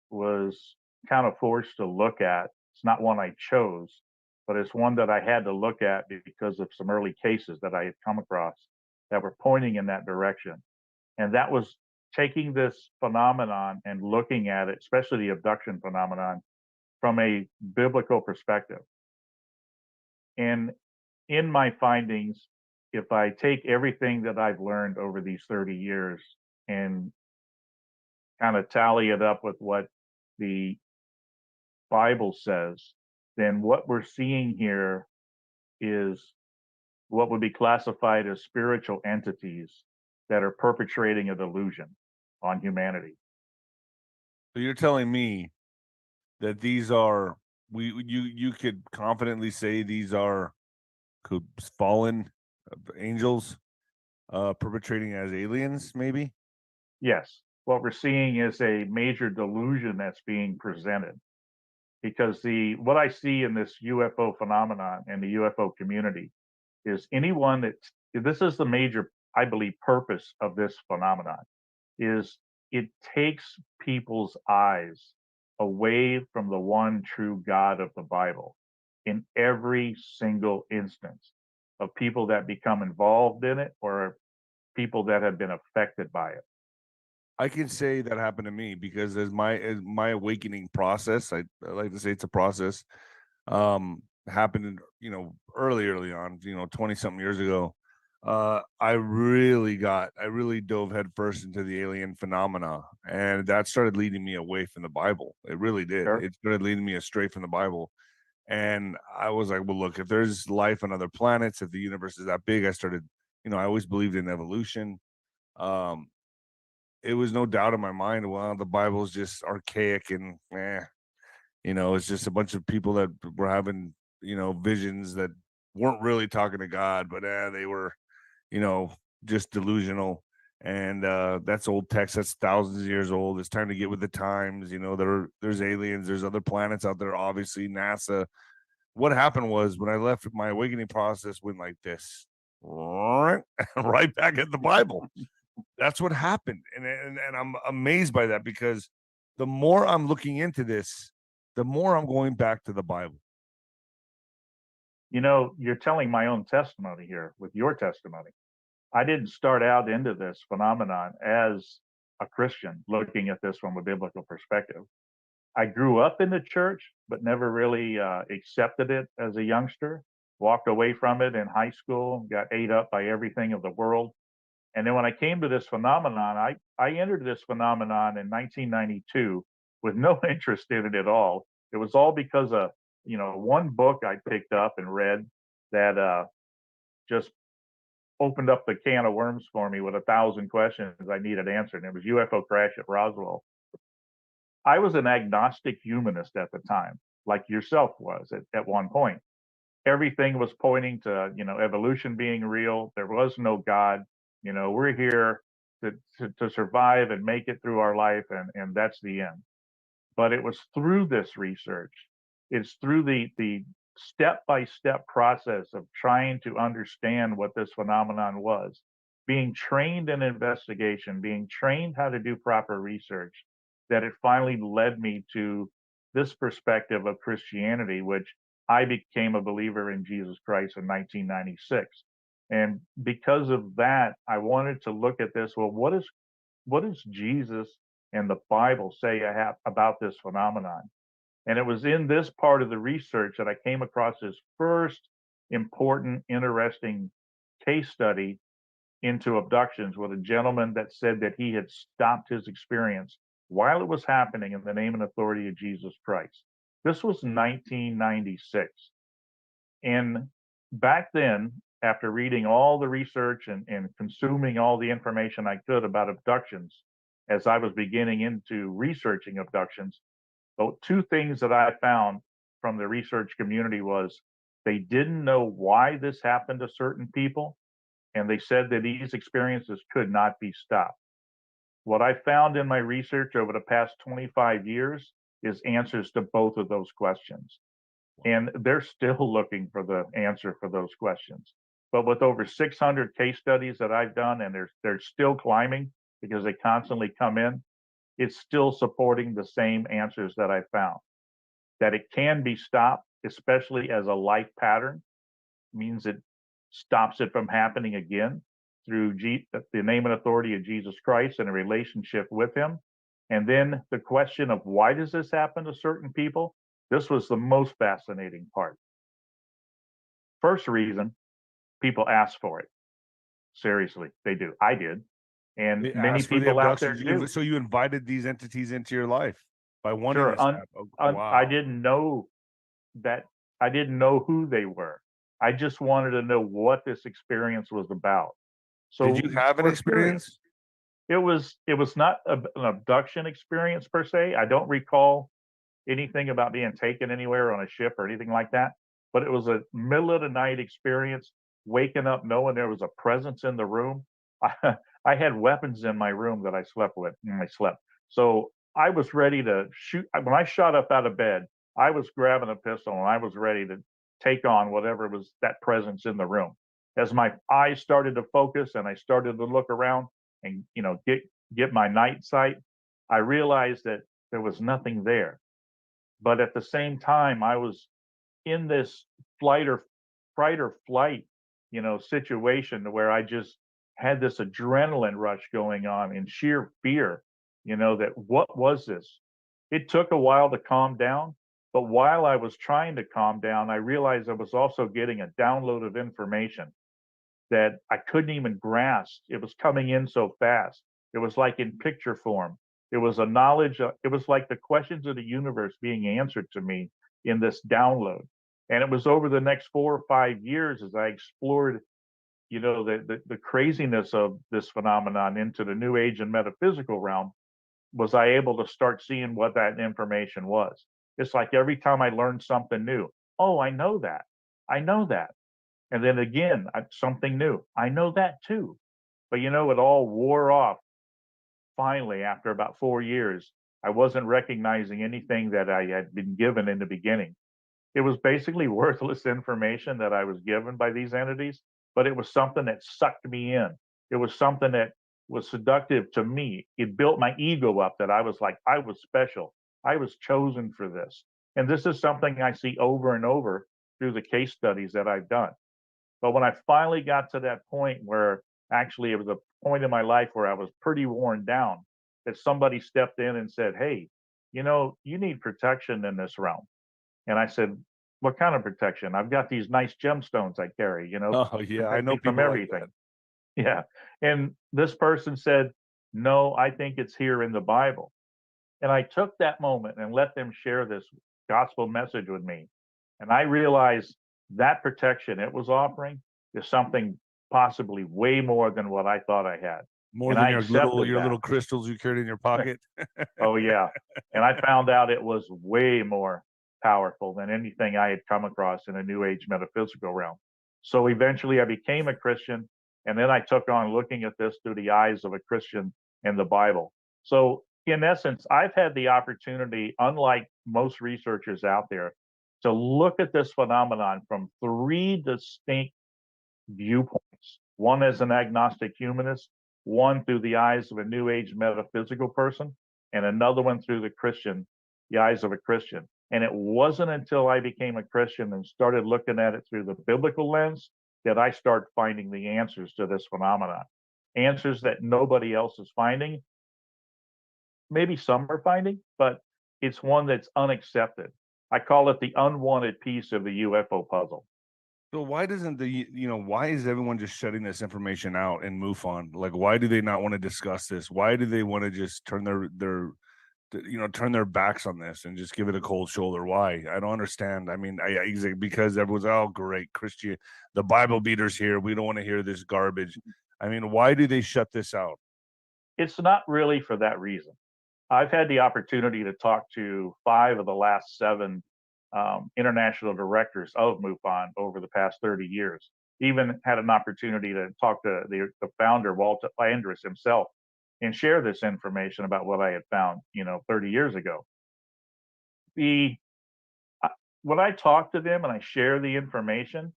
was kind of forced to look at. It's not one I chose, but it's one that I had to look at because of some early cases that I had come across that were pointing in that direction. And that was taking this phenomenon and looking at it, especially the abduction phenomenon, from a biblical perspective. And in my findings, if I take everything that I've learned over these 30 years and kind of tally it up with what the Bible says, then what we're seeing here is what would be classified as spiritual entities that are perpetrating a delusion on humanity. So you're telling me that these are you could confidently say these are fallen angels perpetrating as aliens, maybe? Yes. What we're seeing is a major delusion that's being presented, because what I see in this UFO phenomenon and the UFO community is anyone this is the major, I believe, purpose of this phenomenon, is it takes people's eyes away from the one true God of the Bible in every single instance of people that become involved in it or people that have been affected by it. I can say that happened to me because as my awakening process, I like to say it's a process, happened, early on, 20 something years ago. I really dove headfirst into the alien phenomena, and that started leading me away from the Bible. It really did. Sure. It started leading me astray from the Bible. And I was like, well, look, if there's life on other planets, if the universe is that big, I started, I always believed in evolution. It was no doubt in my mind, well, the Bible's just archaic and it's just a bunch of people that were having, visions that weren't really talking to God, but they were, just delusional. And that's old text, that's thousands of years old. It's time to get with the times. There's aliens, there's other planets out there, obviously, NASA. What happened was when I left, my awakening process went like this, right back at the Bible. That's what happened. And I'm amazed by that, because the more I'm looking into this, the more I'm going back to the Bible. You're telling my own testimony here with your testimony. I didn't start out into this phenomenon as a Christian looking at this from a biblical perspective. I grew up in the church, but never really accepted it as a youngster, walked away from it in high school, got ate up by everything of the world. And then when I came to this phenomenon, I entered this phenomenon in 1992 with no interest in it at all. It was all because of, one book I picked up and read that just opened up the can of worms for me with 1,000 questions I needed answered. And it was UFO Crash at Roswell. I was an agnostic humanist at the time, like yourself was at one point. Everything was pointing to, evolution being real. There was no God. We're here to survive and make it through our life, and that's the end. But it was through this research, it's through the step-by-step process of trying to understand what this phenomenon was, being trained in investigation, being trained how to do proper research, that it finally led me to this perspective of Christianity, which I became a believer in Jesus Christ in 1996. And because of that, I wanted to look at this. Well, what does Jesus and the Bible say about this phenomenon? And it was in this part of the research that I came across this first important, interesting case study into abductions with a gentleman that said that he had stopped his experience while it was happening in the name and authority of Jesus Christ. This was 1996. And back then, after reading all the research and consuming all the information I could about abductions, as I was beginning into researching abductions, the two things that I found from the research community was they didn't know why this happened to certain people, and they said that these experiences could not be stopped. What I found in my research over the past 25 years is answers to both of those questions. And they're still looking for the answer for those questions. But with over 600 case studies that I've done, and they're still climbing because they constantly come in, it's still supporting the same answers that I found. That it can be stopped, especially as a life pattern, means it stops it from happening again through the name and authority of Jesus Christ and a relationship with him. And then the question of why does this happen to certain people? This was the most fascinating part. First reason, people ask for it. Seriously, they do. I did. And They many asked for the people out there abductions. do. So you invited these entities into your life by wanting Sure. this to happen. Oh, wow. I didn't know that. I didn't know who they were. I just wanted to know what this experience was about. So did you have an we're experience? curious. It was not an abduction experience per se. I don't recall anything about being taken anywhere on a ship or anything like that. But it was a middle of the night experience, waking up knowing there was a presence in the room. I had weapons in my room that I slept with when I slept. So I was ready to shoot. When I shot up out of bed, I was grabbing a pistol and I was ready to take on whatever was that presence in the room. As my eyes started to focus and I started to look around and get my night sight, I realized that there was nothing there. But at the same time, I was in this fight or flight, situation where I just had this adrenaline rush going on in sheer fear, that what was this? It took a while to calm down, but while I was trying to calm down, I realized I was also getting a download of information that I couldn't even grasp. It was coming in so fast. It was like in picture form. It was a knowledge. It was like the questions of the universe being answered to me in this download. And it was over the next 4 or 5 years as I explored, the craziness of this phenomenon into the new age and metaphysical realm, was I able to start seeing what that information was. It's like every time I learned something new, oh, I know that. I know that. And then again, something new. I know that too. But it all wore off finally after about 4 years. I wasn't recognizing anything that I had been given in the beginning. It was basically worthless information that I was given by these entities, but it was something that sucked me in. It was something that was seductive to me. It built my ego up that I was like, I was special. I was chosen for this. And this is something I see over and over through the case studies that I've done. But when I finally got to that point where actually it was a point in my life where I was pretty worn down, that somebody stepped in and said, hey, you need protection in this realm. And I said, what kind of protection? I've got these nice gemstones I carry, Oh yeah, I protect know me from people like everything. that. Yeah. And this person said, no, I think it's here in the Bible. And I took that moment and let them share this gospel message with me. And I realized that protection it was offering is something possibly way more than what I thought I had. More And than I your accepted that. little crystals you carried in your pocket. Oh yeah. And I found out it was way more powerful than anything I had come across in a new age metaphysical realm. So eventually I became a Christian, and then I took on looking at this through the eyes of a Christian and the Bible. So in essence, I've had the opportunity, unlike most researchers out there, to look at this phenomenon from 3 distinct viewpoints. One as an agnostic humanist, one through the eyes of a new age metaphysical person, and another one through the Christian the eyes of a Christian. And it wasn't until I became a Christian and started looking at it through the biblical lens that I start finding the answers to this phenomenon. Answers that nobody else is finding. Maybe some are finding, but it's one that's unaccepted. I call it the unwanted piece of the UFO puzzle. So why doesn't why is everyone just shutting this information out and move on? Like, why do they not want to discuss this? Why do they want to just turn turn their backs on this and just give it a cold shoulder? Why? I don't understand. I mean, because everyone's, oh, great, Christian, the Bible beaters here. We don't want to hear this garbage. I mean, why do they shut this out? It's not really for that reason. I've had the opportunity to talk to 5 of the last 7 international directors of MUFON over the past 30 years. Even had an opportunity to talk to the founder, Walter Andrus himself, and share this information about what I had found, 30 years ago. When I talk to them and I share the information,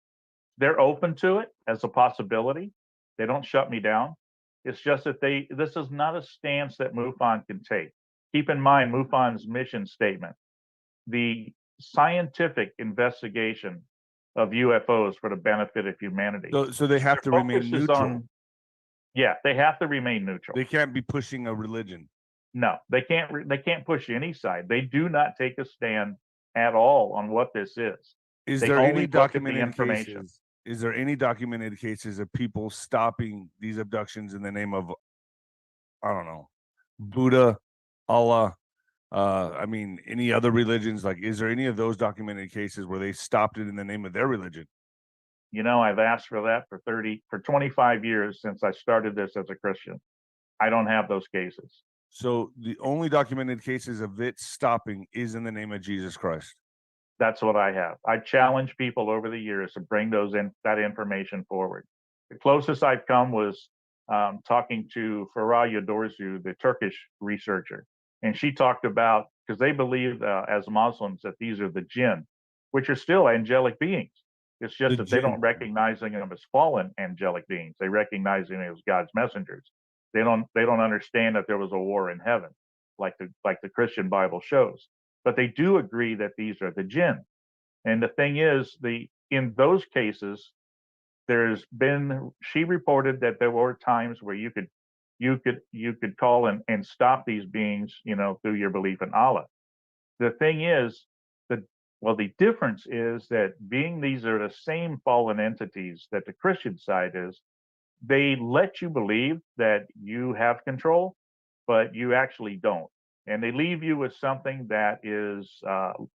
they're open to it as a possibility. They don't shut me down. It's just that this is not a stance that MUFON can take. Keep in mind MUFON's mission statement: the scientific investigation of UFOs for the benefit of humanity. So they have to remain neutral. They have to remain neutral. They can't be pushing a religion. No, they can't. They can't push any side. They do not take a stand at all on what this is. Is They there only any look at the documented information. cases? Is there any documented cases of people stopping these abductions in the name of, I don't know, Buddha, Allah, any other religions? Like, is there any of those documented cases where they stopped it in the name of their religion? I've asked for that for 25 years since I started this as a Christian. I don't have those cases. So the only documented cases of it stopping is in the name of Jesus Christ. That's what I have. I challenged people over the years to bring that information forward. The closest I've come was talking to Farah Yadorzu, the Turkish researcher, and she talked about, because they believe as Muslims that these are the jinn, which are still angelic beings. It's just that they don't recognize them as fallen angelic beings. They recognize them as God's messengers. They don't understand that there was a war in heaven, like the Christian Bible shows. But they do agree that these are the jinn. And the thing is, in those cases, she reported that there were times where you could call and stop these beings, through your belief in Allah. The thing is, the difference is that these are the same fallen entities that the Christian side is. They let you believe that you have control, but you actually don't. And they leave you with something that is,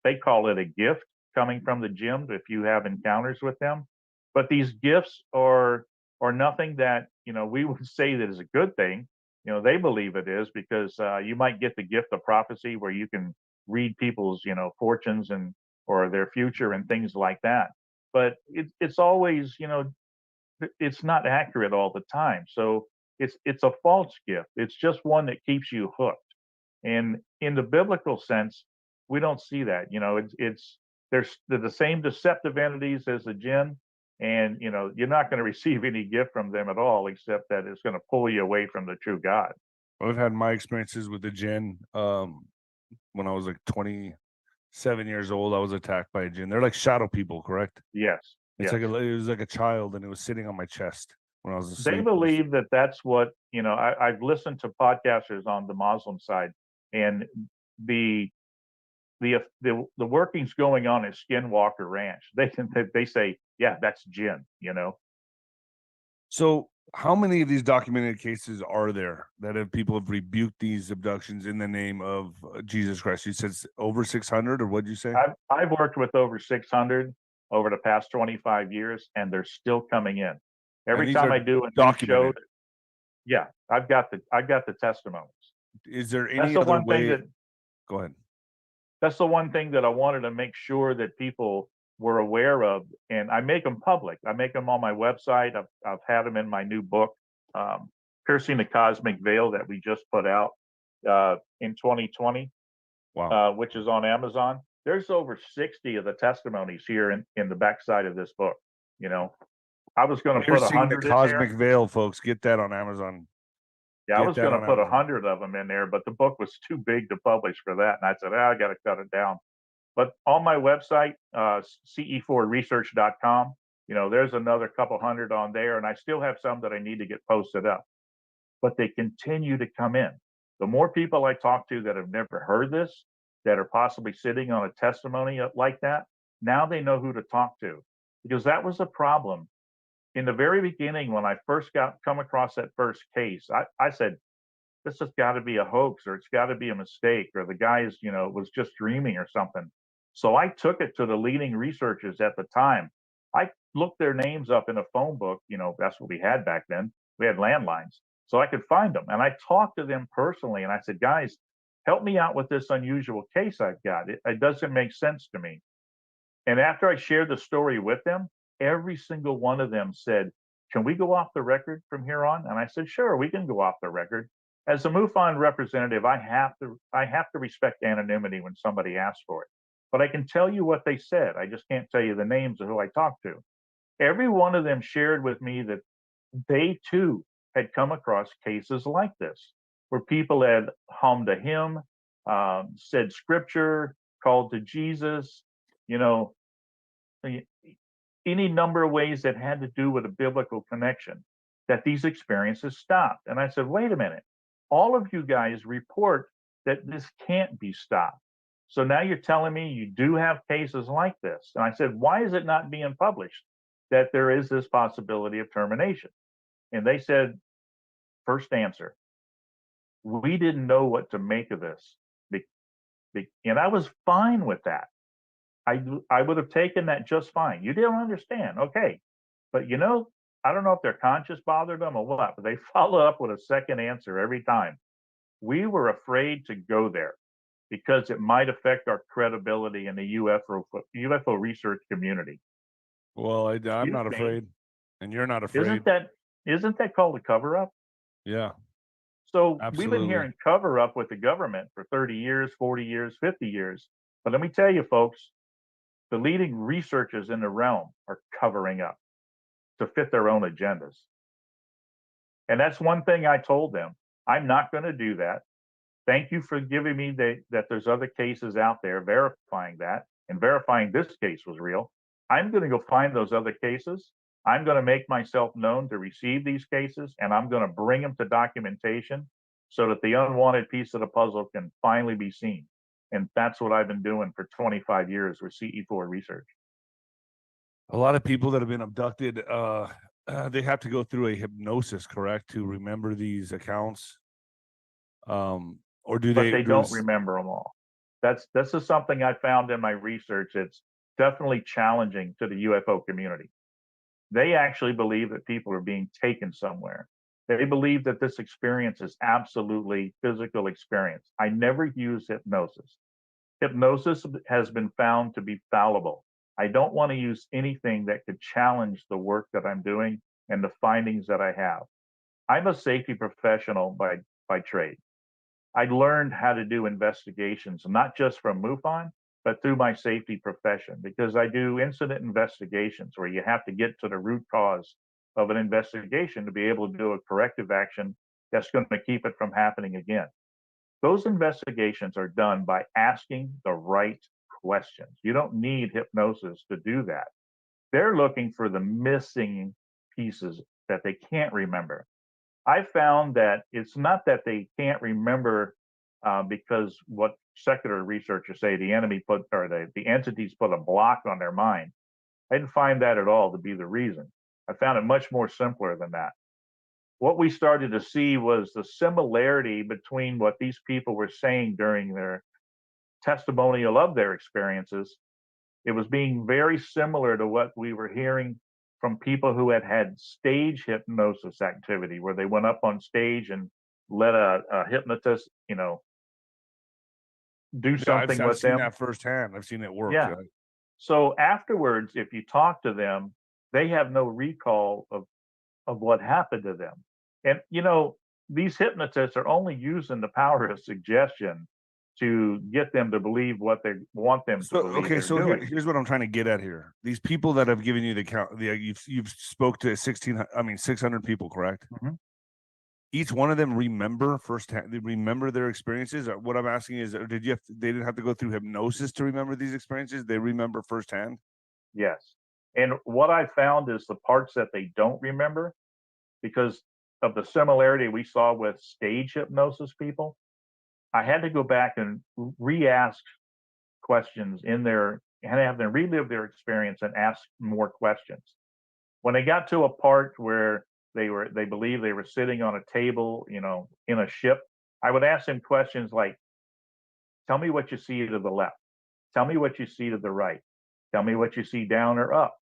they call it a gift coming from the jinn if you have encounters with them. But these gifts are nothing that, we would say that is a good thing. They believe it is, because you might get the gift of prophecy where you can read people's, fortunes or their future and things like that. But it's always, it's not accurate all the time. So it's a false gift. It's just one that keeps you hooked. And in the biblical sense, we don't see that. They're the same deceptive entities as the jinn, and you're not going to receive any gift from them at all, except that it's going to pull you away from the true God. I've had my experiences with the jinn. When I was like 27 years old, I was attacked by a jinn. They're like shadow people, correct? Yes. It was like a child, and it was sitting on my chest when I was asleep. They believe that that's what I've listened to podcasters on the Muslim side, and the workings going on at Skinwalker Ranch. They say, yeah, that's jinn. So how many of these documented cases are there that people have rebuked these abductions in the name of Jesus Christ? You said over 600, or what did you say? I've worked with over 600 over the past 25 years, and they're still coming in. Every time I do a new show, yeah, I've got the testimonies. Is there any other way? Go ahead. That's the one thing that I wanted to make sure that people were aware of, and I make them public. I make them on my website. I've had them in my new book, Piercing the Cosmic Veil, that we just put out in 2020, which is on Amazon. There's over 60 of the testimonies here in the backside of this book. I was going to put 100 the Cosmic Veil, folks. Get that on Amazon. Yeah, I Get was that going to on put Amazon. 100 of them in there, but the book was too big to publish for that. And I said, I got to cut it down. But on my website, ce4research.com, there's another couple hundred on there. And I still have some that I need to get posted up. But they continue to come in. The more people I talk to that have never heard this, that are possibly sitting on a testimony like that, now they know who to talk to. Because that was a problem. In the very beginning, when I first come across that first case, I said, this has got to be a hoax, or it's got to be a mistake, or the guy was just dreaming or something. So I took it to the leading researchers at the time. I looked their names up in a phone book. That's what we had back then. We had landlines, so I could find them. And I talked to them personally, and I said, guys, help me out with this unusual case I've got. It doesn't make sense to me. And after I shared the story with them, every single one of them said, can we go off the record from here on? And I said, sure, we can go off the record. As a MUFON representative, I have to respect anonymity when somebody asks for it. But I can tell you what they said. I just can't tell you the names of who I talked to. Every one of them shared with me that they too had come across cases like this, where people had hummed a hymn, said scripture, called to Jesus, any number of ways that had to do with a biblical connection, that these experiences stopped. And I said, wait a minute, all of you guys report that this can't be stopped. So now you're telling me you do have cases like this. And I said, why is it not being published that there is this possibility of termination? And they said, first answer, we didn't know what to make of this. And I was fine with that. I would have taken that just fine. You didn't understand. Okay. But I don't know if their conscience bothered them or what, but they follow up with a second answer every time. We were afraid to go there because it might affect our credibility in the UFO research community. Well, I'm not afraid, and you're not afraid. Isn't that called a cover-up? Yeah. So absolutely. We've been hearing cover-up with the government for 30 years, 40 years, 50 years. But let me tell you, folks, the leading researchers in the realm are covering up to fit their own agendas. And that's one thing I told them. I'm not going to do that. Thank you for giving me that there's other cases out there verifying that and verifying this case was real. I'm going to go find those other cases. I'm going to make myself known to receive these cases, and I'm going to bring them to documentation so that the unwanted piece of the puzzle can finally be seen. And that's what I've been doing for 25 years with CE4 research. A lot of people that have been abducted, they have to go through a hypnosis, correct, to remember these accounts? Or do but they don't remember them all. This is something I found in my research. It's definitely challenging to the UFO community. They actually believe that people are being taken somewhere. They believe that this experience is absolutely physical experience. I never use hypnosis. Hypnosis has been found to be fallible. I don't want to use anything that could challenge the work that I'm doing and the findings that I have. I'm a safety professional by trade. I learned how to do investigations, not just from MUFON, but through my safety profession, because I do incident investigations where you have to get to the root cause of an investigation to be able to do a corrective action that's going to keep it from happening again. Those investigations are done by asking the right questions. You don't need hypnosis to do that. They're looking for the missing pieces that they can't remember. I found that it's not that they can't remember because what secular researchers say the entities put a block on their mind. I didn't find that at all to be the reason. I found it much more simpler than that. What we started to see was the similarity between what these people were saying during their testimonial of their experiences. It was being very similar to what we were hearing from people who had stage hypnosis activity, where they went up on stage and let a hypnotist, do something I've with seen them. that firsthand. I've seen it work. Yeah. So afterwards, if you talk to them, they have no recall of what happened to them. And, these hypnotists are only using the power of suggestion to get them to believe what they want them to believe. Okay, so here's what I'm trying to get at here. These people that have given you the count, you've spoke to 600 people, correct? Mm-hmm. each one of them remember firsthand? They remember their experiences. What I'm asking is, they didn't have to go through hypnosis to remember these experiences? They remember firsthand. Yes. And what I found is the parts that they don't remember, because of the similarity we saw with stage hypnosis people, I had to go back and re-ask questions in there and have them relive their experience and ask more questions. When they got to a part where they believe they were sitting on a table, in a ship, I would ask them questions like, tell me what you see to the left. Tell me what you see to the right. Tell me what you see down or up.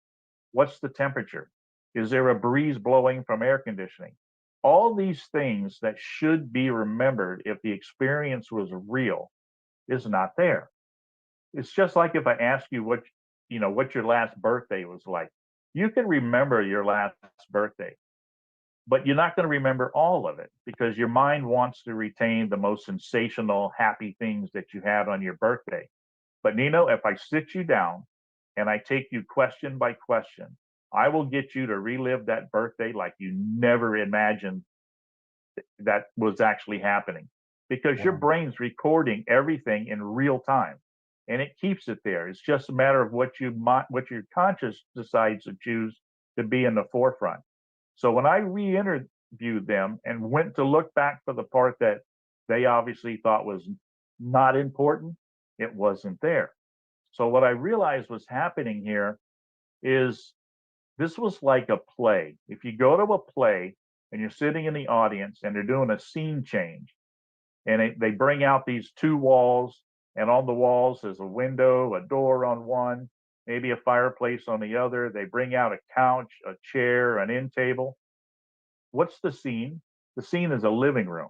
What's the temperature? Is there a breeze blowing from air conditioning? All these things that should be remembered if the experience was real is not there. It's just like if I ask you what your last birthday was like. You can remember your last birthday, but you're not going to remember all of it because your mind wants to retain the most sensational, happy things that you had on your birthday. But Nino, if I sit you down and I take you question by question, I will get you to relive that birthday like you never imagined that was actually happening, because your brain's recording everything in real time and it keeps it there. It's just a matter of what your conscious decides to choose to be in the forefront. So when I re-interviewed them and went to look back for the part that they obviously thought was not important, it wasn't there. So what I realized was happening here is this was like a play. If you go to a play and you're sitting in the audience and they're doing a scene change, and they bring out these two walls, and on the walls is a window, a door on one, maybe a fireplace on the other. They bring out a couch, a chair, an end table. What's the scene? The scene is a living room.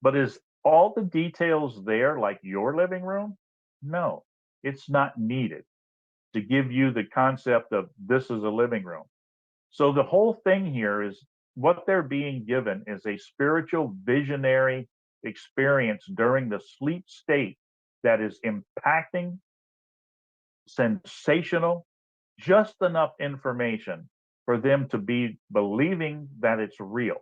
But is all the details there like your living room? No, it's not needed to give you the concept of this is a living room. So the whole thing here is what they're being given is a spiritual visionary experience during the sleep state that is impacting, sensational, just enough information for them to be believing that it's real.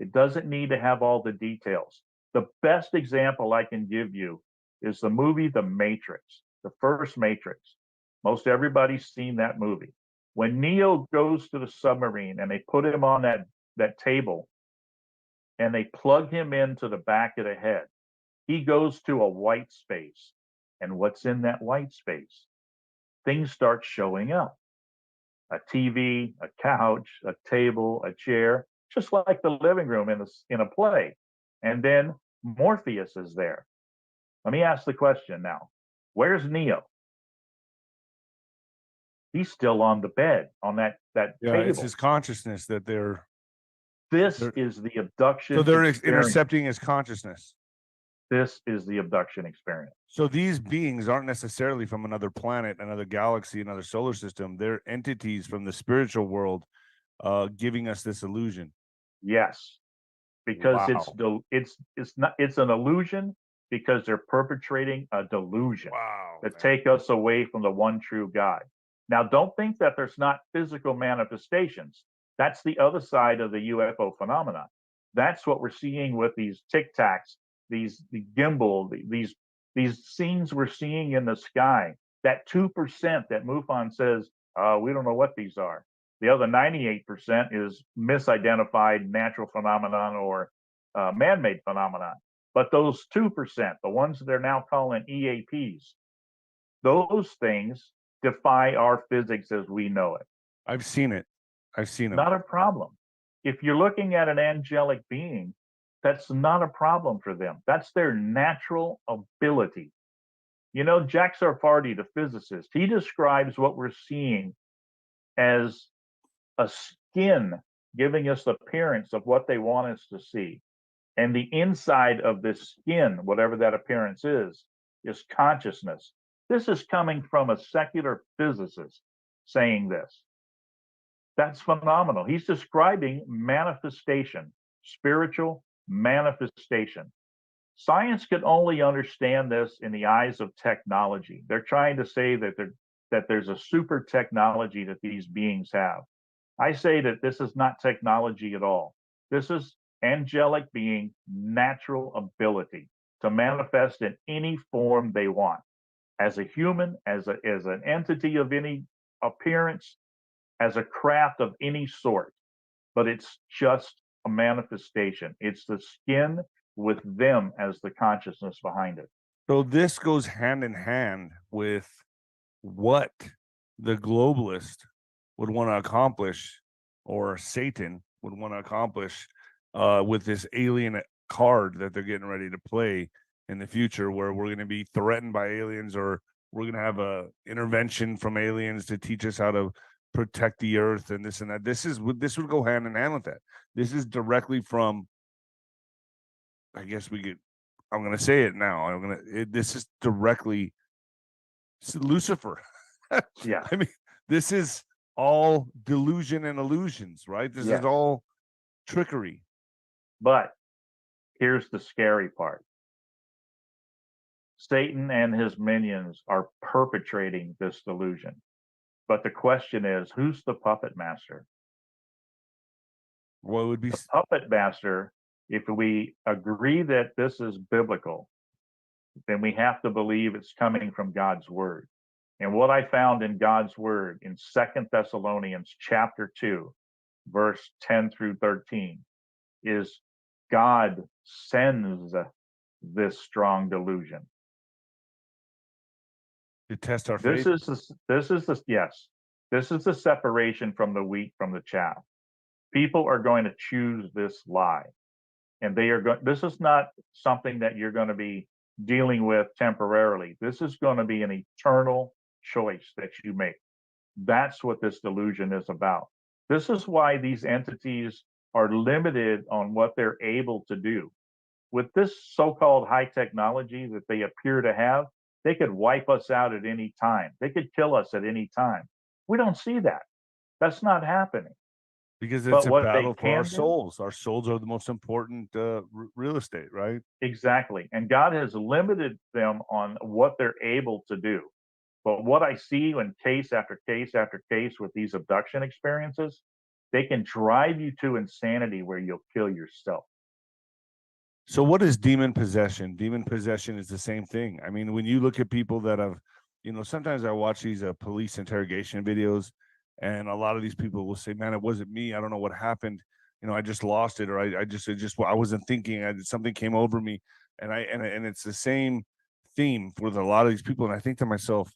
It doesn't need to have all the details. The best example I can give you is the movie The Matrix, the first Matrix. Most everybody's seen that movie. When Neo goes to the submarine and they put him on that table and they plug him into the back of the head, he goes to a white space. And what's in that white space? Things start showing up. A TV, a couch, a table, a chair, just like the living room in a play. And then Morpheus is there. Let me ask the question now. Where's Neo? He's still on the bed, on that table. It's his consciousness that they're. This is the abduction. So they're experience. intercepting his consciousness. This is the abduction experience. So these beings aren't necessarily from another planet, another galaxy, another solar system. They're entities from the spiritual world, giving us this illusion. Yes, because Wow. it's an illusion because they're perpetrating a delusion to take us away from the one true God. Now, don't think that there's not physical manifestations. That's the other side of the UFO phenomenon. That's what we're seeing with these Tic Tacs, the gimbal, these scenes we're seeing in the sky. That 2% that MUFON says, we don't know what these are. The other 98% is misidentified natural phenomenon or man-made phenomenon. But those 2%, the ones that they're now calling EAPs, those things defy our physics as we know it. I've seen it. I've seen them. Not a problem. If you're looking at an angelic being, that's not a problem for them. That's their natural ability. Jack Sarfati, the physicist, he describes what we're seeing as a skin giving us the appearance of what they want us to see. And the inside of this skin, whatever that appearance is consciousness. This is coming from a secular physicist saying this. That's phenomenal. He's describing manifestation, spiritual manifestation. Science could only understand this in the eyes of technology. They're trying to say that there's a super technology that these beings have. I say that this is not technology at all. This is angelic being natural ability to manifest in any form they want, as a human, as an entity of any appearance, as a craft of any sort. But it's just a manifestation. It's the skin with them as the consciousness behind it. So this goes hand in hand with what the globalist would want to accomplish, or Satan would want to accomplish, with this alien card that they're getting ready to play in the future, where we're going to be threatened by aliens, or we're going to have a intervention from aliens to teach us how to protect the earth and this and that. This would go hand in hand with that. This is directly from, I guess I'm going to say it now. This is directly Lucifer. Yeah. I mean, this is all delusion and illusions, right? This is all trickery. But here's the scary part. Satan and his minions are perpetrating this delusion. But the question is, who's the puppet master? What would be the puppet master? If we agree that this is biblical, then we have to believe it's coming from God's word. And what I found in God's word in 2 Thessalonians chapter 2, verse 10 through 13, is God sends this strong delusion to test our faith. This is the separation from the wheat from the chaff. People are going to choose this lie, and they are going. This is not something that you're going to be dealing with temporarily. This is going to be an eternal choice that you make. That's what this delusion is about. This is why these entities are limited on what they're able to do. With this so-called high technology that they appear to have, they could wipe us out at any time. They could kill us at any time. We don't see that. That's not happening. Because it's a battle for our do, souls. Our souls are the most important real estate, right? Exactly. And God has limited them on what they're able to do. But what I see in case after case after case with these abduction experiences, they can drive you to insanity where you'll kill yourself. So what is demon possession? Demon possession is the same thing. I mean, when you look at people that have, sometimes I watch these police interrogation videos, and a lot of these people will say, man, it wasn't me. I don't know what happened. I just lost it, or I wasn't thinking. Something came over me. And it's the same theme with a lot of these people. And I think to myself,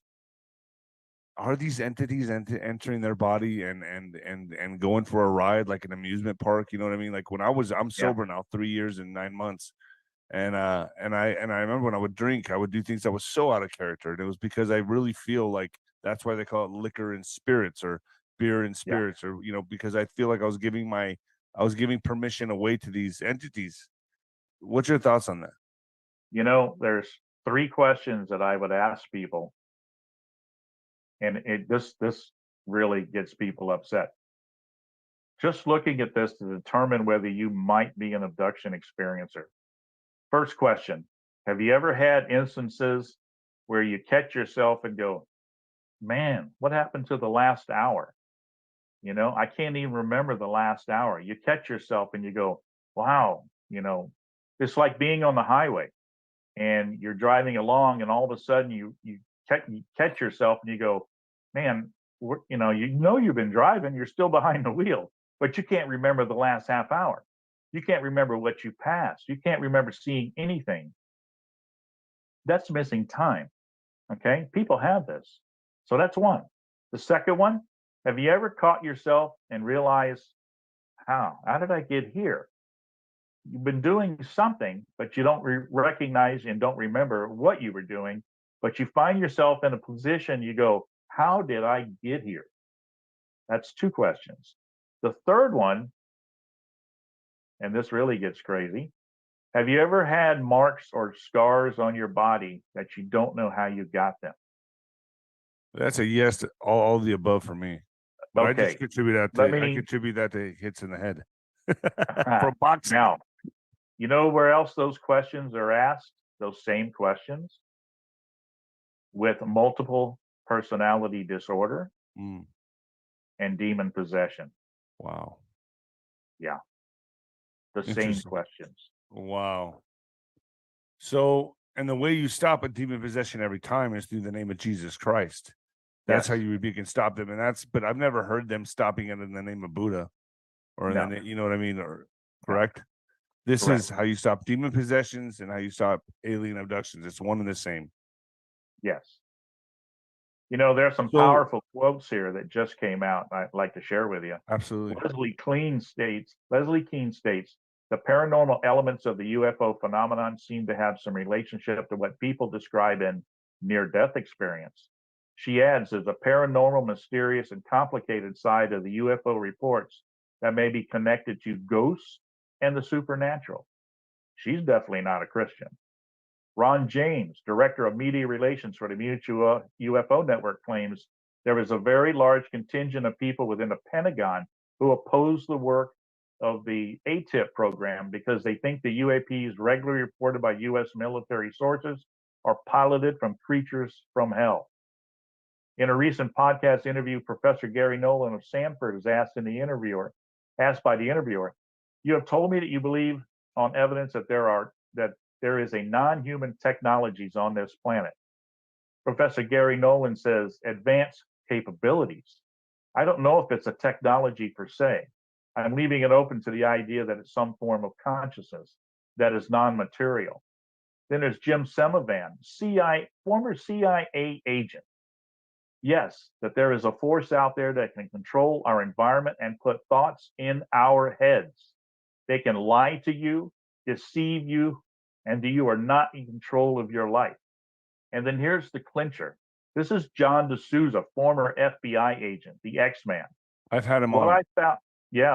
are these entities entering their body and going for a ride like an amusement park? You know what I mean? Like when I'm sober now, 3 years and 9 months. And I remember when I would drink, I would do things that was so out of character. And it was because I really feel like that's why they call it liquor and spirits, or beer and spirits, or, because I feel like I was giving permission away to these entities. What's your thoughts on that? There's 3 questions that I would ask people. And this really gets people upset. Just looking at this to determine whether you might be an abduction experiencer. First question, have you ever had instances where you catch yourself and go, man, what happened to the last hour? I can't even remember the last hour. You catch yourself and you go, wow, it's like being on the highway and you're driving along and all of a sudden you catch yourself and you go, man, you've been driving, you're still behind the wheel, but you can't remember the last half hour. You can't remember what you passed. You can't remember seeing anything. That's missing time. Okay. People have this. So that's one. The second one, have you ever caught yourself and realized, how did I get here? You've been doing something, but you don't recognize and don't remember what you were doing, but you find yourself in a position, you go, how did I get here? That's 2 questions. The third one, and this really gets crazy, have you ever had marks or scars on your body that you don't know how you got them? That's a yes to all the above for me. But Okay. I just contribute that to hits in the head for boxing. Now, you know where else those questions are asked? Those same questions with multiple personality disorder and demon possession. Wow. Yeah. the same Interesting. questions. Wow. So, and the way you stop a demon possession every time is through the name of Jesus Christ. That's how Yes. you rebuke and stop them. And but I've never heard them stopping it in the name of Buddha or in No. the, you know what I mean? Or correct? This Correct. is how you stop demon possessions and how you stop alien abductions. It's one and the same. Yes. You know, there's some So- powerful quotes here that just came out I'd like to share with you. Absolutely. Leslie Kean states, the paranormal elements of the UFO phenomenon seem to have some relationship to what people describe in near-death experience. She adds, there's a paranormal, mysterious, and complicated side of the UFO reports that may be connected to ghosts and the supernatural. She's definitely not a Christian. Ron James, Director of Media Relations for the Mutual UFO Network, claims there is a very large contingent of people within the Pentagon who oppose the work of the ATIP program because they think the UAPs regularly reported by U.S. military sources are piloted from creatures from hell. In a recent podcast interview, Professor Gary Nolan of Stanford is asked by the interviewer, "You have told me that you believe on evidence that there is a non-human technologies on this planet." Professor Gary Nolan says, "Advanced capabilities. I don't know if it's a technology per se. I'm leaving it open to the idea that it's some form of consciousness that is non-material." Then there's Jim Semivan, former CIA agent. Yes, that there is a force out there that can control our environment and put thoughts in our heads. They can lie to you, deceive you, and you are not in control of your life. And then here's the clincher. This is John D'Souza, former FBI agent, the X-Man. I've had him What on.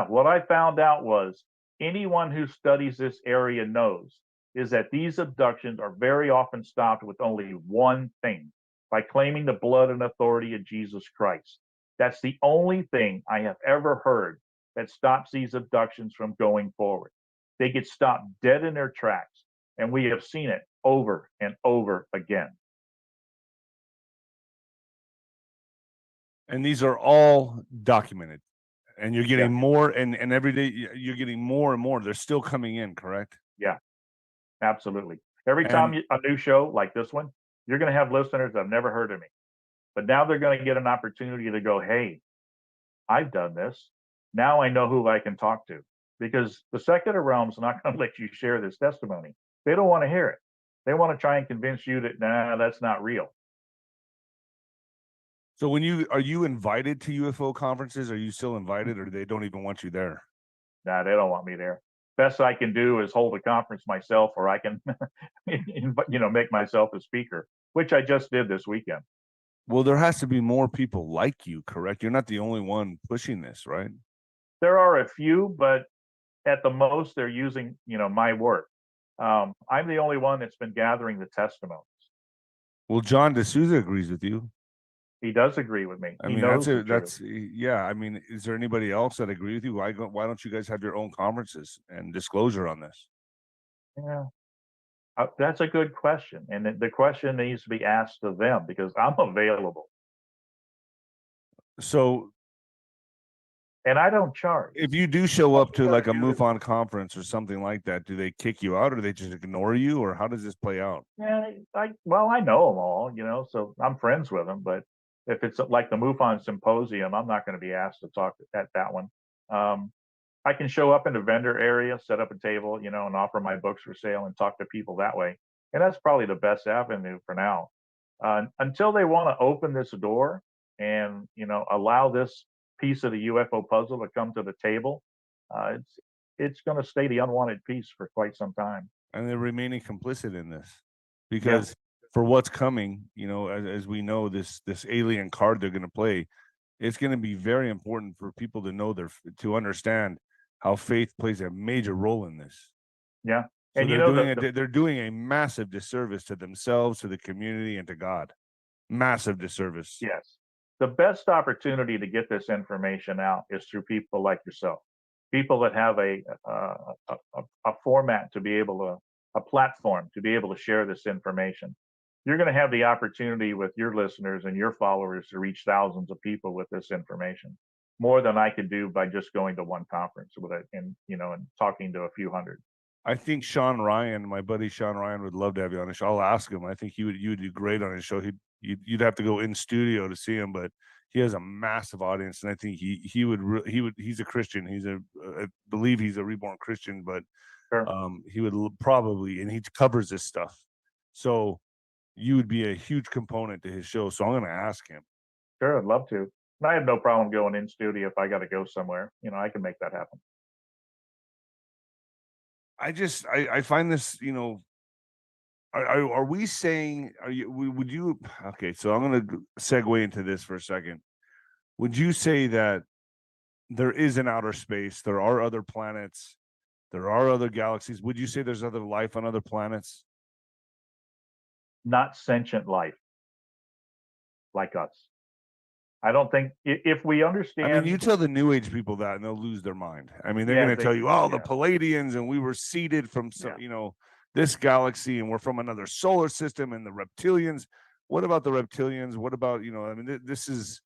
what I found out was anyone who studies this area knows is that these abductions are very often stopped with only one thing, by claiming the blood and authority of Jesus Christ. That's the only thing I have ever heard that stops these abductions from going forward. They get stopped dead in their tracks, and we have seen it over and over again. And these are all documented. And you're getting Yeah. more, and every day you're getting more and more. They're still coming in, correct? Yeah, absolutely. Every And- time a new show like this one, you're going to have listeners that have never heard of me. But now they're going to get an opportunity to go, hey, I've done this. Now I know who I can talk to. Because the secular realm's not going to let you share this testimony. They don't want to hear it. They want to try and convince you that, nah, that's not real. So are you invited to UFO conferences? Are you still invited, or they don't even want you there? Nah, they don't want me there. Best I can do is hold a conference myself, or I can, make myself a speaker, which I just did this weekend. Well, there has to be more people like you, correct? You're not the only one pushing this, right? There are a few, but at the most, they're using, my work. I'm the only one that's been gathering the testimonies. Well, John D'Souza agrees with you. He does agree with me. I He mean, knows the truth. yeah. I mean, is there anybody else that agree with you? Why don't you guys have your own conferences and disclosure on this? Yeah, that's a good question, and the question needs to be asked of them because I'm available So, and I don't charge. if you do show up to like a MUFON conference or something like that, do they kick you out, or do they just ignore you, or how does this play out? Yeah, I know them all, so I'm friends with them. But if it's like the MUFON symposium, I'm not going to be asked to talk at that one. I can show up in the vendor area, set up a table, and offer my books for sale and talk to people that way. And that's probably the best avenue for now. Until they want to open this door and, allow this piece of the UFO puzzle to come to the table, it's going to stay the unwanted piece for quite some time. And they're remaining complicit in this because for what's coming, as we know, this alien card they're going to play, it's going to be very important for people to know to understand how faith plays a major role in this. Yeah. So And they're doing a massive disservice to themselves, to the community, and to God. Massive disservice. Yes. The best opportunity to get this information out is through people like yourself, people that have a format to be able to, a platform to be able to share this information. You're going to have the opportunity with your listeners and your followers to reach thousands of people with this information. more than I could do by just going to one conference with it and talking to a few hundred. I think Sean Ryan, my buddy Sean Ryan, would love to have you on his show. I'll ask him. I think you would do great on his show. You'd have to go in studio to see him, but he has a massive audience, and I think he would. He's a Christian. I believe he's a reborn Christian, but he would probably, and he covers this stuff. So you would be a huge component to his show. So I'm going to ask him. Sure, I'd love to. And I have no problem going in studio if I got to go somewhere. I can make that happen. I find this, are we saying, would you, okay, so I'm going to segue into this for a second. Would you say that there is an outer space, there are other planets, there are other galaxies? Would you say there's other life on other planets? Not sentient life like us. I don't think, if we understand. I mean, you tell the New Age people that and they'll lose their mind. I mean, they're going to tell you, the Palladians, and we were seeded from some, this galaxy, and we're from another solar system, and the reptilians. What about the reptilians? What about, this is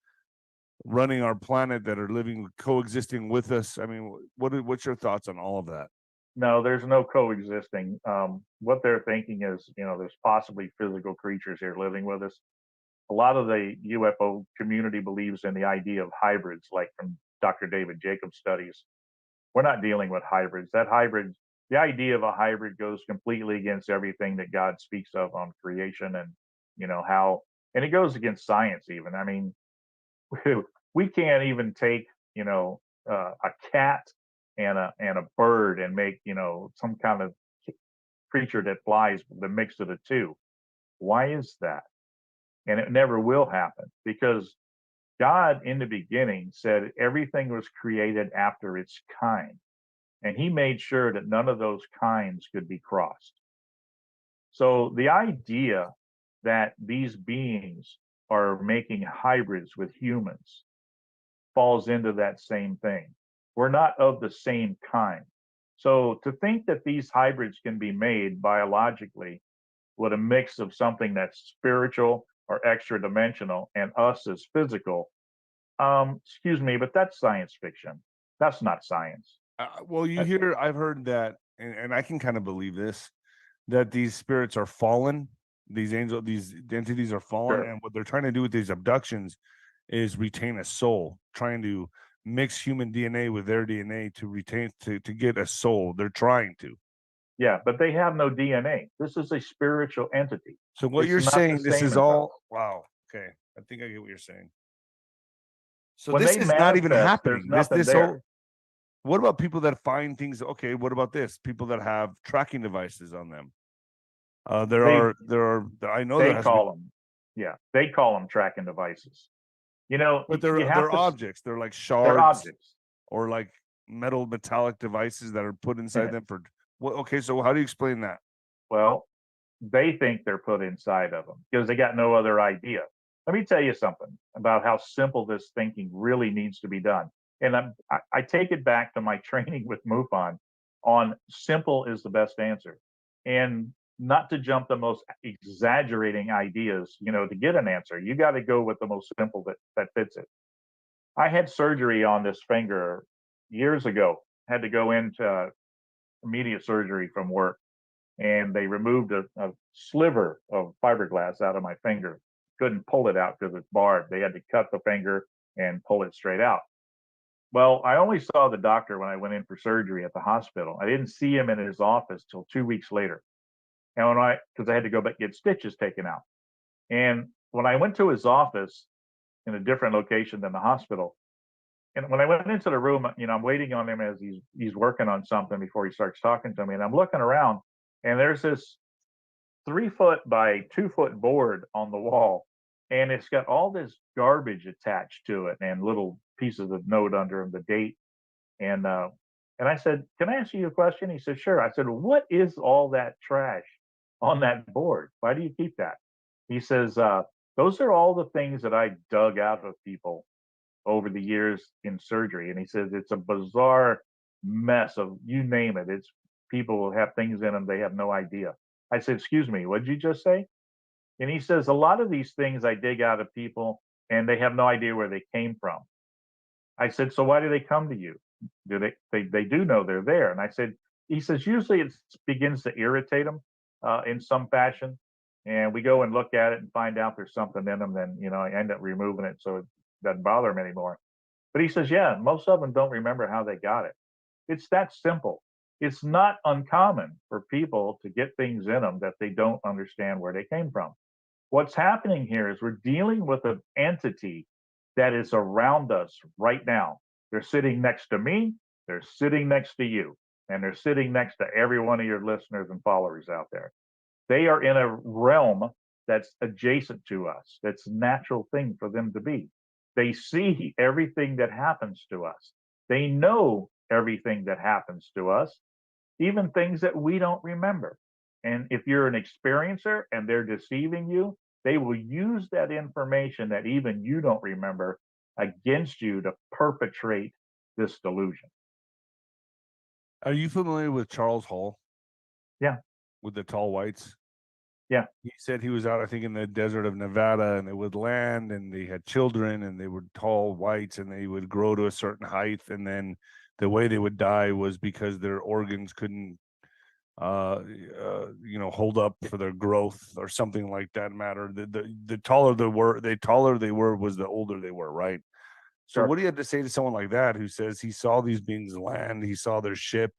running our planet that are living, coexisting with us. I mean, what's your thoughts on all of that? No, there's no coexisting. What they're thinking is, there's possibly physical creatures here living with us. A lot of the UFO community believes in the idea of hybrids, like from Dr. David Jacobs' studies. We're not dealing with hybrids. The idea of a hybrid goes completely against everything that God speaks of on creation and, and it goes against science even. I mean, we can't even take, a cat and a bird and make, some kind of creature that flies, the mix of the two. Why is that? And it never will happen, because God in the beginning said everything was created after its kind. And he made sure that none of those kinds could be crossed. So the idea that these beings are making hybrids with humans falls into that same thing. We're not of the same kind. So to think that these hybrids can be made biologically with a mix of something that's spiritual or extra dimensional and us as physical, excuse me, but that's science fiction. That's not science. Well, I've heard that, and I can kind of believe this, that these spirits are fallen, these entities are fallen, and what they're trying to do with these abductions is retain a soul, trying to mix human DNA with their DNA to get a soul. They're trying to. Yeah, but they have no DNA. This is a spiritual entity. So what you're saying, this is all, wow, okay. I think I get what you're saying. So when this is not even happening. This whole, what about people that find things? Okay, what about this? People that have tracking devices on them. I know they call them. Yeah, they call them tracking devices. But they're objects. They're like shards, or like metallic devices that are put inside them for. Well, okay, so how do you explain that? Well, they think they're put inside of them because they got no other idea. Let me tell you something about how simple this thinking really needs to be done. And I take it back to my training with MUFON on simple is the best answer. And not to jump the most exaggerating ideas, to get an answer. You got to go with the most simple that fits it. I had surgery on this finger years ago. Had to go into immediate surgery from work, and they removed a sliver of fiberglass out of my finger. Couldn't pull it out because it's barbed. They had to cut the finger and pull it straight out. Well, I only saw the doctor when I went in for surgery at the hospital. I didn't see him in his office till 2 weeks later. And because I had to go back get stitches taken out. And when I went to his office in a different location than the hospital, and when I went into the room, I'm waiting on him as he's working on something before he starts talking to me. And I'm looking around, and there's this 3 foot by 2 foot board on the wall, and it's got all this garbage attached to it and little pieces of note under him, the date. And I said, "Can I ask you a question?" He said, "Sure." I said, "What is all that trash on that board? Why do you keep that?" He says, "Those are all the things that I dug out of people over the years in surgery." And he says, "It's a bizarre mess of, you name it. It's people will have things in them they have no idea." I said, "Excuse me, what did you just say?" And he says, "A lot of these things I dig out of people and they have no idea where they came from." I said, so why do they come to you? Do they do know they're there? And he says, usually it begins to irritate them in some fashion. And we go and look at it and find out there's something in them. Then, I end up removing it so it doesn't bother them anymore. But he says, yeah, most of them don't remember how they got it. It's that simple. It's not uncommon for people to get things in them that they don't understand where they came from. What's happening here is we're dealing with an entity that is around us right now. They're sitting next to me, they're sitting next to you, and they're sitting next to every one of your listeners and followers out there. They are in a realm that's adjacent to us. That's a natural thing for them to be. They see everything that happens to us. They know everything that happens to us, even things that we don't remember. And if you're an experiencer and they're deceiving you, they will use that information that even you don't remember against you to perpetrate this delusion. Are you familiar with Charles Hall? Yeah. With the tall whites? Yeah. He said he was out, I think, in the desert of Nevada, and they would land and they had children and they were tall whites and they would grow to a certain height. And then the way they would die was because their organs couldn't hold up for their growth or something like that matter. The taller they were was the older they were, right? So Sure. what do you have to say to someone like that who says he saw these beings land, he saw their ship,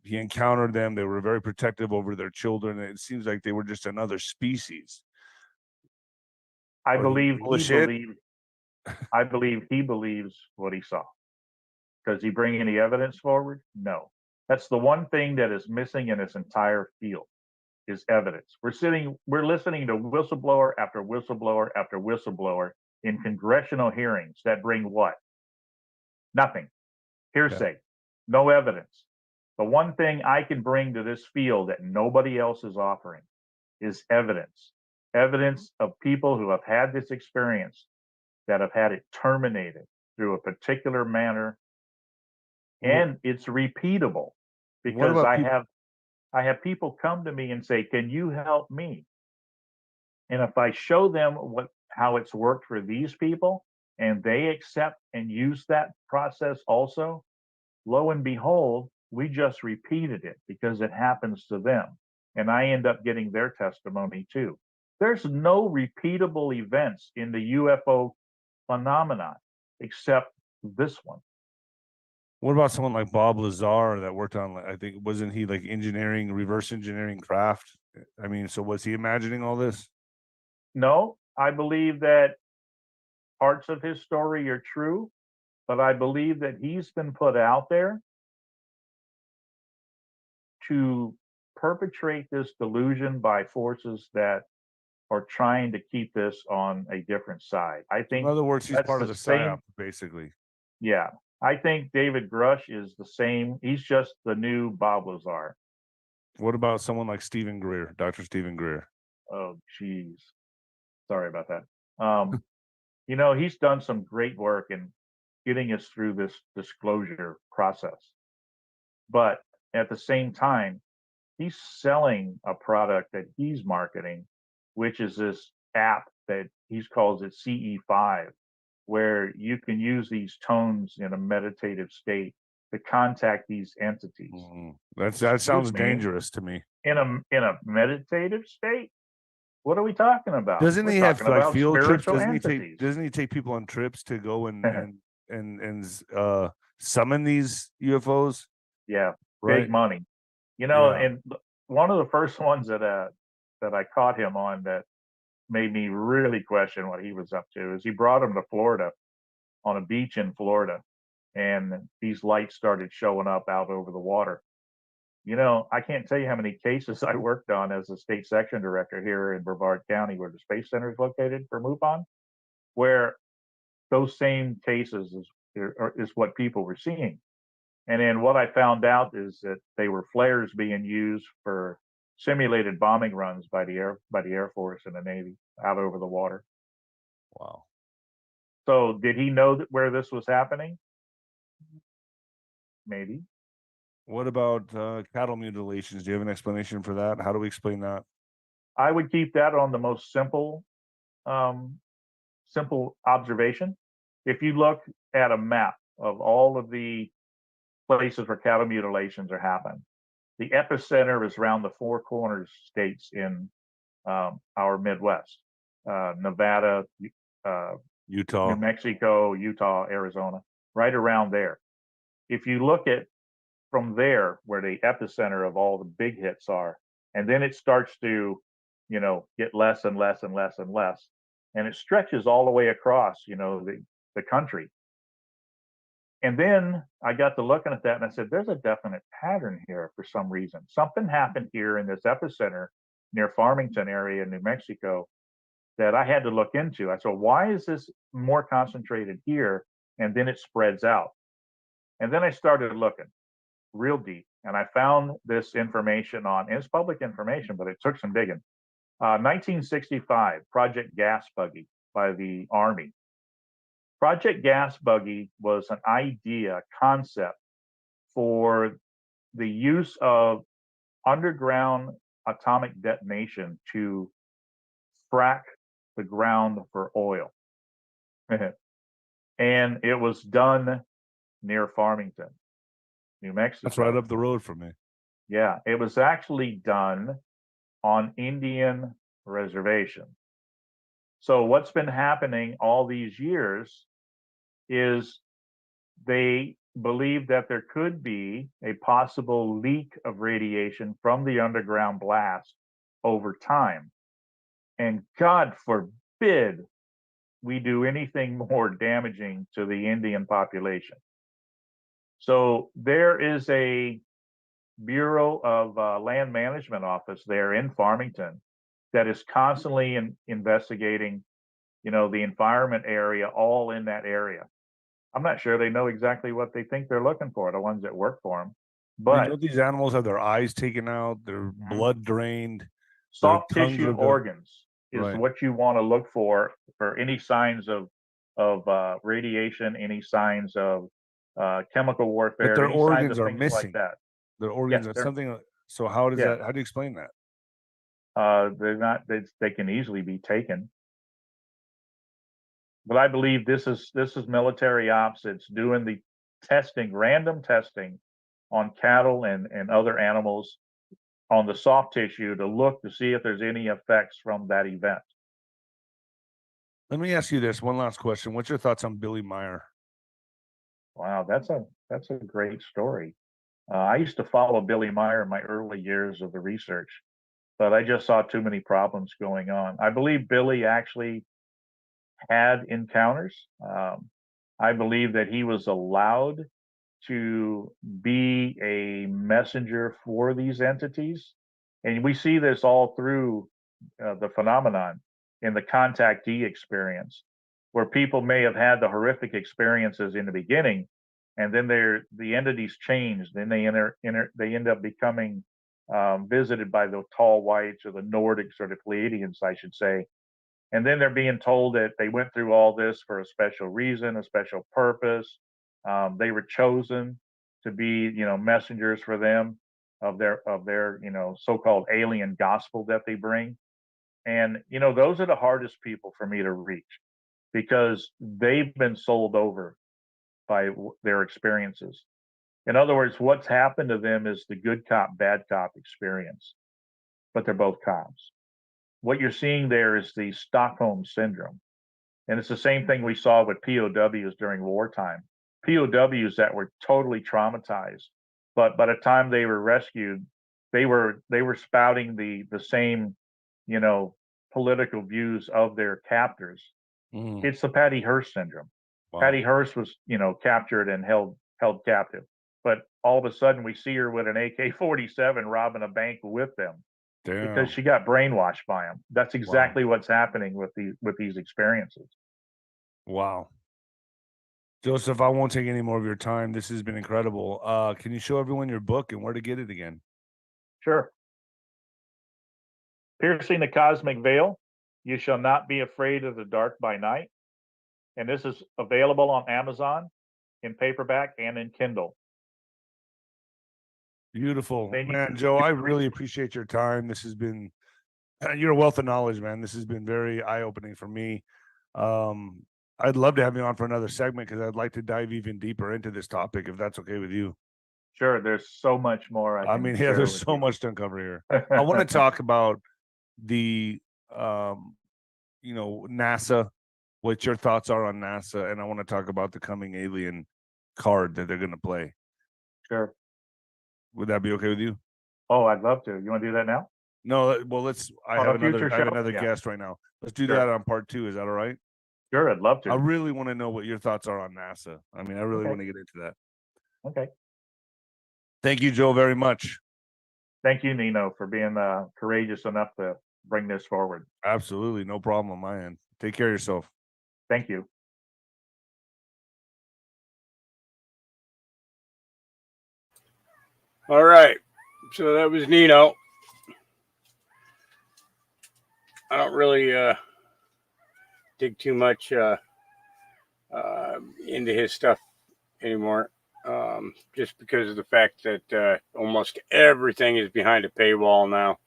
he encountered them, they were very protective over their children, and it seems like they were just another species? I Are you believe full of he shit? believes. I believe he believes what he saw. Does he bring any evidence forward? No. That's the one thing that is missing in this entire field is evidence. We're listening to whistleblower after whistleblower after whistleblower in congressional hearings that bring what? Nothing. Hearsay. No evidence. The one thing I can bring to this field that nobody else is offering is evidence. Evidence of people who have had this experience, that have had it terminated through a particular manner, and it's repeatable. Because I have people come to me and say, can you help me? And if I show them how it's worked for these people and they accept and use that process also, lo and behold, we just repeated it because it happens to them. And I end up getting their testimony too. There's no repeatable events in the UFO phenomenon except this one. What about someone like Bob Lazar that worked on, I think, wasn't he like reverse engineering craft? I mean, so was he imagining all this? No, I believe that parts of his story are true, but I believe that he's been put out there to perpetrate this delusion by forces that are trying to keep this on a different side. I think, in other words, he's part of the psyop, basically. Yeah, I think David Grush is the same. He's just the new Bob Lazar. What about someone like Stephen Greer, Dr. Stephen Greer? Oh, geez. Sorry about that. He's done some great work in getting us through this disclosure process. But at the same time, he's selling a product that he's marketing, which is this app that he calls it CE5, where you can use these tones in a meditative state to contact these entities. That sounds dangerous to me. In a meditative state? What are we talking about? Doesn't he have like field trips? Doesn't he take people on trips to go and summon these UFOs? Yeah, right? Big money. And one of the first ones that I caught him on that made me really question what he was up to is he brought him to Florida, on a beach in Florida, and these lights started showing up out over the water. I can't tell you how many cases I worked on as a state section director here in Brevard County, where the Space Center is located for MUFON, where those same cases is what people were seeing. And then what I found out is that they were flares being used for simulated bombing runs by the Air Force and the Navy out over the water. Wow. So did he know where this was happening? Maybe. What about cattle mutilations? Do you have an explanation for that? How do we explain that? I would keep that on the most simple observation. if you look at a map of all of the places where cattle mutilations are happening, the epicenter is around the Four Corners states in our Midwest, Nevada, Utah, New Mexico, Utah, Arizona, right around there. If you look at from there where the epicenter of all the big hits are, and then it starts to, get less and less and less and less, and it stretches all the way across, the country. And then I got to looking at that and I said, there's a definite pattern here for some reason. Something happened here in this epicenter near Farmington area in New Mexico that I had to look into. I said, why is this more concentrated here? And then it spreads out. And then I started looking real deep and I found this information and it's public information, but it took some digging. 1965, Project Gas Buggy by the Army. Project Gas Buggy was an idea, concept for the use of underground atomic detonation to frack the ground for oil. And it was done near Farmington, New Mexico. That's right up the road from me. Yeah, it was actually done on Indian reservation. So what's been happening all these years is they believe that there could be a possible leak of radiation from the underground blast over time. And God forbid we do anything more damaging to the Indian population. So there is a Bureau of Land Management office there in Farmington that is constantly investigating, the environment area, all in that area. I'm not sure they know exactly what they think they're looking for, the ones that work for them. But these animals have their eyes taken out, their blood drained, soft tissue organs is what you want to look for any signs of radiation, any signs of chemical warfare. But their any organs signs of are things missing. like that. Their organs are something. So how does that? How do you explain that? They're not. They can easily be taken. But I believe this is military ops. It's doing the testing, random testing on cattle and other animals on the soft tissue to look to see if there's any effects from that event. Let me ask you this one last question. What's your thoughts on Billy Meyer? Wow, that's a great story. I used to follow Billy Meyer in my early years of the research, but I just saw too many problems going on. I believe Billy actually had encounters. I believe that he was allowed to be a messenger for these entities. And we see this all through the phenomenon in the contactee experience, where people may have had the horrific experiences in the beginning, and then the entities change. Then they end up becoming visited by the tall whites or the Nordics or the Pleiadians, I should say. And then they're being told that they went through all this for a special reason, a special purpose. They were chosen to be, messengers for them of their, so-called alien gospel that they bring. And, those are the hardest people for me to reach because they've been sold over by their experiences. In other words, what's happened to them is the good cop, bad cop experience, but they're both cops. What you're seeing there is the Stockholm syndrome. And it's the same thing we saw with POWs during wartime. POWs that were totally traumatized, but by the time they were rescued, they were spouting the same, political views of their captors. It's the Patty Hearst syndrome. Wow. Patty Hearst was, captured and held captive, but all of a sudden we see her with an AK-47 robbing a bank with them. Damn. Because she got brainwashed by them. That's exactly what's happening with these experiences. Wow. Joseph, I won't take any more of your time. This has been incredible. Can you show everyone your book and where to get it again? Sure. Piercing the Cosmic Veil. You Shall Not Be Afraid of the Dark by Night. And this is available on Amazon in paperback and in Kindle. Beautiful, man. Joe, I really appreciate your time. This has been, you're a wealth of knowledge, man. This has been very eye-opening for me. I'd love to have you on for another segment because I'd like to dive even deeper into this topic, if that's okay with you. Sure. There's so much more. I mean, yeah, there's so much to uncover here. I want to talk about the, NASA, what your thoughts are on NASA, and I want to talk about the coming alien card that they're going to play. Sure. Would that be okay with you? Oh, I'd love to. You want to do that now? No, well, I have another Yeah. guest right now. Let's do Sure. that on part 2. Is that all right? Sure, I'd love to. I really want to know what your thoughts are on NASA. I mean, I really Okay. want to get into that. Okay. Thank you, Joe, very much. Thank you, Nino, for being courageous enough to bring this forward. Absolutely. No problem on my end. Take care of yourself. Thank you. All right. So that was Nino. I don't really dig too much into his stuff anymore, just because of the fact that almost everything is behind a paywall now.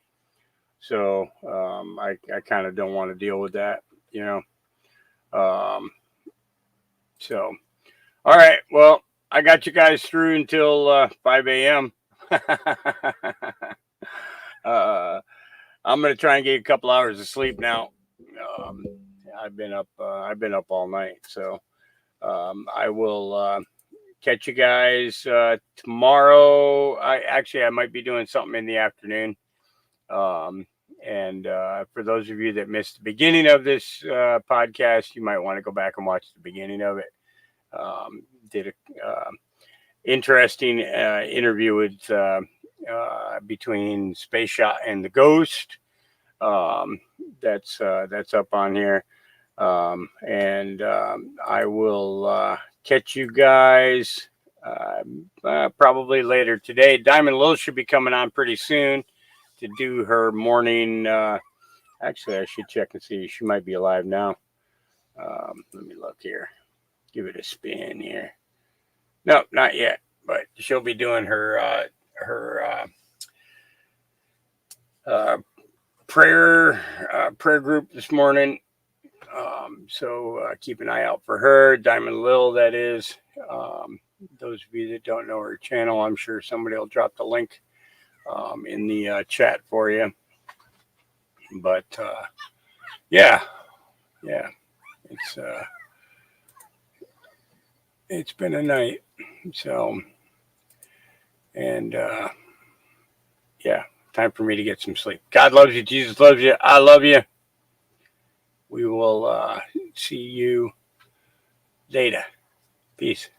So I kind of don't want to deal with that, So, all right. Well, I got you guys through until 5 a.m. I'm gonna try and get a couple hours of sleep now. I've been up all night, so I will catch you guys tomorrow. I might be doing something in the afternoon. And for those of you that missed the beginning of this podcast, you might want to go back and watch the beginning of it. Did a interesting interview with between Space Shot and the Ghost. That's up on here. And I will catch you guys probably later today. Diamond Lil should be coming on pretty soon to do her morning. Actually, I should check and see. She might be alive now. Let me look here. Give it a spin here. No, not yet. But she'll be doing her prayer group this morning. So keep an eye out for her. Diamond Lil, that is. Those of you that don't know her channel, I'm sure somebody will drop the link in the chat for you. But yeah, it's been a night. So, and yeah, time for me to get some sleep. God loves you. Jesus loves you. I love you. We will see you later. Peace.